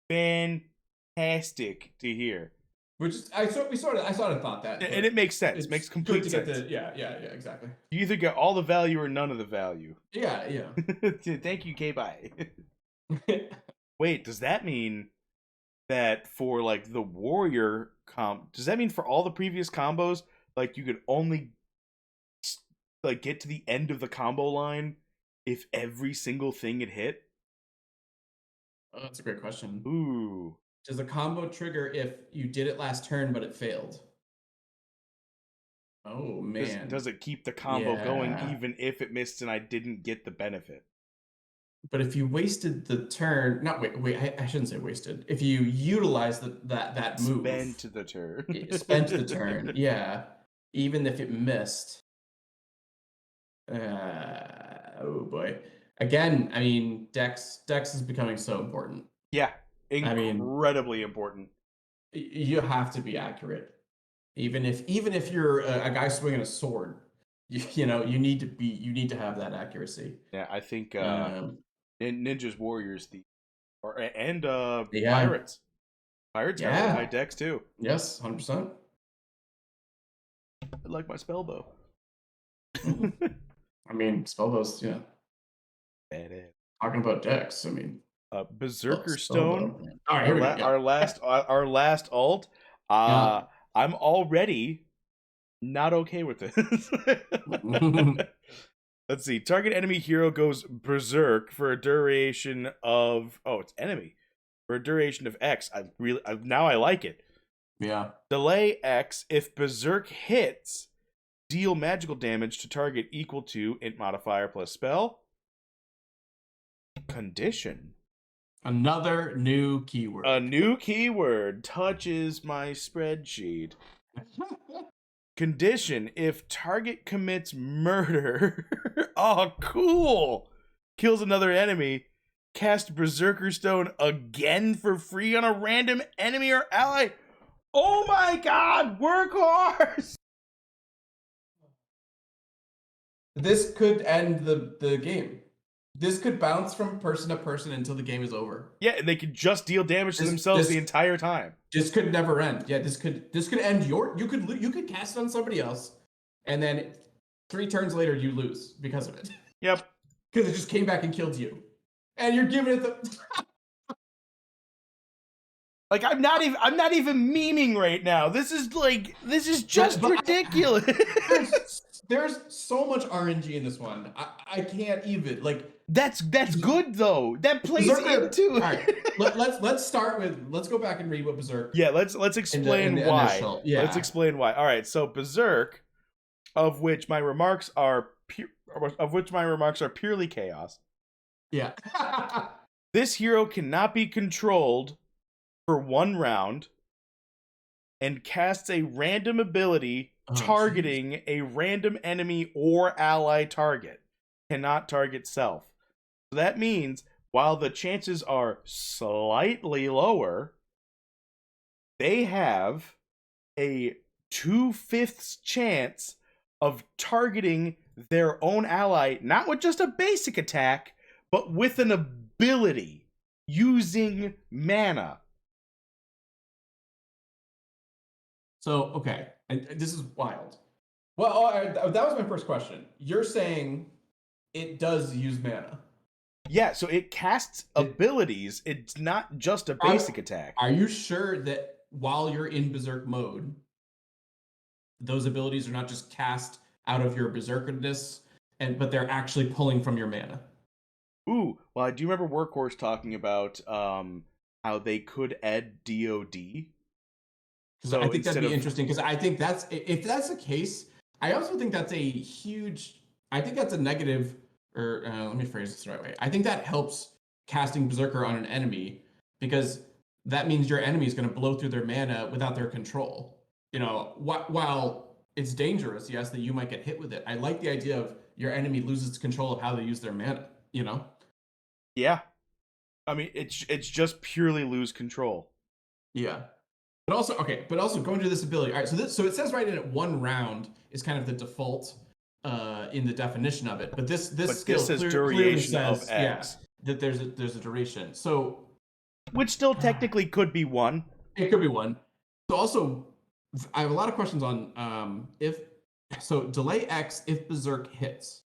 [SPEAKER 1] fantastic to hear.
[SPEAKER 2] Which I sort of thought that,
[SPEAKER 1] and it makes sense. It makes complete sense.
[SPEAKER 2] Yeah, exactly.
[SPEAKER 1] You either get all the value or none of the value.
[SPEAKER 2] Yeah.
[SPEAKER 1] Thank you, K-Bye. Wait, does that mean that for like the warrior does that mean for all the previous combos, like you could only like get to the end of the combo line if every single thing it hit?
[SPEAKER 2] Oh, that's a great question.
[SPEAKER 1] Ooh.
[SPEAKER 2] Does the combo trigger if you did it last turn but it failed? Oh man.
[SPEAKER 1] Does it keep the combo going even if it missed and I didn't get the benefit?
[SPEAKER 2] But if you wasted the turn, I shouldn't say wasted. If you utilized that move,
[SPEAKER 1] spent the turn,
[SPEAKER 2] yeah, even if it missed. Oh boy! Again, I mean, Dex is becoming so important.
[SPEAKER 1] Yeah, incredibly important.
[SPEAKER 2] You have to be accurate, even if you're a guy swinging a sword. You need to have that accuracy.
[SPEAKER 1] Yeah, I think. Ninjas, Warriors, and
[SPEAKER 2] yeah.
[SPEAKER 1] Pirates. Pirates got really high decks too.
[SPEAKER 2] Yes, 100%.
[SPEAKER 1] I like my spell bow.
[SPEAKER 2] I mean, spell bows, yeah.
[SPEAKER 1] Badass.
[SPEAKER 2] Talking about decks, I mean.
[SPEAKER 1] Berserker Stone.
[SPEAKER 2] All right, here we go.
[SPEAKER 1] Our last alt. I'm already not okay with this. Let's see. Target enemy hero goes berserk for a duration of it's enemy for a duration of X. Now I like it.
[SPEAKER 2] Yeah.
[SPEAKER 1] Delay X if berserk hits. Deal magical damage to target equal to int modifier plus spell. Condition.
[SPEAKER 2] Another new keyword.
[SPEAKER 1] A new keyword touches my spreadsheet. Condition, if target commits murder. Oh, cool. Kills another enemy. Cast Berserker Stone again for free on a random enemy or ally. Oh my god, Workhorse!
[SPEAKER 2] This could end the game. This could bounce from person to person until the game is over.
[SPEAKER 1] Yeah, and they could just deal damage to themselves the entire time.
[SPEAKER 2] This could never end. Yeah, this could end you could cast it on somebody else, and then 3 turns later you lose because of it.
[SPEAKER 1] Yep.
[SPEAKER 2] Because it just came back and killed you, and you're giving it the.
[SPEAKER 1] Like I'm not even memeing right now. This is just ridiculous.
[SPEAKER 2] There's so much RNG in this one. I can't even
[SPEAKER 1] That's good though. That plays into.
[SPEAKER 2] All right, let's go back and read what Berserk.
[SPEAKER 1] Yeah, let's explain why. Let's explain why. All right, so Berserk, of which my remarks are purely chaos.
[SPEAKER 2] Yeah.
[SPEAKER 1] This hero cannot be controlled for 1 round, and casts a random ability targeting a random enemy or ally target. Cannot target self. So that means while the chances are slightly lower, they have a 2/5 chance of targeting their own ally, not with just a basic attack, but with an ability using mana.
[SPEAKER 2] So, okay, and this is wild. Well, that was my first question. You're saying it does use mana.
[SPEAKER 1] Yeah, so it casts abilities. It's not just a basic attack.
[SPEAKER 2] Are you sure that while you're in Berserk mode, those abilities are not just cast out of your berserkerness, but they're actually pulling from your mana?
[SPEAKER 1] Ooh, well, I do remember Workhorse talking about how they could add DOD.
[SPEAKER 2] So I think that'd be interesting, because I think if that's the case, I also think that's a huge. I think that's a negative, or let me phrase this the right way. I think that helps casting Berserker on an enemy, because that means your enemy is going to blow through their mana without their control. You know, while it's dangerous, yes, that you might get hit with it. I like the idea of your enemy loses control of how they use their mana. You know?
[SPEAKER 1] Yeah, I mean it's just purely lose control.
[SPEAKER 2] Yeah. But also going to this ability. All right, so it says right in it 1 round is kind of the default in the definition of it. But this skill clearly says, that there's a duration. So,
[SPEAKER 1] which still technically could be 1.
[SPEAKER 2] It could be 1. So also, I have a lot of questions on delay X if Berserk hits.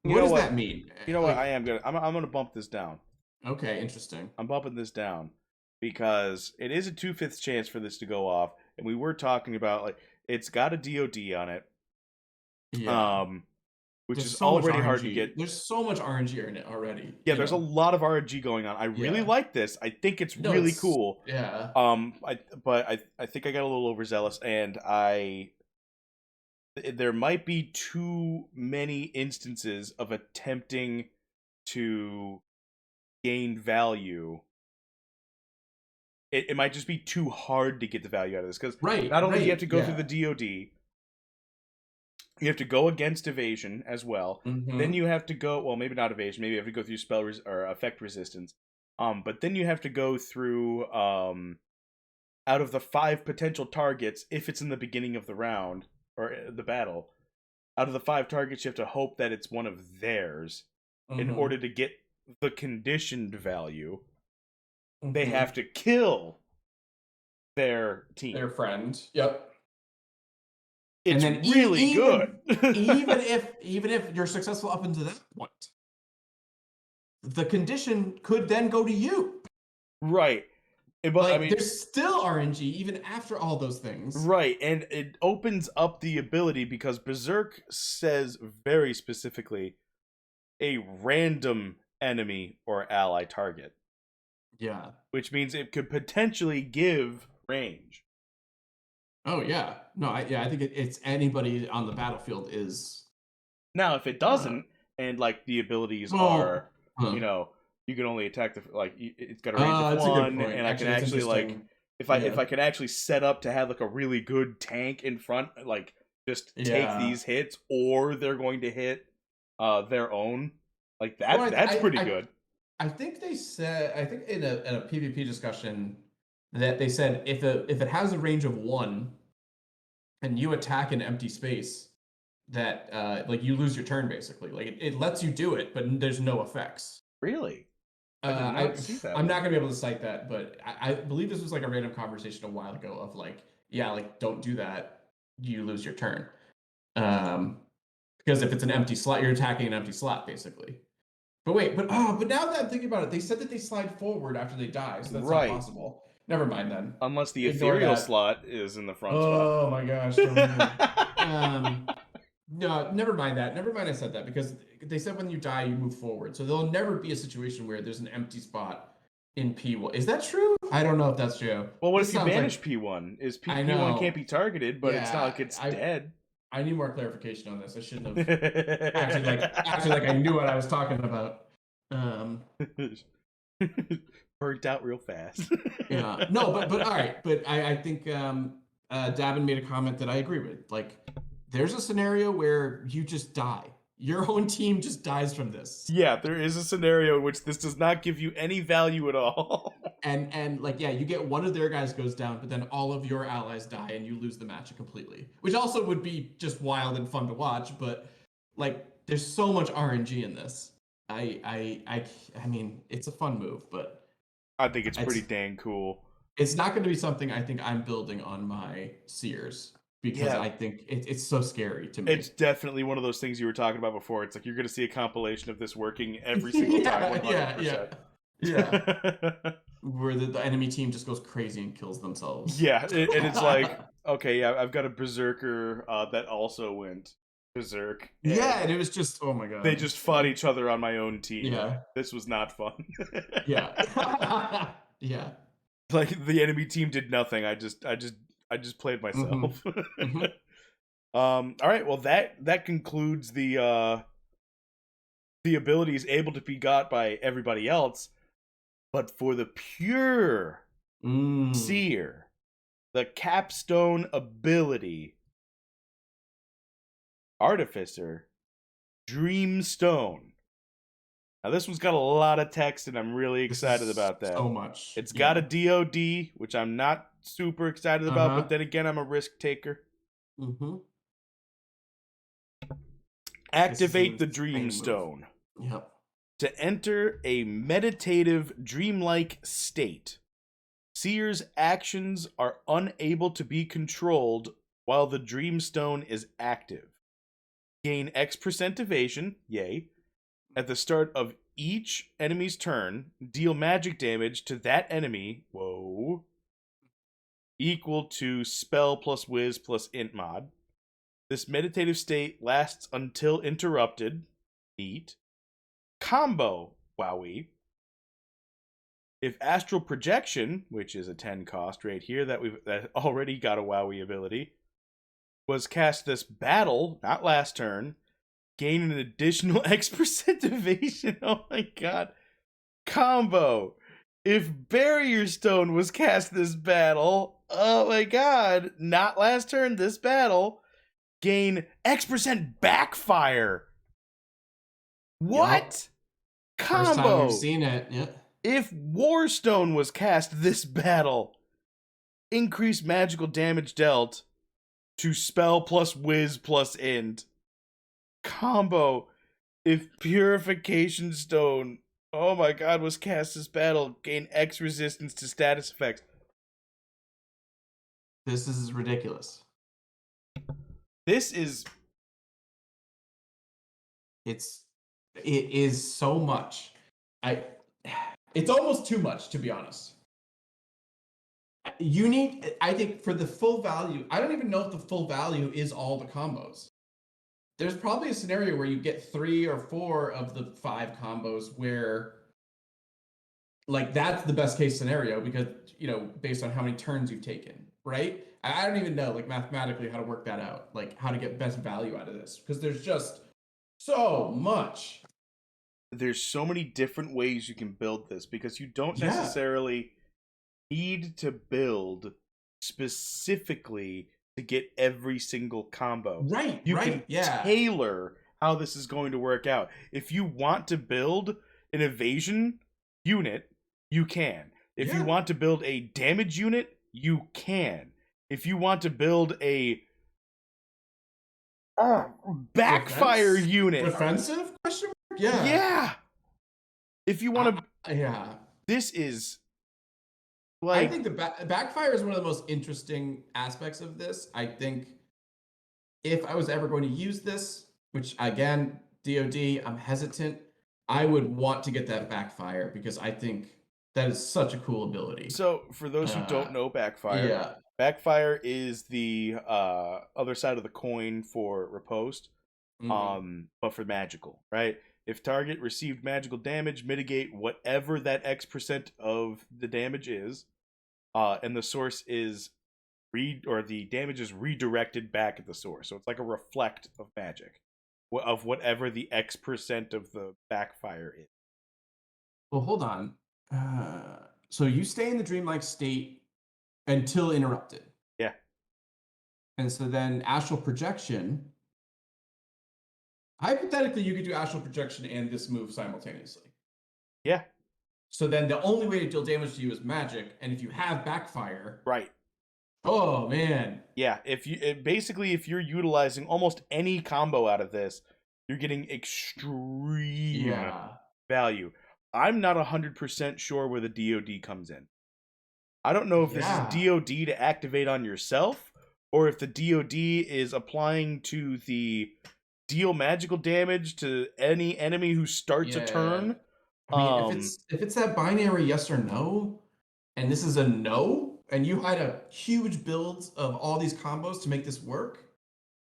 [SPEAKER 2] What does that mean?
[SPEAKER 1] You know what? I'm gonna bump this down.
[SPEAKER 2] Okay, interesting.
[SPEAKER 1] I'm bumping this down, because it is a 2/5 chance for this to go off, and we were talking about, like, it's got a DOD on it, which is already hard to get.
[SPEAKER 2] There's so much RNG in it already.
[SPEAKER 1] Yeah, there's a lot of RNG going on. I really like this. I think it's really cool.
[SPEAKER 2] Yeah.
[SPEAKER 1] I think I got a little overzealous, and there might be too many instances of attempting to gain value. It might just be too hard to get the value out of this, because not only do you have to go through the DOD, you have to go against evasion as well.
[SPEAKER 2] Mm-hmm.
[SPEAKER 1] Then you have to go, well, maybe not evasion, maybe you have to go through spell or effect resistance. But then you have to go through out of the 5 potential targets, if it's in the beginning of the round or the battle, out of the 5 targets, you have to hope that it's one of theirs in order to get the conditioned value. They have to kill their team,
[SPEAKER 2] their friend. Yep.
[SPEAKER 1] It's really good.
[SPEAKER 2] even if you're successful up until that point, the condition could then go to you.
[SPEAKER 1] Right. But I mean,
[SPEAKER 2] there's still RNG even after all those things.
[SPEAKER 1] Right, and it opens up the ability, because Berserk says very specifically a random enemy or ally target.
[SPEAKER 2] Yeah.
[SPEAKER 1] Which means it could potentially give range.
[SPEAKER 2] Oh yeah. No, I think it's anybody on the battlefield is.
[SPEAKER 1] Now, if it doesn't, and like the abilities are, you know, you can only attack it's got a range of 1, and I can actually if I can actually set up to have like a really good tank in front, like just take these hits, or they're going to hit their own, like that. Well, that's pretty good.
[SPEAKER 2] I think they said, in a PvP discussion, that they said if it has a range of 1 and you attack an empty space, that you lose your turn basically. Like it lets you do it, but there's no effects.
[SPEAKER 1] Really?
[SPEAKER 2] I'm not gonna be able to cite that, but I believe this was like a random conversation a while ago of don't do that, you lose your turn. Because if it's an empty slot, you're attacking an empty slot basically. But now that I'm thinking about it, they said that they slide forward after they die, so that's not possible. Never mind then.
[SPEAKER 1] Unless the ethereal slot is in the front spot.
[SPEAKER 2] Oh my gosh. No, never mind that. Never mind I said that, because they said when you die, you move forward. So there'll never be a situation where there's an empty spot in P1. Is that true? I don't know if that's true.
[SPEAKER 1] Well, what if you banish P1? P1 can't be targeted, but it's not like it's dead.
[SPEAKER 2] I need more clarification on this. I shouldn't have actually like I knew what I was talking about.
[SPEAKER 1] Burnt out real fast.
[SPEAKER 2] Yeah. No, but all right. But I think Davin made a comment that I agree with. Like, there's a scenario where you just die. Your own team just dies from this.
[SPEAKER 1] Yeah, there is a scenario in which this does not give you any value at all.
[SPEAKER 2] And you get one of their guys goes down, but then all of your allies die and you lose the match completely. Which also would be just wild and fun to watch, but like there's so much RNG in this. I mean, it's a fun move, but
[SPEAKER 1] I think it's pretty dang cool.
[SPEAKER 2] It's not going to be something I think I'm building on my Seers because I think it's so scary to me.
[SPEAKER 1] It's definitely one of those things you were talking about before. It's like you're going to see a compilation of this working every single time. 100%.
[SPEAKER 2] Yeah. Where the enemy team just goes crazy and kills themselves.
[SPEAKER 1] Yeah, and it's like, okay, yeah, I've got a berserker that also went berserk.
[SPEAKER 2] Yeah, and it was just, oh my god.
[SPEAKER 1] They just fought each other on my own team.
[SPEAKER 2] Yeah.
[SPEAKER 1] This was not fun.
[SPEAKER 2] Yeah. Yeah.
[SPEAKER 1] Like the enemy team did nothing. I just played myself. All right, well that concludes the abilities able to be got by everybody else. But for the pure Seer, the capstone ability, Artificer, Dreamstone. Now this one's got a lot of text, and I'm really excited about that.
[SPEAKER 2] So much.
[SPEAKER 1] It's got a DOD, which I'm not super excited about, but then again, I'm a risk taker. Activate the Dreamstone.
[SPEAKER 2] Yep.
[SPEAKER 1] To enter a meditative, dreamlike state, Seer's actions are unable to be controlled while the Dreamstone is active. Gain X% evasion, yay. At the start of each enemy's turn, deal magic damage to that enemy, whoa, equal to spell plus whiz plus int mod. This meditative state lasts until interrupted, neat. Combo, wowie. If Astral Projection, which is a 10 cost right here, that already got a wowie ability, was cast this battle, not last turn, gain an additional X% evasion. Oh my god. Combo. If Barrier Stone was cast this battle, oh my god, not last turn, this battle, gain X% backfire. What?
[SPEAKER 2] Yep.
[SPEAKER 1] Combo.
[SPEAKER 2] First time we've seen it. Yeah.
[SPEAKER 1] If Warstone was cast this battle, increase magical damage dealt to spell plus whiz plus int. Combo. If Purification Stone, oh my god, was cast this battle, gain X resistance to status effects.
[SPEAKER 2] This is ridiculous.
[SPEAKER 1] This is...
[SPEAKER 2] It is so much. It's almost too much, to be honest. You need, I think, for the full value, I don't even know if the full value is all the combos. There's probably a scenario where you get 3 or 4 of the 5 combos where, like, that's the best case scenario because, based on how many turns you've taken, right? I don't even know, like, mathematically how to work that out, like, how to get best value out of this because there's just so much.
[SPEAKER 1] There's so many different ways you can build this because you don't necessarily need to build specifically to get every single combo.
[SPEAKER 2] Right,
[SPEAKER 1] you can tailor how this is going to work out. If you want to build an evasion unit, you can. If you want to build a damage unit, you can. If you want to build a backfire unit.
[SPEAKER 2] Defensive? Question mark? Yeah.
[SPEAKER 1] Yeah. If you want to...
[SPEAKER 2] yeah.
[SPEAKER 1] This is... like,
[SPEAKER 2] I think the backfire is one of the most interesting aspects of this. I think if I was ever going to use this, which again, DoD, I'm hesitant, I would want to get that backfire because I think that is such a cool ability.
[SPEAKER 1] So for those who don't know backfire, backfire is the other side of the coin for riposte, but for magical, right? If target received magical damage, mitigate whatever that X% of the damage is, and the source is the damage is redirected back at the source. So it's like a reflect of magic, of whatever the X% of the backfire is.
[SPEAKER 2] Well, hold on. So you stay in the dreamlike state until interrupted.
[SPEAKER 1] Yeah.
[SPEAKER 2] And so then astral projection. Hypothetically, you could do astral projection and this move simultaneously.
[SPEAKER 1] Yeah.
[SPEAKER 2] So then the only way to deal damage to you is magic, and if you have backfire,
[SPEAKER 1] right?
[SPEAKER 2] Oh man.
[SPEAKER 1] Yeah. If you're utilizing almost any combo out of this, You're getting extreme
[SPEAKER 2] Yeah.
[SPEAKER 1] value. I'm not 100% sure where the DoD comes in. I don't know if this is
[SPEAKER 2] Yeah.
[SPEAKER 1] DoD to activate on yourself, or if the DoD is applying to the deal magical damage to any enemy who starts a
[SPEAKER 2] Yeah.
[SPEAKER 1] turn.
[SPEAKER 2] I mean, if it's that binary yes or no, and this is a no, and you had a huge build of all these combos to make this work,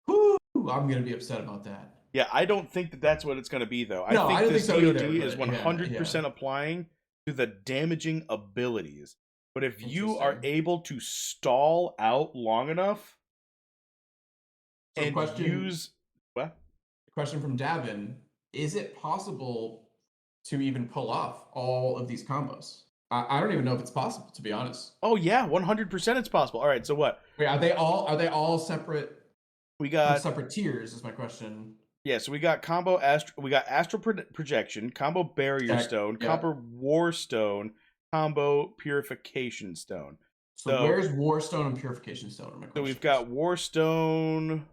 [SPEAKER 2] whoo, I'm gonna be upset about that.
[SPEAKER 1] Yeah, I don't think that that's what it's going to be, though. I
[SPEAKER 2] No, I
[SPEAKER 1] think
[SPEAKER 2] don't think
[SPEAKER 1] this
[SPEAKER 2] so either.
[SPEAKER 1] DoD is
[SPEAKER 2] But yeah, yeah,
[SPEAKER 1] 100% applying to the damaging abilities. But if you are
[SPEAKER 2] interesting.
[SPEAKER 1] able to stall out long enough
[SPEAKER 2] So,
[SPEAKER 1] and use what?
[SPEAKER 2] question from Davin: is it possible to even pull off all of these combos? I don't even know if it's possible, to be honest.
[SPEAKER 1] Oh yeah, 100% it's possible. All right, so what?
[SPEAKER 2] Wait, are they all separate?
[SPEAKER 1] We got
[SPEAKER 2] Separate tiers is my question.
[SPEAKER 1] yeah, so we got astral projection, combo barrier
[SPEAKER 2] Check.
[SPEAKER 1] stone,
[SPEAKER 2] Yeah.
[SPEAKER 1] combo war stone, combo purification stone.
[SPEAKER 2] So where's Warstone and Purification Stone? Are my
[SPEAKER 1] So we've
[SPEAKER 2] questions.
[SPEAKER 1] got war stone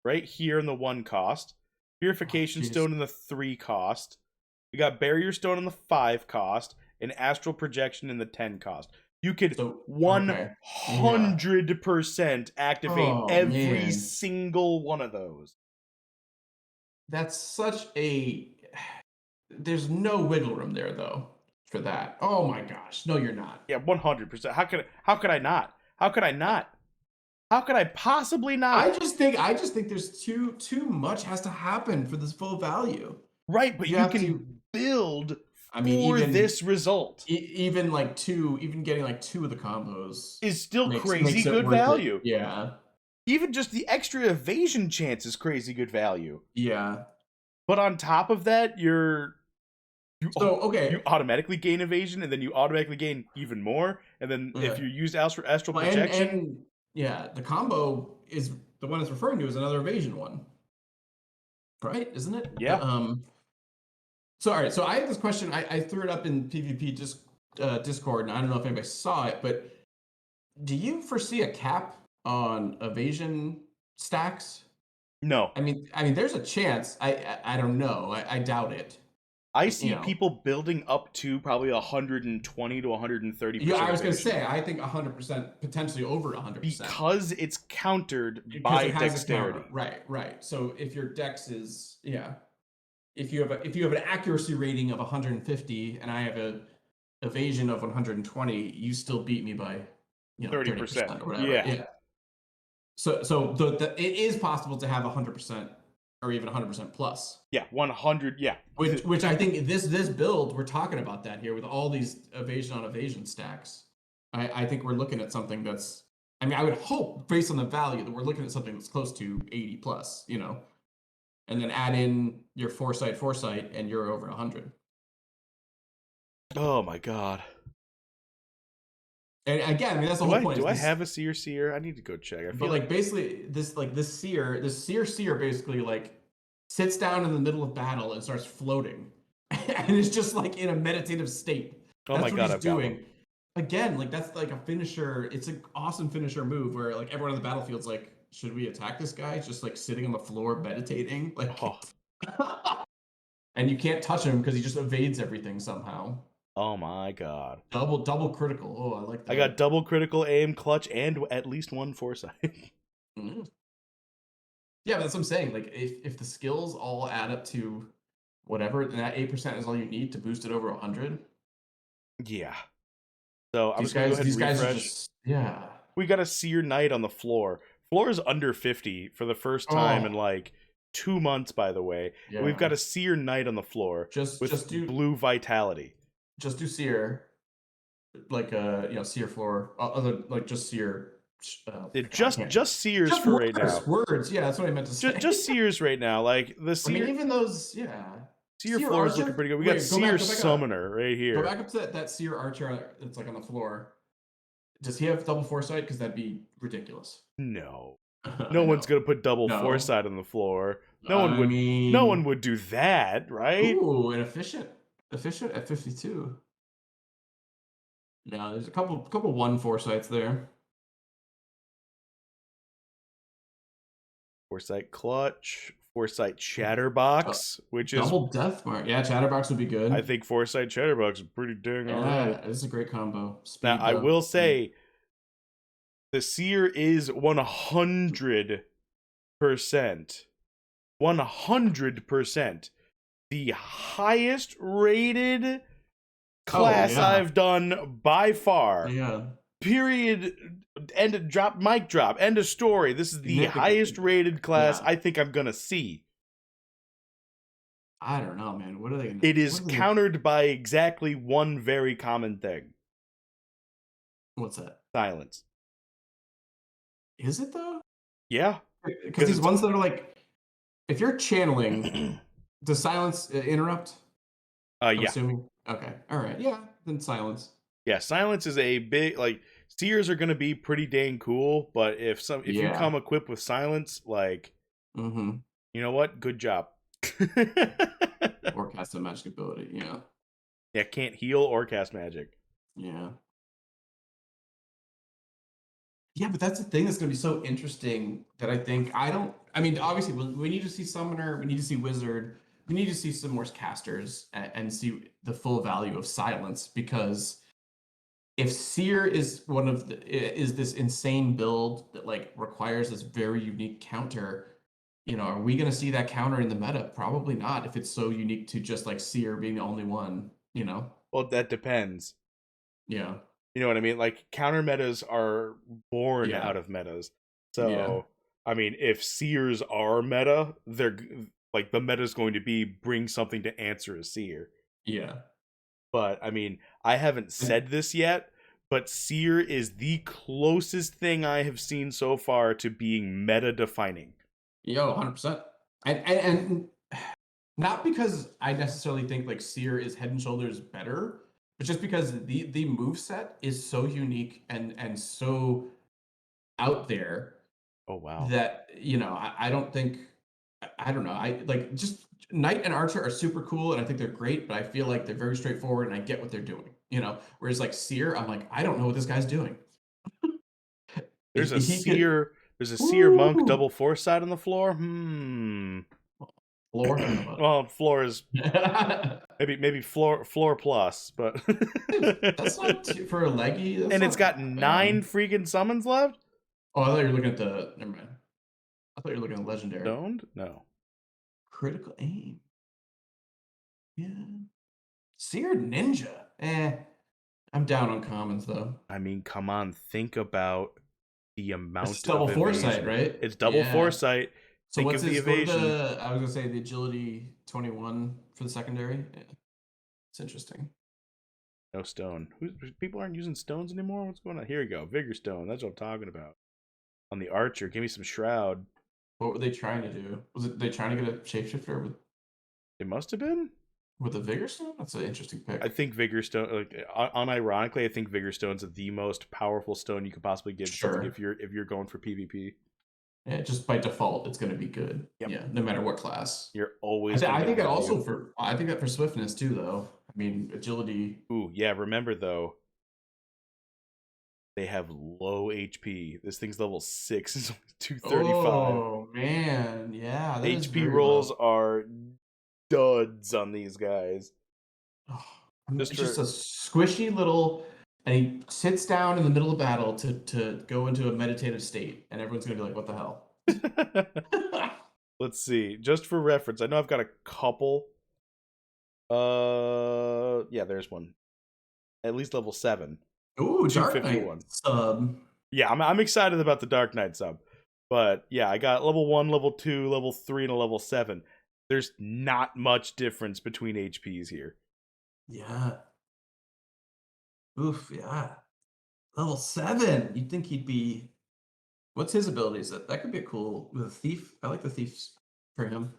[SPEAKER 1] right here in the 1 cost, purification stone in the 3 cost. We got barrier stone in the 5 cost, and astral projection in the 10 cost. You could 100% activate every
[SPEAKER 2] man.
[SPEAKER 1] single one of those.
[SPEAKER 2] That's such a. There's no wiggle room there though for that. Oh my gosh, no, you're not.
[SPEAKER 1] Yeah, 100%. How could I not? How could I not? How could I possibly not?
[SPEAKER 2] I just think there's too much has to happen for this full value.
[SPEAKER 1] Right, but you can build for
[SPEAKER 2] even
[SPEAKER 1] this result.
[SPEAKER 2] Even getting like 2 of the combos
[SPEAKER 1] is still crazy good value.
[SPEAKER 2] Yeah.
[SPEAKER 1] Even just the extra evasion chance is crazy good value.
[SPEAKER 2] Yeah.
[SPEAKER 1] But on top of that, you automatically gain evasion, and then you automatically gain even more. And then if you use astral projection,
[SPEAKER 2] and yeah, the combo is the one it's referring to is another evasion one, right? Isn't it?
[SPEAKER 1] Yeah.
[SPEAKER 2] So all right, so I have this question. I threw it up in PvP Discord, and I don't know if anybody saw it, but do you foresee a cap on evasion stacks?
[SPEAKER 1] No.
[SPEAKER 2] I mean, there's a chance. I don't know. I doubt it.
[SPEAKER 1] I see people building up to probably 120 to 130%.
[SPEAKER 2] Yeah, I was going to say, I think 100%, potentially over 100%.
[SPEAKER 1] Because it's countered by dexterity.
[SPEAKER 2] Right. So if your dex is, if you have an accuracy rating of 150 and I have a evasion of 120, you still beat me by 30% or whatever. Yeah. So it is possible to have 100% or even 100% plus.
[SPEAKER 1] Yeah, 100. Yeah.
[SPEAKER 2] Which I think this build, we're talking about that here with all these evasion on evasion stacks. I think we're looking at something that's. I mean, I would hope based on the value that we're looking at something that's close to 80 plus. And then add in your foresight, and you're over 100.
[SPEAKER 1] Oh my god.
[SPEAKER 2] And again, I mean that's the whole point.
[SPEAKER 1] Do I have a Seer? I need to go check.
[SPEAKER 2] But like basically this Seer basically like sits down in the middle of battle and starts floating, and it's just like in a meditative state.
[SPEAKER 1] Oh my god,
[SPEAKER 2] I've doing. Again, like that's like a finisher. It's an awesome finisher move where like everyone on the battlefield's like, should we attack this guy? He's just like sitting on the floor meditating, like, and you can't touch him because he just evades everything somehow.
[SPEAKER 1] Oh my god.
[SPEAKER 2] Double critical. Oh, I like that.
[SPEAKER 1] I got double critical, aim, clutch, and at least 1 foresight.
[SPEAKER 2] Mm-hmm. Yeah, that's what I'm saying. Like, if the skills all add up to whatever, then that 8% is all you need to boost it over 100.
[SPEAKER 1] Yeah. So I'm just gonna go ahead and refresh. We got a Seer Knight on the floor. Floor is under 50 for the first time in like 2 months, by the way. Yeah. We've got a Seer Knight on the floor with blue vitality.
[SPEAKER 2] Just do Seer, like Seer floor, other like just Seer.
[SPEAKER 1] Just Seers for right now.
[SPEAKER 2] Words, yeah, that's what I meant to say.
[SPEAKER 1] Just Seers right now, like the Seer.
[SPEAKER 2] I mean, even those,
[SPEAKER 1] Seer floor is looking pretty good. We got Seer Summoner right here.
[SPEAKER 2] Go back up to that Seer Archer that's like on the floor. Does he have double foresight? Because that'd be ridiculous.
[SPEAKER 1] No, no one's gonna put double foresight on the floor. No one would do that, right?
[SPEAKER 2] Ooh, and efficient at 52. No, there's a couple 1 foresights there.
[SPEAKER 1] Foresight clutch, Foresight Chatterbox, which is
[SPEAKER 2] double Death Mark. Yeah, Chatterbox would be good.
[SPEAKER 1] I think Foresight Chatterbox is pretty dang alright.
[SPEAKER 2] This is a great combo. Speed,
[SPEAKER 1] Now I will say the Seer is 100%, 100% the highest rated class I've done by far.
[SPEAKER 2] Yeah.
[SPEAKER 1] Period. End of drop. Mic drop. End of story. This is the highest rated class I think I'm gonna see.
[SPEAKER 2] I don't know, man. What are they gonna?
[SPEAKER 1] It is countered by exactly one very common thing.
[SPEAKER 2] What's that?
[SPEAKER 1] Silence.
[SPEAKER 2] Is it though?
[SPEAKER 1] Yeah.
[SPEAKER 2] Because these ones that are like, if you're channeling, does silence interrupt? I'm assuming. Okay. All right. Yeah. Then silence.
[SPEAKER 1] Yeah. Silence is a big, like, Seers are gonna be pretty dang cool, but if you come equipped with silence, like, you know what? Good job.
[SPEAKER 2] Or cast a magic ability. Yeah.
[SPEAKER 1] Yeah. Can't heal or cast magic.
[SPEAKER 2] Yeah. Yeah, but that's the thing that's going to be so interesting that I mean, obviously, we need to see Summoner, we need to see Wizard, we need to see some more casters and see the full value of Silence, because if Seer is is this insane build that like requires this very unique counter, are we going to see that counter in the meta? Probably not, if it's so unique to just like Seer being the only one,
[SPEAKER 1] Well, that depends.
[SPEAKER 2] Yeah.
[SPEAKER 1] You know what I mean? Like, counter metas are born out of metas. So, I mean, if Seers are meta, they're like, the meta is going to be bring something to answer a Seer.
[SPEAKER 2] Yeah.
[SPEAKER 1] But, I mean, I haven't said this yet, but Seer is the closest thing I have seen so far to being meta defining.
[SPEAKER 2] Yo, 100%. And not because I necessarily think like Seer is head and shoulders better, but just because the moveset is so unique and so out there.
[SPEAKER 1] Oh wow.
[SPEAKER 2] That I don't think, I don't know. I like, just Knight and Archer are super cool and I think they're great, but I feel like they're very straightforward and I get what they're doing. Whereas like Seer, I'm like, I don't know what this guy's doing.
[SPEAKER 1] There's a Seer monk double Foresight on the floor.
[SPEAKER 2] Floor?
[SPEAKER 1] Well, floor is maybe floor plus, but
[SPEAKER 2] that's not for a leggy.
[SPEAKER 1] And it's got 9 freaking summons left.
[SPEAKER 2] Oh, I thought you were looking at never mind. I thought you were looking at legendary.
[SPEAKER 1] Stoned? No.
[SPEAKER 2] Critical aim. Yeah. Seer Ninja. I'm down on commons though.
[SPEAKER 1] I mean, come on, think about the amount
[SPEAKER 2] it's double
[SPEAKER 1] of
[SPEAKER 2] Foresight, right?
[SPEAKER 1] It's double Foresight.
[SPEAKER 2] So think what's of the evasion. I was gonna say the agility 21 for the secondary. Yeah. It's interesting.
[SPEAKER 1] No stone. People aren't using stones anymore? What's going on? Here we go. Vigor stone. That's what I'm talking about. On the Archer, give me some shroud.
[SPEAKER 2] What were they trying to do? Was it they trying to get a shapeshifter with?
[SPEAKER 1] It must have been
[SPEAKER 2] with a Vigor stone. That's an interesting pick.
[SPEAKER 1] I think Vigor stone, like, unironically, I think Vigor stone's the most powerful stone you could possibly give. Sure. If you're going for PvP.
[SPEAKER 2] Yeah, just by default, it's going to be good. Yep. Yeah, no matter what class.
[SPEAKER 1] You're always.
[SPEAKER 2] I think that also for swiftness too, though. I mean, agility.
[SPEAKER 1] Ooh, yeah. Remember though, they have low HP. This thing's level 6. It's only 235.
[SPEAKER 2] Oh man, yeah.
[SPEAKER 1] HP rolls are duds on these guys.
[SPEAKER 2] Oh, just a squishy little. And he sits down in the middle of battle to go into a meditative state, and everyone's gonna be like, "What the hell?"
[SPEAKER 1] Let's see. Just for reference, I know I've got a couple. Yeah, there's one. At least level 7.
[SPEAKER 2] Ooh, Dark Knight sub.
[SPEAKER 1] Yeah, I'm excited about the Dark Knight sub. But yeah, I got level 1, level 2, level 3, and a level 7. There's not much difference between HPs here.
[SPEAKER 2] Yeah. Oof, yeah. Level 7. You'd think he'd be. What's his abilities? That could be cool with a thief. I like the thieves for him.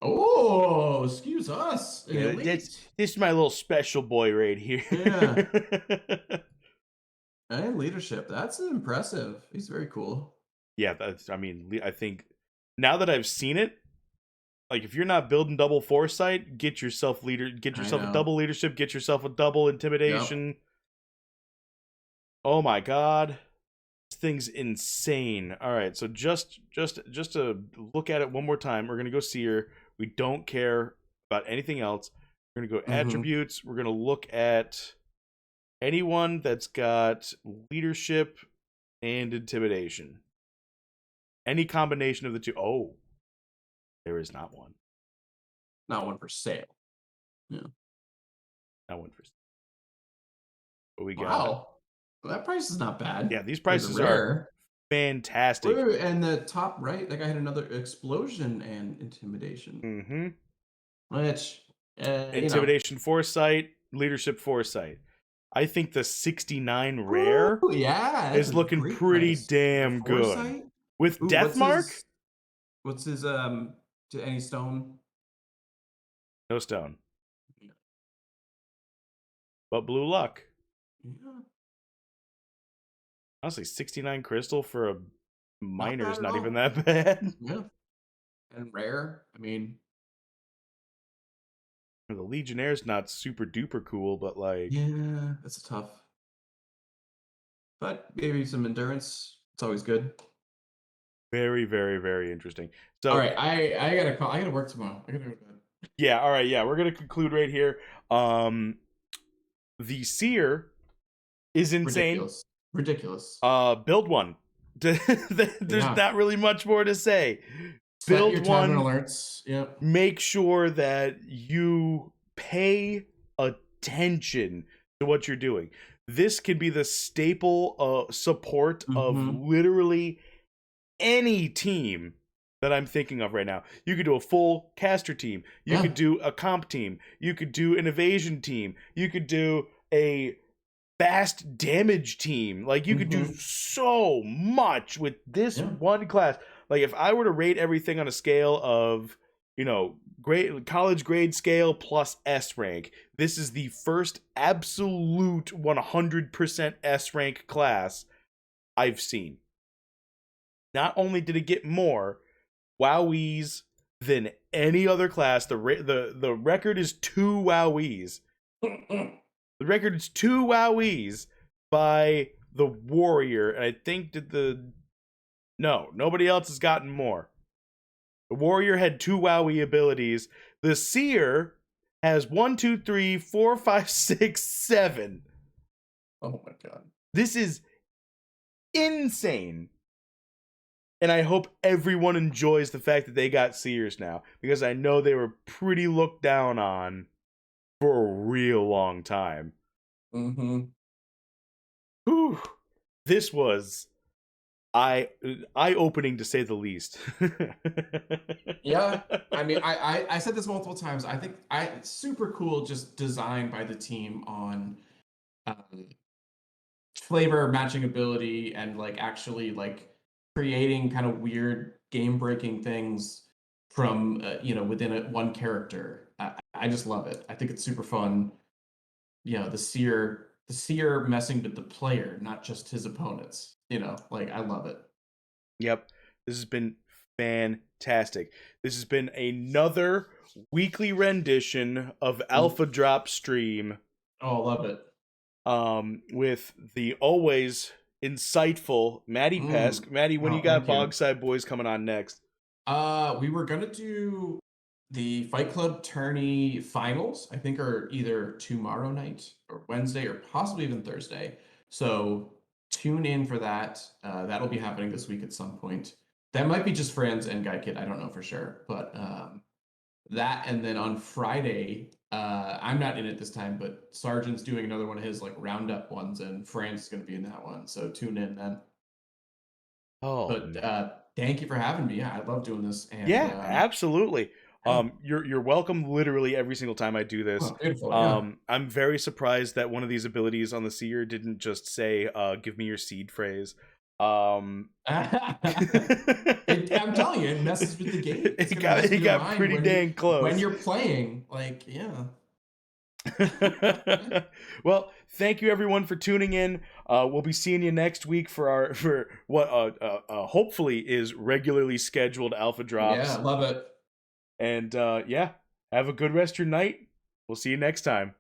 [SPEAKER 2] Oh, excuse us.
[SPEAKER 1] Yeah, this is my little special boy right here.
[SPEAKER 2] Yeah. And leadership. That's impressive. He's very cool.
[SPEAKER 1] Yeah, I think now that I've seen it, like, if you're not building double Foresight, get yourself a double leadership, get yourself a double intimidation. Yep. Oh my god. thing's insane. All right, so just to look at it one more time, we're gonna go Seer. We don't care about anything else. We're gonna go attributes. We're gonna look at anyone that's got leadership and intimidation. Any combination of the two. Oh, there is not one.
[SPEAKER 2] Not one for sale. Yeah.
[SPEAKER 1] Not one for sale. But we got.
[SPEAKER 2] Wow. Well, that price is not bad.
[SPEAKER 1] Yeah, these prices are fantastic.
[SPEAKER 2] Wait, and the top right, like I had another explosion and intimidation. Which
[SPEAKER 1] intimidation, foresight, leadership, foresight. I think the 69 rare is looking pretty damn good. With Deathmark?
[SPEAKER 2] What's his any stone?
[SPEAKER 1] No stone. But blue luck.
[SPEAKER 2] Yeah.
[SPEAKER 1] Honestly, 69 crystal for a miner is not even that bad.
[SPEAKER 2] Yeah. And rare, I mean,
[SPEAKER 1] the Legionnaire's not super duper cool, but like,
[SPEAKER 2] yeah, it's tough. But maybe some endurance. It's always good.
[SPEAKER 1] Very, very, very interesting. So,
[SPEAKER 2] all right, I gotta call. I gotta work tomorrow. I gotta go to bed.
[SPEAKER 1] Yeah. All right. Yeah, we're gonna conclude right here. The Seer is insane.
[SPEAKER 2] Ridiculous.
[SPEAKER 1] Build one. There's not really much more to say. Build one.
[SPEAKER 2] Alerts. Yep.
[SPEAKER 1] Make sure that you pay attention to what you're doing. This can be the staple support of literally any team that I'm thinking of right now. You could do a full caster team. You could do a comp team. You could do an evasion team. You could do a fast damage team. Like, you could do so much with this one class. Like, if I were to rate everything on a scale of, college grade scale plus S rank, this is the first absolute 100% S rank class I've seen. Not only did it get more WoWies than any other class, the record is 2 WoWies. The record is 2 WoWies by the Warrior, and I think nobody else has gotten more. The Warrior had 2 WoWie abilities. The Seer has 1, 2, 3, 4, 5, 6, 7.
[SPEAKER 2] Oh my god.
[SPEAKER 1] This is insane. And I hope everyone enjoys the fact that they got Seers now, because I know they were pretty looked down on for a real long time. Whew. This was eye-opening, to say the least.
[SPEAKER 2] Yeah, I mean, I said this multiple times. I think it's super cool, just designed by the team on flavor, matching ability, and like actually like creating kind of weird game-breaking things from within one character. I just love it. I think it's super fun. The Seer messing with the player, not just his opponents. I love it.
[SPEAKER 1] Yep. This has been fantastic. This has been another weekly rendition of Alpha Drop Stream.
[SPEAKER 2] Oh, love it.
[SPEAKER 1] With the always insightful Maddie Pesk. Maddie, when you got Bogside Boys coming on next?
[SPEAKER 2] We were gonna do the Fight Club tourney finals, I think, are either tomorrow night or Wednesday or possibly even Thursday. So tune in for that. That'll be happening this week at some point. That might be just Franz and Guy Kid. I don't know for sure. But that, and then on Friday, I'm not in it this time, but Sargent's doing another one of his like roundup ones, and Franz is going to be in that one. So tune in then. But thank you for having me. Yeah, I love doing this. And,
[SPEAKER 1] absolutely. You're welcome literally every single time I do this.
[SPEAKER 2] Oh, beautiful,
[SPEAKER 1] I'm very surprised that one of these abilities on the Seer didn't just say, give me your seed phrase.
[SPEAKER 2] I'm telling you, it messes with the game.
[SPEAKER 1] It got pretty dang close.
[SPEAKER 2] When you're playing,
[SPEAKER 1] Well, thank you everyone for tuning in. We'll be seeing you next week for what hopefully is regularly scheduled Alpha drops.
[SPEAKER 2] Yeah, love it.
[SPEAKER 1] And have a good rest of your night. We'll see you next time.